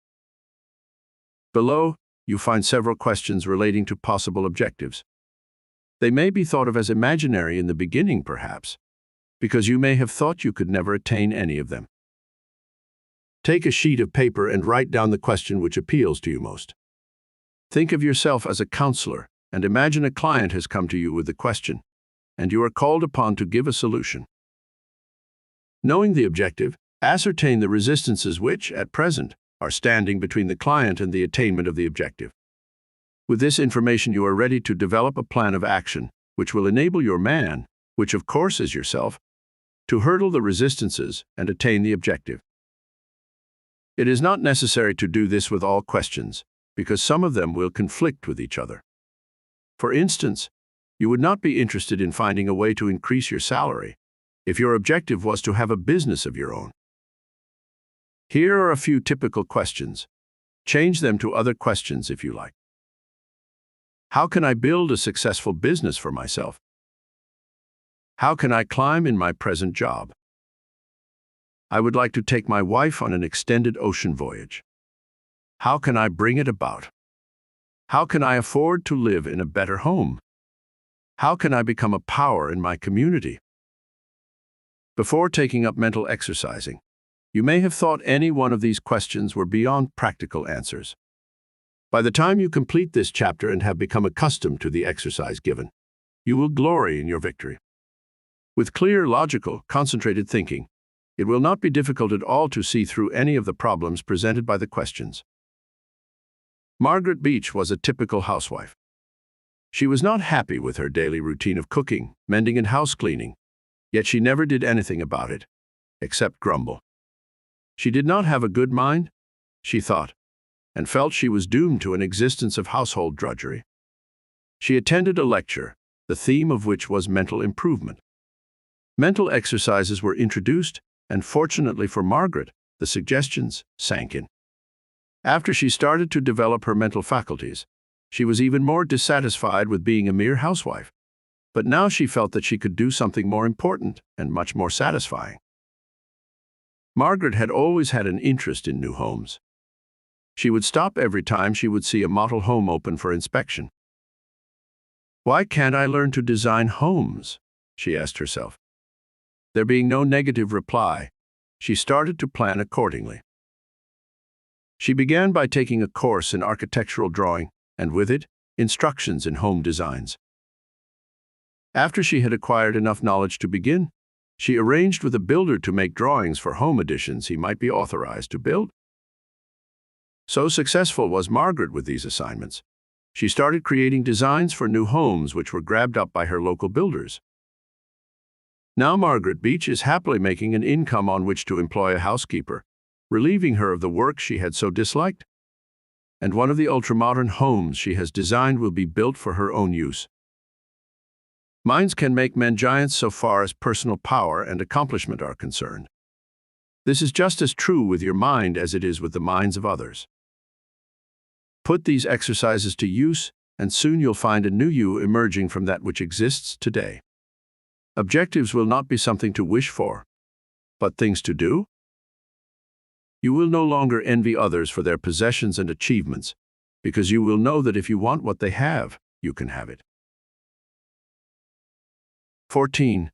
Below, you find several questions relating to possible objectives. They may be thought of as imaginary in the beginning, perhaps, because you may have thought you could never attain any of them. Take a sheet of paper and write down the question which appeals to you most. Think of yourself as a counselor and imagine a client has come to you with the question, and you are called upon to give a solution. Knowing the objective, ascertain the resistances which, at present, are standing between the client and the attainment of the objective. With this information, you are ready to develop a plan of action which will enable your man, which of course is yourself, to hurdle the resistances and attain the objective. It is not necessary to do this with all questions, because some of them will conflict with each other. For instance, you would not be interested in finding a way to increase your salary if your objective was to have a business of your own. Here are a few typical questions. Change them to other questions if you like. How can I build a successful business for myself? How can I climb in my present job? I would like to take my wife on an extended ocean voyage. How can I bring it about? How can I afford to live in a better home? How can I become a power in my community? Before taking up mental exercising, you may have thought any one of these questions were beyond practical answers. By the time you complete this chapter and have become accustomed to the exercise given, you will glory in your victory. With clear, logical, concentrated thinking, it will not be difficult at all to see through any of the problems presented by the questions. Margaret Beach was a typical housewife. She was not happy with her daily routine of cooking, mending, and house cleaning, yet she never did anything about it, except grumble. She did not have a good mind, she thought, and felt she was doomed to an existence of household drudgery. She attended a lecture, the theme of which was mental improvement. Mental exercises were introduced, and fortunately for Margaret, the suggestions sank in. After she started to develop her mental faculties, she was even more dissatisfied with being a mere housewife. But now she felt that she could do something more important and much more satisfying. Margaret had always had an interest in new homes. She would stop every time she would see a model home open for inspection. Why can't I learn to design homes? She asked herself. There being no negative reply, she started to plan accordingly. She began by taking a course in architectural drawing, and with it, instructions in home designs. After she had acquired enough knowledge to begin, she arranged with a builder to make drawings for home additions he might be authorized to build. So successful was Margaret with these assignments, she started creating designs for new homes which were grabbed up by her local builders. Now Margaret Beach is happily making an income on which to employ a housekeeper, relieving her of the work she had so disliked. And one of the ultramodern homes she has designed will be built for her own use. Minds can make men giants so far as personal power and accomplishment are concerned. This is just as true with your mind as it is with the minds of others. Put these exercises to use, and soon you'll find a new you emerging from that which exists today. Objectives will not be something to wish for, but things to do. You will no longer envy others for their possessions and achievements, because you will know that if you want what they have, you can have it. 14.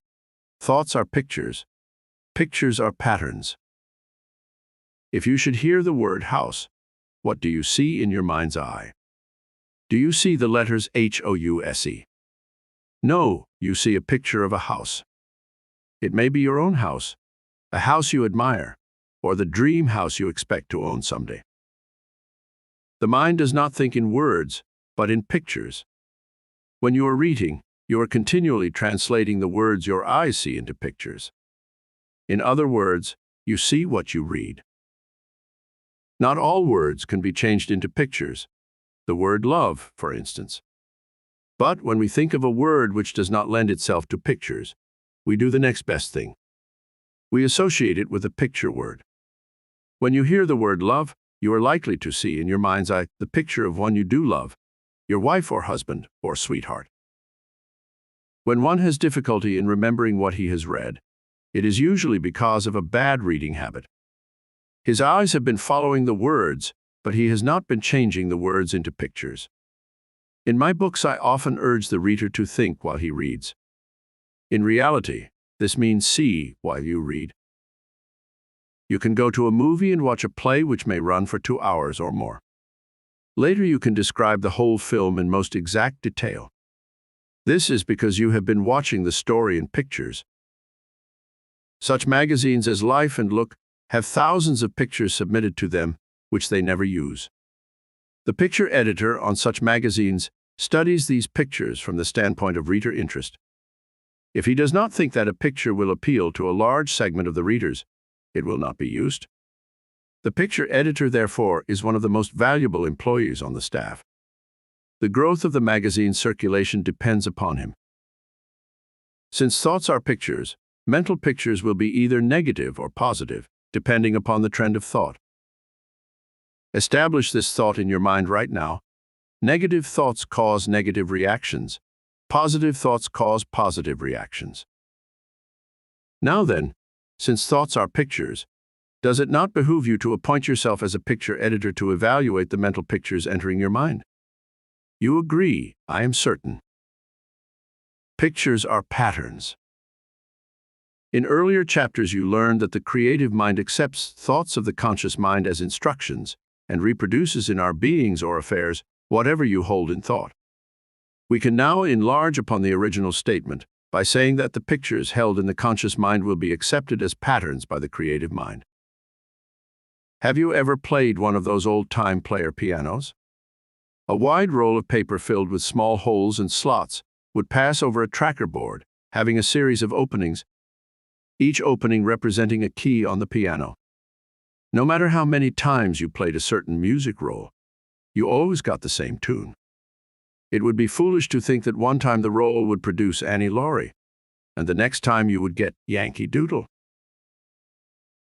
Thoughts are pictures. Pictures are patterns. If you should hear the word house, what do you see in your mind's eye? Do you see the letters H-O-U-S-E? No, you see a picture of a house. It may be your own house, a house you admire, or the dream house you expect to own someday. The mind does not think in words, but in pictures. When you are reading, you are continually translating the words your eyes see into pictures. In other words, you see what you read. Not all words can be changed into pictures. The word love, for instance. But when we think of a word which does not lend itself to pictures, we do the next best thing. We associate it with a picture word. When you hear the word love, you are likely to see in your mind's eye the picture of one you do love, your wife or husband or sweetheart. When one has difficulty in remembering what he has read, it is usually because of a bad reading habit. His eyes have been following the words, but he has not been changing the words into pictures. In my books, I often urge the reader to think while he reads. In reality, this means see while you read. You can go to a movie and watch a play which may run for 2 hours or more. Later, you can describe the whole film in most exact detail. This is because you have been watching the story in pictures. Such magazines as Life and Look have thousands of pictures submitted to them which they never use. The picture editor on such magazines studies these pictures from the standpoint of reader interest. If he does not think that a picture will appeal to a large segment of the readers, it will not be used. The picture editor, therefore, is one of the most valuable employees on the staff. The growth of the magazine's circulation depends upon him. Since thoughts are pictures, mental pictures will be either negative or positive, depending upon the trend of thought. Establish this thought in your mind right now. Negative thoughts cause negative reactions. Positive thoughts cause positive reactions. Now then, since thoughts are pictures, does it not behoove you to appoint yourself as a picture editor to evaluate the mental pictures entering your mind? You agree, I am certain. Pictures are patterns. In earlier chapters, you learned that the creative mind accepts thoughts of the conscious mind as instructions and reproduces in our beings or affairs whatever you hold in thought. We can now enlarge upon the original statement by saying that the pictures held in the conscious mind will be accepted as patterns by the creative mind. Have you ever played one of those old-time player pianos? A wide roll of paper filled with small holes and slots would pass over a tracker board, having a series of openings, each opening representing a key on the piano. No matter how many times you played a certain music roll, you always got the same tune. It would be foolish to think that one time the roll would produce Annie Laurie, and the next time you would get Yankee Doodle.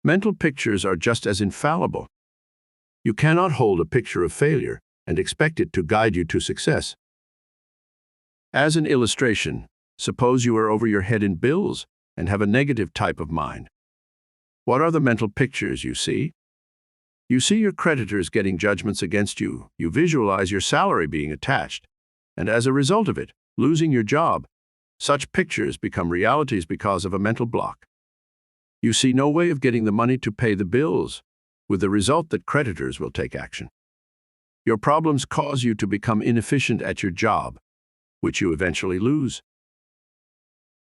Mental pictures are just as infallible. You cannot hold a picture of failure and expect it to guide you to success. As an illustration, suppose you are over your head in bills and have a negative type of mind. What are the mental pictures you see? You see your creditors getting judgments against you. You visualize your salary being attached, and as a result of it, losing your job. Such pictures become realities because of a mental block. You see no way of getting the money to pay the bills, with the result that creditors will take action. Your problems cause you to become inefficient at your job, which you eventually lose.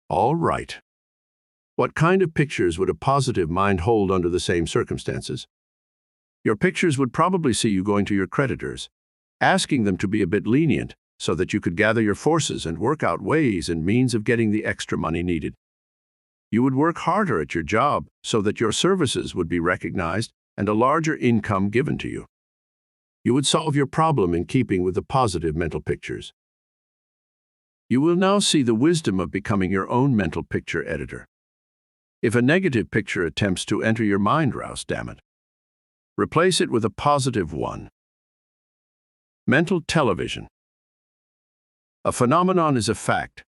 All right. What kind of pictures would a positive mind hold under the same circumstances? Your pictures would probably see you going to your creditors, asking them to be a bit lenient so that you could gather your forces and work out ways and means of getting the extra money needed. You would work harder at your job so that your services would be recognized and a larger income given to you. You would solve your problem in keeping with the positive mental pictures. You will now see the wisdom of becoming your own mental picture editor. If a negative picture attempts to enter your mind, rouse, damn it. Replace it with a positive one. Mental television. A phenomenon is a fact.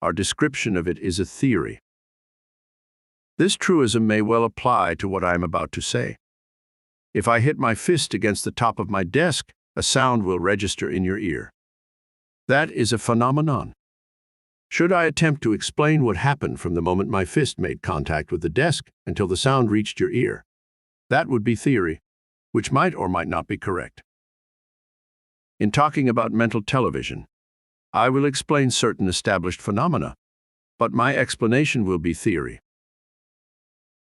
Our description of it is a theory. This truism may well apply to what I am about to say. If I hit my fist against the top of my desk, a sound will register in your ear. That is a phenomenon. Should I attempt to explain what happened from the moment my fist made contact with the desk until the sound reached your ear, that would be theory, which might or might not be correct. In talking about mental television, I will explain certain established phenomena, but my explanation will be theory.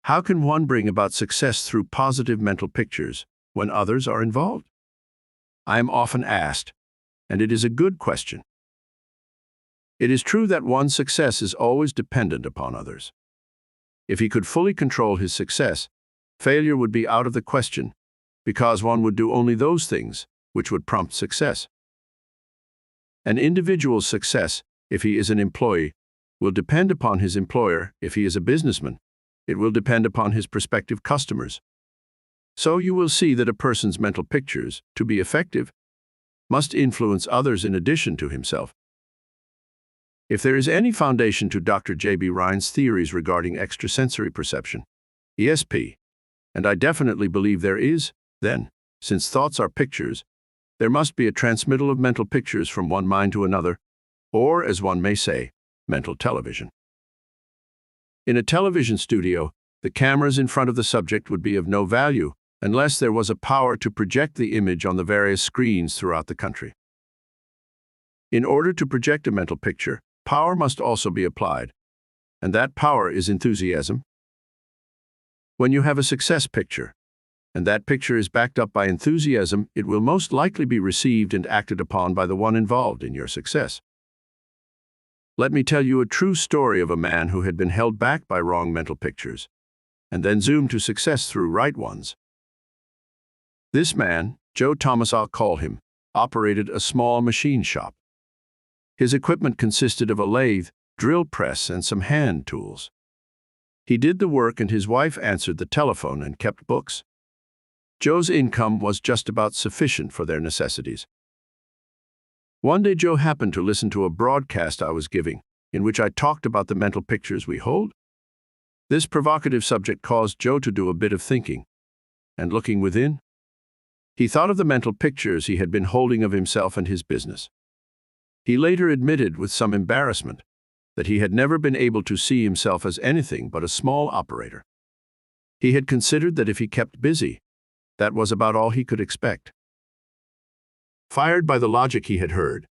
How can one bring about success through positive mental pictures when others are involved? I am often asked, and it is a good question. It is true that one's success is always dependent upon others. If he could fully control his success, failure would be out of the question, because one would do only those things which would prompt success. An individual's success, if he is an employee, will depend upon his employer. If he is a businessman, it will depend upon his prospective customers. So you will see that a person's mental pictures, to be effective, must influence others in addition to himself. If there is any foundation to Dr. J.B. Rhine's theories regarding extrasensory perception, ESP, and I definitely believe there is, then, since thoughts are pictures, there must be a transmittal of mental pictures from one mind to another, or, as one may say, mental television. In a television studio, the cameras in front of the subject would be of no value unless there was a power to project the image on the various screens throughout the country. In order to project a mental picture, power must also be applied, and that power is enthusiasm. When you have a success picture, and that picture is backed up by enthusiasm, it will most likely be received and acted upon by the one involved in your success. Let me tell you a true story of a man who had been held back by wrong mental pictures, and then zoomed to success through right ones. This man, Joe Thomas I'll call him, operated a small machine shop. His equipment consisted of a lathe, drill press, and some hand tools. He did the work and his wife answered the telephone and kept books. Joe's income was just about sufficient for their necessities. One day Joe happened to listen to a broadcast I was giving, in which I talked about the mental pictures we hold. This provocative subject caused Joe to do a bit of thinking, and looking within, he thought of the mental pictures he had been holding of himself and his business. He later admitted with some embarrassment that he had never been able to see himself as anything but a small operator. He had considered that if he kept busy, that was about all he could expect. Fired by the logic he had heard,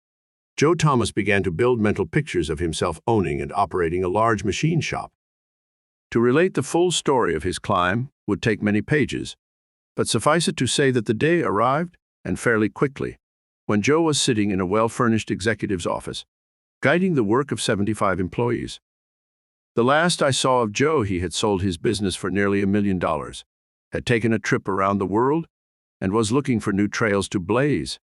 Joe Thomas began to build mental pictures of himself owning and operating a large machine shop. To relate the full story of his climb would take many pages, but suffice it to say that the day arrived, and fairly quickly, when Joe was sitting in a well-furnished executive's office, guiding the work of 75 employees. The last I saw of Joe, he had sold his business for nearly $1 million, had taken a trip around the world, and was looking for new trails to blaze.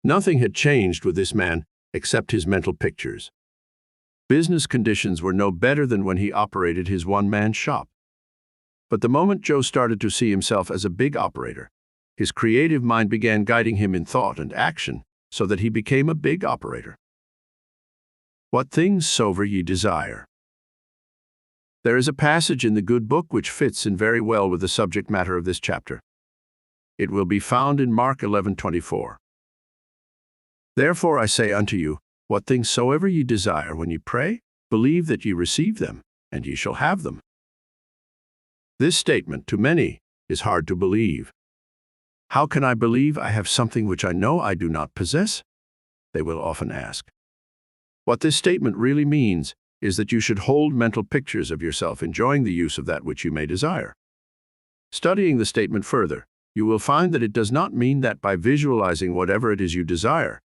Nothing had changed with this man except his mental pictures. Business conditions were no better than when he operated his one-man shop. But the moment Joe started to see himself as a big operator, his creative mind began guiding him in thought and action so that he became a big operator. What things soever ye desire. There is a passage in the good book which fits in very well with the subject matter of this chapter. It will be found in Mark 11:24. Therefore I say unto you, what things soever ye desire when ye pray, believe that ye receive them, and ye shall have them. This statement, to many, is hard to believe. How can I believe I have something which I know I do not possess? They will often ask. What this statement really means is that you should hold mental pictures of yourself enjoying the use of that which you may desire. Studying the statement further, you will find that it does not mean that by visualizing whatever it is you desire,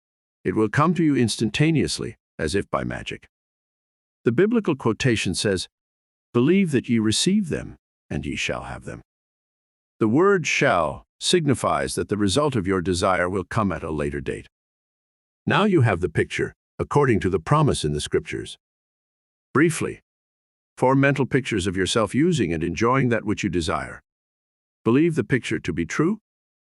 it will come to you instantaneously, as if by magic. The biblical quotation says, "Believe that ye receive them, and ye shall have them." The word "shall" signifies that the result of your desire will come at a later date. Now you have the picture, according to the promise in the Scriptures. Briefly, form mental pictures of yourself using and enjoying that which you desire. Believe the picture to be true,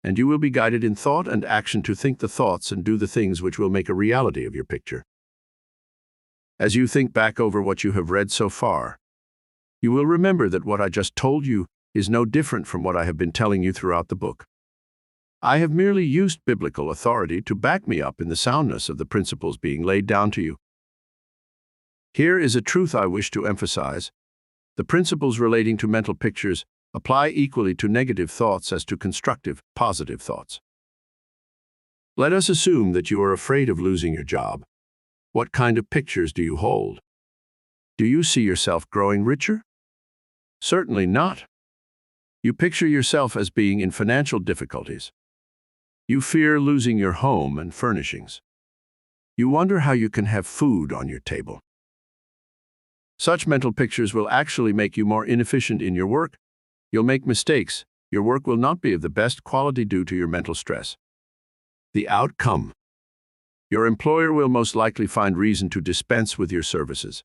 and you will be guided in thought and action to think the thoughts and do the things which will make a reality of your picture. As you think back over what you have read so far, you will remember that what I just told you is no different from what I have been telling you throughout the book. I have merely used biblical authority to back me up in the soundness of the principles being laid down to you. Here is a truth I wish to emphasize. The principles relating to mental pictures apply equally to negative thoughts as to constructive, positive thoughts. Let us assume that you are afraid of losing your job. What kind of pictures do you hold? Do you see yourself growing richer? Certainly not. You picture yourself as being in financial difficulties. You fear losing your home and furnishings. You wonder how you can have food on your table. Such mental pictures will actually make you more inefficient in your work. You'll make mistakes. Your work will not be of the best quality due to your mental stress. The outcome: your employer will most likely find reason to dispense with your services.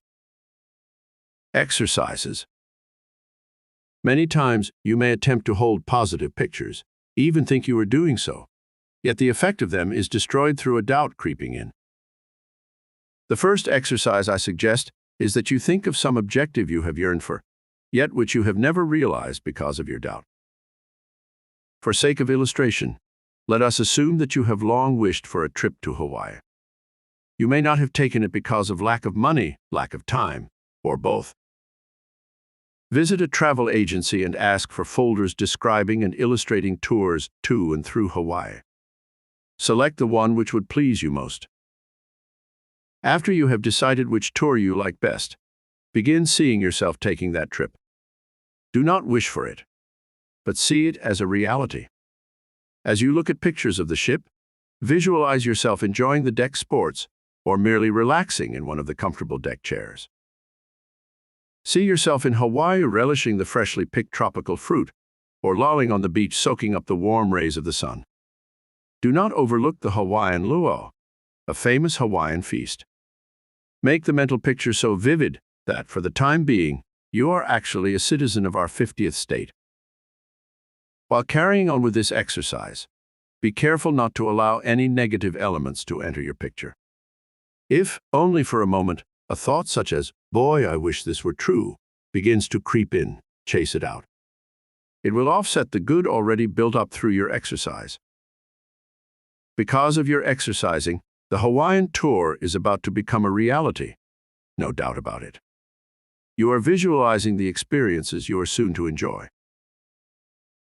Exercises. Many times, you may attempt to hold positive pictures, even think you are doing so, yet the effect of them is destroyed through a doubt creeping in. The first exercise I suggest is that you think of some objective you have yearned for, yet which you have never realized because of your doubt. For sake of illustration, let us assume that you have long wished for a trip to Hawaii. You may not have taken it because of lack of money, lack of time, or both. Visit a travel agency and ask for folders describing and illustrating tours to and through Hawaii. Select the one which would please you most. After you have decided which tour you like best, begin seeing yourself taking that trip. Do not wish for it, but see it as a reality. As you look at pictures of the ship, visualize yourself enjoying the deck sports or merely relaxing in one of the comfortable deck chairs. See yourself in Hawaii relishing the freshly picked tropical fruit or lolling on the beach soaking up the warm rays of the sun. Do not overlook the Hawaiian luau, a famous Hawaiian feast. Make the mental picture so vivid that, for the time being, you are actually a citizen of our 50th state. While carrying on with this exercise, be careful not to allow any negative elements to enter your picture. If, only for a moment, a thought such as, "Boy, I wish this were true," begins to creep in, chase it out. It will offset the good already built up through your exercise. Because of your exercising, the Hawaiian tour is about to become a reality, no doubt about it. You are visualizing the experiences you are soon to enjoy.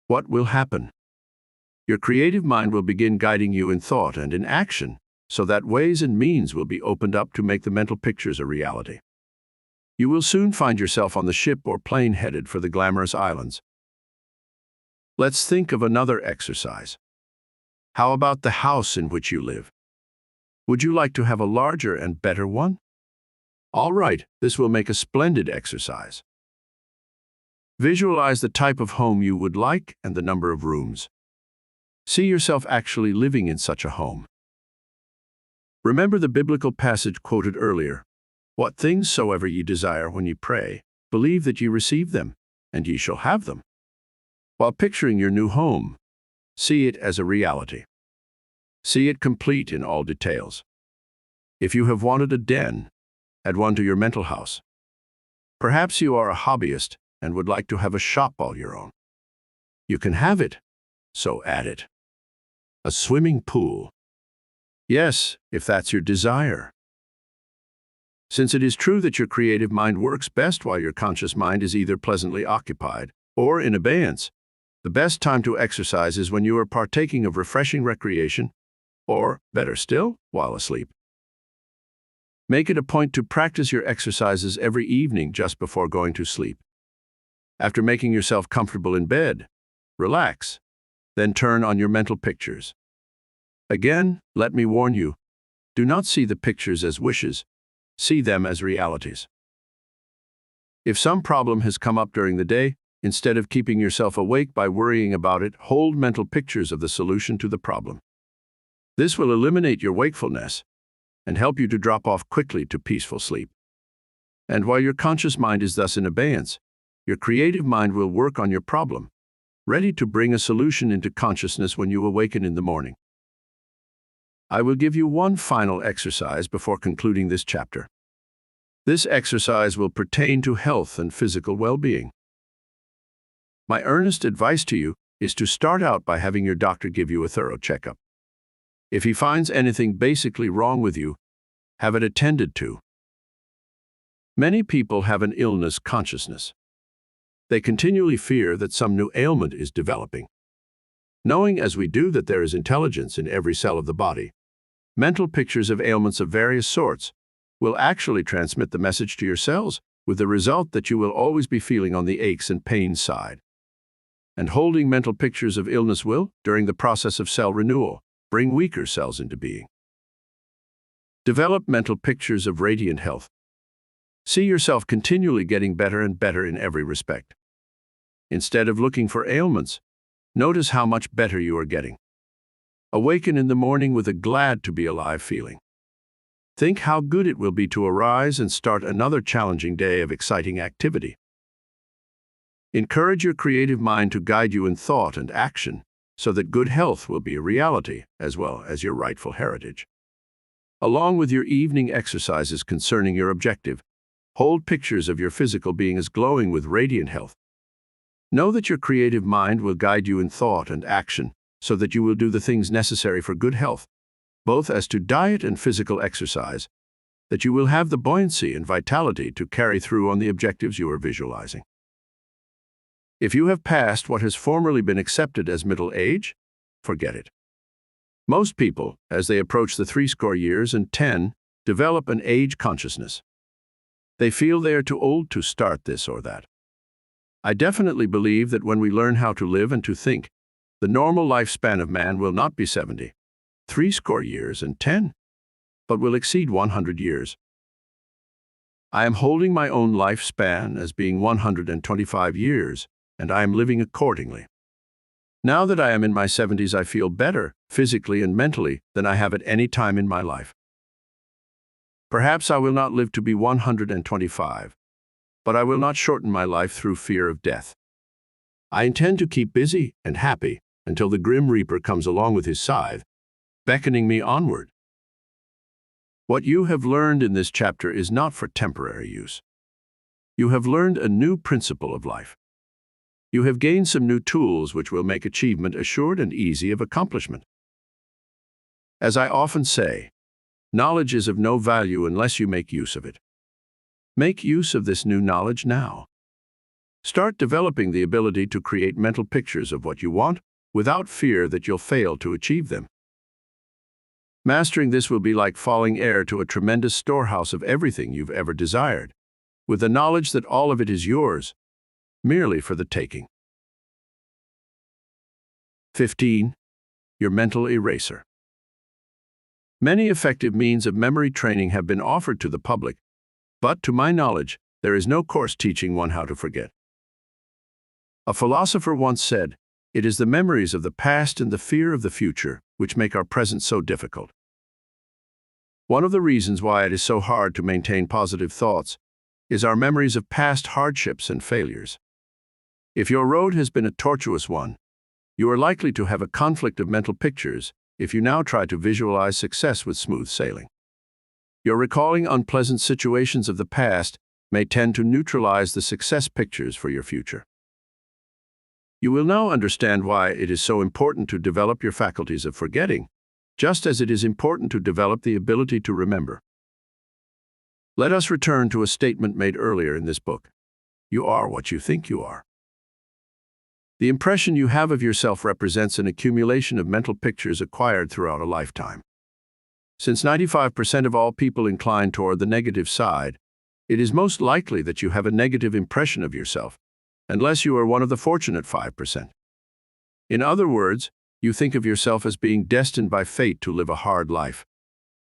What will happen? Your creative mind will begin guiding you in thought and in action, so that ways and means will be opened up to make the mental pictures a reality. You will soon find yourself on the ship or plane headed for the glamorous islands. Let's think of another exercise. How about the house in which you live? Would you like to have a larger and better one? All right, this will make a splendid exercise. Visualize the type of home you would like and the number of rooms. See yourself actually living in such a home. Remember the biblical passage quoted earlier, "What things soever ye desire when ye pray, believe that ye receive them, and ye shall have them." While picturing your new home, see it as a reality. See it complete in all details. If you have wanted a den, add one to your mental house. Perhaps you are a hobbyist and would like to have a shop all your own. You can have it, so add it. A swimming pool. Yes, if that's your desire. Since it is true that your creative mind works best while your conscious mind is either pleasantly occupied or in abeyance, the best time to exercise is when you are partaking of refreshing recreation, or, better still, while asleep. Make it a point to practice your exercises every evening just before going to sleep. After making yourself comfortable in bed, relax, then turn on your mental pictures. Again, let me warn you, do not see the pictures as wishes, see them as realities. If some problem has come up during the day, instead of keeping yourself awake by worrying about it, hold mental pictures of the solution to the problem. This will eliminate your wakefulness and help you to drop off quickly to peaceful sleep. And while your conscious mind is thus in abeyance, your creative mind will work on your problem, ready to bring a solution into consciousness when you awaken in the morning. I will give you one final exercise before concluding this chapter. This exercise will pertain to health and physical well-being. My earnest advice to you is to start out by having your doctor give you a thorough checkup. If he finds anything basically wrong with you, have it attended to. Many people have an illness consciousness. They continually fear that some new ailment is developing. Knowing as we do that there is intelligence in every cell of the body, mental pictures of ailments of various sorts will actually transmit the message to your cells, with the result that you will always be feeling on the aches and pains side. And holding mental pictures of illness will, during the process of cell renewal, bring weaker cells into being. Develop mental pictures of radiant health. See yourself continually getting better and better in every respect. Instead of looking for ailments, notice how much better you are getting. Awaken in the morning with a glad-to-be-alive feeling. Think how good it will be to arise and start another challenging day of exciting activity. Encourage your creative mind to guide you in thought and action so that good health will be a reality as well as your rightful heritage. Along with your evening exercises concerning your objective, hold pictures of your physical being as glowing with radiant health. Know that your creative mind will guide you in thought and action so that you will do the things necessary for good health, both as to diet and physical exercise, that you will have the buoyancy and vitality to carry through on the objectives you are visualizing. If you have passed what has formerly been accepted as middle age, forget it. Most people, as they approach the 80 years and 10, develop an age consciousness. They feel they are too old to start this or that. I definitely believe that when we learn how to live and to think, the normal lifespan of man will not be 70, 80 years and 10, but will exceed 100 years. I am holding my own lifespan as being 125 years, and I am living accordingly. Now that I am in my 70s, I feel better, physically and mentally, than I have at any time in my life. Perhaps I will not live to be 125, but I will not shorten my life through fear of death. I intend to keep busy and happy until the grim reaper comes along with his scythe, beckoning me onward. What you have learned in this chapter is not for temporary use. You have learned a new principle of life. You have gained some new tools which will make achievement assured and easy of accomplishment. As I often say, knowledge is of no value unless you make use of it. Make use of this new knowledge now. Start developing the ability to create mental pictures of what you want without fear that you'll fail to achieve them. Mastering this will be like falling heir to a tremendous storehouse of everything you've ever desired, with the knowledge that all of it is yours, merely for the taking. 15. Your mental eraser. Many effective means of memory training have been offered to the public, but to my knowledge, there is no course teaching one how to forget. A philosopher once said, "It is the memories of the past and the fear of the future which make our present so difficult." One of the reasons why it is so hard to maintain positive thoughts is our memories of past hardships and failures. If your road has been a tortuous one, you are likely to have a conflict of mental pictures if you now try to visualize success with smooth sailing. Your recalling unpleasant situations of the past may tend to neutralize the success pictures for your future. You will now understand why it is so important to develop your faculties of forgetting, just as it is important to develop the ability to remember. Let us return to a statement made earlier in this book. You are what you think you are. The impression you have of yourself represents an accumulation of mental pictures acquired throughout a lifetime. Since 95% of all people incline toward the negative side, it is most likely that you have a negative impression of yourself, unless you are one of the fortunate 5%. In other words, you think of yourself as being destined by fate to live a hard life.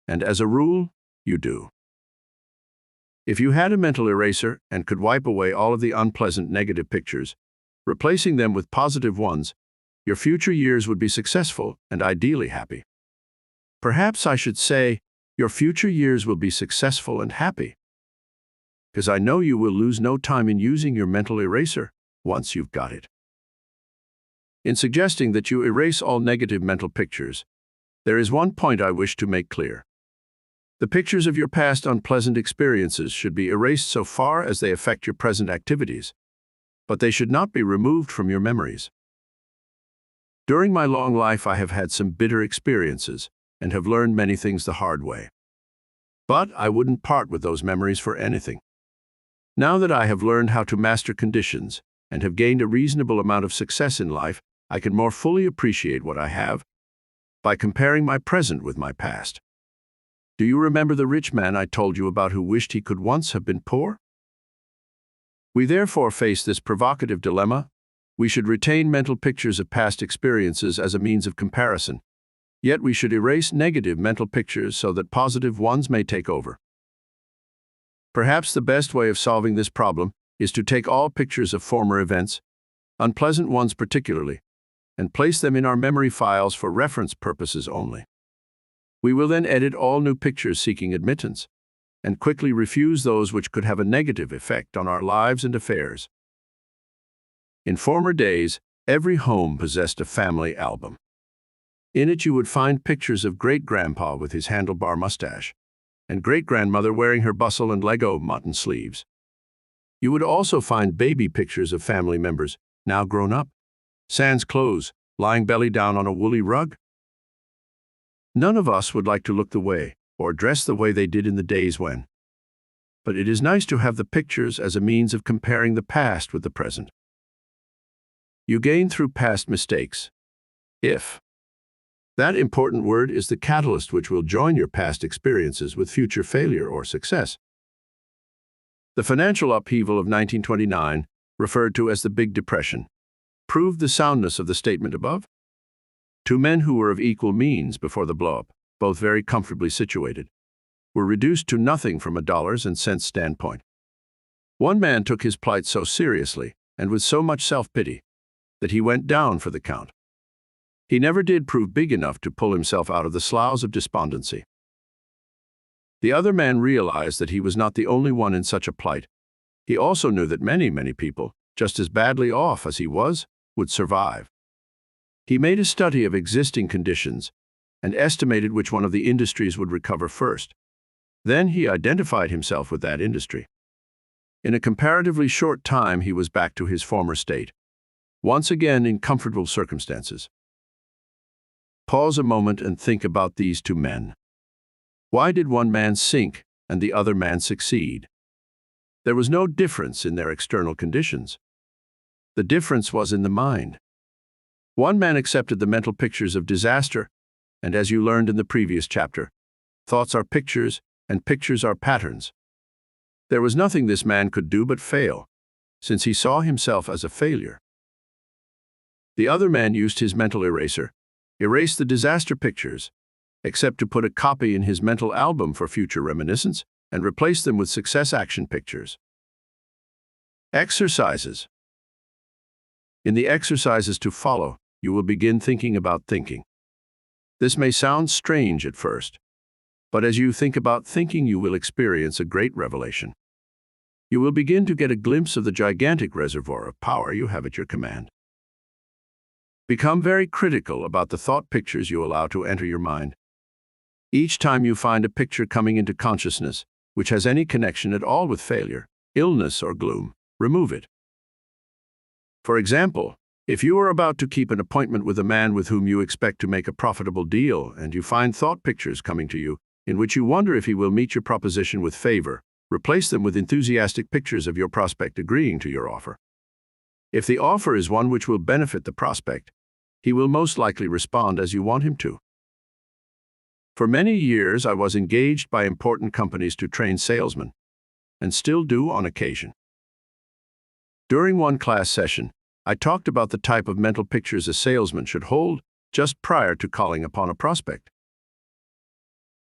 And as a rule, you do. If you had a mental eraser and could wipe away all of the unpleasant negative pictures, replacing them with positive ones, your future years would be successful and ideally happy. Perhaps I should say, your future years will be successful and happy, because I know you will lose no time in using your mental eraser once you've got it. In suggesting that you erase all negative mental pictures, there is one point I wish to make clear. The pictures of your past unpleasant experiences should be erased so far as they affect your present activities, but they should not be removed from your memories. During my long life, I have had some bitter experiences and have learned many things the hard way. But I wouldn't part with those memories for anything. Now that I have learned how to master conditions and have gained a reasonable amount of success in life, I can more fully appreciate what I have by comparing my present with my past. Do you remember the rich man I told you about who wished he could once have been poor? We therefore face this provocative dilemma. We should retain mental pictures of past experiences as a means of comparison, yet we should erase negative mental pictures so that positive ones may take over. Perhaps the best way of solving this problem is to take all pictures of former events, unpleasant ones particularly, and place them in our memory files for reference purposes only. We will then edit all new pictures seeking admittance, and quickly refuse those which could have a negative effect on our lives and affairs. In former days, every home possessed a family album. In it you would find pictures of great-grandpa with his handlebar mustache, and great-grandmother wearing her bustle and Lego mutton sleeves. You would also find baby pictures of family members, now grown up, sans clothes, lying belly down on a woolly rug. None of us would like to look the way or dress the way they did in the days when. But it is nice to have the pictures as a means of comparing the past with the present. You gain through past mistakes. If. That important word is the catalyst which will join your past experiences with future failure or success. The financial upheaval of 1929, referred to as the Big Depression, proved the soundness of the statement above. Two men who were of equal means before the blow-up, both very comfortably situated, were reduced to nothing from a dollars and cents standpoint. One man took his plight so seriously and with so much self-pity that he went down for the count. He never did prove big enough to pull himself out of the sloughs of despondency. The other man realized that he was not the only one in such a plight. He also knew that many, many people, just as badly off as he was, would survive. He made a study of existing conditions and estimated which one of the industries would recover first. Then he identified himself with that industry. In a comparatively short time, he was back to his former state, once again in comfortable circumstances. Pause a moment and think about these two men. Why did one man sink and the other man succeed? There was no difference in their external conditions. The difference was in the mind. One man accepted the mental pictures of disaster, and as you learned in the previous chapter, thoughts are pictures and pictures are patterns. There was nothing this man could do but fail, since he saw himself as a failure. The other man used his mental eraser, erased the disaster pictures, except to put a copy in his mental album for future reminiscence, and replace them with success action pictures. Exercises. In the exercises to follow, you will begin thinking about thinking. This may sound strange at first, but as you think about thinking, you will experience a great revelation. You will begin to get a glimpse of the gigantic reservoir of power you have at your command. Become very critical about the thought pictures you allow to enter your mind. Each time you find a picture coming into consciousness which has any connection at all with failure, illness, or gloom, remove it. For example, if you are about to keep an appointment with a man with whom you expect to make a profitable deal and you find thought pictures coming to you in which you wonder if he will meet your proposition with favor, replace them with enthusiastic pictures of your prospect agreeing to your offer. If the offer is one which will benefit the prospect, he will most likely respond as you want him to. For many years, I was engaged by important companies to train salesmen, and still do on occasion. During one class session, I talked about the type of mental pictures a salesman should hold just prior to calling upon a prospect.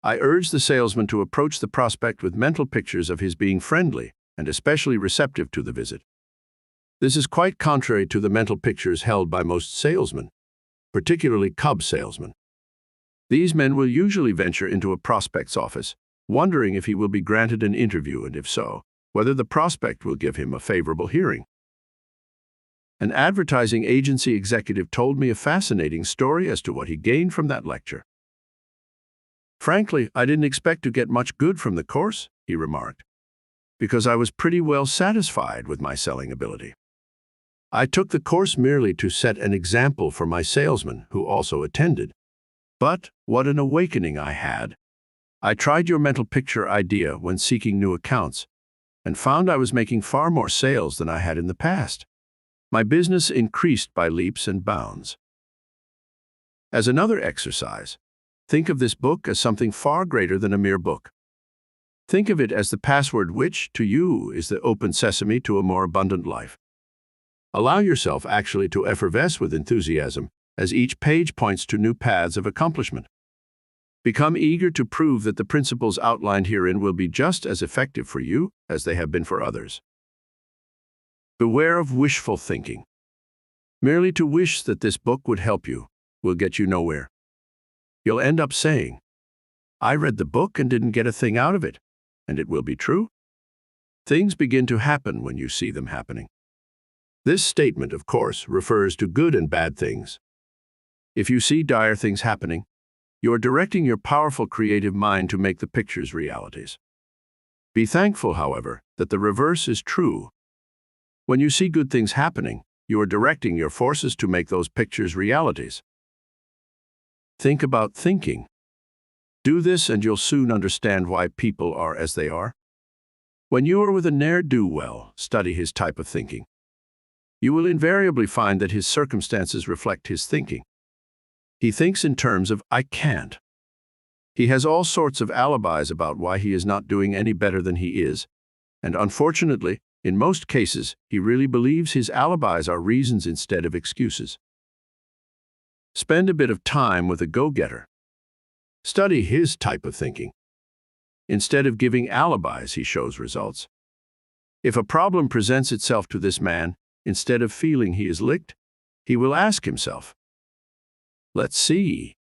I urged the salesman to approach the prospect with mental pictures of his being friendly and especially receptive to the visit. This is quite contrary to the mental pictures held by most salesmen, particularly cub salesmen. These men will usually venture into a prospect's office, wondering if he will be granted an interview and if so, whether the prospect will give him a favorable hearing. An advertising agency executive told me a fascinating story as to what he gained from that lecture. "Frankly, I didn't expect to get much good from the course," he remarked, "because I was pretty well satisfied with my selling ability. I took the course merely to set an example for my salesmen who also attended. But what an awakening I had! I tried your mental picture idea when seeking new accounts and found I was making far more sales than I had in the past. My business increased by leaps and bounds." As another exercise, think of this book as something far greater than a mere book. Think of it as the password which, to you, is the open sesame to a more abundant life. Allow yourself actually to effervesce with enthusiasm as each page points to new paths of accomplishment. Become eager to prove that the principles outlined herein will be just as effective for you as they have been for others. Beware of wishful thinking. Merely to wish that this book would help you will get you nowhere. You'll end up saying, "I read the book and didn't get a thing out of it," and it will be true. Things begin to happen when you see them happening. This statement, of course, refers to good and bad things. If you see dire things happening, you are directing your powerful creative mind to make the pictures realities. Be thankful, however, that the reverse is true. When you see good things happening, you are directing your forces to make those pictures realities. Think about thinking. Do this and you'll soon understand why people are as they are. When you are with a ne'er-do-well, study his type of thinking. You will invariably find that his circumstances reflect his thinking. He thinks in terms of "I can't." He has all sorts of alibis about why he is not doing any better than he is, and unfortunately, in most cases, he really believes his alibis are reasons instead of excuses. Spend a bit of time with a go-getter. Study his type of thinking. Instead of giving alibis, he shows results. If a problem presents itself to this man, instead of feeling he is licked, he will ask himself, "Let's see.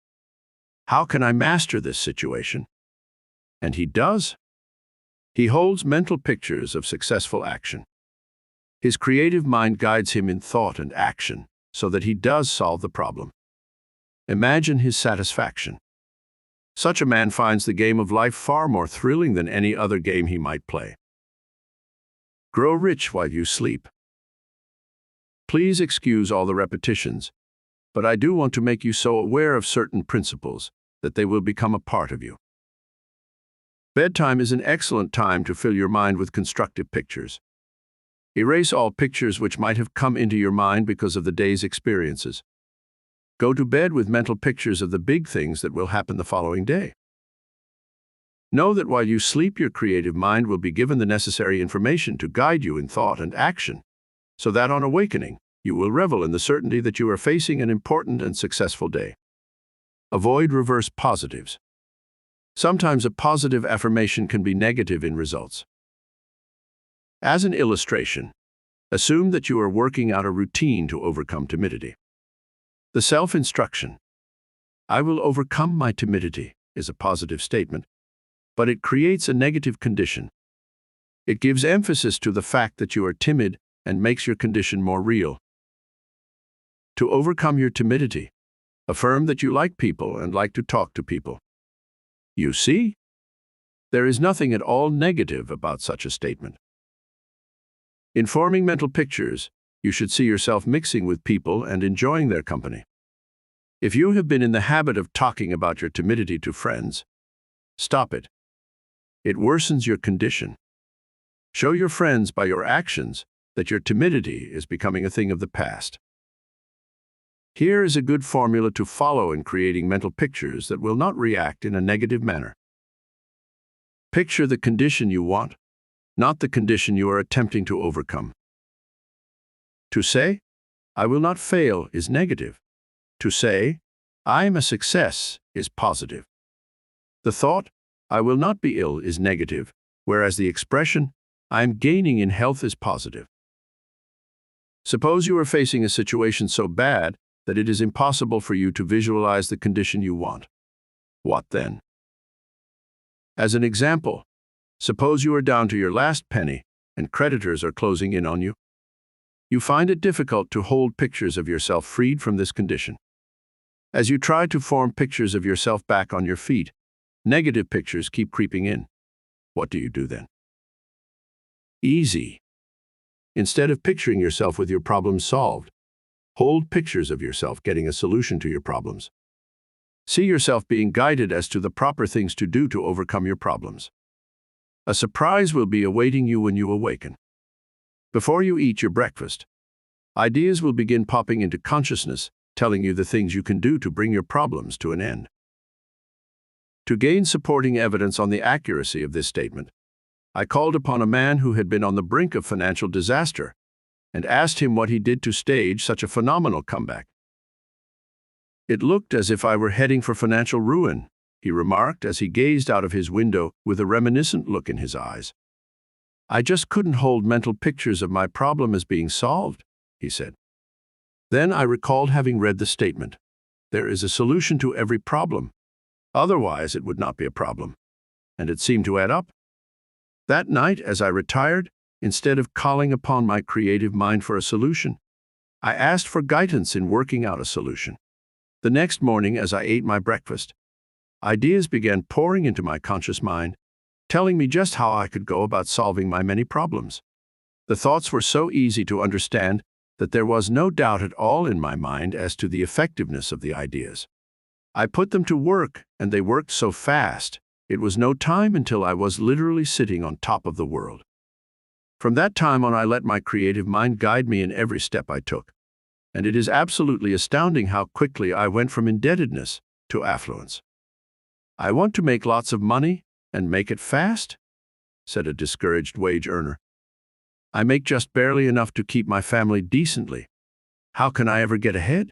How can I master this situation?" And he does. He holds mental pictures of successful action. His creative mind guides him in thought and action so that he does solve the problem. Imagine his satisfaction. Such a man finds the game of life far more thrilling than any other game he might play. Grow rich while you sleep. Please excuse all the repetitions, but I do want to make you so aware of certain principles that they will become a part of you. Bedtime is an excellent time to fill your mind with constructive pictures. Erase all pictures which might have come into your mind because of the day's experiences. Go to bed with mental pictures of the big things that will happen the following day. Know that while you sleep, your creative mind will be given the necessary information to guide you in thought and action, so that on awakening, you will revel in the certainty that you are facing an important and successful day. Avoid reverse positives. Sometimes a positive affirmation can be negative in results. As an illustration, assume that you are working out a routine to overcome timidity. The self-instruction, "I will overcome my timidity," is a positive statement, but it creates a negative condition. It gives emphasis to the fact that you are timid and makes your condition more real. To overcome your timidity, affirm that you like people and like to talk to people. You see? There is nothing at all negative about such a statement. In forming mental pictures, you should see yourself mixing with people and enjoying their company. If you have been in the habit of talking about your timidity to friends, stop it. It worsens your condition. Show your friends by your actions that your timidity is becoming a thing of the past. Here is a good formula to follow in creating mental pictures that will not react in a negative manner. Picture the condition you want, not the condition you are attempting to overcome. To say, "I will not fail," is negative. To say, "I am a success," is positive. The thought, "I will not be ill," is negative, whereas the expression, "I am gaining in health," is positive. Suppose you are facing a situation so bad that it is impossible for you to visualize the condition you want. What then? As an example, suppose you are down to your last penny and creditors are closing in on you. You find it difficult to hold pictures of yourself freed from this condition. As you try to form pictures of yourself back on your feet, negative pictures keep creeping in. What do you do then? Easy. Instead of picturing yourself with your problems solved, hold pictures of yourself getting a solution to your problems. See yourself being guided as to the proper things to do to overcome your problems. A surprise will be awaiting you when you awaken. Before you eat your breakfast, ideas will begin popping into consciousness, telling you the things you can do to bring your problems to an end. To gain supporting evidence on the accuracy of this statement, I called upon a man who had been on the brink of financial disaster and asked him what he did to stage such a phenomenal comeback. "It looked as if I were heading for financial ruin," he remarked as he gazed out of his window with a reminiscent look in his eyes. "I just couldn't hold mental pictures of my problem as being solved," he said. Then I recalled having read the statement, "There is a solution to every problem. Otherwise, it would not be a problem." And it seemed to add up. That night, as I retired, instead of calling upon my creative mind for a solution, I asked for guidance in working out a solution. The next morning, as I ate my breakfast, ideas began pouring into my conscious mind, telling me just how I could go about solving my many problems. The thoughts were so easy to understand that there was no doubt at all in my mind as to the effectiveness of the ideas. I put them to work, and they worked so fast, it was no time until I was literally sitting on top of the world. From that time on, I let my creative mind guide me in every step I took, and it is absolutely astounding how quickly I went from indebtedness to affluence. "I want to make lots of money and make it fast," said a discouraged wage earner. "I make just barely enough to keep my family decently. How can I ever get ahead?"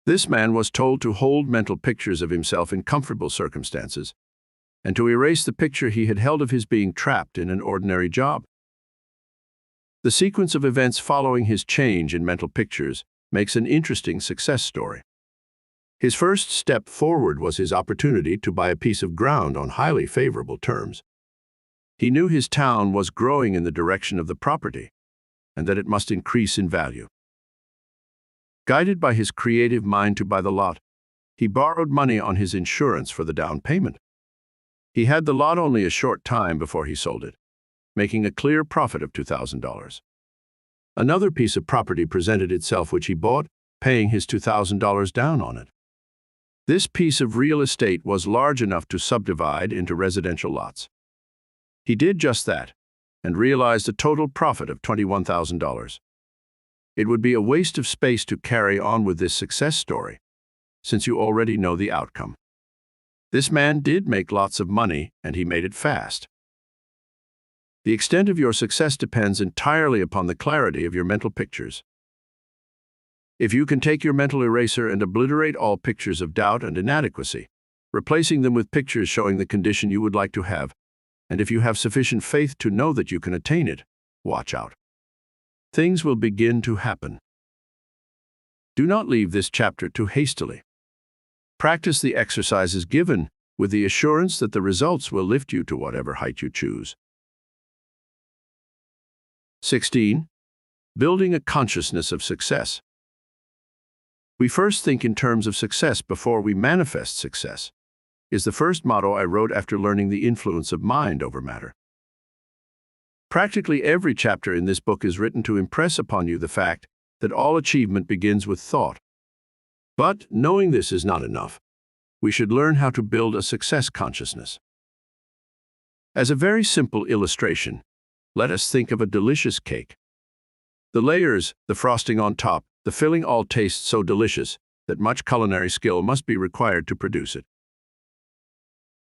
This man was told to hold mental pictures of himself in comfortable circumstances, and to erase the picture he had held of his being trapped in an ordinary job. The sequence of events following his change in mental pictures makes an interesting success story. His first step forward was his opportunity to buy a piece of ground on highly favorable terms. He knew his town was growing in the direction of the property, and that it must increase in value. Guided by his creative mind to buy the lot, he borrowed money on his insurance for the down payment. He had the lot only a short time before he sold it, making a clear profit of $2,000. Another piece of property presented itself which he bought, paying his $2,000 down on it. This piece of real estate was large enough to subdivide into residential lots. He did just that, and realized a total profit of $21,000. It would be a waste of space to carry on with this success story, since you already know the outcome. This man did make lots of money, and he made it fast. The extent of your success depends entirely upon the clarity of your mental pictures. If you can take your mental eraser and obliterate all pictures of doubt and inadequacy, replacing them with pictures showing the condition you would like to have, and if you have sufficient faith to know that you can attain it, watch out. Things will begin to happen. Do not leave this chapter too hastily. Practice the exercises given with the assurance that the results will lift you to whatever height you choose. 16. Building a consciousness of success. We first think in terms of success before we manifest success, is the first motto I wrote after learning the influence of mind over matter. Practically every chapter in this book is written to impress upon you the fact that all achievement begins with thought. But knowing this is not enough. We should learn how to build a success consciousness. As a very simple illustration, let us think of a delicious cake. The layers, the frosting on top, the filling all taste so delicious that much culinary skill must be required to produce it.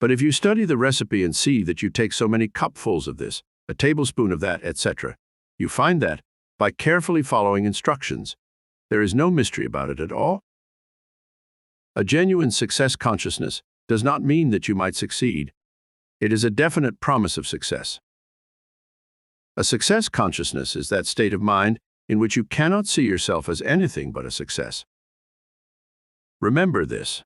But if you study the recipe and see that you take so many cupfuls of this, a tablespoon of that, etc., you find that, by carefully following instructions, there is no mystery about it at all. A genuine success consciousness does not mean that you might succeed. It is a definite promise of success. A success consciousness is that state of mind in which you cannot see yourself as anything but a success. Remember this.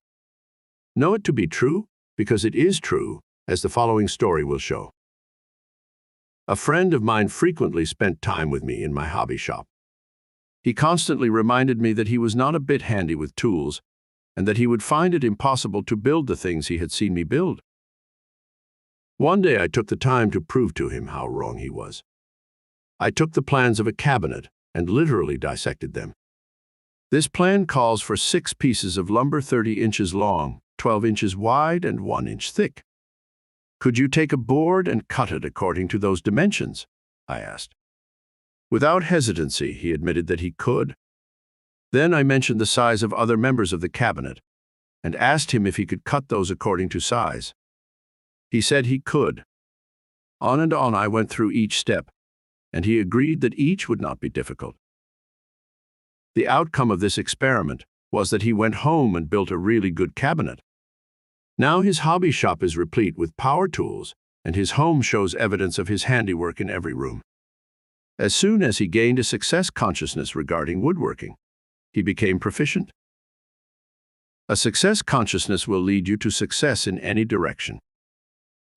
Know it to be true, because it is true, as the following story will show. A friend of mine frequently spent time with me in my hobby shop. He constantly reminded me that he was not a bit handy with tools, and that he would find it impossible to build the things he had seen me build. One day I took the time to prove to him how wrong he was. I took the plans of a cabinet and literally dissected them. This plan calls for 6 pieces of lumber 30 inches long, 12 inches wide, and 1 inch thick. Could you take a board and cut it according to those dimensions? I asked. Without hesitancy, he admitted that he could. Then I mentioned the size of other members of the cabinet and asked him if he could cut those according to size. He said he could. On and on I went through each step, and he agreed that each would not be difficult. The outcome of this experiment was that he went home and built a really good cabinet. Now his hobby shop is replete with power tools, and his home shows evidence of his handiwork in every room. As soon as he gained a success consciousness regarding woodworking, he became proficient. A success consciousness will lead you to success in any direction.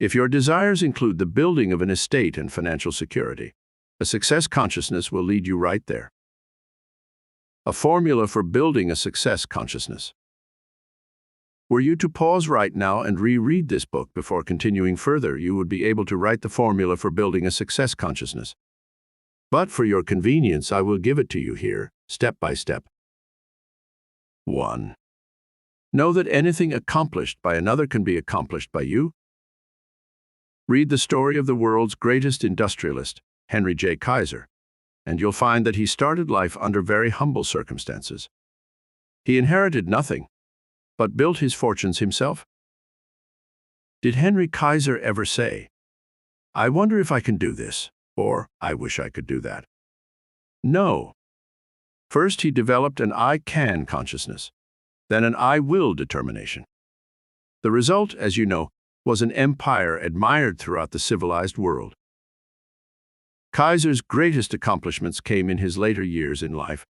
If your desires include the building of an estate and financial security, a success consciousness will lead you right there. A formula for building a success consciousness. Were you to pause right now and reread this book before continuing further, you would be able to write the formula for building a success consciousness. But for your convenience, I will give it to you here, step by step. 1. Know that anything accomplished by another can be accomplished by you. Read the story of the world's greatest industrialist, Henry J. Kaiser, and you'll find that he started life under very humble circumstances. He inherited nothing, but built his fortunes himself. Did Henry Kaiser ever say, "I wonder if I can do this," or "I wish I could do that"? No. First, he developed an "I can" consciousness, then an "I will" determination. The result, as you know, was an empire admired throughout the civilized world. Kaiser's greatest accomplishments came in his later years in life.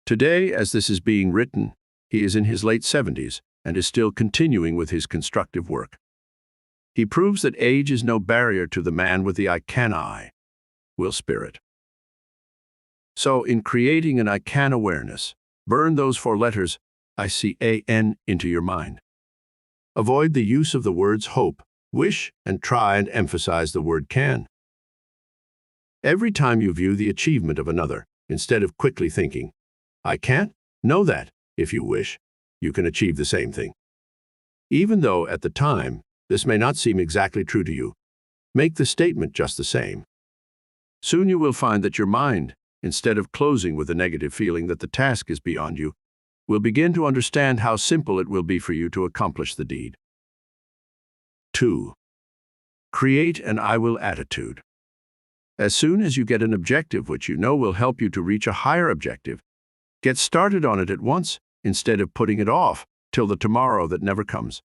Today, as this is being written, he is in his late 70s and is still continuing with his constructive work. He proves that age is no barrier to the man with the I will spirit. So, in creating an I can awareness, burn those 4 letters, ICAN, into your mind. Avoid the use of the words hope, wish, and try and emphasize the word can. Every time you view the achievement of another, instead of quickly thinking, "I can't," know that, if you wish, you can achieve the same thing. Even though, at the time, this may not seem exactly true to you, make the statement just the same. Soon you will find that your mind, instead of closing with a negative feeling that the task is beyond you, will begin to understand how simple it will be for you to accomplish the deed. 2. Create an "I will" attitude. As soon as you get an objective which you know will help you to reach a higher objective, get started on it at once instead of putting it off till the tomorrow that never comes.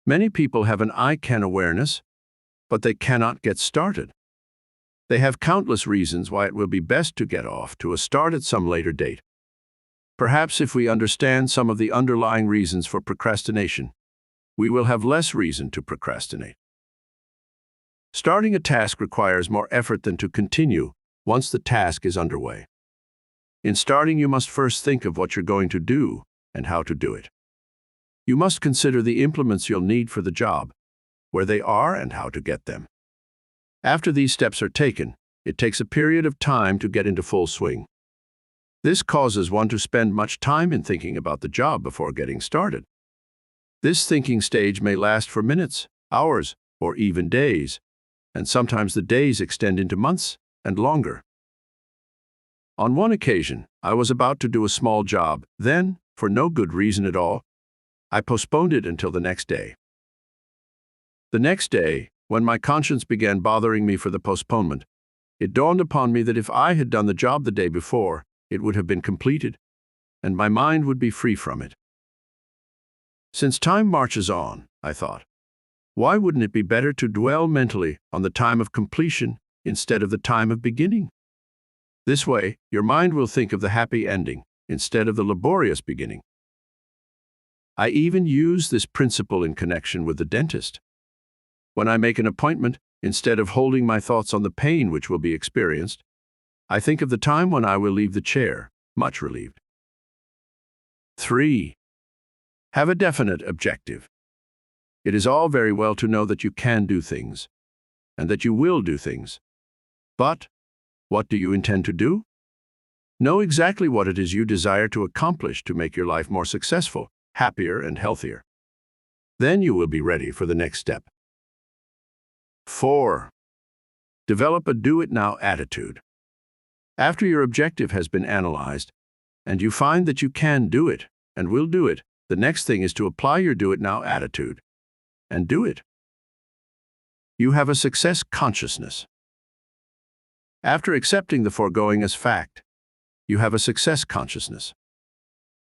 Many people have an "I can" awareness, but they cannot get started. They have countless reasons why it will be best to get off to a start at some later date. Perhaps if we understand some of the underlying reasons for procrastination, we will have less reason to procrastinate. Starting a task requires more effort than to continue once the task is underway. In starting, you must first think of what you're going to do and how to do it. You must consider the implements you'll need for the job, where they are and how to get them. After these steps are taken, it takes a period of time to get into full swing. This causes one to spend much time in thinking about the job before getting started. This thinking stage may last for minutes, hours, or even days, and sometimes the days extend into months and longer. On one occasion, I was about to do a small job. Then, for no good reason at all, I postponed it until the next day. The next day, when my conscience began bothering me for the postponement, it dawned upon me that if I had done the job the day before, it would have been completed, and my mind would be free from it. Since time marches on, I thought, why wouldn't it be better to dwell mentally on the time of completion instead of the time of beginning? This way, your mind will think of the happy ending instead of the laborious beginning. I even use this principle in connection with the dentist. When I make an appointment, instead of holding my thoughts on the pain which will be experienced, I think of the time when I will leave the chair, much relieved. 3. Have a definite objective. It is all very well to know that you can do things, and that you will do things. But what do you intend to do? Know exactly what it is you desire to accomplish to make your life more successful, happier, and healthier. Then you will be ready for the next step. 4. Develop a do-it-now attitude. After your objective has been analyzed, and you find that you can do it and will do it, the next thing is to apply your do-it-now attitude and do it. You have a success consciousness. After accepting the foregoing as fact, you have a success consciousness.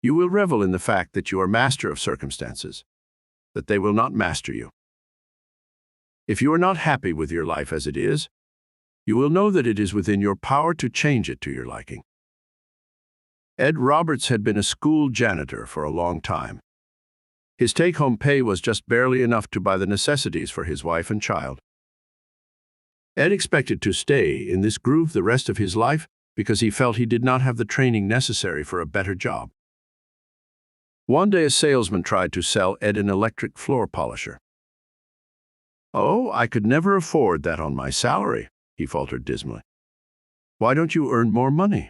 You will revel in the fact that you are master of circumstances, that they will not master you. If you are not happy with your life as it is, you will know that it is within your power to change it to your liking. Ed Roberts had been a school janitor for a long time. His take-home pay was just barely enough to buy the necessities for his wife and child. Ed expected to stay in this groove the rest of his life because he felt he did not have the training necessary for a better job. One day a salesman tried to sell Ed an electric floor polisher. "Oh, I could never afford that on my salary," he faltered dismally. "Why don't you earn more money?"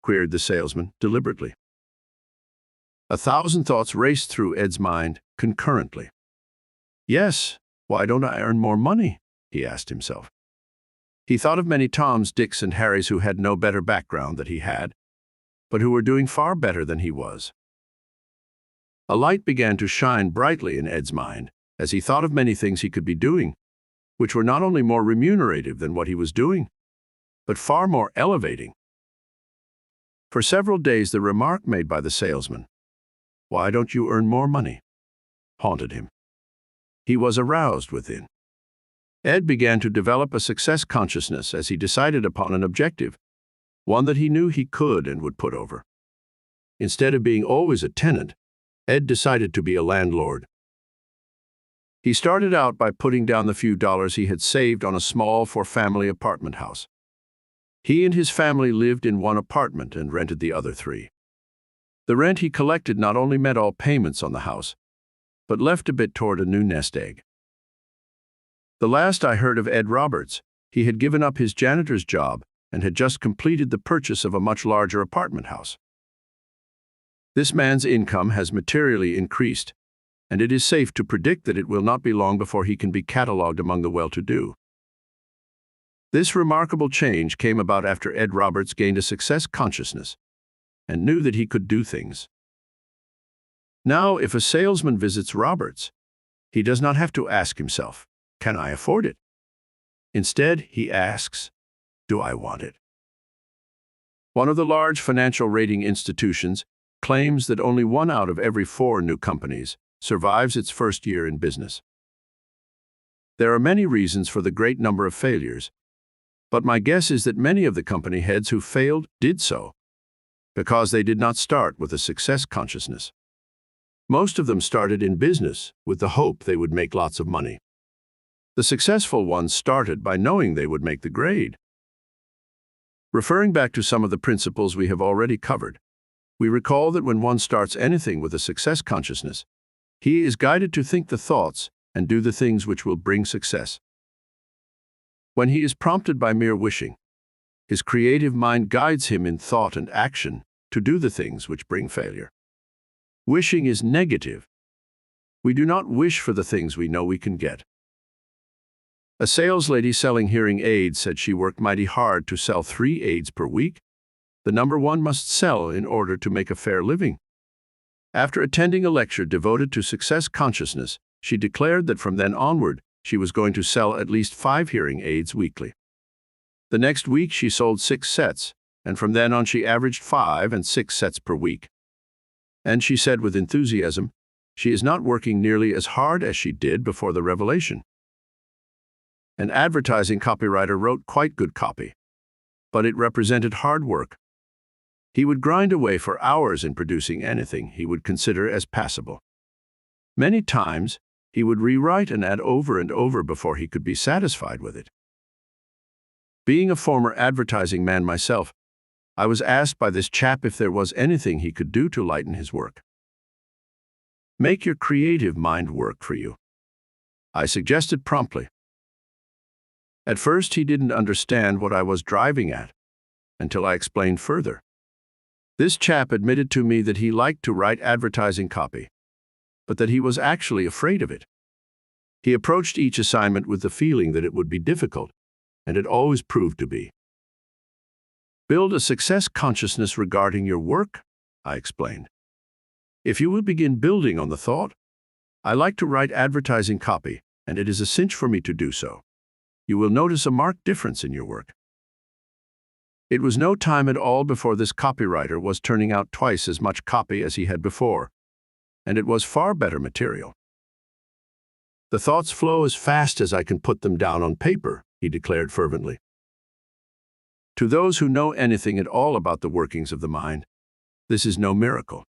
queried the salesman deliberately. 1,000 thoughts raced through Ed's mind concurrently. "Yes, why don't I earn more money?" he asked himself. He thought of many Toms, Dicks, and Harrys who had no better background than he had, but who were doing far better than he was. A light began to shine brightly in Ed's mind as he thought of many things he could be doing, which were not only more remunerative than what he was doing, but far more elevating. For several days the remark made by the salesman, "Why don't you earn more money?" haunted him. He was aroused within. Ed began to develop a success consciousness as he decided upon an objective, one that he knew he could and would put over. Instead of being always a tenant, Ed decided to be a landlord. He started out by putting down the few dollars he had saved on a small four-family apartment house. He and his family lived in one apartment and rented the other 3. The rent he collected not only met all payments on the house, but left a bit toward a new nest egg. The last I heard of Ed Roberts, he had given up his janitor's job and had just completed the purchase of a much larger apartment house. This man's income has materially increased, and it is safe to predict that it will not be long before he can be catalogued among the well-to-do. This remarkable change came about after Ed Roberts gained a success consciousness and knew that he could do things. Now, if a salesman visits Roberts, he does not have to ask himself, "Can I afford it?" Instead, he asks, "Do I want it?" One of the large financial rating institutions claims that only 1 out of every 4 new companies survives its first year in business. There are many reasons for the great number of failures, but my guess is that many of the company heads who failed did so because they did not start with a success consciousness. Most of them started in business with the hope they would make lots of money. The successful ones started by knowing they would make the grade. Referring back to some of the principles we have already covered, we recall that when one starts anything with a success consciousness, he is guided to think the thoughts and do the things which will bring success. When he is prompted by mere wishing, his creative mind guides him in thought and action to do the things which bring failure. Wishing is negative. We do not wish for the things we know we can get. A saleslady selling hearing aids said she worked mighty hard to sell 3 aids per week, the number one must sell in order to make a fair living. After attending a lecture devoted to success consciousness, she declared that from then onward, she was going to sell at least 5 hearing aids weekly. The next week, she sold 6 sets, and from then on she averaged 5 and 6 sets per week. And she said with enthusiasm, she is not working nearly as hard as she did before the revelation. An advertising copywriter wrote quite good copy, but it represented hard work. He would grind away for hours in producing anything he would consider as passable. Many times, he would rewrite an ad over and over before he could be satisfied with it. Being a former advertising man myself, I was asked by this chap if there was anything he could do to lighten his work. Make your creative mind work for you, I suggested promptly. At first, he didn't understand what I was driving at, until I explained further. This chap admitted to me that he liked to write advertising copy, but that he was actually afraid of it. He approached each assignment with the feeling that it would be difficult, and it always proved to be. Build a success consciousness regarding your work, I explained. If you will begin building on the thought, I like to write advertising copy, and it is a cinch for me to do so, you will notice a marked difference in your work. It was no time at all before this copywriter was turning out twice as much copy as he had before, and it was far better material. The thoughts flow as fast as I can put them down on paper, he declared fervently. To those who know anything at all about the workings of the mind, this is no miracle.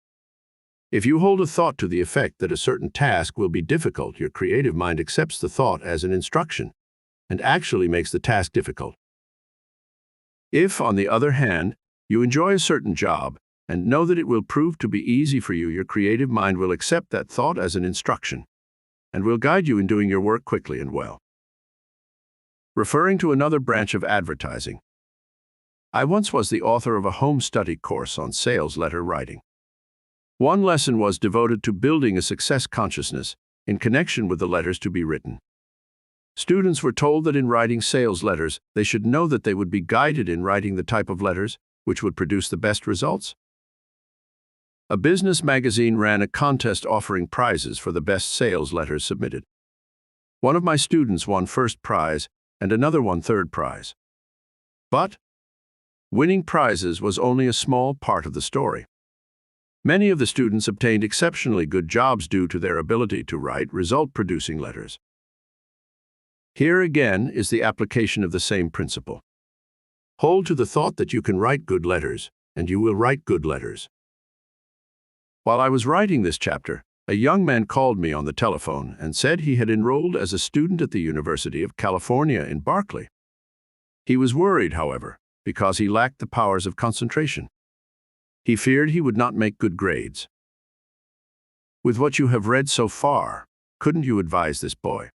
If you hold a thought to the effect that a certain task will be difficult, your creative mind accepts the thought as an instruction and actually makes the task difficult. If, on the other hand, you enjoy a certain job and know that it will prove to be easy for you, your creative mind will accept that thought as an instruction and will guide you in doing your work quickly and well. Referring to another branch of advertising, I once was the author of a home study course on sales letter writing. One lesson was devoted to building a success consciousness in connection with the letters to be written. Students were told that in writing sales letters, they should know that they would be guided in writing the type of letters which would produce the best results. A business magazine ran a contest offering prizes for the best sales letters submitted. One of my students won first prize and another won third prize. But winning prizes was only a small part of the story. Many of the students obtained exceptionally good jobs due to their ability to write result-producing letters. Here again is the application of the same principle. Hold to the thought that you can write good letters, and you will write good letters. While I was writing this chapter, a young man called me on the telephone and said he had enrolled as a student at the University of California in Berkeley. He was worried, however, because he lacked the powers of concentration. He feared he would not make good grades. With what you have read so far, couldn't you advise this boy?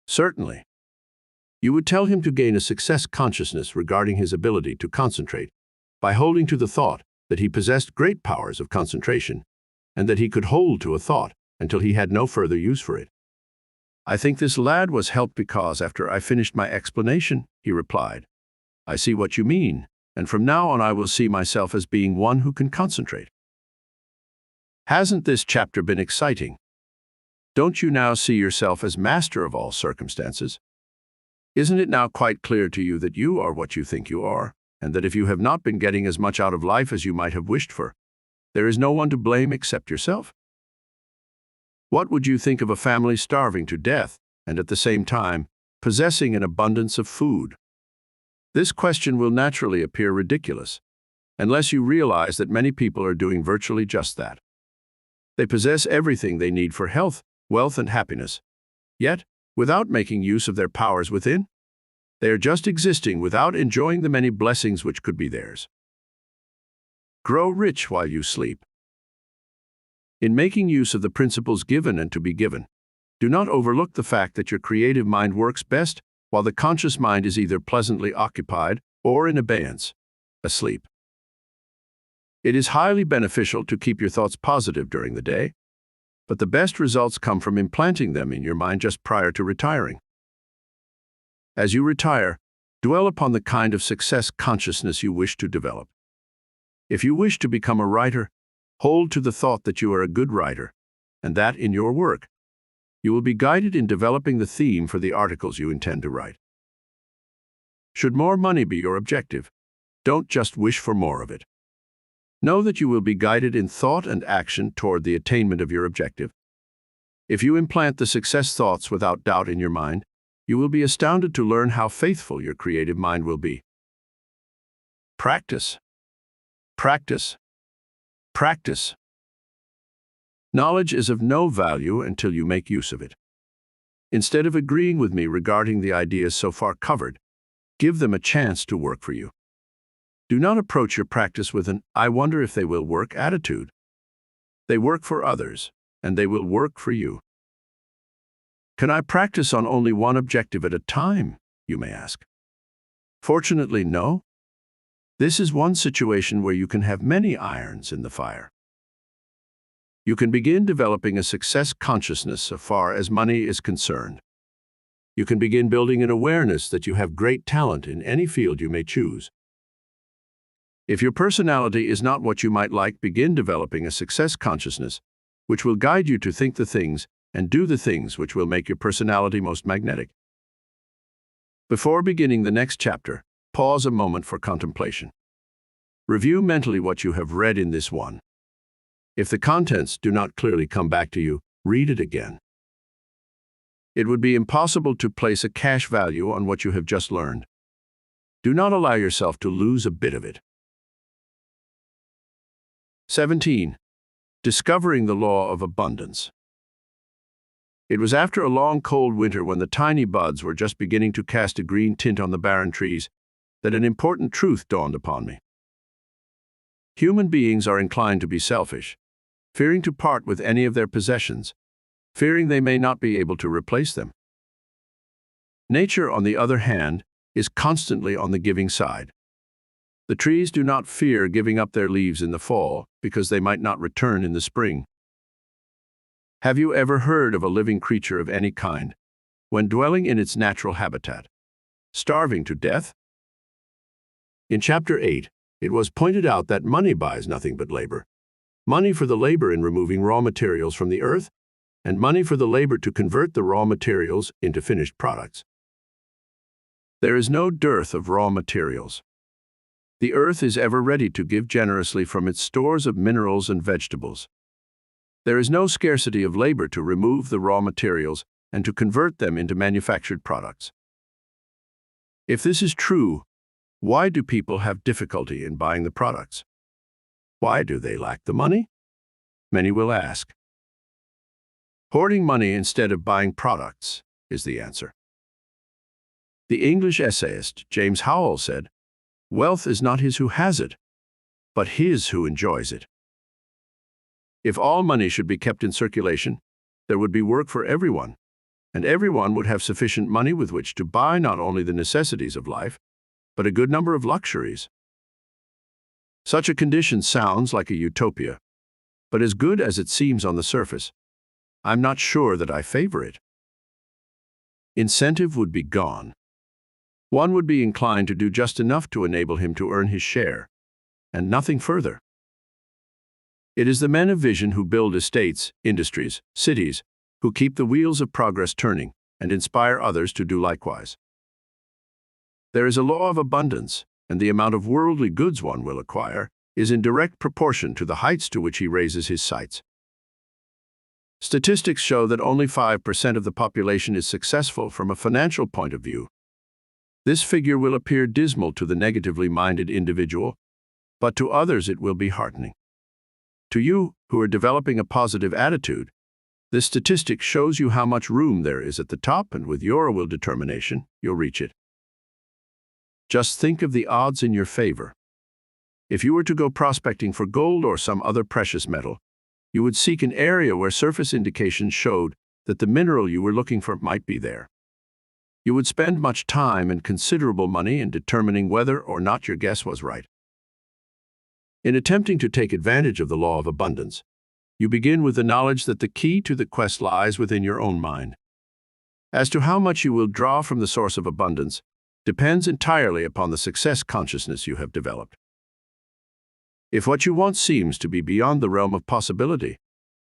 Certainly. You would tell him to gain a success consciousness regarding his ability to concentrate by holding to the thought that he possessed great powers of concentration and that he could hold to a thought until he had no further use for it. I think this lad was helped because after I finished my explanation, he replied, "I see what you mean, and from now on I will see myself as being one who can concentrate." Hasn't this chapter been exciting? Don't you now see yourself as master of all circumstances? Isn't it now quite clear to you that you are what you think you are, and that if you have not been getting as much out of life as you might have wished for, there is no one to blame except yourself? What would you think of a family starving to death and at the same time possessing an abundance of food? This question will naturally appear ridiculous, unless you realize that many people are doing virtually just that. They possess everything they need for health, wealth, and happiness, yet, without making use of their powers within, they are just existing without enjoying the many blessings which could be theirs. Grow rich while you sleep. In making use of the principles given and to be given, do not overlook the fact that your creative mind works best while the conscious mind is either pleasantly occupied or in abeyance, asleep. It is highly beneficial to keep your thoughts positive during the day, but the best results come from implanting them in your mind just prior to retiring. As you retire, dwell upon the kind of success consciousness you wish to develop. If you wish to become a writer, hold to the thought that you are a good writer, and that in your work, you will be guided in developing the theme for the articles you intend to write. Should more money be your objective, don't just wish for more of it. Know that you will be guided in thought and action toward the attainment of your objective. If you implant the success thoughts without doubt in your mind, you will be astounded to learn how faithful your creative mind will be. Practice. Practice. Practice. Knowledge is of no value until you make use of it. Instead of agreeing with me regarding the ideas so far covered, give them a chance to work for you. Do not approach your practice with an "I wonder if they will work" attitude. They work for others, and they will work for you. Can I practice on only one objective at a time, you may ask? Fortunately, no. This is one situation where you can have many irons in the fire. You can begin developing a success consciousness so far as money is concerned. You can begin building an awareness that you have great talent in any field you may choose. If your personality is not what you might like, begin developing a success consciousness, which will guide you to think the things and do the things which will make your personality most magnetic. Before beginning the next chapter, pause a moment for contemplation. Review mentally what you have read in this one. If the contents do not clearly come back to you, read it again. It would be impossible to place a cash value on what you have just learned. Do not allow yourself to lose a bit of it. 17. Discovering the law of abundance. It was after a long cold winter when the tiny buds were just beginning to cast a green tint on the barren trees that an important truth dawned upon me. Human beings are inclined to be selfish, fearing to part with any of their possessions, fearing they may not be able to replace them. Nature, on the other hand, is constantly on the giving side. The trees do not fear giving up their leaves in the fall because they might not return in the spring. Have you ever heard of a living creature of any kind, when dwelling in its natural habitat, starving to death? In Chapter 8, it was pointed out that money buys nothing but labor. Money for the labor in removing raw materials from the earth, and money for the labor to convert the raw materials into finished products. There is no dearth of raw materials. The earth is ever ready to give generously from its stores of minerals and vegetables. There is no scarcity of labor to remove the raw materials and to convert them into manufactured products. If this is true, why do people have difficulty in buying the products? Why do they lack the money? Many will ask. Hoarding money instead of buying products is the answer. The English essayist James Howell said, "Wealth is not his who has it, but his who enjoys it." If all money should be kept in circulation, there would be work for everyone, and everyone would have sufficient money with which to buy not only the necessities of life, but a good number of luxuries. Such a condition sounds like a utopia, but as good as it seems on the surface, I'm not sure that I favor it. Incentive would be gone. One would be inclined to do just enough to enable him to earn his share, and nothing further. It is the men of vision who build estates, industries, cities, who keep the wheels of progress turning and inspire others to do likewise. There is a law of abundance, and the amount of worldly goods one will acquire is in direct proportion to the heights to which he raises his sights. Statistics show that only 5% of the population is successful from a financial point of view. This figure will appear dismal to the negatively minded individual, but to others it will be heartening. To you, who are developing a positive attitude, this statistic shows you how much room there is at the top, and with your will determination, you'll reach it. Just think of the odds in your favor. If you were to go prospecting for gold or some other precious metal, you would seek an area where surface indications showed that the mineral you were looking for might be there. You would spend much time and considerable money in determining whether or not your guess was right. In attempting to take advantage of the law of abundance, you begin with the knowledge that the key to the quest lies within your own mind. As to how much you will draw from the source of abundance depends entirely upon the success consciousness you have developed. If what you want seems to be beyond the realm of possibility,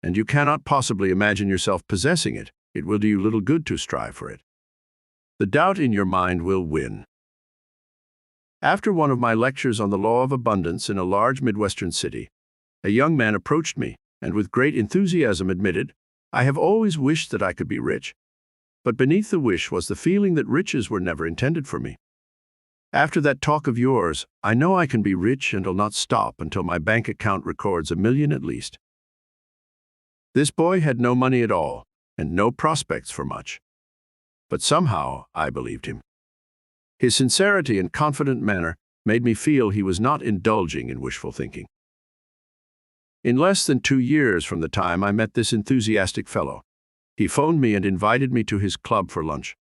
and you cannot possibly imagine yourself possessing it, it will do you little good to strive for it. The doubt in your mind will win. After one of my lectures on the law of abundance in a large Midwestern city, a young man approached me and with great enthusiasm admitted, "I have always wished that I could be rich, but beneath the wish was the feeling that riches were never intended for me. After that talk of yours, I know I can be rich and will not stop until my bank account records $1 million at least." This boy had no money at all and no prospects for much, but somehow I believed him. His sincerity and confident manner made me feel he was not indulging in wishful thinking. In less than 2 years from the time I met this enthusiastic fellow, he phoned me and invited me to his club for lunch.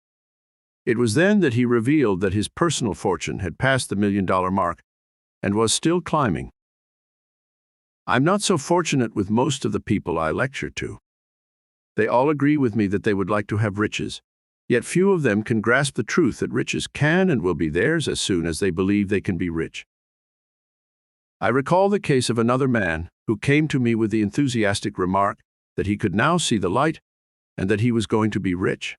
It was then that he revealed that his personal fortune had passed the $1 million mark and was still climbing. I'm not so fortunate with most of the people I lecture to. They all agree with me that they would like to have riches, yet few of them can grasp the truth that riches can and will be theirs as soon as they believe they can be rich. I recall the case of another man who came to me with the enthusiastic remark that he could now see the light and that he was going to be rich.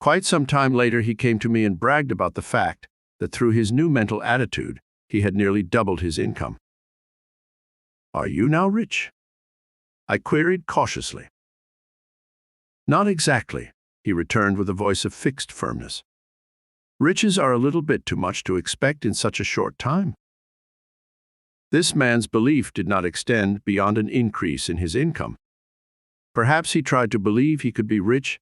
Quite some time later, he came to me and bragged about the fact that through his new mental attitude, he had nearly doubled his income. "Are you now rich?" I queried cautiously. "Not exactly," he returned with a voice of fixed firmness. "Riches are a little bit too much to expect in such a short time." This man's belief did not extend beyond an increase in his income. Perhaps he tried to believe he could be rich,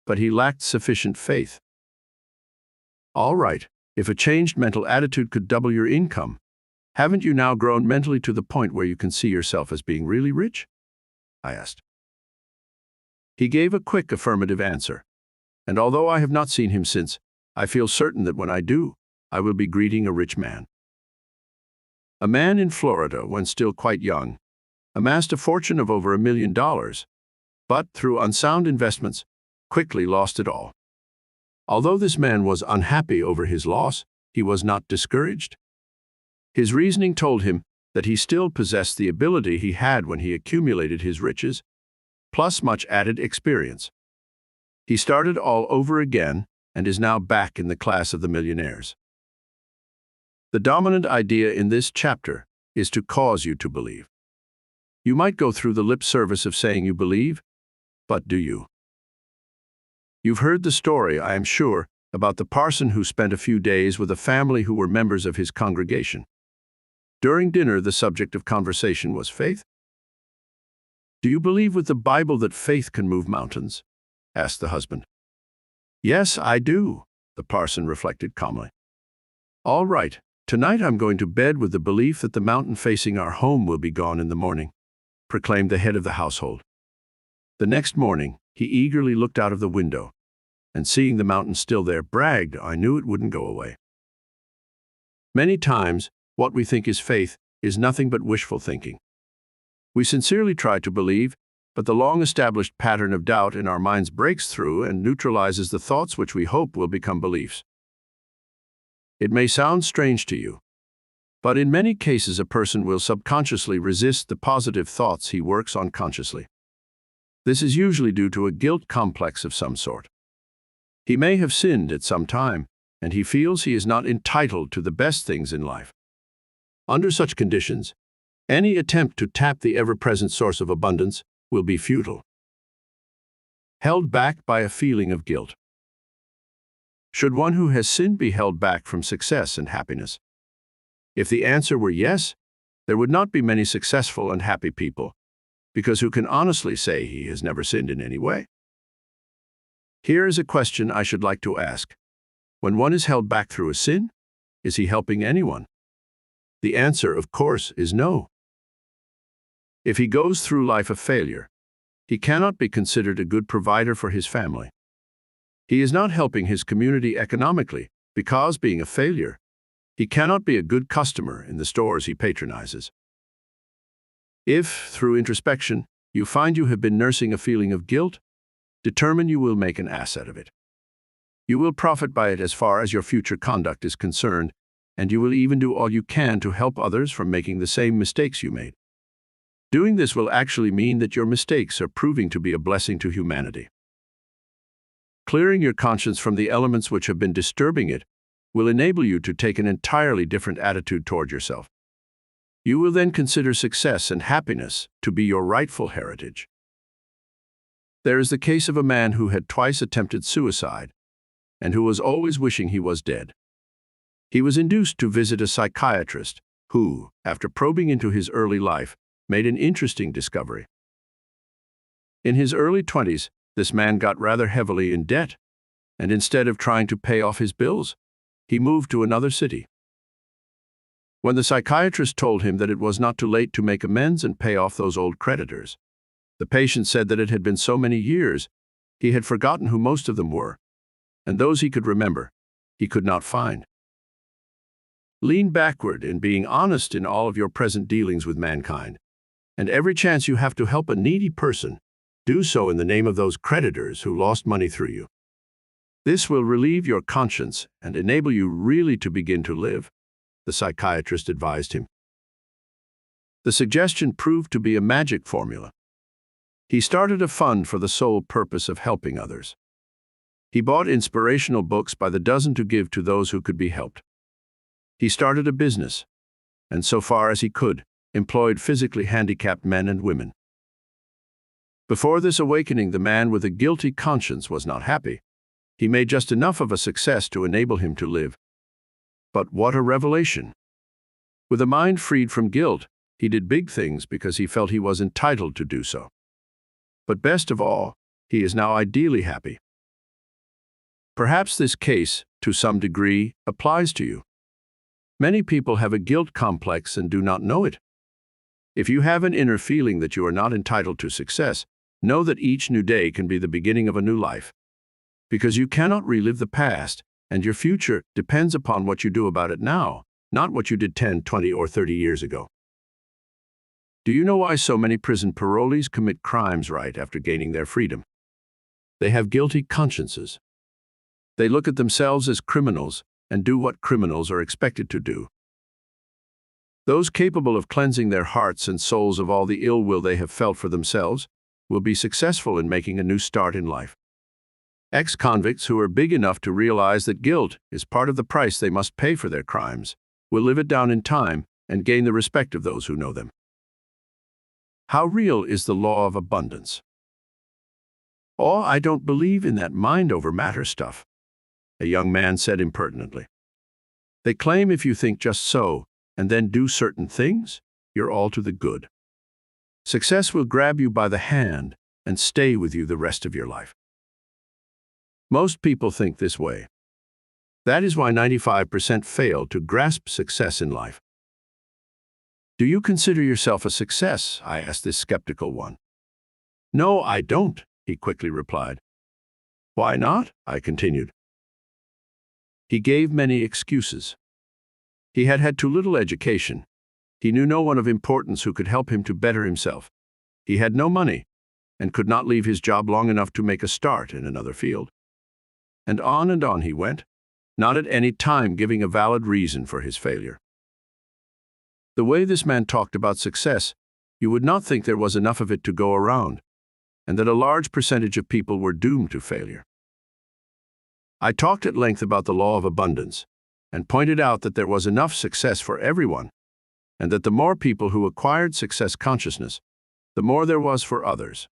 but he lacked sufficient faith. All right, if a changed mental attitude could double your income, haven't you now grown mentally to the point where you can see yourself as being really rich? I asked. He gave a quick affirmative answer, and although I have not seen him since, I feel certain that when I do, I will be greeting a rich man. A man in Florida, when still quite young, amassed a fortune of over $1 million, but through unsound investments, quickly lost it all. Although this man was unhappy over his loss, he was not discouraged. His reasoning told him that he still possessed the ability he had when he accumulated his riches, plus much added experience. He started all over again and is now back in the class of the millionaires. The dominant idea in this chapter is to cause you to believe. You might go through the lip service of saying you believe, but do you? You've heard the story, I am sure, about the parson who spent a few days with a family who were members of his congregation. During dinner, the subject of conversation was faith. "Do you believe with the Bible that faith can move mountains?" asked the husband. "Yes, I do," the parson reflected calmly. "All right, tonight I'm going to bed with the belief that the mountain facing our home will be gone in the morning," proclaimed the head of the household. The next morning, he eagerly looked out of the window, and seeing the mountain still there, bragged, "I knew it wouldn't go away." Many times, what we think is faith is nothing but wishful thinking. We sincerely try to believe, but the long-established pattern of doubt in our minds breaks through and neutralizes the thoughts which we hope will become beliefs. It may sound strange to you, but in many cases a person will subconsciously resist the positive thoughts he works on consciously. This is usually due to a guilt complex of some sort. He may have sinned at some time, and he feels he is not entitled to the best things in life. Under such conditions, any attempt to tap the ever-present source of abundance will be futile. Held back by a feeling of guilt. Should one who has sinned be held back from success and happiness? If the answer were yes, there would not be many successful and happy people, because who can honestly say he has never sinned in any way? Here is a question I should like to ask. When one is held back through a sin, is he helping anyone? The answer, of course, is no. If he goes through life a failure, he cannot be considered a good provider for his family. He is not helping his community economically because, being a failure, he cannot be a good customer in the stores he patronizes. If, through introspection, you find you have been nursing a feeling of guilt, determine you will make an asset of it. You will profit by it as far as your future conduct is concerned, and you will even do all you can to help others from making the same mistakes you made. Doing this will actually mean that your mistakes are proving to be a blessing to humanity. Clearing your conscience from the elements which have been disturbing it will enable you to take an entirely different attitude toward yourself. You will then consider success and happiness to be your rightful heritage. There is the case of a man who had twice attempted suicide and who was always wishing he was dead. He was induced to visit a psychiatrist who, after probing into his early life, made an interesting discovery. In his early 20s, this man got rather heavily in debt, and instead of trying to pay off his bills, he moved to another city. When the psychiatrist told him that it was not too late to make amends and pay off those old creditors, the patient said that it had been so many years, he had forgotten who most of them were, and those he could remember, he could not find. Lean backward in being honest in all of your present dealings with mankind, and every chance you have to help a needy person, do so in the name of those creditors who lost money through you. This will relieve your conscience and enable you really to begin to live, the psychiatrist advised him. The suggestion proved to be a magic formula. He started a fund for the sole purpose of helping others. He bought inspirational books by the dozen to give to those who could be helped. He started a business, and so far as he could, employed physically handicapped men and women. Before this awakening, the man with a guilty conscience was not happy. He made just enough of a success to enable him to live. But what a revelation! With a mind freed from guilt, he did big things because he felt he was entitled to do so. But best of all, he is now ideally happy. Perhaps this case, to some degree, applies to you. Many people have a guilt complex and do not know it. If you have an inner feeling that you are not entitled to success, know that each new day can be the beginning of a new life. Because you cannot relive the past, and your future depends upon what you do about it now, not what you did 10, 20, or 30 years ago. Do you know why so many prison parolees commit crimes right after gaining their freedom? They have guilty consciences. They look at themselves as criminals and do what criminals are expected to do. Those capable of cleansing their hearts and souls of all the ill will they have felt for themselves will be successful in making a new start in life. Ex-convicts who are big enough to realize that guilt is part of the price they must pay for their crimes will live it down in time and gain the respect of those who know them. How real is the law of abundance? "Oh, I don't believe in that mind over matter stuff," a young man said impertinently. "They claim if you think just so and then do certain things, you're all to the good. Success will grab you by the hand and stay with you the rest of your life." Most people think this way. That is why 95% fail to grasp success in life. "Do you consider yourself a success?" I asked this skeptical one. "No, I don't," he quickly replied. "Why not?" I continued. He gave many excuses. He had had too little education. He knew no one of importance who could help him to better himself. He had no money and could not leave his job long enough to make a start in another field. And on he went, not at any time giving a valid reason for his failure. The way this man talked about success, you would not think there was enough of it to go around, and that a large percentage of people were doomed to failure. I talked at length about the law of abundance, and pointed out that there was enough success for everyone, and that the more people who acquired success consciousness, the more there was for others.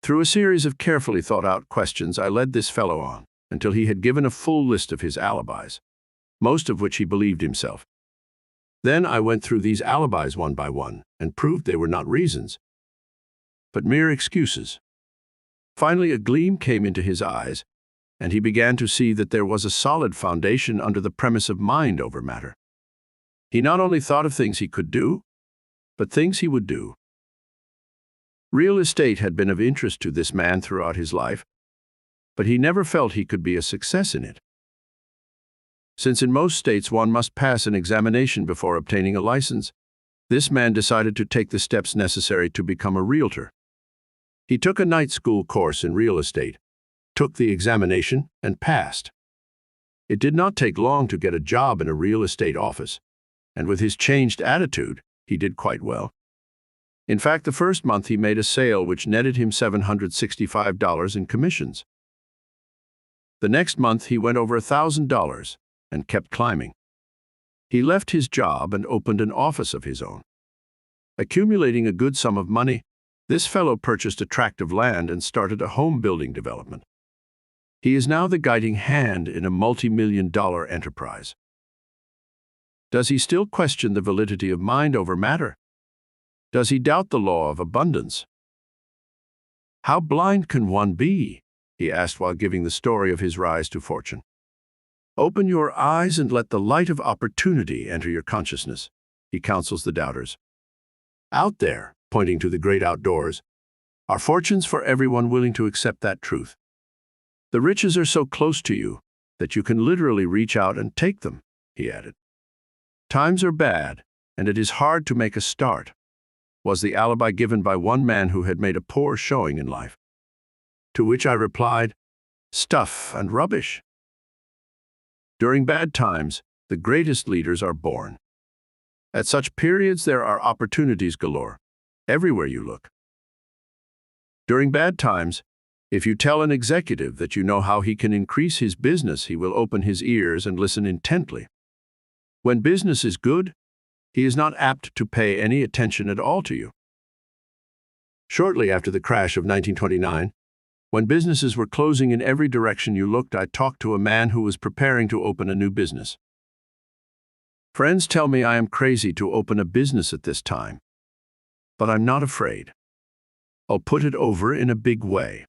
Through a series of carefully thought-out questions, I led this fellow on, until he had given a full list of his alibis, most of which he believed himself. Then I went through these alibis one by one, and proved they were not reasons, but mere excuses. Finally, a gleam came into his eyes, and he began to see that there was a solid foundation under the premise of mind over matter. He not only thought of things he could do, but things he would do. Real estate had been of interest to this man throughout his life, but he never felt he could be a success in it. Since in most states one must pass an examination before obtaining a license, this man decided to take the steps necessary to become a realtor. He took a night school course in real estate, took the examination, and passed. It did not take long to get a job in a real estate office, and with his changed attitude, he did quite well. In fact, the first month he made a sale which netted him $765 in commissions. The next month he went over $1,000 and kept climbing. He left his job and opened an office of his own. Accumulating a good sum of money, this fellow purchased a tract of land and started a home building development. He is now the guiding hand in a multi-million-dollar enterprise. Does he still question the validity of mind over matter? Does he doubt the law of abundance? "How blind can one be?" he asked while giving the story of his rise to fortune. "Open your eyes and let the light of opportunity enter your consciousness," he counsels the doubters. "Out there," pointing to the great outdoors, "are fortunes for everyone willing to accept that truth. The riches are so close to you that you can literally reach out and take them," he added. "Times are bad, and it is hard to make a start," was the alibi given by one man who had made a poor showing in life. To which I replied, "Stuff and rubbish." During bad times, the greatest leaders are born. At such periods, there are opportunities galore, everywhere you look. During bad times, if you tell an executive that you know how he can increase his business, he will open his ears and listen intently. When business is good, he is not apt to pay any attention at all to you. Shortly after the crash of 1929, when businesses were closing in every direction you looked, I talked to a man who was preparing to open a new business. Friends tell me I am crazy to open a business at this time, but I'm not afraid. I'll put it over in a big way.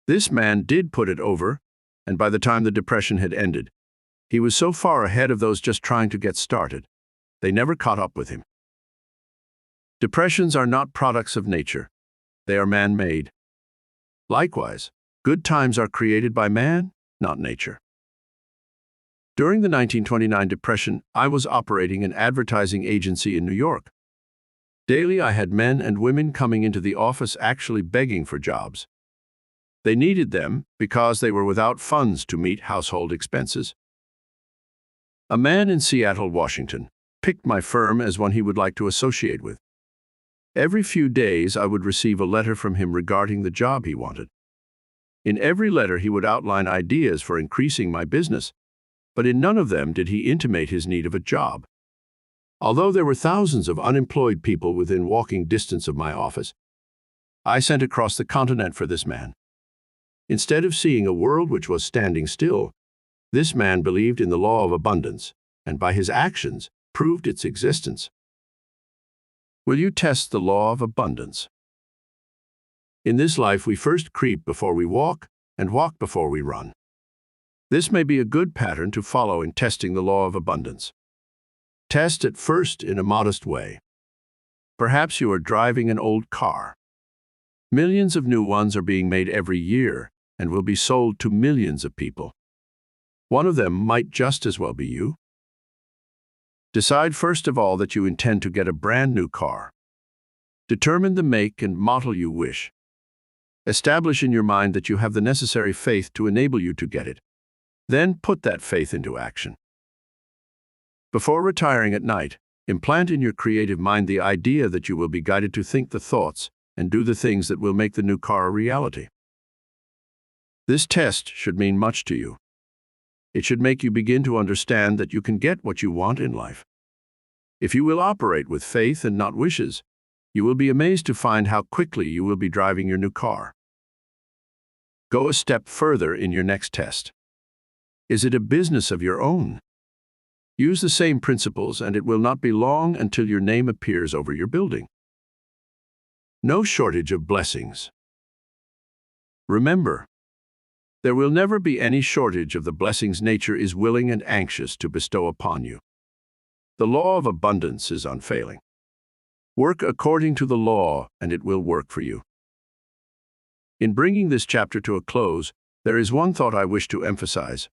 This man did put it over, and by the time the depression had ended, he was so far ahead of those just trying to get started, they never caught up with him. Depressions are not products of nature. They are man-made. Likewise, good times are created by man, not nature. During the 1929 depression, I was operating an advertising agency in New York. Daily, I had men and women coming into the office actually begging for jobs. They needed them because they were without funds to meet household expenses. A man in Seattle, Washington, picked my firm as one he would like to associate with. Every few days, I would receive a letter from him regarding the job he wanted. In every letter, he would outline ideas for increasing my business, but in none of them did he intimate his need of a job. Although there were thousands of unemployed people within walking distance of my office, I sent across the continent for this man. Instead of seeing a world which was standing still, this man believed in the law of abundance, and by his actions proved its existence. Will you test the law of abundance? In this life, we first creep before we walk, and walk before we run. This may be a good pattern to follow in testing the law of abundance. Test at first in a modest way. Perhaps you are driving an old car. Millions of new ones are being made every year and will be sold to millions of people. One of them might just as well be you. Decide first of all that you intend to get a brand new car. Determine the make and model you wish. Establish in your mind that you have the necessary faith to enable you to get it. Then put that faith into action. Before retiring at night, implant in your creative mind the idea that you will be guided to think the thoughts and do the things that will make the new car a reality. This test should mean much to you. It should make you begin to understand that you can get what you want in life. If you will operate with faith and not wishes, you will be amazed to find how quickly you will be driving your new car. Go a step further in your next test. Is it a business of your own? Use the same principles, and it will not be long until your name appears over your building. No shortage of blessings. Remember, there will never be any shortage of the blessings nature is willing and anxious to bestow upon you. The law of abundance is unfailing. Work according to the law, and it will work for you. In bringing this chapter to a close, there is one thought I wish to emphasize.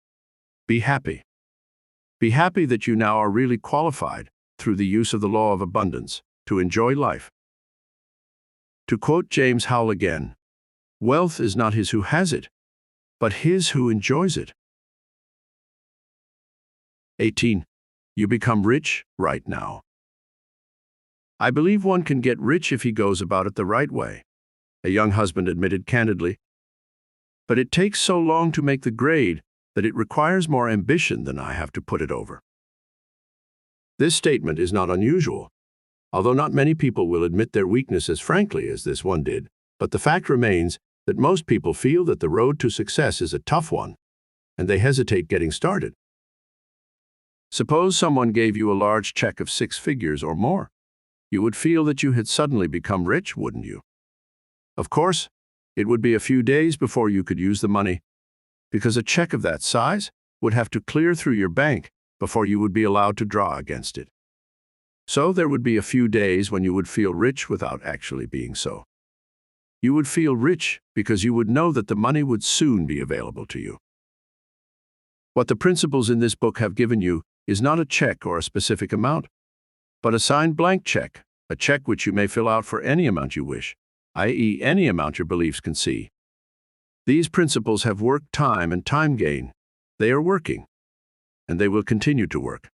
Be happy. Be happy that you now are really qualified, through the use of the law of abundance, to enjoy life. To quote James Howell again, wealth is not his who has it, but his who enjoys it. 18. You become rich right now. I believe one can get rich if he goes about it the right way, a young husband admitted candidly. But it takes so long to make the grade that it requires more ambition than I have to put it over. This statement is not unusual, although not many people will admit their weakness as frankly as this one did, but the fact remains that most people feel that the road to success is a tough one, and they hesitate getting started. Suppose someone gave you a large check of 6 figures or more. You would feel that you had suddenly become rich, wouldn't you? Of course, it would be a few days before you could use the money, because a check of that size would have to clear through your bank before you would be allowed to draw against it. So there would be a few days when you would feel rich without actually being so. You would feel rich because you would know that the money would soon be available to you. What the principles in this book have given you is not a check or a specific amount, but a signed blank check, a check which you may fill out for any amount you wish, i.e., any amount your beliefs can see. These principles have worked time and time again. They are working, and they will continue to work.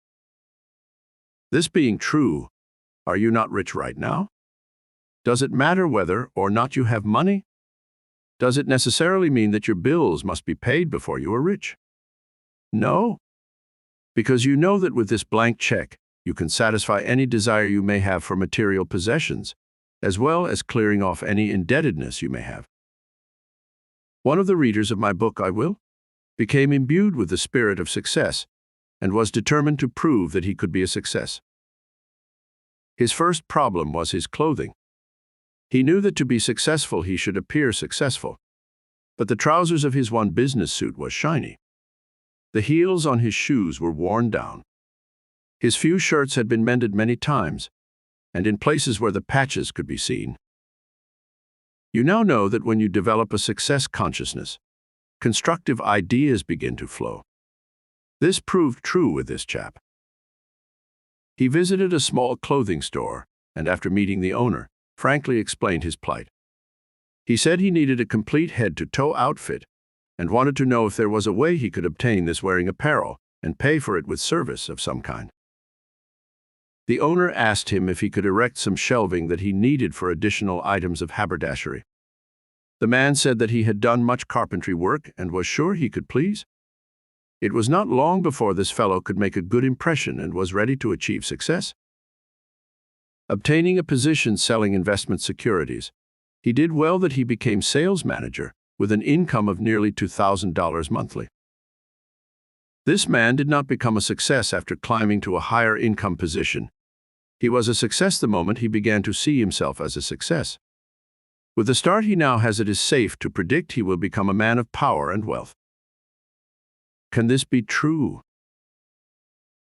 This being true, are you not rich right now? Does it matter whether or not you have money? Does it necessarily mean that your bills must be paid before you are rich? No, because you know that with this blank check, you can satisfy any desire you may have for material possessions, as well as clearing off any indebtedness you may have. One of the readers of my book, I Will, became imbued with the spirit of success and was determined to prove that he could be a success. His first problem was his clothing. He knew that to be successful he should appear successful, but the trousers of his one business suit was shiny. The heels on his shoes were worn down. His few shirts had been mended many times, and in places where the patches could be seen. You now know that when you develop a success consciousness, constructive ideas begin to flow. This proved true with this chap. He visited a small clothing store, and after meeting the owner, frankly explained his plight. He said he needed a complete head-to-toe outfit and wanted to know if there was a way he could obtain this wearing apparel and pay for it with service of some kind. The owner asked him if he could erect some shelving that he needed for additional items of haberdashery. The man said that he had done much carpentry work and was sure he could please. It was not long before this fellow could make a good impression and was ready to achieve success. Obtaining a position selling investment securities, he did well that he became sales manager with an income of nearly $2,000 monthly. This man did not become a success after climbing to a higher income position. He was a success the moment he began to see himself as a success. With the start he now has, it is safe to predict he will become a man of power and wealth. Can this be true?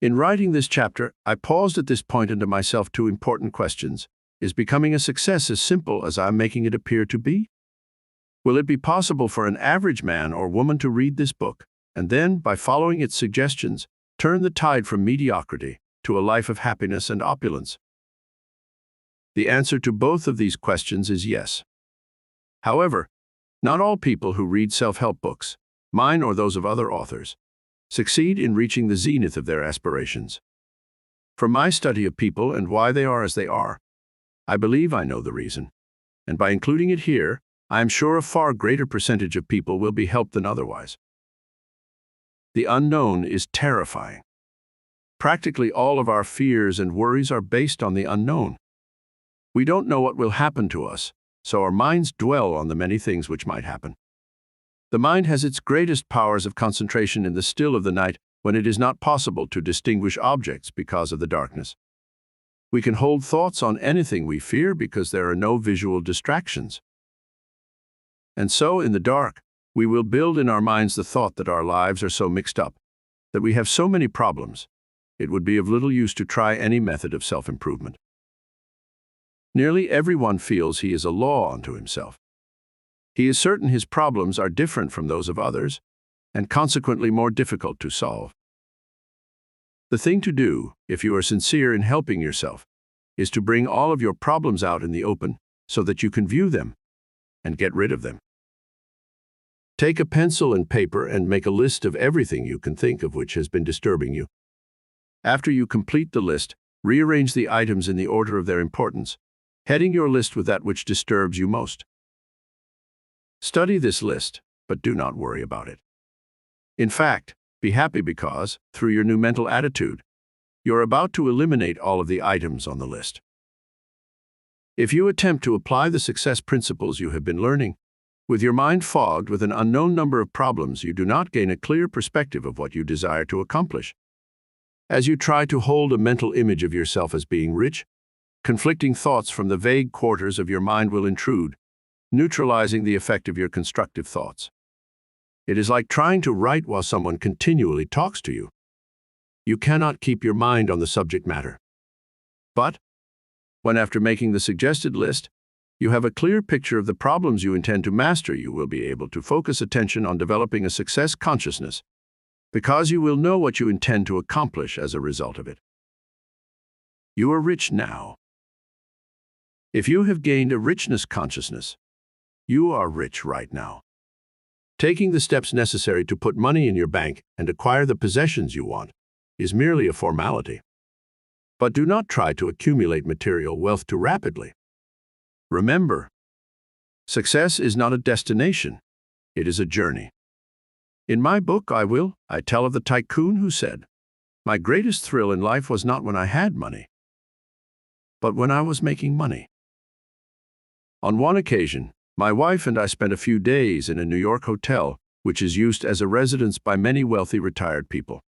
In writing this chapter, I paused at this point and to myself two important questions. Is becoming a success as simple as I'm making it appear to be? Will it be possible for an average man or woman to read this book, and then, by following its suggestions, turn the tide from mediocrity to a life of happiness and opulence? The answer to both of these questions is yes. However, not all people who read self-help books, mine or those of other authors, succeed in reaching the zenith of their aspirations. From my study of people and why they are as they are, I believe I know the reason, and by including it here, I am sure a far greater percentage of people will be helped than otherwise. The unknown is terrifying. Practically all of our fears and worries are based on the unknown. We don't know what will happen to us, so our minds dwell on the many things which might happen. The mind has its greatest powers of concentration in the still of the night when it is not possible to distinguish objects because of the darkness. We can hold thoughts on anything we fear because there are no visual distractions. And so, in the dark, we will build in our minds the thought that our lives are so mixed up, that we have so many problems, it would be of little use to try any method of self-improvement. Nearly everyone feels he is a law unto himself. He is certain his problems are different from those of others, and consequently more difficult to solve. The thing to do, if you are sincere in helping yourself, is to bring all of your problems out in the open so that you can view them and get rid of them. Take a pencil and paper and make a list of everything you can think of which has been disturbing you. After you complete the list, rearrange the items in the order of their importance, heading your list with that which disturbs you most. Study this list, but do not worry about it. In fact, be happy because, through your new mental attitude, you're about to eliminate all of the items on the list. If you attempt to apply the success principles you have been learning, with your mind fogged with an unknown number of problems, you do not gain a clear perspective of what you desire to accomplish. As you try to hold a mental image of yourself as being rich, conflicting thoughts from the vague quarters of your mind will intrude, neutralizing the effect of your constructive thoughts. It is like trying to write while someone continually talks to you. You cannot keep your mind on the subject matter. But, when after making the suggested list, you have a clear picture of the problems you intend to master, you will be able to focus attention on developing a success consciousness, because you will know what you intend to accomplish as a result of it. You are rich now. If you have gained a richness consciousness, you are rich right now. Taking the steps necessary to put money in your bank and acquire the possessions you want is merely a formality. But do not try to accumulate material wealth too rapidly. Remember, success is not a destination, it is a journey. In my book, I tell of the tycoon who said, "My greatest thrill in life was not when I had money, but when I was making money." On one occasion, my wife and I spent a few days in a New York hotel, which is used as a residence by many wealthy retired people.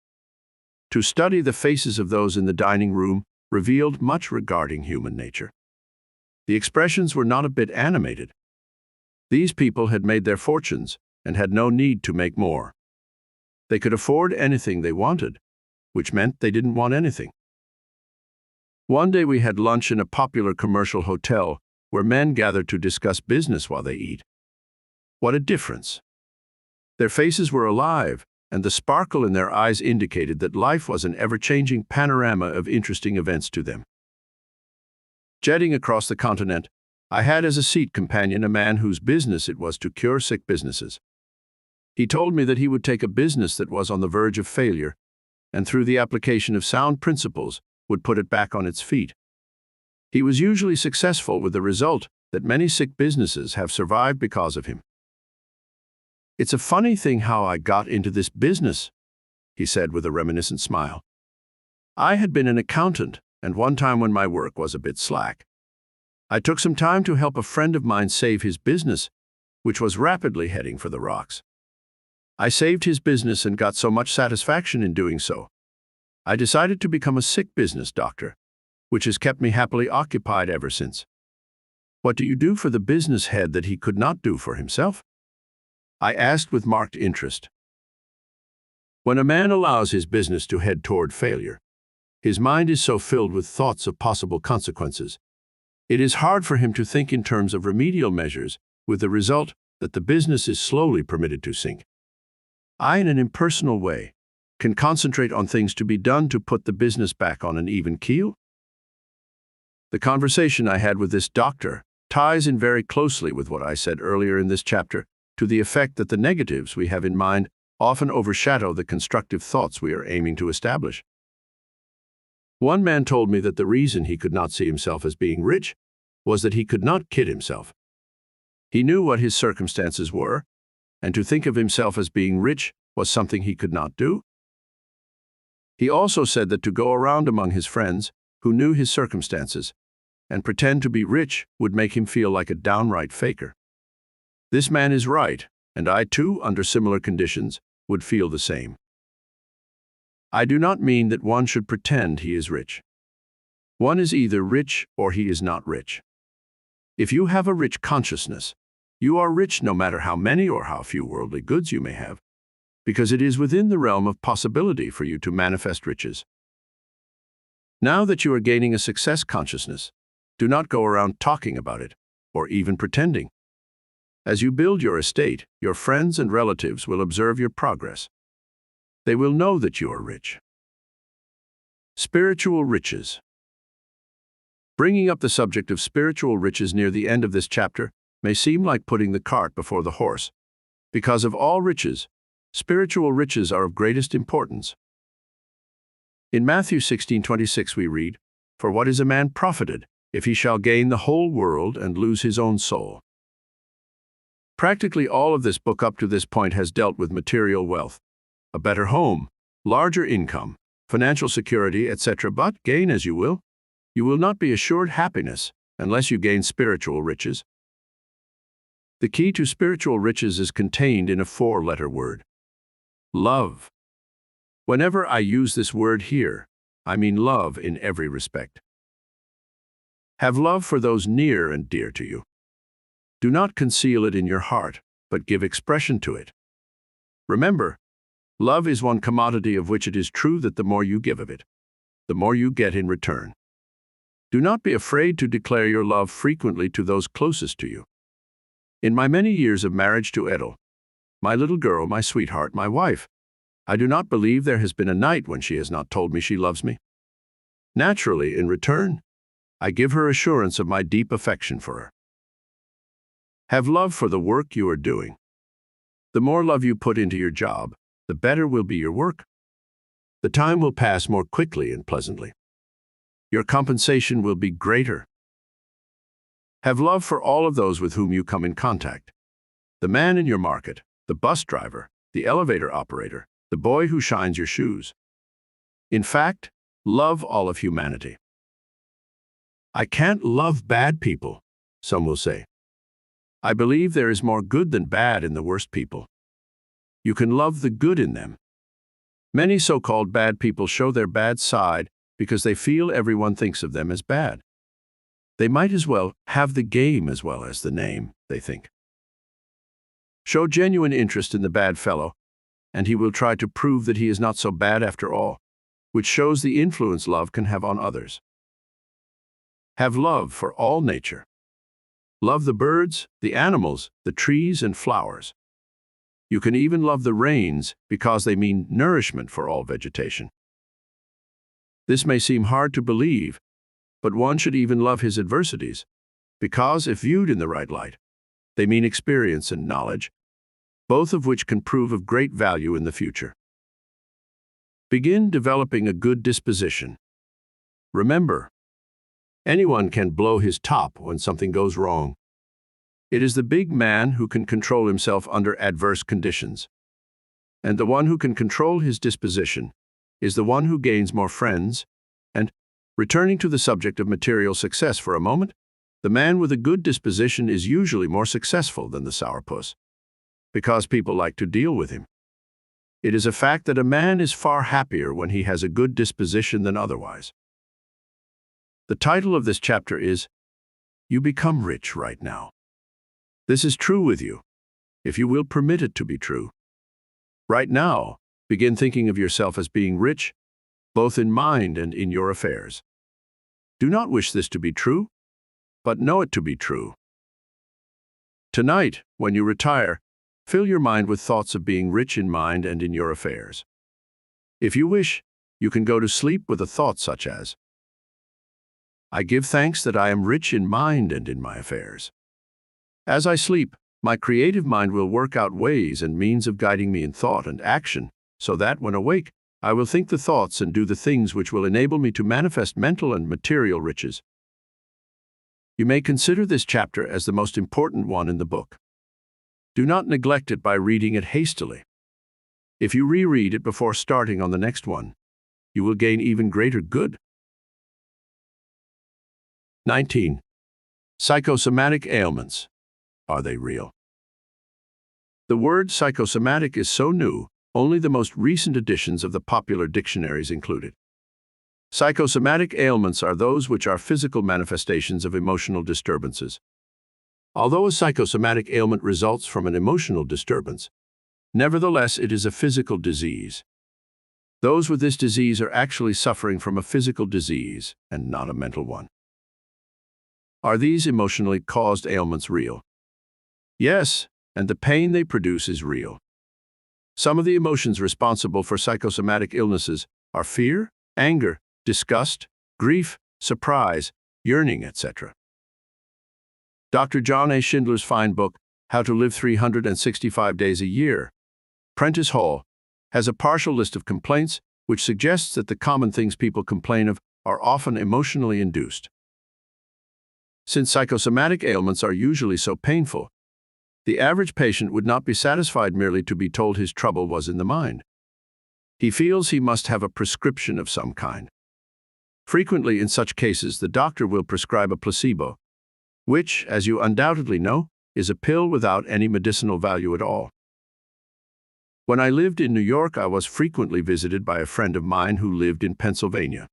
To study the faces of those in the dining room revealed much regarding human nature. The expressions were not a bit animated. These people had made their fortunes and had no need to make more. They could afford anything they wanted, which meant they didn't want anything. One day we had lunch in a popular commercial hotel where men gather to discuss business while they eat. What a difference! Their faces were alive, and the sparkle in their eyes indicated that life was an ever-changing panorama of interesting events to them. Jetting across the continent, I had as a seat companion a man whose business it was to cure sick businesses. He told me that he would take a business that was on the verge of failure, and through the application of sound principles, would put it back on its feet. He was usually successful, with the result that many sick businesses have survived because of him. "It's a funny thing how I got into this business," he said with a reminiscent smile. "I had been an accountant, and one time when my work was a bit slack, I took some time to help a friend of mine save his business, which was rapidly heading for the rocks. I saved his business and got so much satisfaction in doing so, I decided to become a sick business doctor, which has kept me happily occupied ever since." "What do you do for the business head that he could not do for himself?" I asked with marked interest. When a man allows his business to head toward failure, his mind is so filled with thoughts of possible consequences, it is hard for him to think in terms of remedial measures, with the result that the business is slowly permitted to sink. I, in an impersonal way, can concentrate on things to be done to put the business back on an even keel. The conversation I had with this doctor ties in very closely with what I said earlier in this chapter, to the effect that the negatives we have in mind often overshadow the constructive thoughts we are aiming to establish. One man told me that the reason he could not see himself as being rich was that he could not kid himself. He knew what his circumstances were, and to think of himself as being rich was something he could not do. He also said that to go around among his friends who knew his circumstances and pretend to be rich would make him feel like a downright faker. This man is right, and I too, under similar conditions, would feel the same. I do not mean that one should pretend he is rich. One is either rich or he is not rich. If you have a rich consciousness, you are rich no matter how many or how few worldly goods you may have, because it is within the realm of possibility for you to manifest riches. Now that you are gaining a success consciousness, do not go around talking about it, or even pretending. As you build your estate, your friends and relatives will observe your progress. They will know that you are rich. Spiritual riches. Bringing up the subject of spiritual riches near the end of this chapter may seem like putting the cart before the horse. Because of all riches, spiritual riches are of greatest importance. In Matthew 16:26 we read, "For what is a man profited, if he shall gain the whole world and lose his own soul?" Practically all of this book up to this point has dealt with material wealth, a better home, larger income, financial security, etc. But gain as you will not be assured happiness unless you gain spiritual riches. The key to spiritual riches is contained in a 4-letter word: love. Whenever I use this word here, I mean love in every respect. Have love for those near and dear to you. Do not conceal it in your heart, but give expression to it. Remember, love is one commodity of which it is true that the more you give of it, the more you get in return. Do not be afraid to declare your love frequently to those closest to you. In my many years of marriage to Edel, my little girl, my sweetheart, my wife, I do not believe there has been a night when she has not told me she loves me. Naturally, in return, I give her assurance of my deep affection for her. Have love for the work you are doing. The more love you put into your job, the better will be your work. The time will pass more quickly and pleasantly. Your compensation will be greater. Have love for all of those with whom you come in contact. The man in your market, the bus driver, the elevator operator, the boy who shines your shoes. In fact, love all of humanity. I can't love bad people, some will say. I believe there is more good than bad in the worst people. You can love the good in them. Many so-called bad people show their bad side because they feel everyone thinks of them as bad. They might as well have the game as well as the name, they think. Show genuine interest in the bad fellow, and he will try to prove that he is not so bad after all, which shows the influence love can have on others. Have love for all nature. Love the birds, the animals, the trees and flowers. You can even love the rains because they mean nourishment for all vegetation. This may seem hard to believe, but one should even love his adversities, because if viewed in the right light, they mean experience and knowledge, both of which can prove of great value in the future. Begin developing a good disposition. Remember, anyone can blow his top when something goes wrong. It is the big man who can control himself under adverse conditions. And the one who can control his disposition is the one who gains more friends. And, returning to the subject of material success for a moment, the man with a good disposition is usually more successful than the sourpuss, because people like to deal with him. It is a fact that a man is far happier when he has a good disposition than otherwise. The title of this chapter is, You Become Rich Right Now. This is true with you, if you will permit it to be true. Right now, begin thinking of yourself as being rich, both in mind and in your affairs. Do not wish this to be true, but know it to be true. Tonight, when you retire, fill your mind with thoughts of being rich in mind and in your affairs. If you wish, you can go to sleep with a thought such as, I give thanks that I am rich in mind and in my affairs. As I sleep, my creative mind will work out ways and means of guiding me in thought and action, so that, when awake, I will think the thoughts and do the things which will enable me to manifest mental and material riches. You may consider this chapter as the most important one in the book. Do not neglect it by reading it hastily. If you reread it before starting on the next one, you will gain even greater good. 19. Psychosomatic ailments. Are they real? The word psychosomatic is so new, only the most recent editions of the popular dictionaries included. Psychosomatic ailments are those which are physical manifestations of emotional disturbances. Although a psychosomatic ailment results from an emotional disturbance, nevertheless it is a physical disease. Those with this disease are actually suffering from a physical disease and not a mental one. Are these emotionally caused ailments real? Yes, and the pain they produce is real. Some of the emotions responsible for psychosomatic illnesses are fear, anger, disgust, grief, surprise, yearning, etc. Dr. John A. Schindler's fine book, How to Live 365 Days a Year, Prentice Hall, has a partial list of complaints which suggests that the common things people complain of are often emotionally induced. Since psychosomatic ailments are usually so painful, the average patient would not be satisfied merely to be told his trouble was in the mind. He feels he must have a prescription of some kind. Frequently in such cases, the doctor will prescribe a placebo, which, as you undoubtedly know, is a pill without any medicinal value at all. When I lived in New York, I was frequently visited by a friend of mine who lived in Pennsylvania.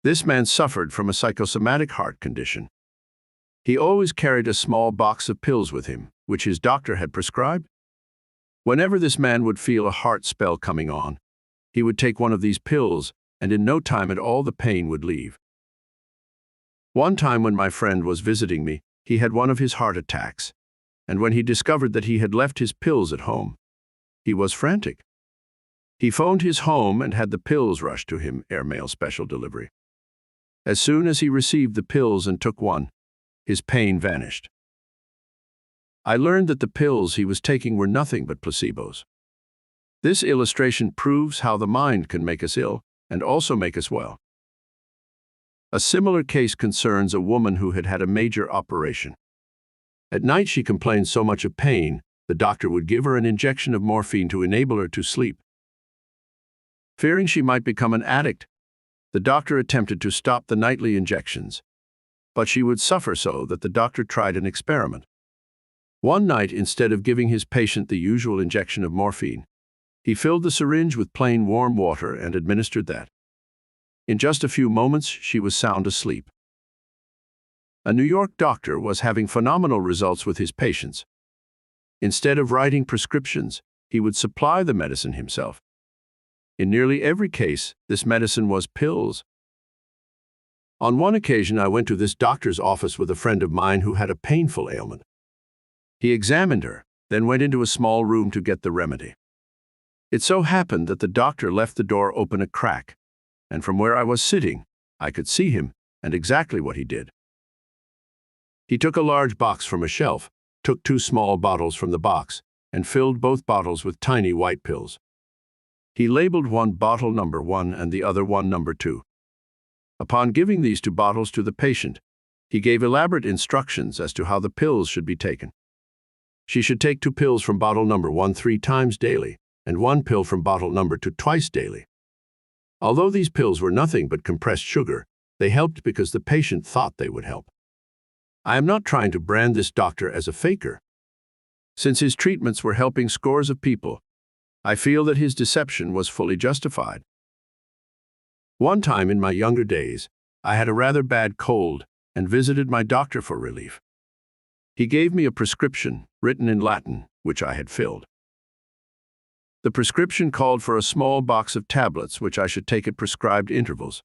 This man suffered from a psychosomatic heart condition. He always carried a small box of pills with him, which his doctor had prescribed. Whenever this man would feel a heart spell coming on, he would take one of these pills, and in no time at all the pain would leave. One time when my friend was visiting me, he had one of his heart attacks, and when he discovered that he had left his pills at home, he was frantic. He phoned his home and had the pills rushed to him, airmail special delivery. As soon as he received the pills and took one, his pain vanished. I learned that the pills he was taking were nothing but placebos. This illustration proves how the mind can make us ill and also make us well. A similar case concerns a woman who had had a major operation. At night she complained so much of pain, the doctor would give her an injection of morphine to enable her to sleep. Fearing she might become an addict, the doctor attempted to stop the nightly injections, but she would suffer so that the doctor tried an experiment. One night, instead of giving his patient the usual injection of morphine, He filled the syringe with plain warm water and administered that. In just a few moments, she was sound asleep. A New York doctor was having phenomenal results with his patients. Instead of writing prescriptions, he would supply the medicine himself. In nearly every case, this medicine was pills. On one occasion, I went to this doctor's office with a friend of mine who had a painful ailment. He examined her, then went into a small room to get the remedy. It so happened that the doctor left the door open a crack, and from where I was sitting, I could see him and exactly what he did. He took a large box from a shelf, took 2 small bottles from the box, and filled both bottles with tiny white pills. He labeled one bottle number 1 and the other one number 2. Upon giving these 2 bottles to the patient, he gave elaborate instructions as to how the pills should be taken. She should take 2 pills from bottle number 1 3 times daily, and 1 pill from bottle number 2 twice daily. Although these pills were nothing but compressed sugar, they helped because the patient thought they would help. I am not trying to brand this doctor as a faker. Since his treatments were helping scores of people, I feel that his deception was fully justified. One time in my younger days, I had a rather bad cold and visited my doctor for relief. He gave me a prescription written in Latin, which I had filled. The prescription called for a small box of tablets which I should take at prescribed intervals.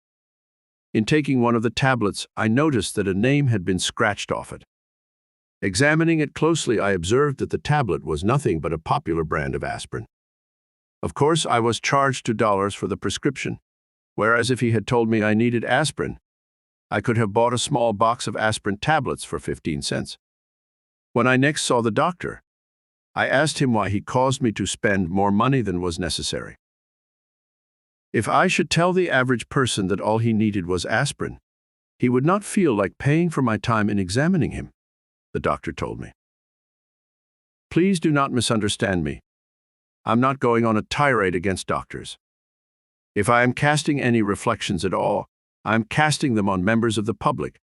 In taking one of the tablets, I noticed that a name had been scratched off it. Examining it closely, I observed that the tablet was nothing but a popular brand of aspirin. Of course, I was charged $2 for the prescription, whereas if he had told me I needed aspirin, I could have bought a small box of aspirin tablets for 15 cents. When I next saw the doctor, I asked him why he caused me to spend more money than was necessary. If I should tell the average person that all he needed was aspirin, he would not feel like paying for my time in examining him, the doctor told me. Please do not misunderstand me. I'm not going on a tirade against doctors. If I am casting any reflections at all, I am casting them on members of the public,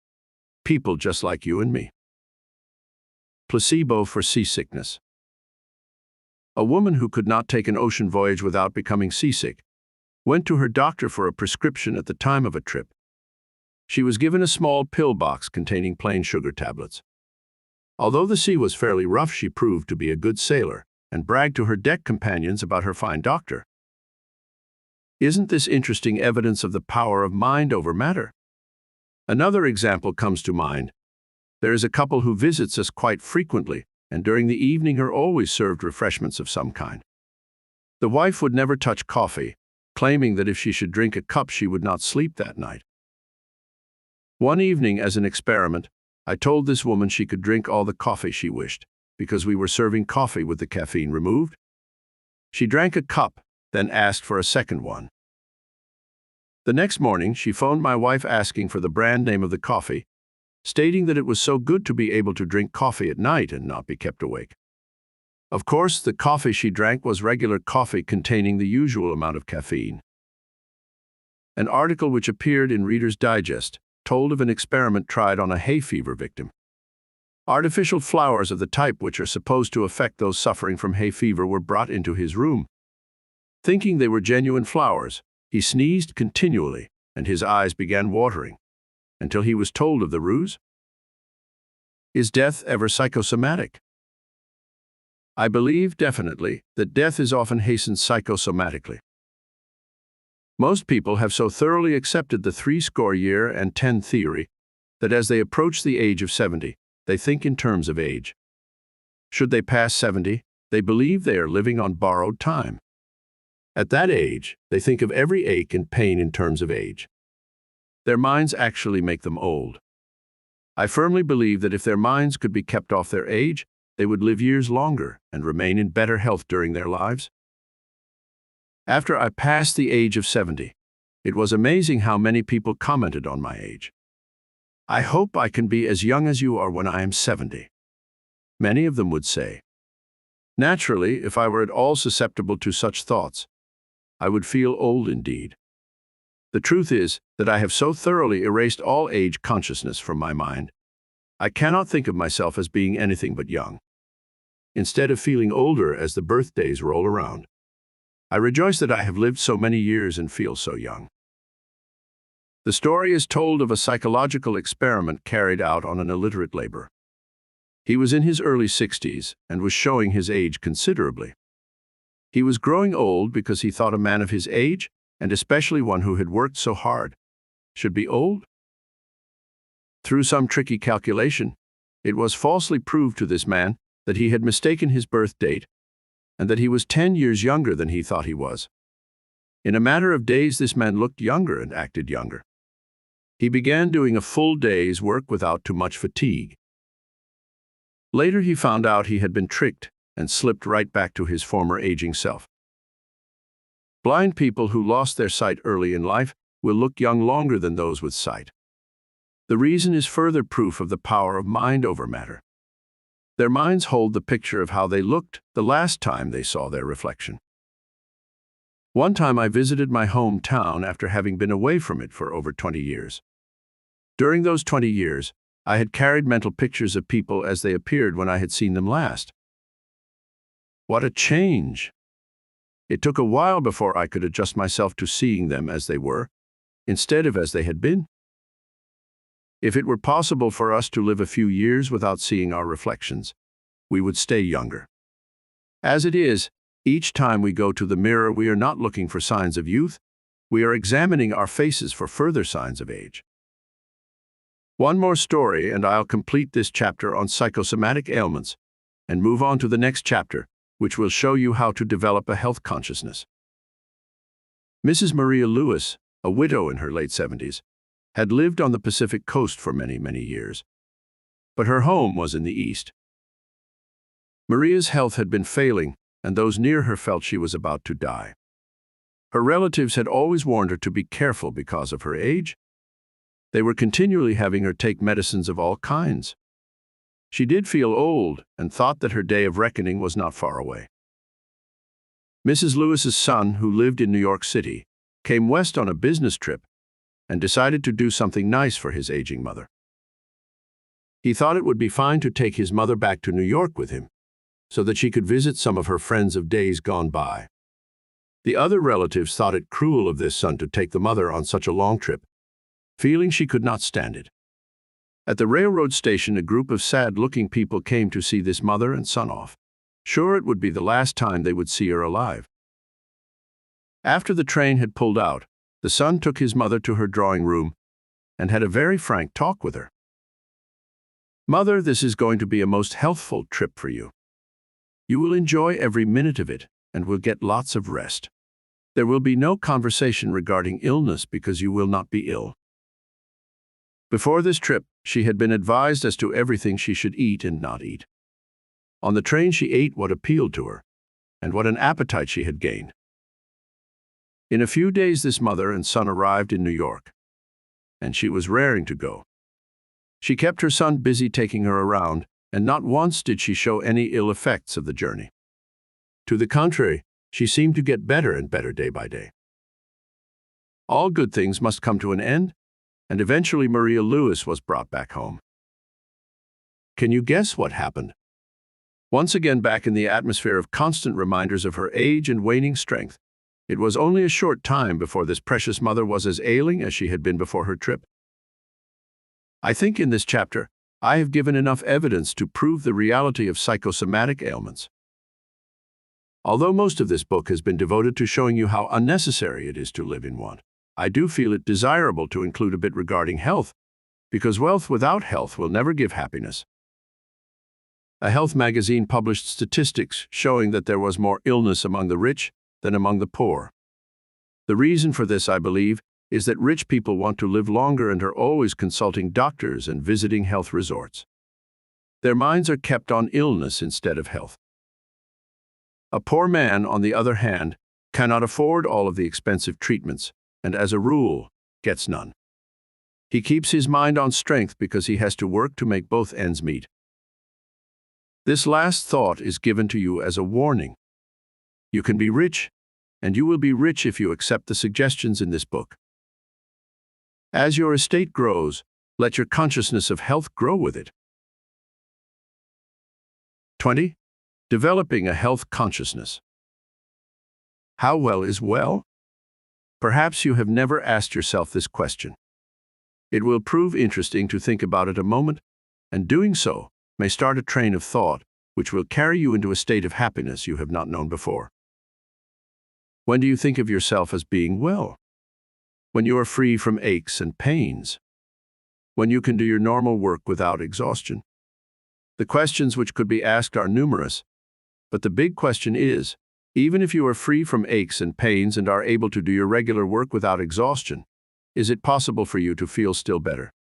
people just like you and me. Placebo for seasickness. A woman who could not take an ocean voyage without becoming seasick went to her doctor for a prescription at the time of a trip. She was given a small pill box containing plain sugar tablets. Although the sea was fairly rough, she proved to be a good sailor and bragged to her deck companions about her fine doctor. Isn't this interesting evidence of the power of mind over matter? Another example comes to mind. There is a couple who visits us quite frequently, and during the evening are always served refreshments of some kind. The wife would never touch coffee, claiming that if she should drink a cup she would not sleep that night. One evening, as an experiment, I told this woman she could drink all the coffee she wished, because we were serving coffee with the caffeine removed. She drank a cup, then asked for a second one. The next morning, she phoned my wife asking for the brand name of the coffee, stating that it was so good to be able to drink coffee at night and not be kept awake. Of course, the coffee she drank was regular coffee containing the usual amount of caffeine. An article which appeared in Reader's Digest told of an experiment tried on a hay fever victim. Artificial flowers of the type which are supposed to affect those suffering from hay fever were brought into his room. Thinking they were genuine flowers, he sneezed continually and his eyes began watering, until he was told of the ruse. Is death ever psychosomatic? I believe definitely that death is often hastened psychosomatically. Most people have so thoroughly accepted the 70 theory that as they approach the age of 70, they think in terms of age. Should they pass 70, they believe they are living on borrowed time. At that age, they think of every ache and pain in terms of age. Their minds actually make them old. I firmly believe that if their minds could be kept off their age, they would live years longer and remain in better health during their lives. After I passed the age of 70, it was amazing how many people commented on my age. I hope I can be as young as you are when I am 70. Many of them would say. Naturally, if I were at all susceptible to such thoughts, I would feel old indeed. The truth is that I have so thoroughly erased all age consciousness from my mind, I cannot think of myself as being anything but young. Instead of feeling older as the birthdays roll around, I rejoice that I have lived so many years and feel so young. The story is told of a psychological experiment carried out on an illiterate laborer. He was in his early 60s and was showing his age considerably. He was growing old because he thought a man of his age, and especially one who had worked so hard, should be old. Through some tricky calculation, it was falsely proved to this man that he had mistaken his birth date and that he was 10 years younger than he thought he was. In a matter of days, this man looked younger and acted younger. He began doing a full day's work without too much fatigue. Later, he found out he had been tricked and slipped right back to his former aging self. Blind people who lost their sight early in life will look young longer than those with sight. The reason is further proof of the power of mind over matter. Their minds hold the picture of how they looked the last time they saw their reflection. One time I visited my hometown after having been away from it for over 20 years. During those 20 years, I had carried mental pictures of people as they appeared when I had seen them last. What a change! It took a while before I could adjust myself to seeing them as they were, instead of as they had been. If it were possible for us to live a few years without seeing our reflections, we would stay younger. As it is, each time we go to the mirror, we are not looking for signs of youth, we are examining our faces for further signs of age. One more story, and I'll complete this chapter on psychosomatic ailments and move on to the next chapter, which will show you how to develop a health consciousness. Mrs. Maria Lewis, a widow in her late 70s, had lived on the Pacific coast for many, many years, but her home was in the East. Maria's health had been failing, and those near her felt she was about to die. Her relatives had always warned her to be careful because of her age. They were continually having her take medicines of all kinds. She did feel old and thought that her day of reckoning was not far away. Mrs. Lewis's son, who lived in New York City, came west on a business trip and decided to do something nice for his aging mother. He thought it would be fine to take his mother back to New York with him, so that she could visit some of her friends of days gone by. The other relatives thought it cruel of this son to take the mother on such a long trip, feeling she could not stand it. At the railroad station, a group of sad-looking people came to see this mother and son off. Sure, it would be the last time they would see her alive. After the train had pulled out, the son took his mother to her drawing room and had a very frank talk with her. "Mother, this is going to be a most healthful trip for you. You will enjoy every minute of it and will get lots of rest. There will be no conversation regarding illness because you will not be ill." Before this trip, she had been advised as to everything she should eat and not eat. On the train, she ate what appealed to her, and what an appetite she had gained. In a few days, this mother and son arrived in New York, and she was raring to go. She kept her son busy taking her around, and not once did she show any ill effects of the journey. To the contrary, she seemed to get better and better day by day. All good things must come to an end, and eventually Maria Lewis was brought back home. Can you guess what happened? Once again back in the atmosphere of constant reminders of her age and waning strength, it was only a short time before this precious mother was as ailing as she had been before her trip. I think in this chapter, I have given enough evidence to prove the reality of psychosomatic ailments. Although most of this book has been devoted to showing you how unnecessary it is to live in want, I do feel it desirable to include a bit regarding health, because wealth without health will never give happiness. A health magazine published statistics showing that there was more illness among the rich than among the poor. The reason for this, I believe, is that rich people want to live longer and are always consulting doctors and visiting health resorts. Their minds are kept on illness instead of health. A poor man, on the other hand, cannot afford all of the expensive treatments, and as a rule, gets none. He keeps his mind on strength because he has to work to make both ends meet. This last thought is given to you as a warning. You can be rich, and you will be rich if you accept the suggestions in this book. As your estate grows, let your consciousness of health grow with it. 20. Developing a health consciousness. How well is well? Perhaps you have never asked yourself this question. It will prove interesting to think about it a moment, and doing so may start a train of thought which will carry you into a state of happiness you have not known before. When do you think of yourself as being well? When you are free from aches and pains. When you can do your normal work without exhaustion. The questions which could be asked are numerous, but the big question is, even if you are free from aches and pains and are able to do your regular work without exhaustion, is it possible for you to feel still better?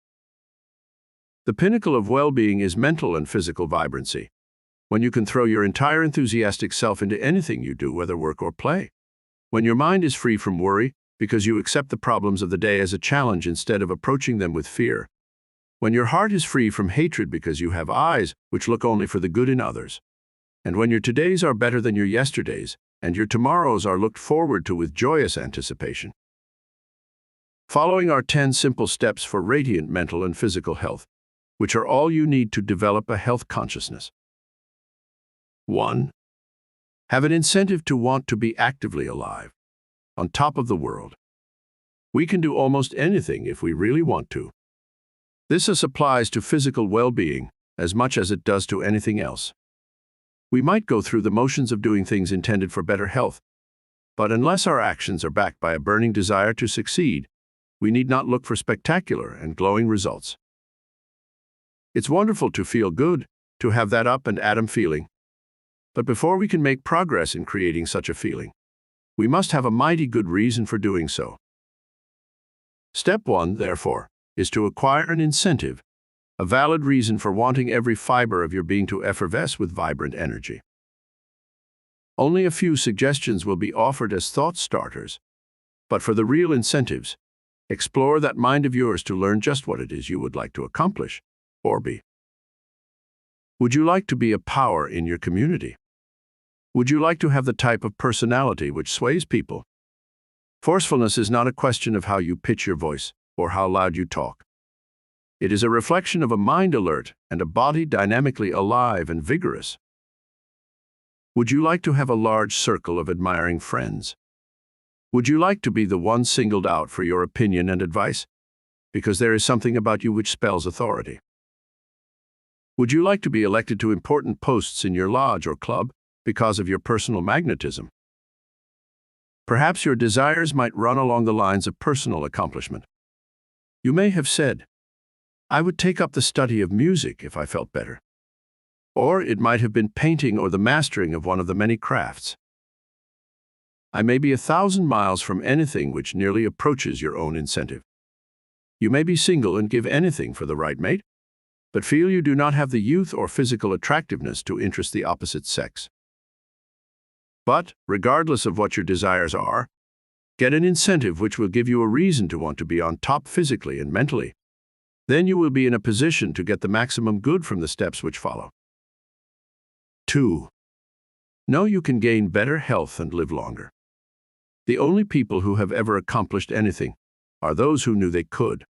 The pinnacle of well-being is mental and physical vibrancy, when you can throw your entire enthusiastic self into anything you do, whether work or play. When your mind is free from worry because you accept the problems of the day as a challenge instead of approaching them with fear. When your heart is free from hatred because you have eyes which look only for the good in others. And when your todays are better than your yesterdays, and your tomorrows are looked forward to with joyous anticipation. Following are 10 simple steps for radiant mental and physical health, which are all you need to develop a health consciousness. 1. Have an incentive to want to be actively alive, on top of the world. We can do almost anything if we really want to. This applies to physical well-being as much as it does to anything else. We might go through the motions of doing things intended for better health, but unless our actions are backed by a burning desire to succeed, we need not look for spectacular and glowing results. It's wonderful to feel good, to have that up and atom feeling. But before we can make progress in creating such a feeling, we must have a mighty good reason for doing so. Step 1, therefore, is to acquire an incentive, a valid reason for wanting every fiber of your being to effervesce with vibrant energy. Only a few suggestions will be offered as thought starters, but for the real incentives, explore that mind of yours to learn just what it is you would like to accomplish or be. Would you like to be a power in your community? Would you like to have the type of personality which sways people? Forcefulness is not a question of how you pitch your voice or how loud you talk. It is a reflection of a mind alert and a body dynamically alive and vigorous. Would you like to have a large circle of admiring friends? Would you like to be the one singled out for your opinion and advice, because there is something about you which spells authority? Would you like to be elected to important posts in your lodge or club because of your personal magnetism? Perhaps your desires might run along the lines of personal accomplishment. You may have said, "I would take up the study of music if I felt better." Or it might have been painting or the mastering of one of the many crafts. I may be 1,000 miles from anything which nearly approaches your own incentive. You may be single and give anything for the right mate, but feel you do not have the youth or physical attractiveness to interest the opposite sex. But, regardless of what your desires are, get an incentive which will give you a reason to want to be on top physically and mentally. Then you will be in a position to get the maximum good from the steps which follow. 2. Know you can gain better health and live longer. The only people who have ever accomplished anything are those who knew they could.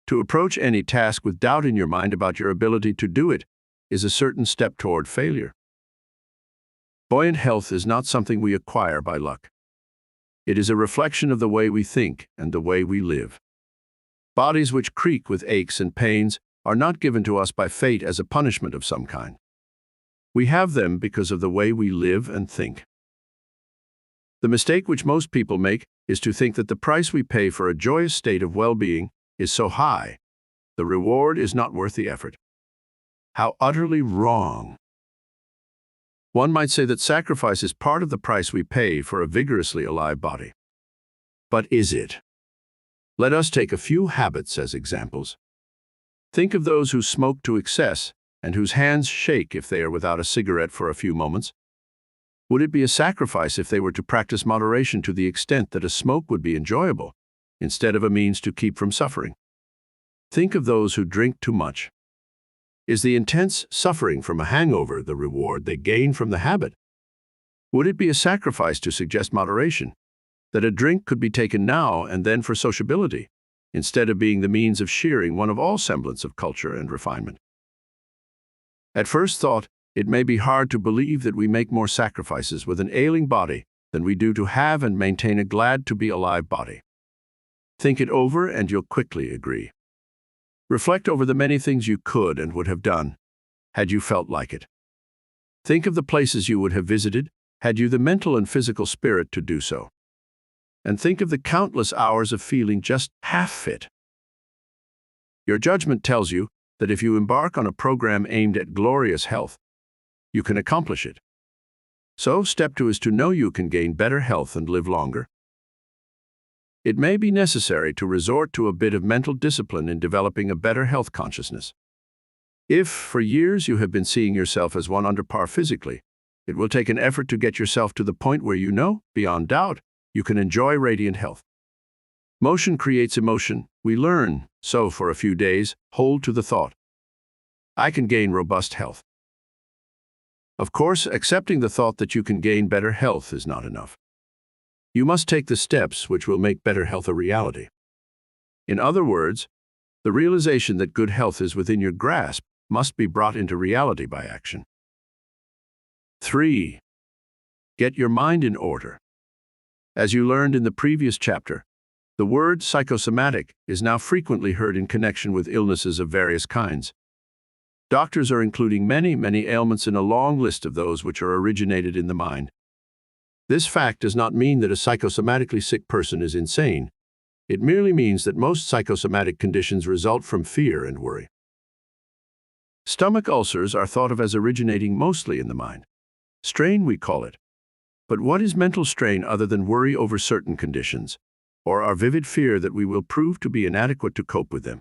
To approach any task with doubt in your mind about your ability to do it is a certain step toward failure. Buoyant health is not something we acquire by luck. It is a reflection of the way we think and the way we live. Bodies which creak with aches and pains are not given to us by fate as a punishment of some kind. We have them because of the way we live and think. The mistake which most people make is to think that the price we pay for a joyous state of well-being is so high, the reward is not worth the effort. How utterly wrong! One might say that sacrifice is part of the price we pay for a vigorously alive body. But is it? Let us take a few habits as examples. Think of those who smoke to excess and whose hands shake if they are without a cigarette for a few moments. Would it be a sacrifice if they were to practice moderation to the extent that a smoke would be enjoyable, instead of a means to keep from suffering? Think of those who drink too much. Is the intense suffering from a hangover the reward they gain from the habit? Would it be a sacrifice to suggest moderation, that a drink could be taken now and then for sociability, instead of being the means of shearing one of all semblance of culture and refinement? At first thought, it may be hard to believe that we make more sacrifices with an ailing body than we do to have and maintain a glad-to-be-alive body. Think it over and you'll quickly agree. Reflect over the many things you could and would have done, had you felt like it. Think of the places you would have visited, had you the mental and physical spirit to do so. And think of the countless hours of feeling just half fit. Your judgment tells you that if you embark on a program aimed at glorious health, you can accomplish it. So, step 2 is to know you can gain better health and live longer. It may be necessary to resort to a bit of mental discipline in developing a better health consciousness. If, for years, you have been seeing yourself as one under par physically, it will take an effort to get yourself to the point where you know, beyond doubt, you can enjoy radiant health. Motion creates emotion. We learn, so for a few days, hold to the thought, I can gain robust health. Of course, accepting the thought that you can gain better health is not enough. You must take the steps which will make better health a reality. In other words, the realization that good health is within your grasp must be brought into reality by action. 3. Get your mind in order. As you learned in the previous chapter, the word psychosomatic is now frequently heard in connection with illnesses of various kinds. Doctors are including many ailments in a long list of those which are originated in the mind. This fact does not mean that a psychosomatically sick person is insane. It merely means that most psychosomatic conditions result from fear and worry. Stomach ulcers are thought of as originating mostly in the mind. Strain, we call it. But what is mental strain other than worry over certain conditions, or our vivid fear that we will prove to be inadequate to cope with them?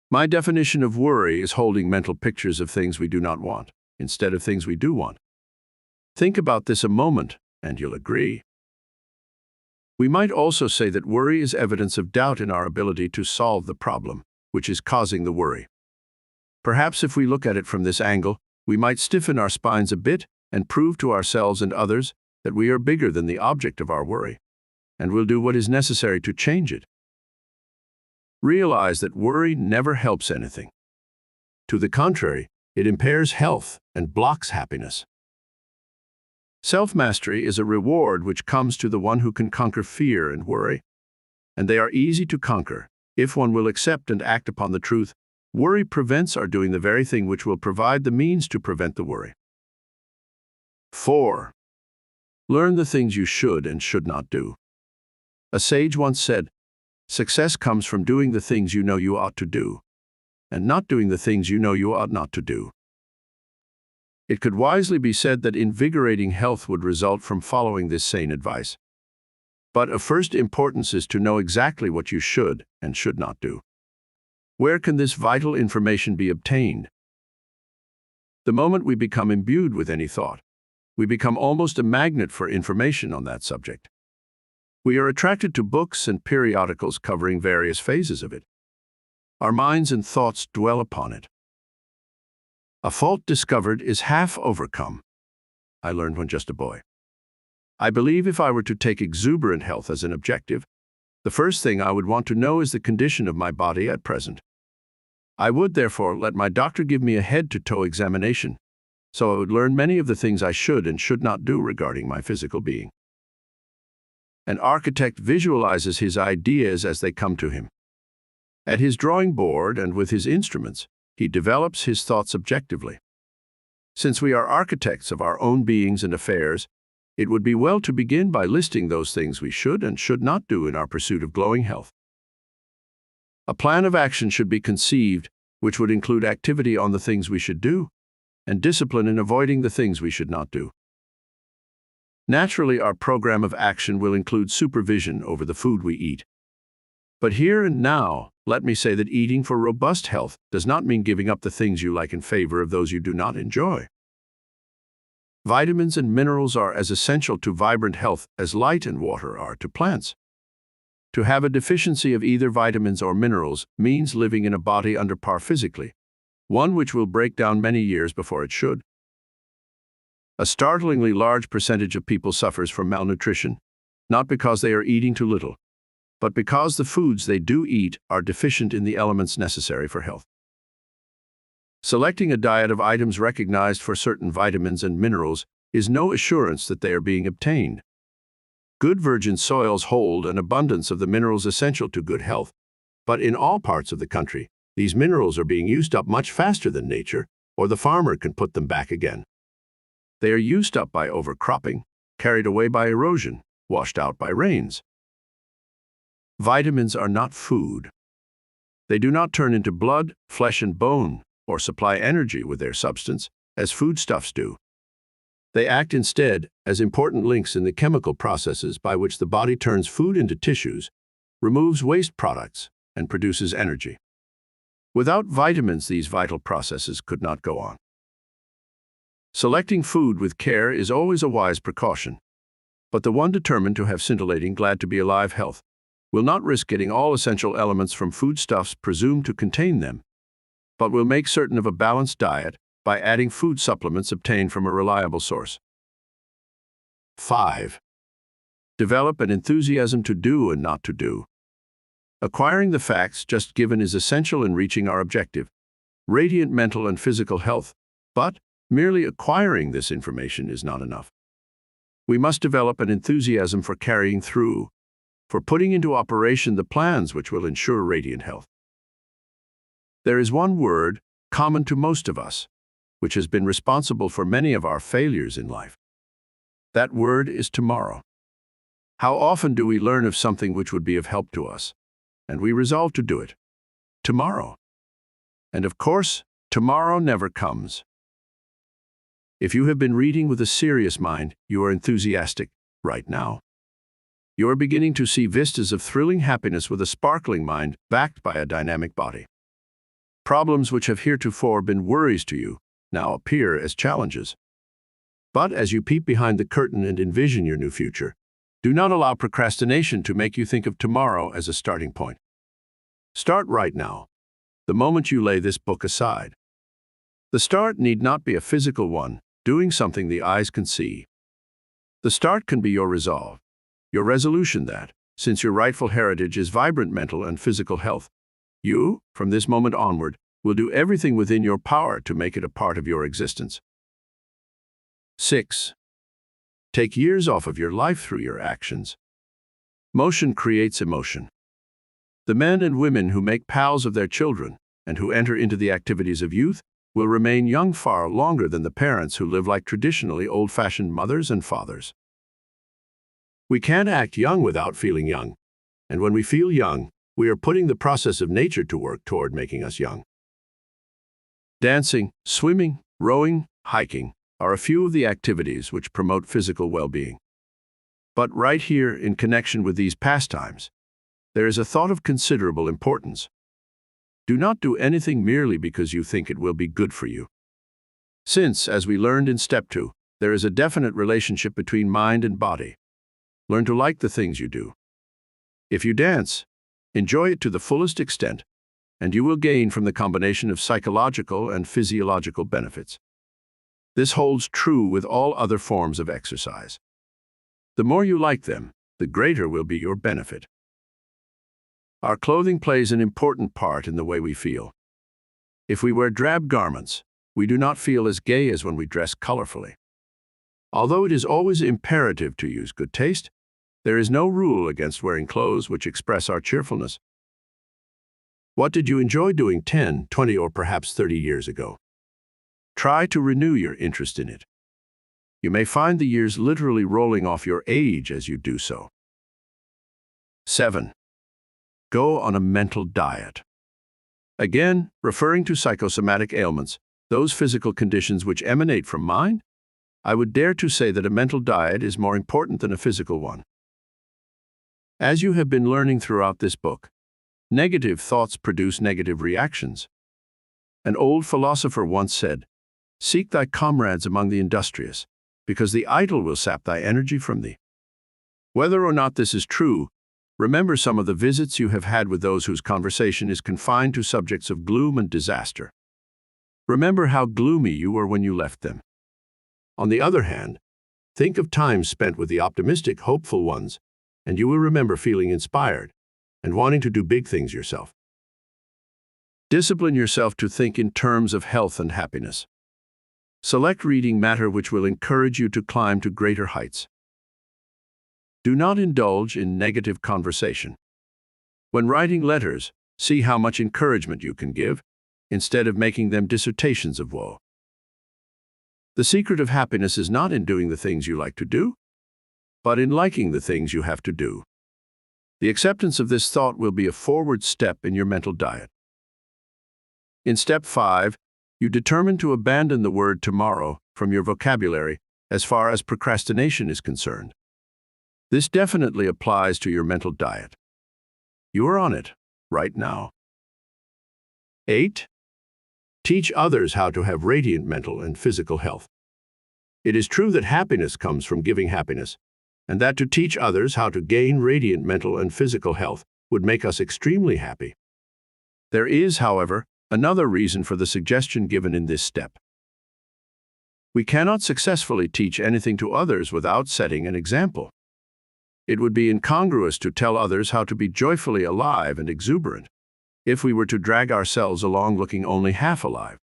My definition of worry is holding mental pictures of things we do not want, instead of things we do want. Think about this a moment, and you'll agree. We might also say that worry is evidence of doubt in our ability to solve the problem, which is causing the worry. Perhaps if we look at it from this angle, we might stiffen our spines a bit and prove to ourselves and others that we are bigger than the object of our worry, and will do what is necessary to change it. Realize that worry never helps anything. To the contrary, it impairs health and blocks happiness. Self-mastery is a reward which comes to the one who can conquer fear and worry, and they are easy to conquer if one will accept and act upon the truth. Worry prevents our doing the very thing which will provide the means to prevent the worry. 4. Learn the things you should and should not do. A sage once said, success comes from doing the things you know you ought to do, and not doing the things you know you ought not to do. It could wisely be said that invigorating health would result from following this sane advice. But of first importance is to know exactly what you should and should not do. Where can this vital information be obtained? The moment we become imbued with any thought, we become almost a magnet for information on that subject. We are attracted to books and periodicals covering various phases of it. Our minds and thoughts dwell upon it. A fault discovered is half overcome. I learned when just a boy. I believe if I were to take exuberant health as an objective, the first thing I would want to know is the condition of my body at present. I would, therefore, let my doctor give me a head-to-toe examination, so I would learn many of the things I should and should not do regarding my physical being. An architect visualizes his ideas as they come to him. At his drawing board and with his instruments, he develops his thoughts objectively. Since we are architects of our own beings and affairs, it would be well to begin by listing those things we should and should not do in our pursuit of glowing health. A plan of action should be conceived, which would include activity on the things we should do, and discipline in avoiding the things we should not do. Naturally, our program of action will include supervision over the food we eat. But here and now, let me say that eating for robust health does not mean giving up the things you like in favor of those you do not enjoy. Vitamins and minerals are as essential to vibrant health as light and water are to plants. To have a deficiency of either vitamins or minerals means living in a body under par physically, one which will break down many years before it should. A startlingly large percentage of people suffers from malnutrition, not because they are eating too little, but because the foods they do eat are deficient in the elements necessary for health. Selecting a diet of items recognized for certain vitamins and minerals is no assurance that they are being obtained. Good virgin soils hold an abundance of the minerals essential to good health, but in all parts of the country, these minerals are being used up much faster than nature, or the farmer can put them back again. They are used up by overcropping, carried away by erosion, washed out by rains. Vitamins are not food. They do not turn into blood, flesh, and bone, or supply energy with their substance, as foodstuffs do. They act instead as important links in the chemical processes by which the body turns food into tissues, removes waste products, and produces energy. Without vitamins, these vital processes could not go on. Selecting food with care is always a wise precaution, but the one determined to have scintillating, glad-to-be-alive health will not risk getting all essential elements from foodstuffs presumed to contain them, but will make certain of a balanced diet by adding food supplements obtained from a reliable source. 5. Develop an enthusiasm to do and not to do. Acquiring the facts just given is essential in reaching our objective, radiant mental and physical health, but merely acquiring this information is not enough. We must develop an enthusiasm for carrying through, for putting into operation the plans which will ensure radiant health. There is one word, common to most of us, which has been responsible for many of our failures in life. That word is tomorrow. How often do we learn of something which would be of help to us, and we resolve to do it tomorrow? And of course, tomorrow never comes. If you have been reading with a serious mind, you are enthusiastic right now. You are beginning to see vistas of thrilling happiness with a sparkling mind backed by a dynamic body. Problems which have heretofore been worries to you now appear as challenges. But as you peep behind the curtain and envision your new future, do not allow procrastination to make you think of tomorrow as a starting point. Start right now, the moment you lay this book aside. The start need not be a physical one, doing something the eyes can see. The start can be your resolve, your resolution that, since your rightful heritage is vibrant mental and physical health, you, from this moment onward, will do everything within your power to make it a part of your existence. 6. Take years off of your life through your actions. Motion creates emotion. The men and women who make pals of their children and who enter into the activities of youth will remain young far longer than the parents who live like traditionally old-fashioned mothers and fathers. We can't act young without feeling young, and when we feel young, we are putting the process of nature to work toward making us young. Dancing, swimming, rowing, hiking are a few of the activities which promote physical well-being. But right here, in connection with these pastimes, there is a thought of considerable importance. Do not do anything merely because you think it will be good for you. Since, as we learned in Step 2, there is a definite relationship between mind and body, learn to like the things you do. If you dance, enjoy it to the fullest extent, and you will gain from the combination of psychological and physiological benefits. This holds true with all other forms of exercise. The more you like them, the greater will be your benefit. Our clothing plays an important part in the way we feel. If we wear drab garments, we do not feel as gay as when we dress colorfully. Although it is always imperative to use good taste, there is no rule against wearing clothes which express our cheerfulness. What did you enjoy doing 10, 20, or perhaps 30 years ago? Try to renew your interest in it. You may find the years literally rolling off your age as you do so. 7. Go on a mental diet. Again, referring to psychosomatic ailments, those physical conditions which emanate from mind, I would dare to say that a mental diet is more important than a physical one. As you have been learning throughout this book, negative thoughts produce negative reactions. An old philosopher once said, "Seek thy comrades among the industrious, because the idle will sap thy energy from thee." Whether or not this is true, remember some of the visits you have had with those whose conversation is confined to subjects of gloom and disaster. Remember how gloomy you were when you left them. On the other hand, think of times spent with the optimistic, hopeful ones, and you will remember feeling inspired and wanting to do big things yourself. Discipline yourself to think in terms of health and happiness. Select reading matter which will encourage you to climb to greater heights. Do not indulge in negative conversation. When writing letters, see how much encouragement you can give, instead of making them dissertations of woe. The secret of happiness is not in doing the things you like to do, but in liking the things you have to do. The acceptance of this thought will be a forward step in your mental diet. In step 5, you determine to abandon the word tomorrow from your vocabulary as far as procrastination is concerned. This definitely applies to your mental diet. You are on it right now. 8. Teach others how to have radiant mental and physical health. It is true that happiness comes from giving happiness, and that to teach others how to gain radiant mental and physical health would make us extremely happy. There is, however, another reason for the suggestion given in this step. We cannot successfully teach anything to others without setting an example. It would be incongruous to tell others how to be joyfully alive and exuberant if we were to drag ourselves along looking only half alive.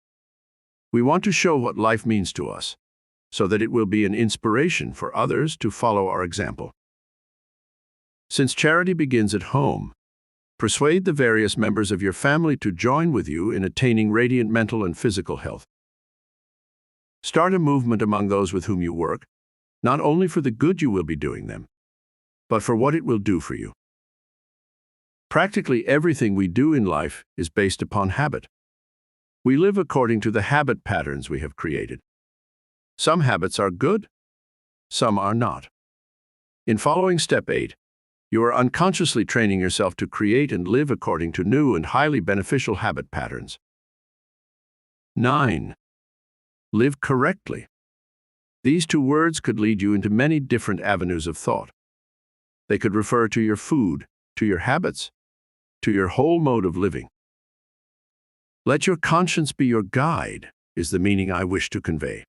We want to show what life means to us, so that it will be an inspiration for others to follow our example. Since charity begins at home, persuade the various members of your family to join with you in attaining radiant mental and physical health. Start a movement among those with whom you work, not only for the good you will be doing them, but for what it will do for you. Practically everything we do in life is based upon habit. We live according to the habit patterns we have created. Some habits are good, some are not. In following step 8, you are unconsciously training yourself to create and live according to new and highly beneficial habit patterns. 9. Live correctly. These two words could lead you into many different avenues of thought. They could refer to your food, to your habits, to your whole mode of living. Let your conscience be your guide, is the meaning I wish to convey.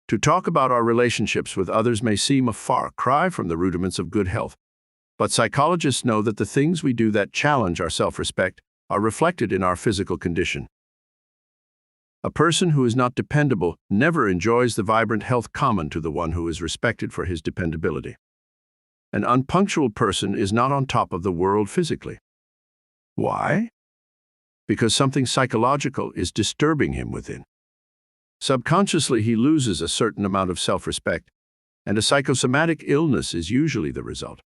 To talk about our relationships with others may seem a far cry from the rudiments of good health, but psychologists know that the things we do that challenge our self-respect are reflected in our physical condition. A person who is not dependable never enjoys the vibrant health common to the one who is respected for his dependability. An unpunctual person is not on top of the world physically. Why? Because something psychological is disturbing him within. Subconsciously, he loses a certain amount of self-respect, and a psychosomatic illness is usually the result.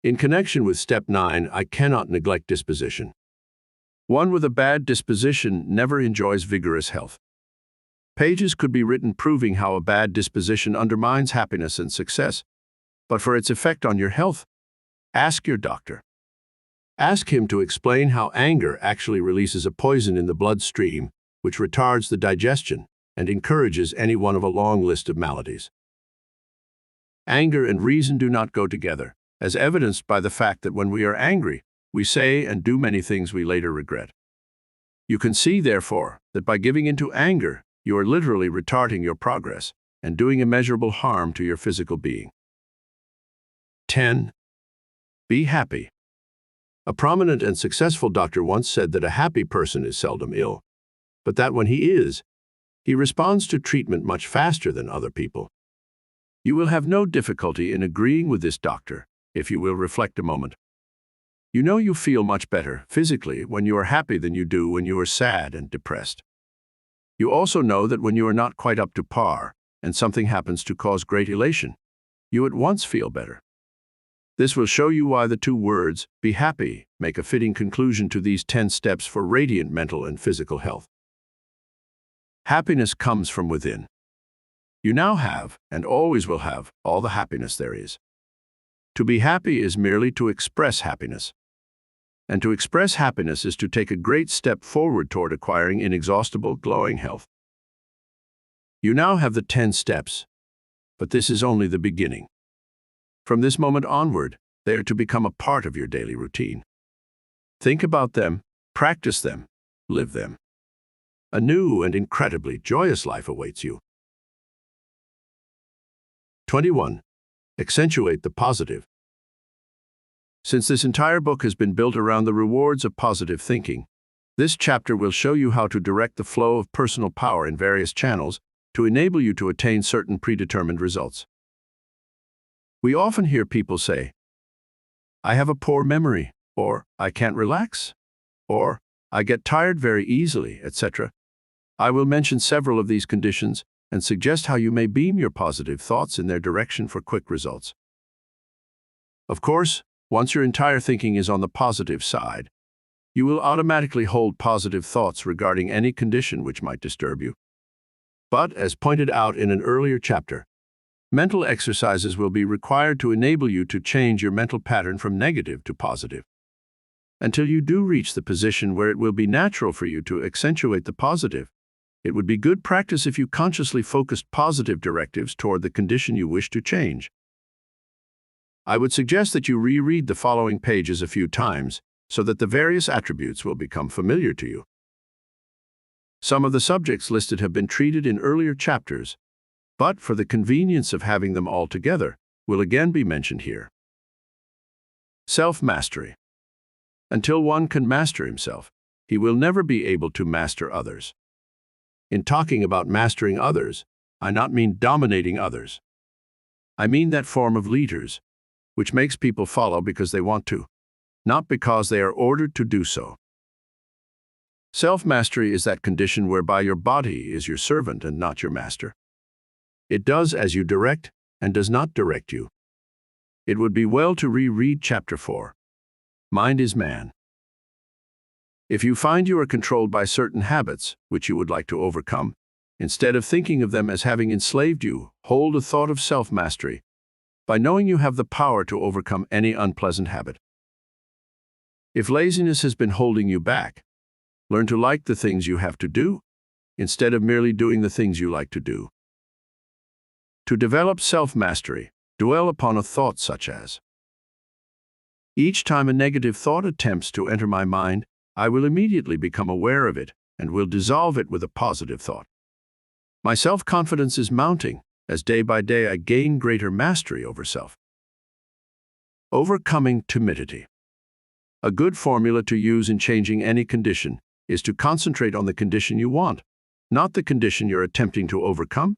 In connection with step 9, I cannot neglect disposition. One with a bad disposition never enjoys vigorous health. Pages could be written proving how a bad disposition undermines happiness and success, but for its effect on your health, ask your doctor. Ask him to explain how anger actually releases a poison in the bloodstream which retards the digestion and encourages any one of a long list of maladies. Anger and reason do not go together, as evidenced by the fact that when we are angry, we say and do many things we later regret. You can see, therefore, that by giving into anger, you are literally retarding your progress and doing immeasurable harm to your physical being. 10. Be happy. A prominent and successful doctor once said that a happy person is seldom ill, but that when he is, he responds to treatment much faster than other people. You will have no difficulty in agreeing with this doctor if you will reflect a moment. You know you feel much better physically when you are happy than you do when you are sad and depressed. You also know that when you are not quite up to par and something happens to cause great elation, you at once feel better. This will show you why the two words, be happy, make a fitting conclusion to these 10 steps for radiant mental and physical health. Happiness comes from within. You now have, and always will have, all the happiness there is. To be happy is merely to express happiness. And to express happiness is to take a great step forward toward acquiring inexhaustible, glowing health. You now have the 10 steps, but this is only the beginning. From this moment onward, they are to become a part of your daily routine. Think about them, practice them, live them. A new and incredibly joyous life awaits you. 21. Accentuate the positive. Since this entire book has been built around the rewards of positive thinking, This chapter will show you how to direct the flow of personal power in various channels to enable you to attain certain predetermined results. We often hear people say, "I have a poor memory," or "I can't relax," or "I get tired very easily," etc. I will mention several of these conditions and suggest how you may beam your positive thoughts in their direction for quick results. Of course, once your entire thinking is on the positive side, you will automatically hold positive thoughts regarding any condition which might disturb you. But, as pointed out in an earlier chapter, mental exercises will be required to enable you to change your mental pattern from negative to positive. Until you do reach the position where it will be natural for you to accentuate the positive, it would be good practice if you consciously focused positive directives toward the condition you wish to change. I would suggest that you reread the following pages a few times so that the various attributes will become familiar to you. Some of the subjects listed have been treated in earlier chapters, but for the convenience of having them all together, will again be mentioned here. Self-mastery. Until one can master himself, he will never be able to master others. In talking about mastering others, I not mean dominating others. I mean that form of leaders, which makes people follow because they want to, not because they are ordered to do so. Self-mastery is that condition whereby your body is your servant and not your master. It does as you direct and does not direct you. It would be well to reread Chapter 4. Mind is man. If you find you are controlled by certain habits which you would like to overcome, instead of thinking of them as having enslaved you, hold a thought of self-mastery by knowing you have the power to overcome any unpleasant habit. If laziness has been holding you back, learn to like the things you have to do instead of merely doing the things you like to do. To develop self-mastery, dwell upon a thought such as, "Each time a negative thought attempts to enter my mind, I will immediately become aware of it and will dissolve it with a positive thought. My self-confidence is mounting as day by day I gain greater mastery over self." Overcoming timidity. A good formula to use in changing any condition is to concentrate on the condition you want, not the condition you're attempting to overcome.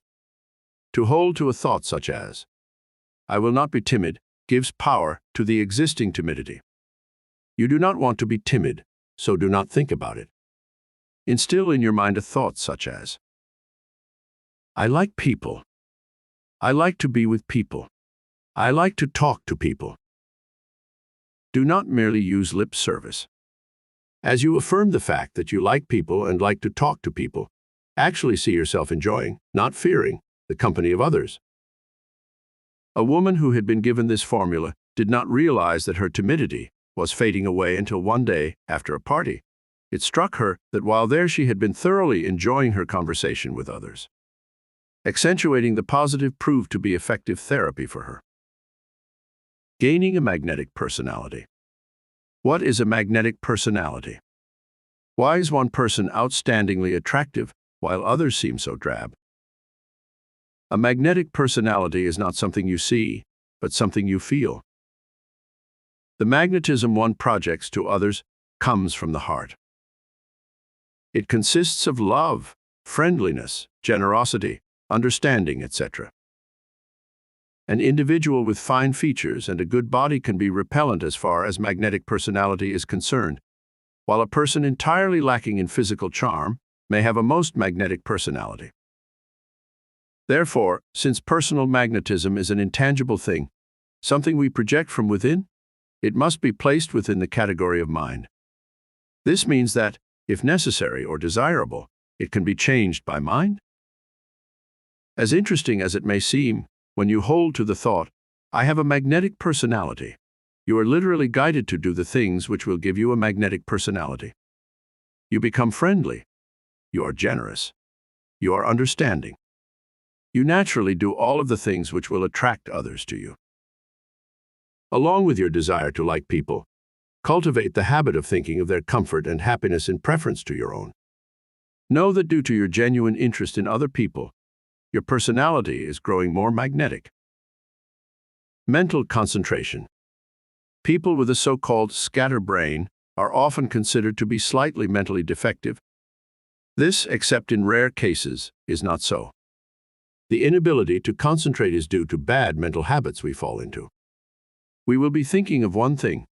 To hold to a thought such as, "I will not be timid," gives power to the existing timidity. You do not want to be timid, so do not think about it. Instill in your mind a thought such as, "I like people. I like to be with people. I like to talk to people." Do not merely use lip service. As you affirm the fact that you like people and like to talk to people, actually see yourself enjoying, not fearing, the company of others. A woman who had been given this formula did not realize that her timidity was fading away until one day, after a party, it struck her that while there she had been thoroughly enjoying her conversation with others. Accentuating the positive proved to be effective therapy for her. Gaining a magnetic personality. What is a magnetic personality? Why is one person outstandingly attractive while others seem so drab? A magnetic personality is not something you see, but something you feel. The magnetism one projects to others comes from the heart. It consists of love, friendliness, generosity, understanding, etc. An individual with fine features and a good body can be repellent as far as magnetic personality is concerned, while a person entirely lacking in physical charm may have a most magnetic personality. Therefore, since personal magnetism is an intangible thing, something we project from within, it must be placed within the category of mind. This means that, if necessary or desirable, it can be changed by mind. As interesting as it may seem, when you hold to the thought, "I have a magnetic personality," you are literally guided to do the things which will give you a magnetic personality. You become friendly. You are generous. You are understanding. You naturally do all of the things which will attract others to you. Along with your desire to like people, cultivate the habit of thinking of their comfort and happiness in preference to your own. Know that due to your genuine interest in other people, your personality is growing more magnetic. Mental concentration. People with a so-called scatterbrain are often considered to be slightly mentally defective. This, except in rare cases, is not so. The inability to concentrate is due to bad mental habits we fall into. We will be thinking of one thing,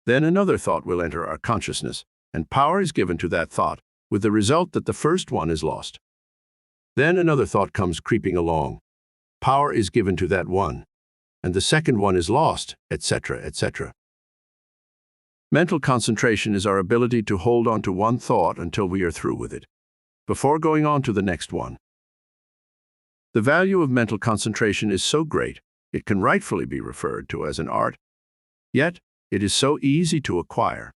then another thought will enter our consciousness, and power is given to that thought, with the result that the first one is lost. Then another thought comes creeping along. Power is given to that one, and the second one is lost, etc., etc. Mental concentration is our ability to hold on to one thought until we are through with it, before going on to the next one. The value of mental concentration is so great, it can rightfully be referred to as an art, yet it is so easy to acquire.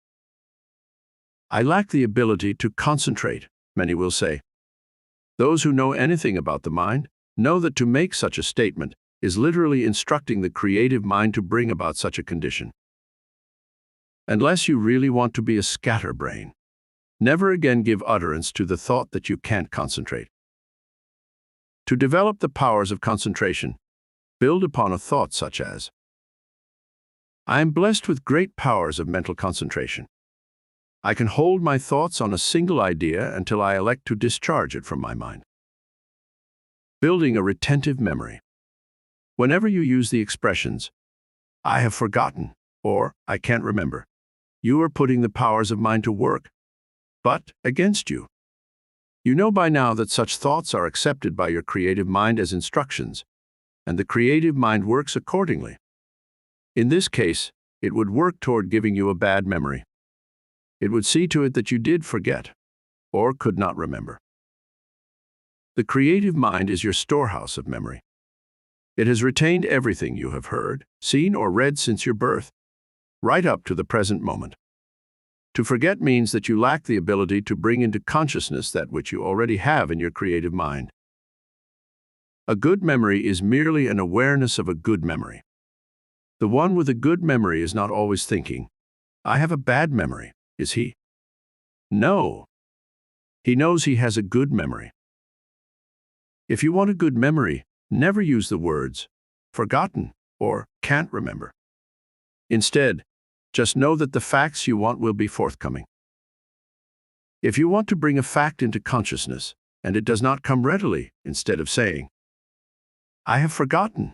I lack the ability to concentrate, many will say. Those who know anything about the mind know that to make such a statement is literally instructing the creative mind to bring about such a condition. Unless you really want to be a scatterbrain, never again give utterance to the thought that you can't concentrate. To develop the powers of concentration, build upon a thought such as, I am blessed with great powers of mental concentration. I can hold my thoughts on a single idea until I elect to discharge it from my mind. Building a retentive memory. Whenever you use the expressions, I have forgotten, or I can't remember, you are putting the powers of mind to work, but against you. You know by now that such thoughts are accepted by your creative mind as instructions, and the creative mind works accordingly. In this case, it would work toward giving you a bad memory. It would see to it that you did forget, or could not remember. The creative mind is your storehouse of memory. It has retained everything you have heard, seen, or read since your birth, right up to the present moment. To forget means that you lack the ability to bring into consciousness that which you already have in your creative mind. A good memory is merely an awareness of a good memory. The one with a good memory is not always thinking, I have a bad memory, is he? No. He knows he has a good memory. If you want a good memory, never use the words forgotten or can't remember. Instead, just know that the facts you want will be forthcoming. If you want to bring a fact into consciousness, and it does not come readily, instead of saying, I have forgotten,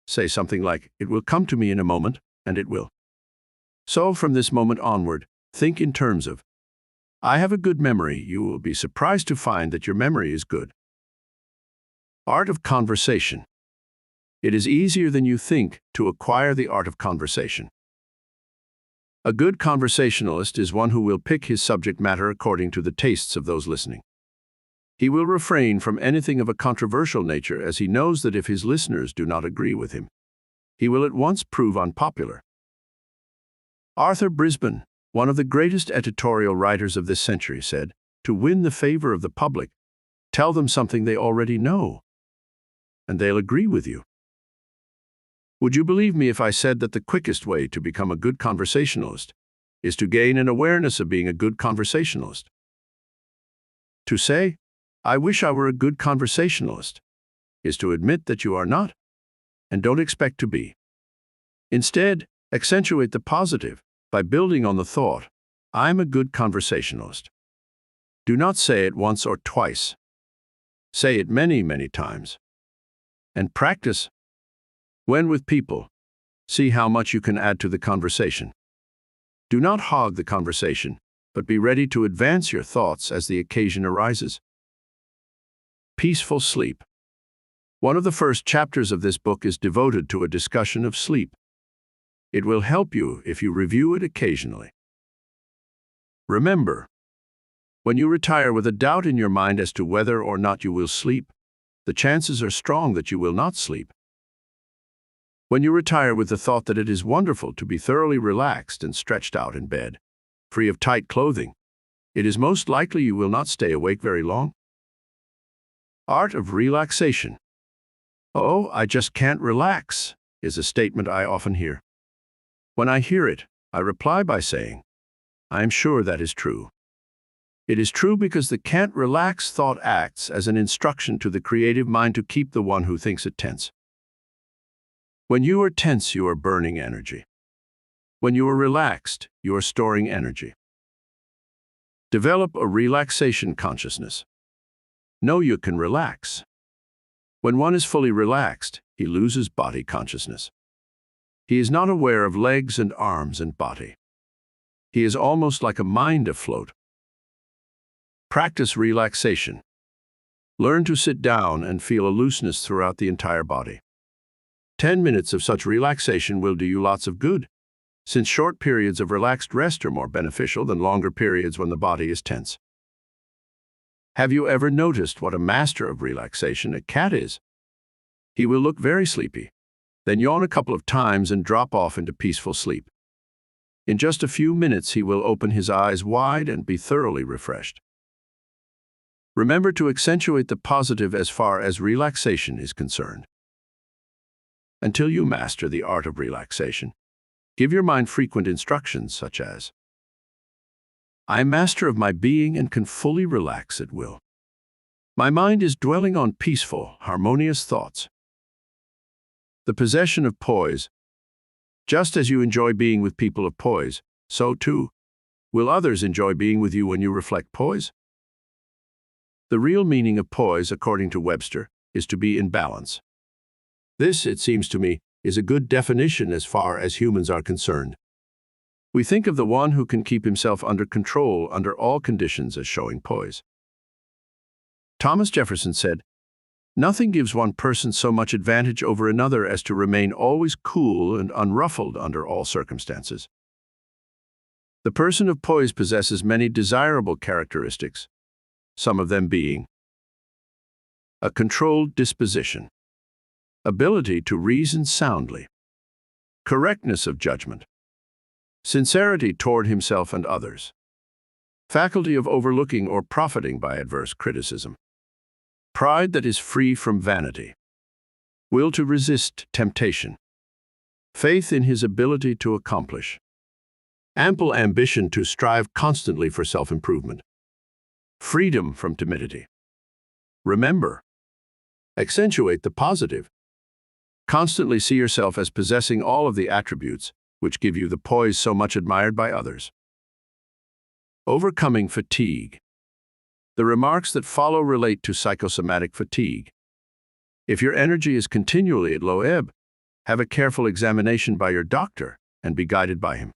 say something like, it will come to me in a moment, and it will. So from this moment onward, think in terms of, I have a good memory. You will be surprised to find that your memory is good. Art of conversation. It is easier than you think to acquire the art of conversation. A good conversationalist is one who will pick his subject matter according to the tastes of those listening. He will refrain from anything of a controversial nature, as he knows that if his listeners do not agree with him, he will at once prove unpopular. Arthur Brisbane, one of the greatest editorial writers of this century, said, to win the favor of the public, tell them something they already know, and they'll agree with you. Would you believe me if I said that the quickest way to become a good conversationalist is to gain an awareness of being a good conversationalist? To say, I wish I were a good conversationalist, is to admit that you are not, and don't expect to be. Instead, accentuate the positive by building on the thought, I'm a good conversationalist. Do not say it once or twice. Say it many, many times. And practice. When with people, see how much you can add to the conversation. Do not hog the conversation, but be ready to advance your thoughts as the occasion arises. Peaceful sleep. One of the first chapters of this book is devoted to a discussion of sleep. It will help you if you review it occasionally. Remember, when you retire with a doubt in your mind as to whether or not you will sleep, the chances are strong that you will not sleep. When you retire with the thought that it is wonderful to be thoroughly relaxed and stretched out in bed, free of tight clothing, it is most likely you will not stay awake very long. Art of relaxation. Oh, I just can't relax, is a statement I often hear. When I hear it, I reply by saying, I am sure that is true. It is true because the can't relax thought acts as an instruction to the creative mind to keep the one who thinks it tense. When you are tense, you are burning energy. When you are relaxed, you are storing energy. Develop a relaxation consciousness. Know you can relax. When one is fully relaxed, he loses body consciousness. He is not aware of legs and arms and body. He is almost like a mind afloat. Practice relaxation. Learn to sit down and feel a looseness throughout the entire body. 10 minutes of such relaxation will do you lots of good, since short periods of relaxed rest are more beneficial than longer periods when the body is tense. Have you ever noticed what a master of relaxation a cat is? He will look very sleepy, then yawn a couple of times and drop off into peaceful sleep. In just a few minutes, he will open his eyes wide and be thoroughly refreshed. Remember to accentuate the positive as far as relaxation is concerned. Until you master the art of relaxation, give your mind frequent instructions such as, I am master of my being and can fully relax at will. My mind is dwelling on peaceful, harmonious thoughts. The possession of poise. Just as you enjoy being with people of poise, so too will others enjoy being with you when you reflect poise. The real meaning of poise, according to Webster, is to be in balance. This, it seems to me, is a good definition as far as humans are concerned. We think of the one who can keep himself under control under all conditions as showing poise. Thomas Jefferson said, "Nothing gives one person so much advantage over another as to remain always cool and unruffled under all circumstances." The person of poise possesses many desirable characteristics, some of them being a controlled disposition, ability to reason soundly, correctness of judgment, sincerity toward himself and others, faculty of overlooking or profiting by adverse criticism, pride that is free from vanity, will to resist temptation, faith in his ability to accomplish, ample ambition to strive constantly for self-improvement, freedom from timidity. Remember, accentuate the positive. Constantly see yourself as possessing all of the attributes which give you the poise so much admired by others. Overcoming fatigue. The remarks that follow relate to psychosomatic fatigue. If your energy is continually at low ebb, have a careful examination by your doctor and be guided by him.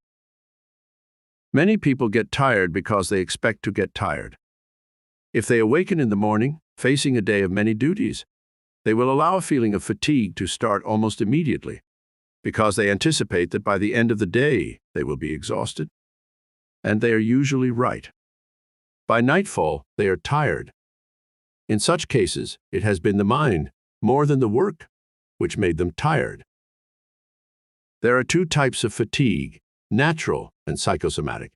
Many people get tired because they expect to get tired. If they awaken in the morning, facing a day of many duties, they will allow a feeling of fatigue to start almost immediately, because they anticipate that by the end of the day they will be exhausted. And they are usually right. By nightfall, they are tired. In such cases, it has been the mind, more than the work, which made them tired. There are two types of fatigue, natural and psychosomatic.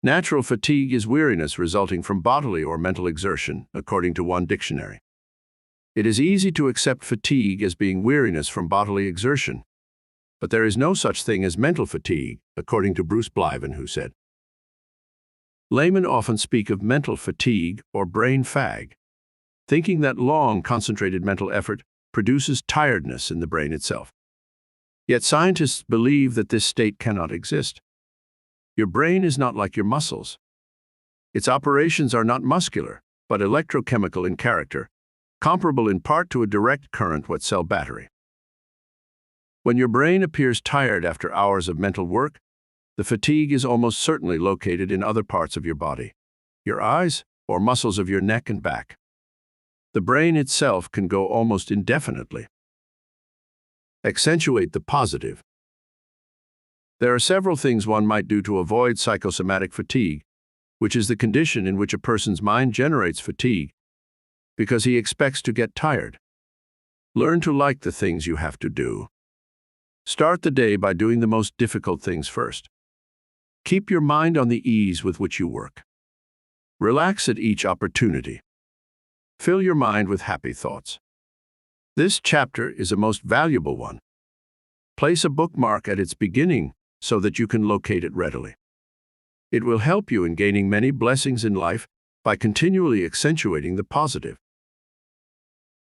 Natural fatigue is weariness resulting from bodily or mental exertion, according to one dictionary. It is easy to accept fatigue as being weariness from bodily exertion, but there is no such thing as mental fatigue, according to Bruce Blyven, who said, laymen often speak of mental fatigue or brain fag, thinking that long, concentrated mental effort produces tiredness in the brain itself. Yet scientists believe that this state cannot exist. Your brain is not like your muscles. Its operations are not muscular, but electrochemical in character, comparable in part to a direct current cell battery. When your brain appears tired after hours of mental work, the fatigue is almost certainly located in other parts of your body, your eyes, or muscles of your neck and back. The brain itself can go almost indefinitely. Accentuate the positive. There are several things one might do to avoid psychosomatic fatigue, which is the condition in which a person's mind generates fatigue, because he expects to get tired. Learn to like the things you have to do. Start the day by doing the most difficult things first. Keep your mind on the ease with which you work. Relax at each opportunity. Fill your mind with happy thoughts. This chapter is a most valuable one. Place a bookmark at its beginning so that you can locate it readily. It will help you in gaining many blessings in life by continually accentuating the positive.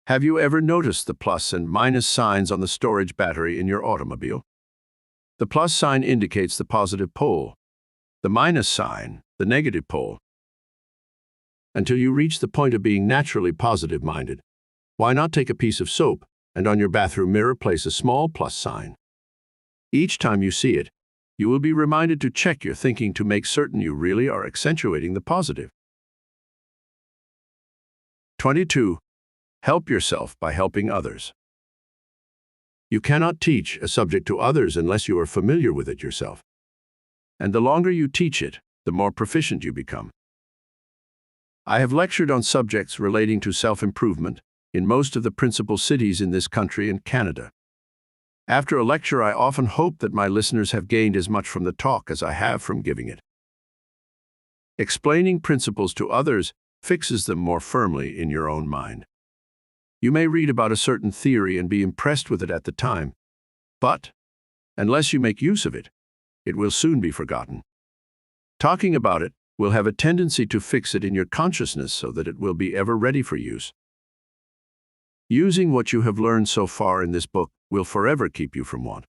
Have you ever noticed the plus and minus signs on the storage battery in your automobile? The plus sign indicates the positive pole, the minus sign, the negative pole, until you reach the point of being naturally positive-minded. Why not take a piece of soap and on your bathroom mirror place a small plus sign? Each time you see it, you will be reminded to check your thinking to make certain you really are accentuating the positive. 22. Help yourself by helping others. You cannot teach a subject to others unless you are familiar with it yourself. And the longer you teach it, the more proficient you become. I have lectured on subjects relating to self-improvement in most of the principal cities in this country and Canada. After a lecture, I often hope that my listeners have gained as much from the talk as I have from giving it. Explaining principles to others fixes them more firmly in your own mind. You may read about a certain theory and be impressed with it at the time, but unless you make use of it, it will soon be forgotten. Talking about it will have a tendency to fix it in your consciousness so that it will be ever ready for use. Using what you have learned so far in this book will forever keep you from want.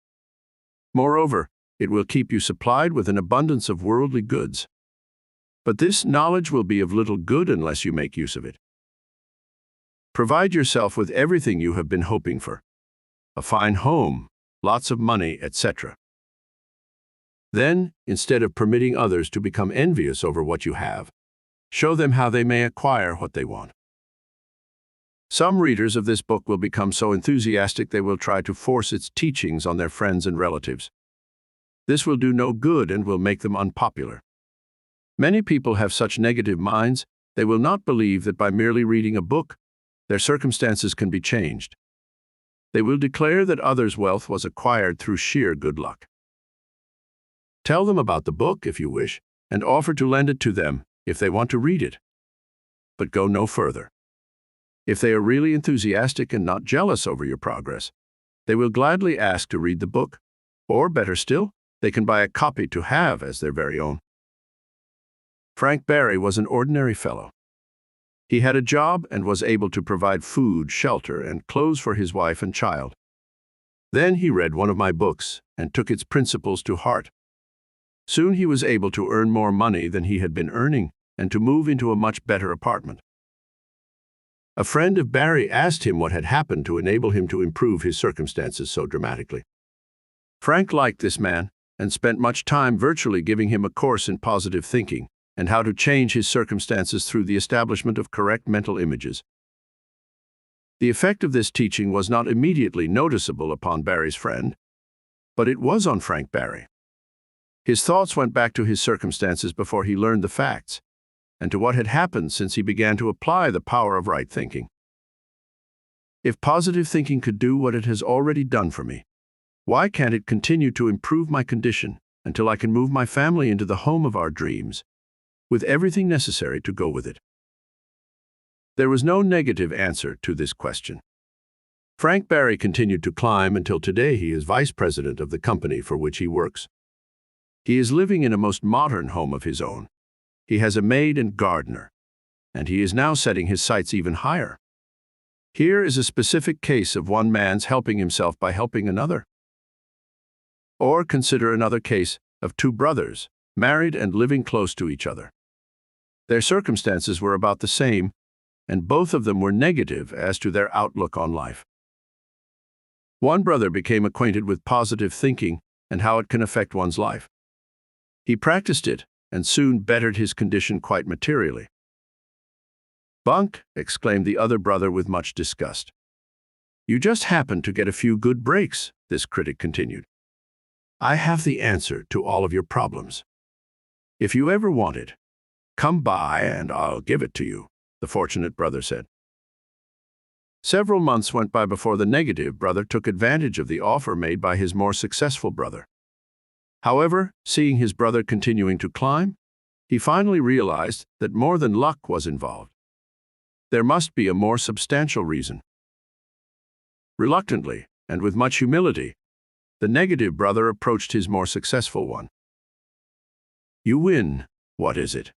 Moreover, it will keep you supplied with an abundance of worldly goods. But this knowledge will be of little good unless you make use of it. Provide yourself with everything you have been hoping for: a fine home, lots of money, etc. Then, instead of permitting others to become envious over what you have, show them how they may acquire what they want. Some readers of this book will become so enthusiastic they will try to force its teachings on their friends and relatives. This will do no good and will make them unpopular. Many people have such negative minds, they will not believe that by merely reading a book, their circumstances can be changed. They will declare that others' wealth was acquired through sheer good luck. Tell them about the book if you wish, and offer to lend it to them if they want to read it. But go no further. If they are really enthusiastic and not jealous over your progress, they will gladly ask to read the book, or better still, they can buy a copy to have as their very own. Frank Barry was an ordinary fellow. He had a job and was able to provide food, shelter, and clothes for his wife and child. Then he read one of my books and took its principles to heart. Soon he was able to earn more money than he had been earning and to move into a much better apartment. A friend of Barry asked him what had happened to enable him to improve his circumstances so dramatically. Frank liked this man and spent much time virtually giving him a course in positive thinking and how to change his circumstances through the establishment of correct mental images. The effect of this teaching was not immediately noticeable upon Barry's friend, but it was on Frank Barry. His thoughts went back to his circumstances before he learned the facts, and to what had happened since he began to apply the power of right thinking. If positive thinking could do what it has already done for me, why can't it continue to improve my condition until I can move my family into the home of our dreams, with everything necessary to go with it? There was no negative answer to this question. Frank Barry continued to climb until today he is vice president of the company for which he works. He is living in a most modern home of his own. He has a maid and gardener, and he is now setting his sights even higher. Here is a specific case of one man's helping himself by helping another. Or consider another case of two brothers, married and living close to each other. Their circumstances were about the same, and both of them were negative as to their outlook on life. One brother became acquainted with positive thinking and how it can affect one's life. He practiced it and soon bettered his condition quite materially. "Bunk," exclaimed the other brother with much disgust. "You just happened to get a few good breaks," this critic continued. "I have the answer to all of your problems. If you ever want it, come by and I'll give it to you," the fortunate brother said. Several months went by before the negative brother took advantage of the offer made by his more successful brother. However, seeing his brother continuing to climb, he finally realized that more than luck was involved. There must be a more substantial reason. Reluctantly, and with much humility, the negative brother approached his more successful one. "You win. What is it?"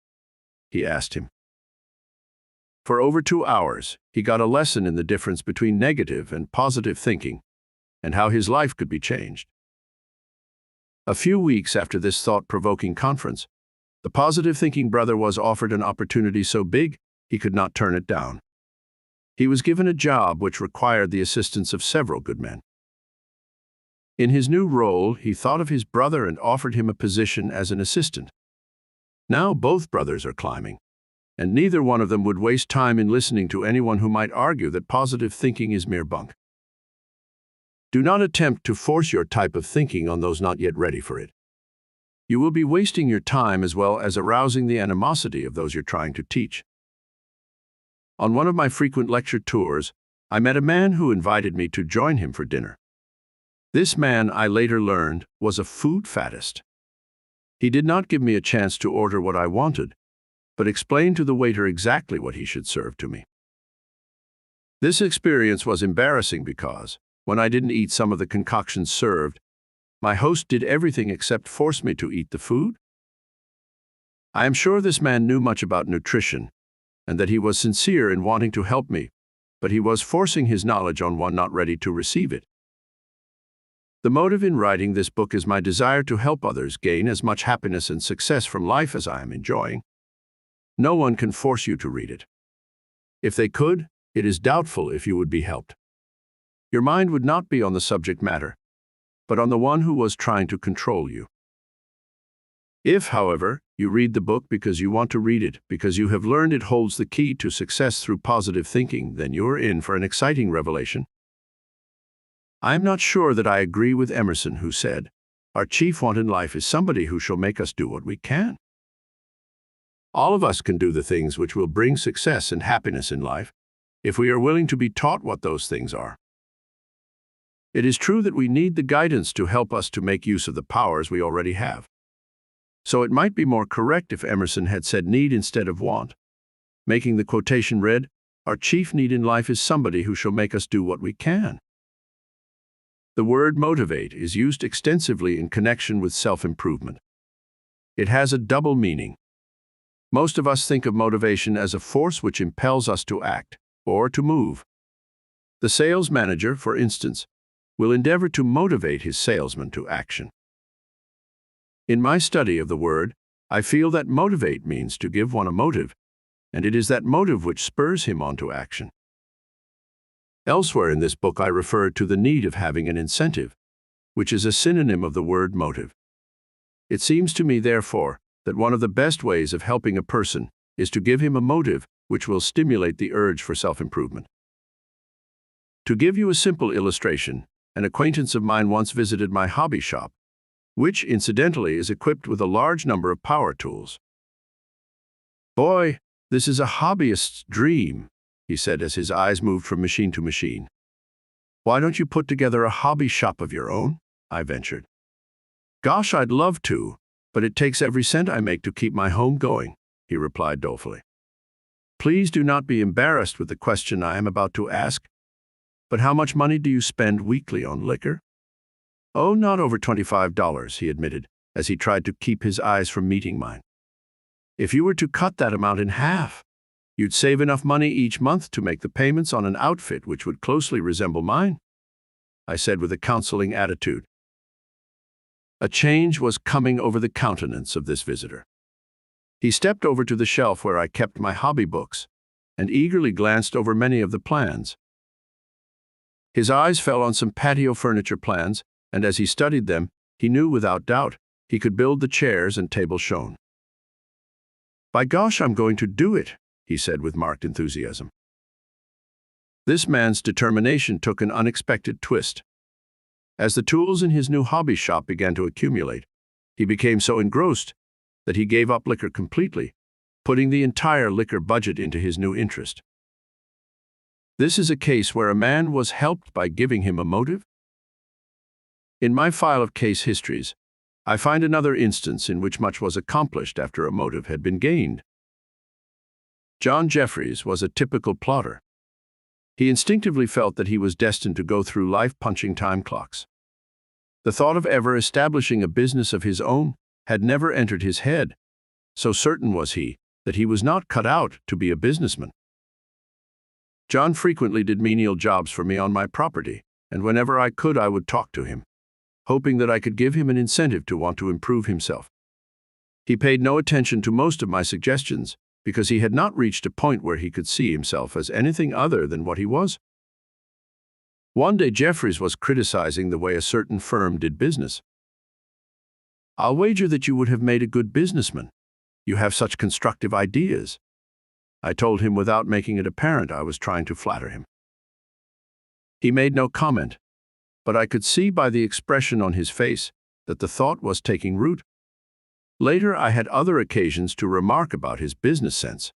he asked him. For over 2 hours, he got a lesson in the difference between negative and positive thinking, and how his life could be changed. A few weeks after this thought-provoking conference, The positive-thinking brother was offered an opportunity so big he could not turn it down. He was given a job which required the assistance of several good men. In his new role, he thought of his brother and offered him a position as an assistant. Now both brothers are climbing, and neither one of them would waste time in listening to anyone who might argue that positive thinking is mere bunk. Do not attempt to force your type of thinking on those not yet ready for it. You will be wasting your time as well as arousing the animosity of those you're trying to teach. On one of my frequent lecture tours, I met a man who invited me to join him for dinner. This man, I later learned, was a food faddist. He did not give me a chance to order what I wanted, but explained to the waiter exactly what he should serve to me. This experience was embarrassing because, when I didn't eat some of the concoctions served, my host did everything except force me to eat the food. I am sure this man knew much about nutrition, and that he was sincere in wanting to help me, but he was forcing his knowledge on one not ready to receive it. The motive in writing this book is my desire to help others gain as much happiness and success from life as I am enjoying. No one can force you to read it. If they could, it is doubtful if you would be helped. Your mind would not be on the subject matter, but on the one who was trying to control you. If, however, you read the book because you want to read it, because you have learned it holds the key to success through positive thinking, then you're in for an exciting revelation. I am not sure that I agree with Emerson, who said, "Our chief want in life is somebody who shall make us do what we can." All of us can do the things which will bring success and happiness in life, if we are willing to be taught what those things are. It is true that we need the guidance to help us to make use of the powers we already have. So it might be more correct if Emerson had said need instead of want, making the quotation read, "Our chief need in life is somebody who shall make us do what we can." The word motivate is used extensively in connection with self-improvement. It has a double meaning. Most of us think of motivation as a force which impels us to act or to move. The sales manager, for instance, will endeavor to motivate his salesman to action. In my study of the word, I feel that motivate means to give one a motive, and it is that motive which spurs him on to action. Elsewhere in this book I refer to the need of having an incentive, which is a synonym of the word motive. It seems to me, therefore, that one of the best ways of helping a person is to give him a motive which will stimulate the urge for self-improvement. To give you a simple illustration, an acquaintance of mine once visited my hobby shop, which, incidentally, is equipped with a large number of power tools. "Boy, this is a hobbyist's dream," he said as his eyes moved from machine to machine. "Why don't you put together a hobby shop of your own?" I ventured. "Gosh, I'd love to, but it takes every cent I make to keep my home going," he replied dolefully. Please do not be embarrassed with the question I am about to ask, but how much money do you spend weekly on liquor? "Oh, not over $25, he admitted, as he tried to keep his eyes from meeting mine. "If you were to cut that amount in half, you'd save enough money each month to make the payments on an outfit which would closely resemble mine," I said with a counseling attitude. A change was coming over the countenance of this visitor. He stepped over to the shelf where I kept my hobby books and eagerly glanced over many of the plans. His eyes fell on some patio furniture plans, and as he studied them, he knew without doubt he could build the chairs and table shown. "By gosh, I'm going to do it," he said with marked enthusiasm. This man's determination took an unexpected twist. As the tools in his new hobby shop began to accumulate, he became so engrossed that he gave up liquor completely, putting the entire liquor budget into his new interest. This is a case where a man was helped by giving him a motive. In my file of case histories, I find another instance in which much was accomplished after a motive had been gained. John Jeffries was a typical plodder. He instinctively felt that he was destined to go through life punching time clocks. The thought of ever establishing a business of his own had never entered his head, so certain was he that he was not cut out to be a businessman. John frequently did menial jobs for me on my property, and whenever I could I would talk to him, hoping that I could give him an incentive to want to improve himself. He paid no attention to most of my suggestions because he had not reached a point where he could see himself as anything other than what he was. One day Jeffries was criticizing the way a certain firm did business. "I'll wager that you would have made a good businessman. You have such constructive ideas." I told him without making it apparent I was trying to flatter him. He made no comment, but I could see by the expression on his face that the thought was taking root. Later, I had other occasions to remark about his business sense.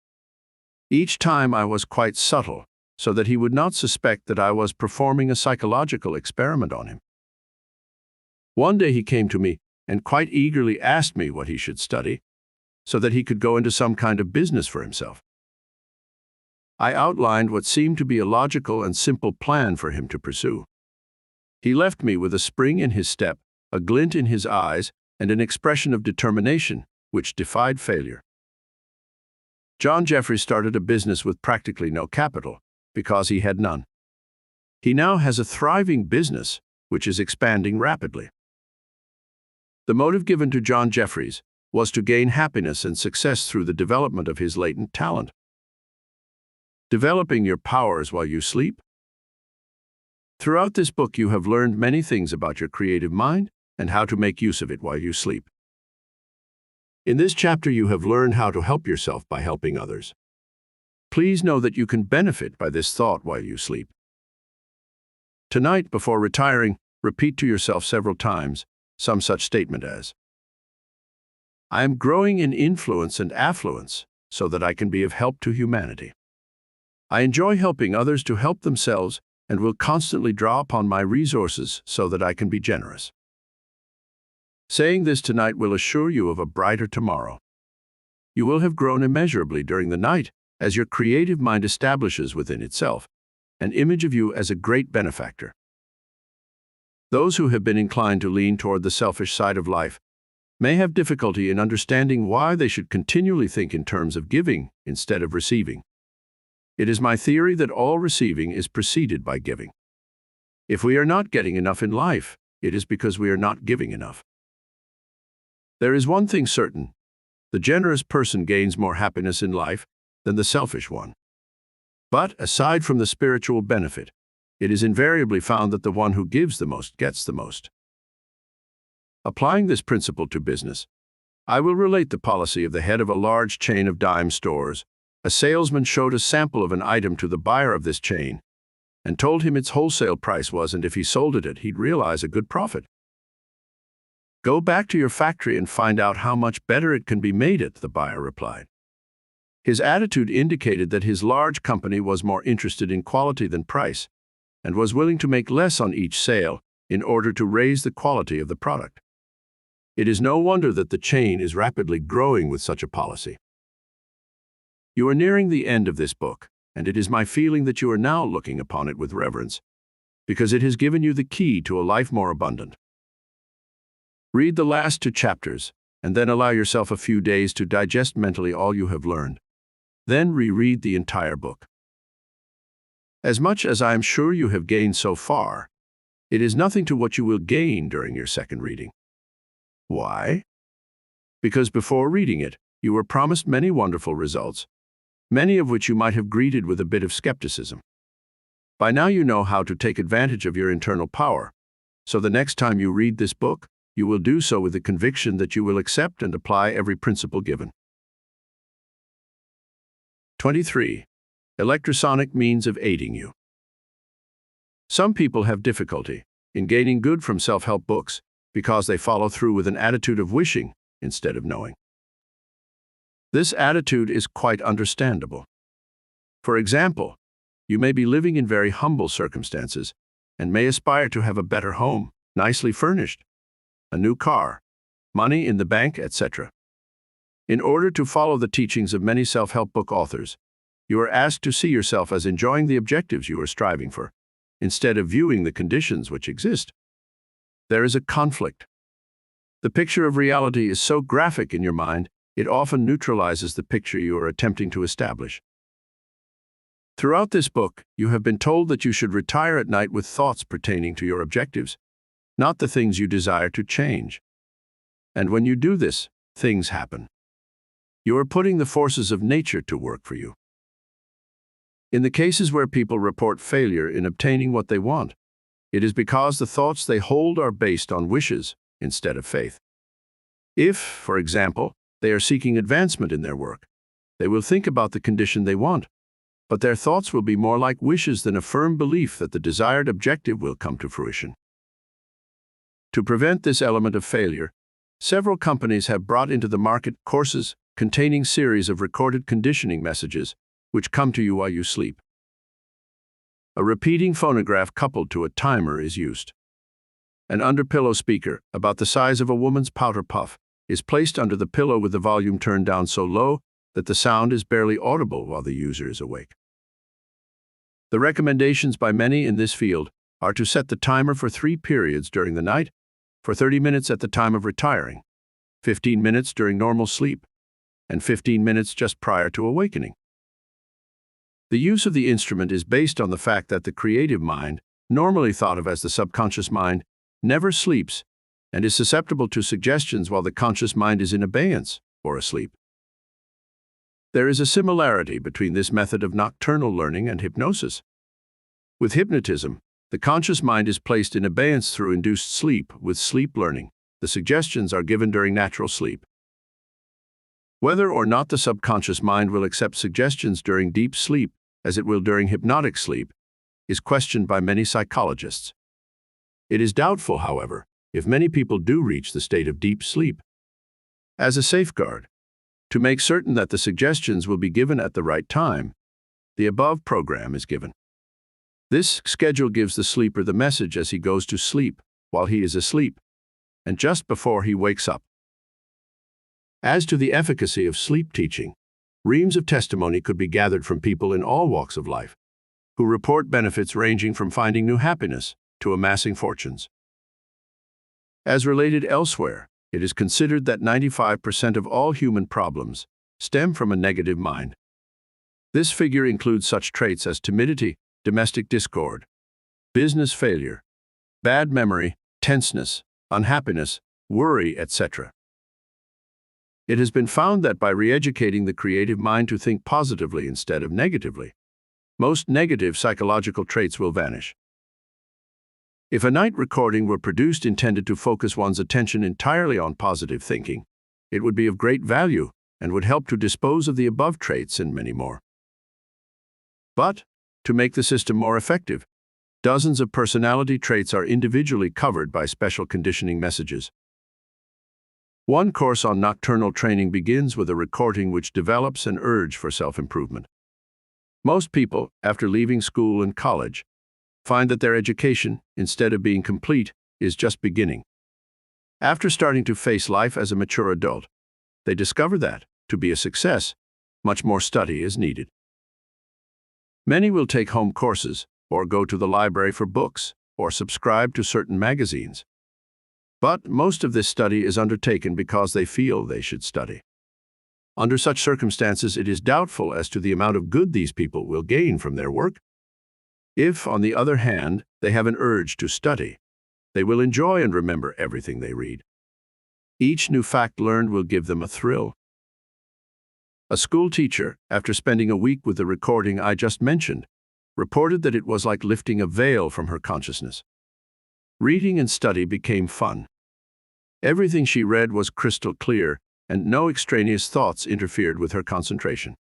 Each time I was quite subtle, so that he would not suspect that I was performing a psychological experiment on him. One day he came to me and quite eagerly asked me what he should study, so that he could go into some kind of business for himself. I outlined what seemed to be a logical and simple plan for him to pursue. He left me with a spring in his step, a glint in his eyes, and an expression of determination which defied failure. John Jeffries started a business with practically no capital, because he had none. He now has a thriving business, which is expanding rapidly. The motive given to John Jeffries was to gain happiness and success through the development of his latent talent. Developing your powers while you sleep. Throughout this book, you have learned many things about your creative mind and how to make use of it while you sleep. In this chapter, you have learned how to help yourself by helping others. Please know that you can benefit by this thought while you sleep. Tonight, before retiring, repeat to yourself several times some such statement as, "I am growing in influence and affluence so that I can be of help to humanity. I enjoy helping others to help themselves and will constantly draw upon my resources so that I can be generous." Saying this tonight will assure you of a brighter tomorrow. You will have grown immeasurably during the night as your creative mind establishes within itself an image of you as a great benefactor. Those who have been inclined to lean toward the selfish side of life may have difficulty in understanding why they should continually think in terms of giving instead of receiving. It is my theory that all receiving is preceded by giving. If we are not getting enough in life, it is because we are not giving enough. There is one thing certain: the generous person gains more happiness in life than the selfish one. But, aside from the spiritual benefit, it is invariably found that the one who gives the most gets the most. Applying this principle to business, I will relate the policy of the head of a large chain of dime stores. A salesman showed a sample of an item to the buyer of this chain and told him its wholesale price was, and if he sold it, he'd realize a good profit. "Go back to your factory and find out how much better it can be made at," the buyer replied. His attitude indicated that his large company was more interested in quality than price and was willing to make less on each sale in order to raise the quality of the product. It is no wonder that the chain is rapidly growing with such a policy. You are nearing the end of this book, and it is my feeling that you are now looking upon it with reverence, because it has given you the key to a life more abundant. Read the last 2 chapters, and then allow yourself a few days to digest mentally all you have learned. Then reread the entire book. As much as I am sure you have gained so far, it is nothing to what you will gain during your second reading. Why? Because before reading it, you were promised many wonderful results, many of which you might have greeted with a bit of skepticism. By now you know how to take advantage of your internal power, so the next time you read this book, you will do so with the conviction that you will accept and apply every principle given. 23. Electrosonic means of aiding you. Some people have difficulty in gaining good from self-help books because they follow through with an attitude of wishing instead of knowing. This attitude is quite understandable. For example, you may be living in very humble circumstances and may aspire to have a better home, nicely furnished, a new car, money in the bank, etc. In order to follow the teachings of many self-help book authors, you are asked to see yourself as enjoying the objectives you are striving for, instead of viewing the conditions which exist. There is a conflict. The picture of reality is so graphic in your mind, it often neutralizes the picture you are attempting to establish. Throughout this book, you have been told that you should retire at night with thoughts pertaining to your objectives, not the things you desire to change. And when you do this, things happen. You are putting the forces of nature to work for you. In the cases where people report failure in obtaining what they want, it is because the thoughts they hold are based on wishes instead of faith. If, for example, they are seeking advancement in their work, they will think about the condition they want, but their thoughts will be more like wishes than a firm belief that the desired objective will come to fruition. To prevent this element of failure, several companies have brought into the market courses containing series of recorded conditioning messages which come to you while you sleep. A repeating phonograph coupled to a timer is used. An under-pillow speaker, about the size of a woman's powder puff, is placed under the pillow with the volume turned down so low that the sound is barely audible while the user is awake. The recommendations by many in this field are to set the timer for 3 periods during the night, for 30 minutes at the time of retiring, 15 minutes during normal sleep, and 15 minutes just prior to awakening. The use of the instrument is based on the fact that the creative mind, normally thought of as the subconscious mind, never sleeps and is susceptible to suggestions while the conscious mind is in abeyance or asleep. There is a similarity between this method of nocturnal learning and hypnosis. With hypnotism, the conscious mind is placed in abeyance through induced sleep. With sleep learning, the suggestions are given during natural sleep. Whether or not the subconscious mind will accept suggestions during deep sleep, as it will during hypnotic sleep, is questioned by many psychologists. It is doubtful, however, if many people do reach the state of deep sleep. As a safeguard, to make certain that the suggestions will be given at the right time, the above program is given. This schedule gives the sleeper the message as he goes to sleep, while he is asleep, and just before he wakes up. As to the efficacy of sleep teaching, reams of testimony could be gathered from people in all walks of life, who report benefits ranging from finding new happiness to amassing fortunes. As related elsewhere, it is considered that 95% of all human problems stem from a negative mind. This figure includes such traits as timidity, domestic discord, business failure, bad memory, tenseness, unhappiness, worry, etc. It has been found that by re-educating the creative mind to think positively instead of negatively, most negative psychological traits will vanish. If a night recording were produced intended to focus one's attention entirely on positive thinking, it would be of great value and would help to dispose of the above traits and many more. But, to make the system more effective, dozens of personality traits are individually covered by special conditioning messages. One course on nocturnal training begins with a recording which develops an urge for self-improvement. Most people, after leaving school and college, find that their education, instead of being complete, is just beginning. After starting to face life as a mature adult, they discover that, to be a success, much more study is needed. Many will take home courses, or go to the library for books, or subscribe to certain magazines. But most of this study is undertaken because they feel they should study. Under such circumstances, it is doubtful as to the amount of good these people will gain from their work. If, on the other hand, they have an urge to study, they will enjoy and remember everything they read. Each new fact learned will give them a thrill. A school teacher, after spending a week with the recording I just mentioned, reported that it was like lifting a veil from her consciousness. Reading and study became fun. Everything she read was crystal clear, and no extraneous thoughts interfered with her concentration.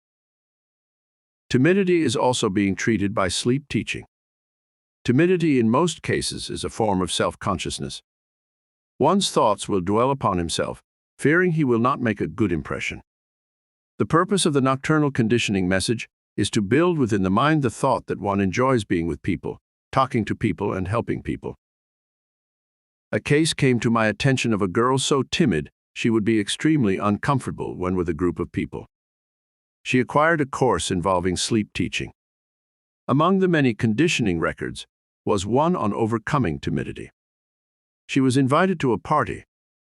Timidity is also being treated by sleep teaching. Timidity in most cases is a form of self-consciousness. One's thoughts will dwell upon himself, fearing he will not make a good impression. The purpose of the nocturnal conditioning message is to build within the mind the thought that one enjoys being with people, talking to people, and helping people. A case came to my attention of a girl so timid she would be extremely uncomfortable when with a group of people. She acquired a course involving sleep teaching. Among the many conditioning records was one on overcoming timidity. She was invited to a party,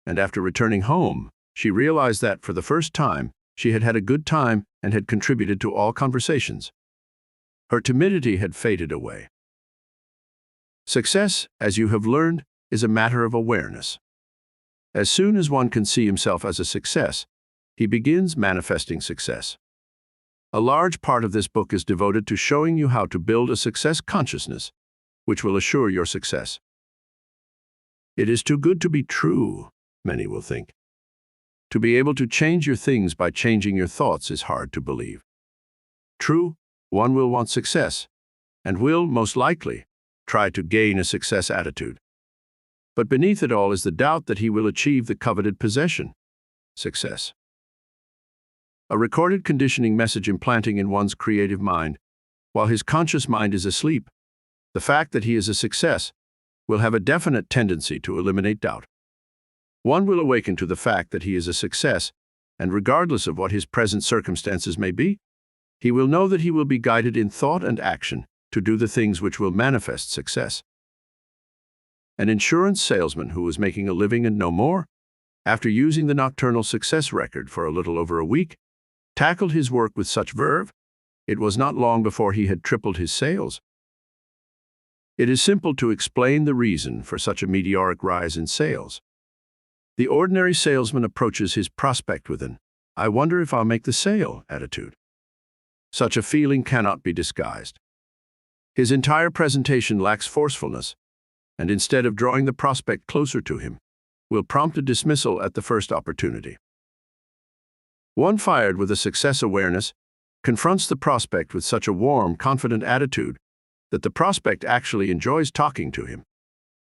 and after returning home, she realized that, for the first time, she had had a good time and had contributed to all conversations. Her timidity had faded away. Success, as you have learned, is a matter of awareness. As soon as one can see himself as a success, he begins manifesting success. A large part of this book is devoted to showing you how to build a success consciousness, which will assure your success. It is too good to be true, many will think. To be able to change your things by changing your thoughts is hard to believe. True, one will want success, and will, most likely, try to gain a success attitude. But beneath it all is the doubt that he will achieve the coveted possession, success. A recorded conditioning message implanting in one's creative mind, while his conscious mind is asleep, the fact that he is a success will have a definite tendency to eliminate doubt. One will awaken to the fact that he is a success, and regardless of what his present circumstances may be, he will know that he will be guided in thought and action to do the things which will manifest success. An insurance salesman who was making a living and no more, after using the nocturnal success record for a little over a week, tackled his work with such verve, it was not long before he had tripled his sales. It is simple to explain the reason for such a meteoric rise in sales. The ordinary salesman approaches his prospect with an "I wonder if I'll make the sale" attitude. Such a feeling cannot be disguised. His entire presentation lacks forcefulness, and instead of drawing the prospect closer to him, will prompt a dismissal at the first opportunity. One fired with a success awareness confronts the prospect with such a warm, confident attitude that the prospect actually enjoys talking to him,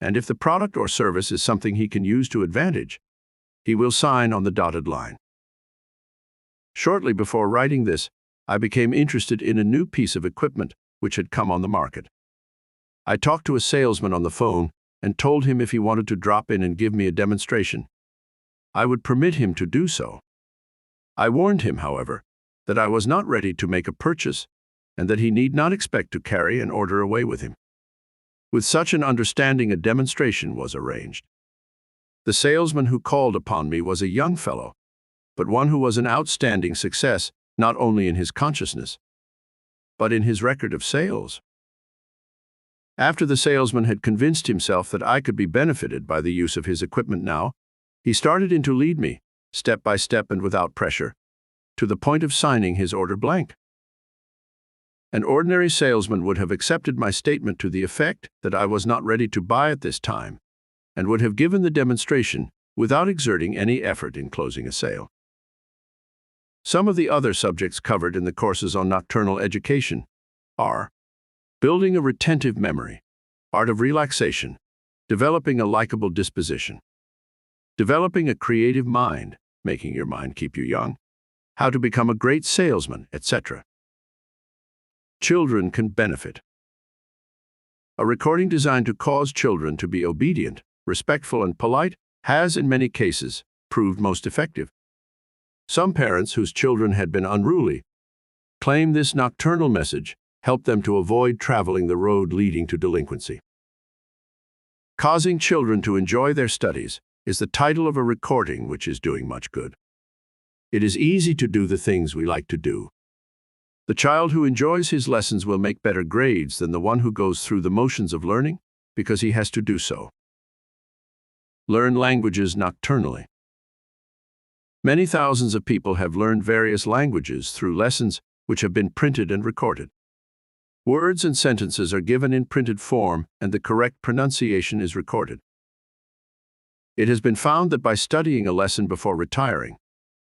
and if the product or service is something he can use to advantage, he will sign on the dotted line. Shortly before writing this, I became interested in a new piece of equipment which had come on the market. I talked to a salesman on the phone and told him if he wanted to drop in and give me a demonstration, I would permit him to do so. I warned him, however, that I was not ready to make a purchase and that he need not expect to carry an order away with him. With such an understanding, a demonstration was arranged. The salesman who called upon me was a young fellow, but one who was an outstanding success not only in his consciousness, but in his record of sales. After the salesman had convinced himself that I could be benefited by the use of his equipment now, he started in to lead me, step by step and without pressure, to the point of signing his order blank. An ordinary salesman would have accepted my statement to the effect that I was not ready to buy at this time, and would have given the demonstration without exerting any effort in closing a sale. Some of the other subjects covered in the courses on nocturnal education are building a retentive memory, art of relaxation, developing a likable disposition, developing a creative mind, making your mind keep you young, how to become a great salesman, etc. Children can benefit. A recording designed to cause children to be obedient, respectful, and polite has, in many cases, proved most effective. Some parents whose children had been unruly claim this nocturnal message helped them to avoid traveling the road leading to delinquency. Causing children to enjoy their studies is the title of a recording which is doing much good. It is easy to do the things we like to do. The child who enjoys his lessons will make better grades than the one who goes through the motions of learning because he has to do so. Learn languages nocturnally. Many thousands of people have learned various languages through lessons which have been printed and recorded. Words and sentences are given in printed form, and the correct pronunciation is recorded. It has been found that by studying a lesson before retiring,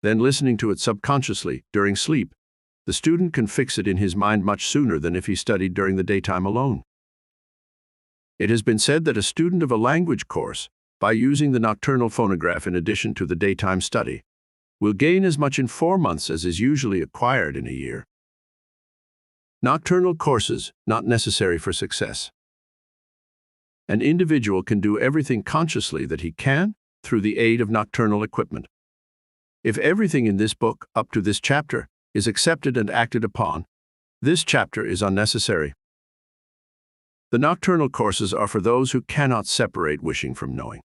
then listening to it subconsciously during sleep, the student can fix it in his mind much sooner than if he studied during the daytime alone. It has been said that a student of a language course, by using the nocturnal phonograph in addition to the daytime study, will gain as much in 4 months as is usually acquired in a year. Nocturnal courses not necessary for success. An individual can do everything consciously that he can through the aid of nocturnal equipment. If everything in this book up to this chapter is accepted and acted upon, this chapter is unnecessary. The nocturnal courses are for those who cannot separate wishing from knowing.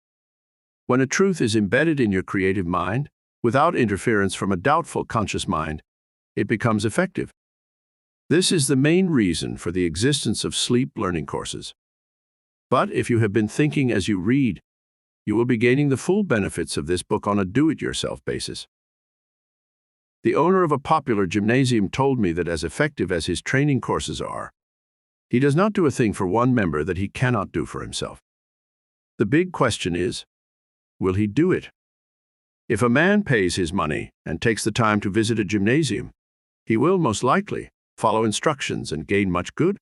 When a truth is embedded in your creative mind, without interference from a doubtful conscious mind, it becomes effective. This is the main reason for the existence of sleep learning courses. But if you have been thinking as you read, you will be gaining the full benefits of this book on a do-it-yourself basis. The owner of a popular gymnasium told me that as effective as his training courses are, he does not do a thing for one member that he cannot do for himself. The big question is, will he do it? If a man pays his money and takes the time to visit a gymnasium, he will most likely follow instructions and gain much good.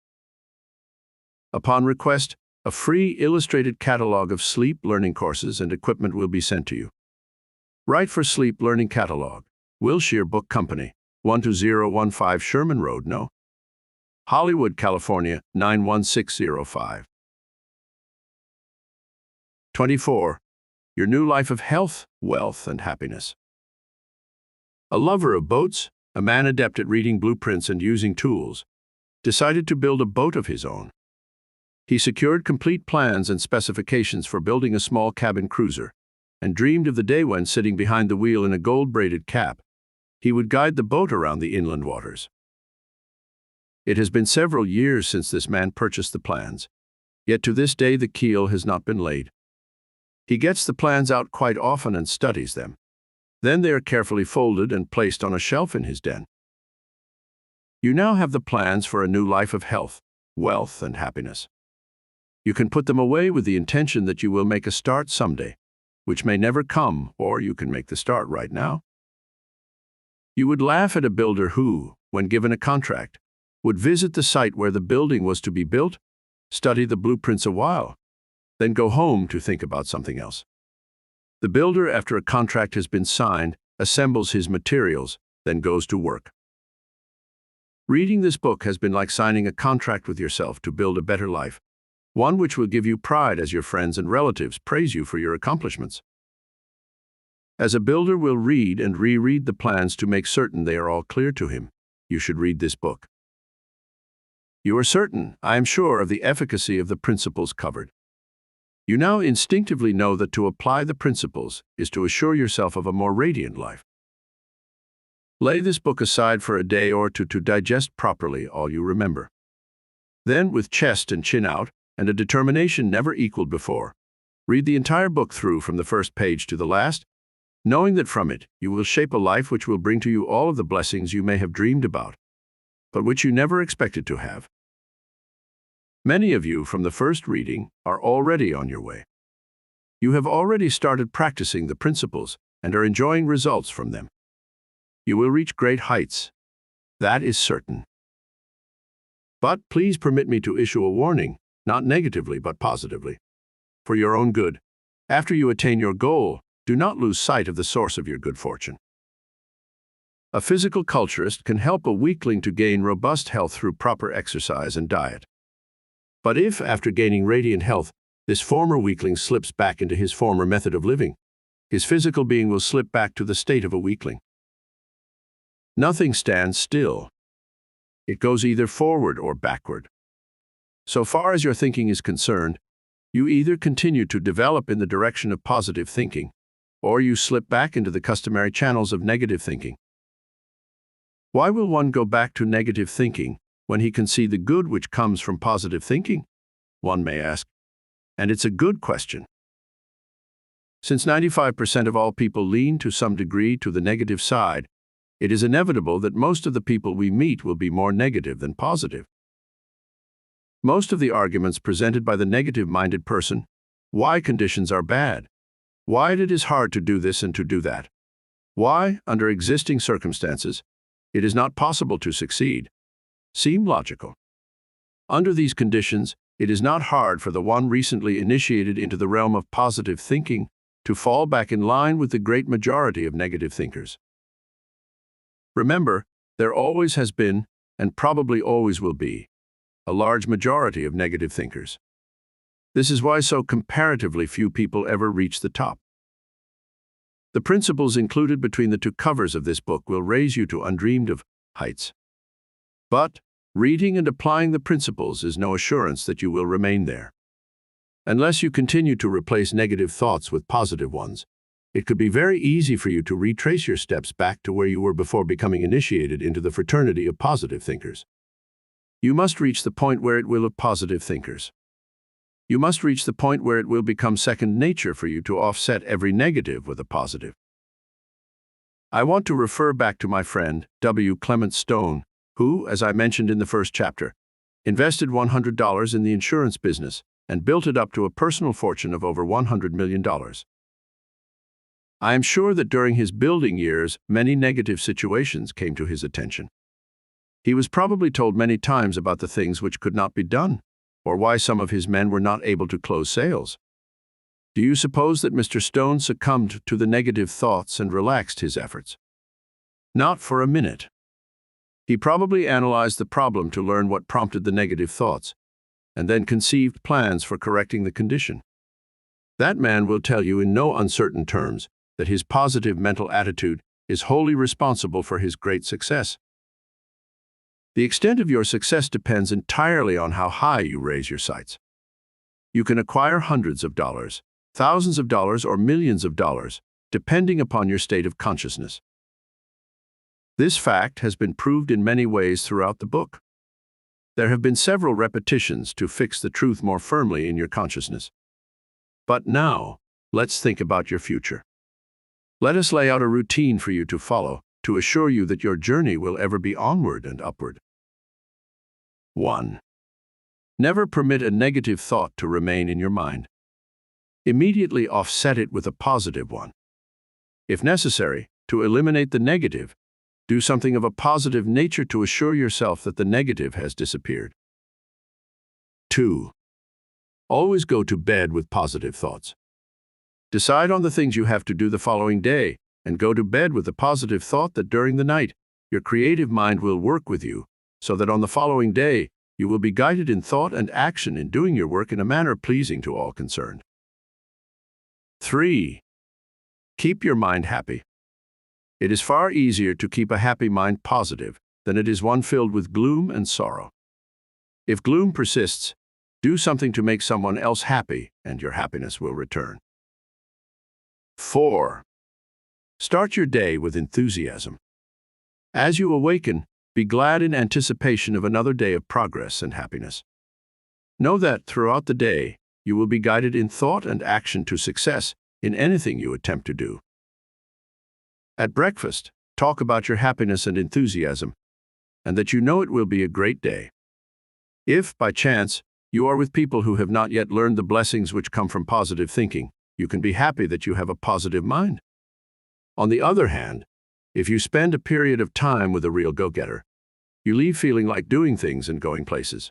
Upon request, a free illustrated catalog of sleep learning courses and equipment will be sent to you. Write for Sleep Learning Catalog, Wilshire Book Company, 12015 Sherman Road, No. Hollywood, California, 91605. 24. Your new life of health, wealth, and happiness. A lover of boats, a man adept at reading blueprints and using tools, decided to build a boat of his own. He secured complete plans and specifications for building a small cabin cruiser, and dreamed of the day when, sitting behind the wheel in a gold-braided cap, he would guide the boat around the inland waters. It has been several years since this man purchased the plans, yet to this day the keel has not been laid. He gets the plans out quite often and studies them. Then they are carefully folded and placed on a shelf in his den. You now have the plans for a new life of health, wealth, and happiness. You can put them away with the intention that you will make a start someday, which may never come, or you can make the start right now. You would laugh at a builder who, when given a contract, would visit the site where the building was to be built, study the blueprints a while, then go home to think about something else. The builder, after a contract has been signed, assembles his materials, then goes to work. Reading this book has been like signing a contract with yourself to build a better life, one which will give you pride as your friends and relatives praise you for your accomplishments. As a builder will read and reread the plans to make certain they are all clear to him, you should read this book. You are certain, I am sure, of the efficacy of the principles covered. You now instinctively know that to apply the principles is to assure yourself of a more radiant life. Lay this book aside for a day or two to digest properly all you remember. Then, with chest and chin out, and a determination never equaled before, read the entire book through from the first page to the last, knowing that from it you will shape a life which will bring to you all of the blessings you may have dreamed about, but which you never expected to have. Many of you, from the first reading, are already on your way. You have already started practicing the principles and are enjoying results from them. You will reach great heights. That is certain. But please permit me to issue a warning, not negatively but positively. For your own good, after you attain your goal, do not lose sight of the source of your good fortune. A physical culturist can help a weakling to gain robust health through proper exercise and diet. But if, after gaining radiant health, this former weakling slips back into his former method of living, his physical being will slip back to the state of a weakling. Nothing stands still. It goes either forward or backward. So far as your thinking is concerned, you either continue to develop in the direction of positive thinking, or you slip back into the customary channels of negative thinking. Why will one go back to negative thinking when he can see the good which comes from positive thinking? One may ask. And it's a good question. Since 95% of all people lean to some degree to the negative side, it is inevitable that most of the people we meet will be more negative than positive. Most of the arguments presented by the negative-minded person, why conditions are bad, why it is hard to do this and to do that, why, under existing circumstances, it is not possible to succeed, seem logical. Under these conditions, it is not hard for the one recently initiated into the realm of positive thinking to fall back in line with the great majority of negative thinkers. Remember, there always has been, and probably always will be, a large majority of negative thinkers. This is why so comparatively few people ever reach the top. The principles included between the two covers of this book will raise you to undreamed of heights. But reading and applying the principles is no assurance that you will remain there. Unless you continue to replace negative thoughts with positive ones, it could be very easy for you to retrace your steps back to where you were before becoming initiated into the fraternity of positive thinkers. You must reach the point where it will of positive thinkers. You must reach the point where it will become second nature for you to offset every negative with a positive. I want to refer back to my friend, W. Clement Stone, who, as I mentioned in the first chapter, invested $100 in the insurance business and built it up to a personal fortune of over $100 million. I am sure that during his building years, many negative situations came to his attention. He was probably told many times about the things which could not be done, or why some of his men were not able to close sales. Do you suppose that Mr. Stone succumbed to the negative thoughts and relaxed his efforts? Not for a minute. He probably analyzed the problem to learn what prompted the negative thoughts, and then conceived plans for correcting the condition. That man will tell you in no uncertain terms that his positive mental attitude is wholly responsible for his great success. The extent of your success depends entirely on how high you raise your sights. You can acquire hundreds of dollars, thousands of dollars, or millions of dollars, depending upon your state of consciousness. This fact has been proved in many ways throughout the book. There have been several repetitions to fix the truth more firmly in your consciousness. But now, let's think about your future. Let us lay out a routine for you to follow to assure you that your journey will ever be onward and upward. 1. Never permit a negative thought to remain in your mind. Immediately offset it with a positive one. If necessary, to eliminate the negative, do something of a positive nature to assure yourself that the negative has disappeared. 2. Always go to bed with positive thoughts. Decide on the things you have to do the following day and go to bed with the positive thought that during the night, your creative mind will work with you, so that on the following day, you will be guided in thought and action in doing your work in a manner pleasing to all concerned. 3. Keep your mind happy. It is far easier to keep a happy mind positive than it is one filled with gloom and sorrow. If gloom persists, do something to make someone else happy, and your happiness will return. 4. Start your day with enthusiasm. As you awaken, be glad in anticipation of another day of progress and happiness. Know that throughout the day, you will be guided in thought and action to success in anything you attempt to do. At breakfast, talk about your happiness and enthusiasm, and that you know it will be a great day. If, by chance, you are with people who have not yet learned the blessings which come from positive thinking, you can be happy that you have a positive mind. On the other hand, if you spend a period of time with a real go-getter, you leave feeling like doing things and going places.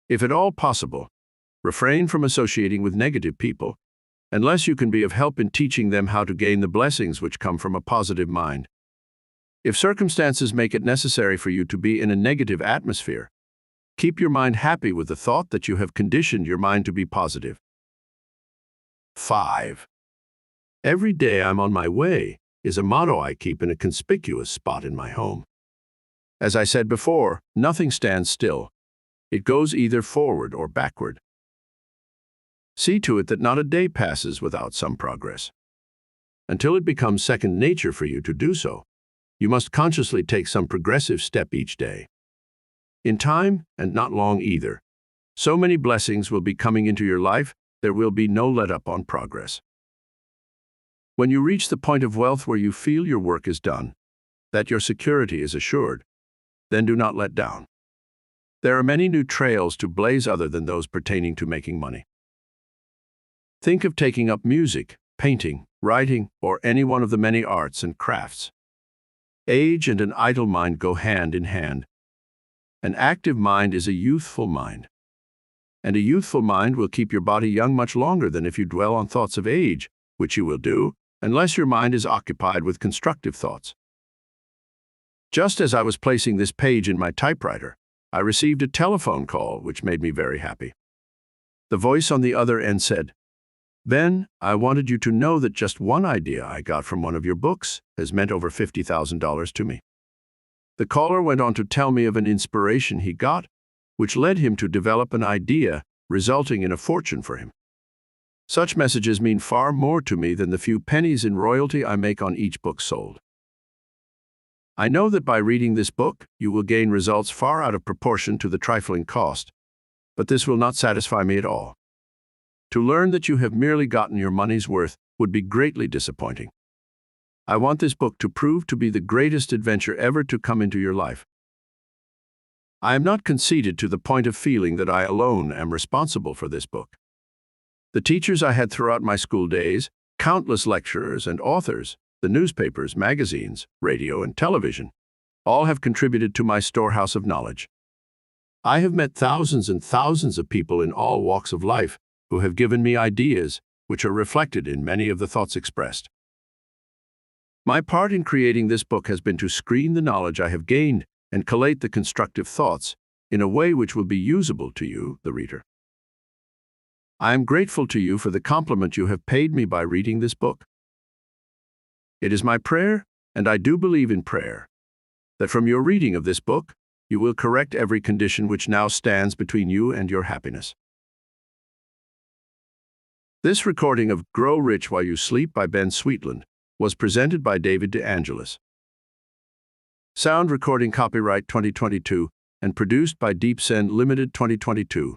If at all possible, refrain from associating with negative people, unless you can be of help in teaching them how to gain the blessings which come from a positive mind. If circumstances make it necessary for you to be in a negative atmosphere, keep your mind happy with the thought that you have conditioned your mind to be positive. 5. Every day I'm on my way is a motto I keep in a conspicuous spot in my home. As I said before, nothing stands still. It goes either forward or backward. See to it that not a day passes without some progress. Until it becomes second nature for you to do so, you must consciously take some progressive step each day. In time, and not long either, so many blessings will be coming into your life, there will be no let-up on progress. When you reach the point of wealth where you feel your work is done, that your security is assured, then do not let down. There are many new trails to blaze other than those pertaining to making money. Think of taking up music, painting, writing, or any one of the many arts and crafts. Age and an idle mind go hand in hand. An active mind is a youthful mind. And a youthful mind will keep your body young much longer than if you dwell on thoughts of age, which you will do, unless your mind is occupied with constructive thoughts. Just as I was placing this page in my typewriter, I received a telephone call which made me very happy. The voice on the other end said, "Ben, I wanted you to know that just one idea I got from one of your books has meant over $50,000 to me." The caller went on to tell me of an inspiration he got, which led him to develop an idea, resulting in a fortune for him. Such messages mean far more to me than the few pennies in royalty I make on each book sold. I know that by reading this book, you will gain results far out of proportion to the trifling cost, but this will not satisfy me at all. To learn that you have merely gotten your money's worth would be greatly disappointing. I want this book to prove to be the greatest adventure ever to come into your life. I am not conceited to the point of feeling that I alone am responsible for this book. The teachers I had throughout my school days, countless lecturers and authors, the newspapers, magazines, radio, and television, all have contributed to my storehouse of knowledge. I have met thousands and thousands of people in all walks of life who have given me ideas which are reflected in many of the thoughts expressed. My part in creating this book has been to screen the knowledge I have gained and collate the constructive thoughts in a way which will be usable to you, the reader. I am grateful to you for the compliment you have paid me by reading this book. It is my prayer, and I do believe in prayer, that from your reading of this book, you will correct every condition which now stands between you and your happiness. This recording of Grow Rich While You Sleep by Ben Sweetland was presented by David DeAngelis. Sound recording copyright 2022 and produced by Deep Send Limited 2022.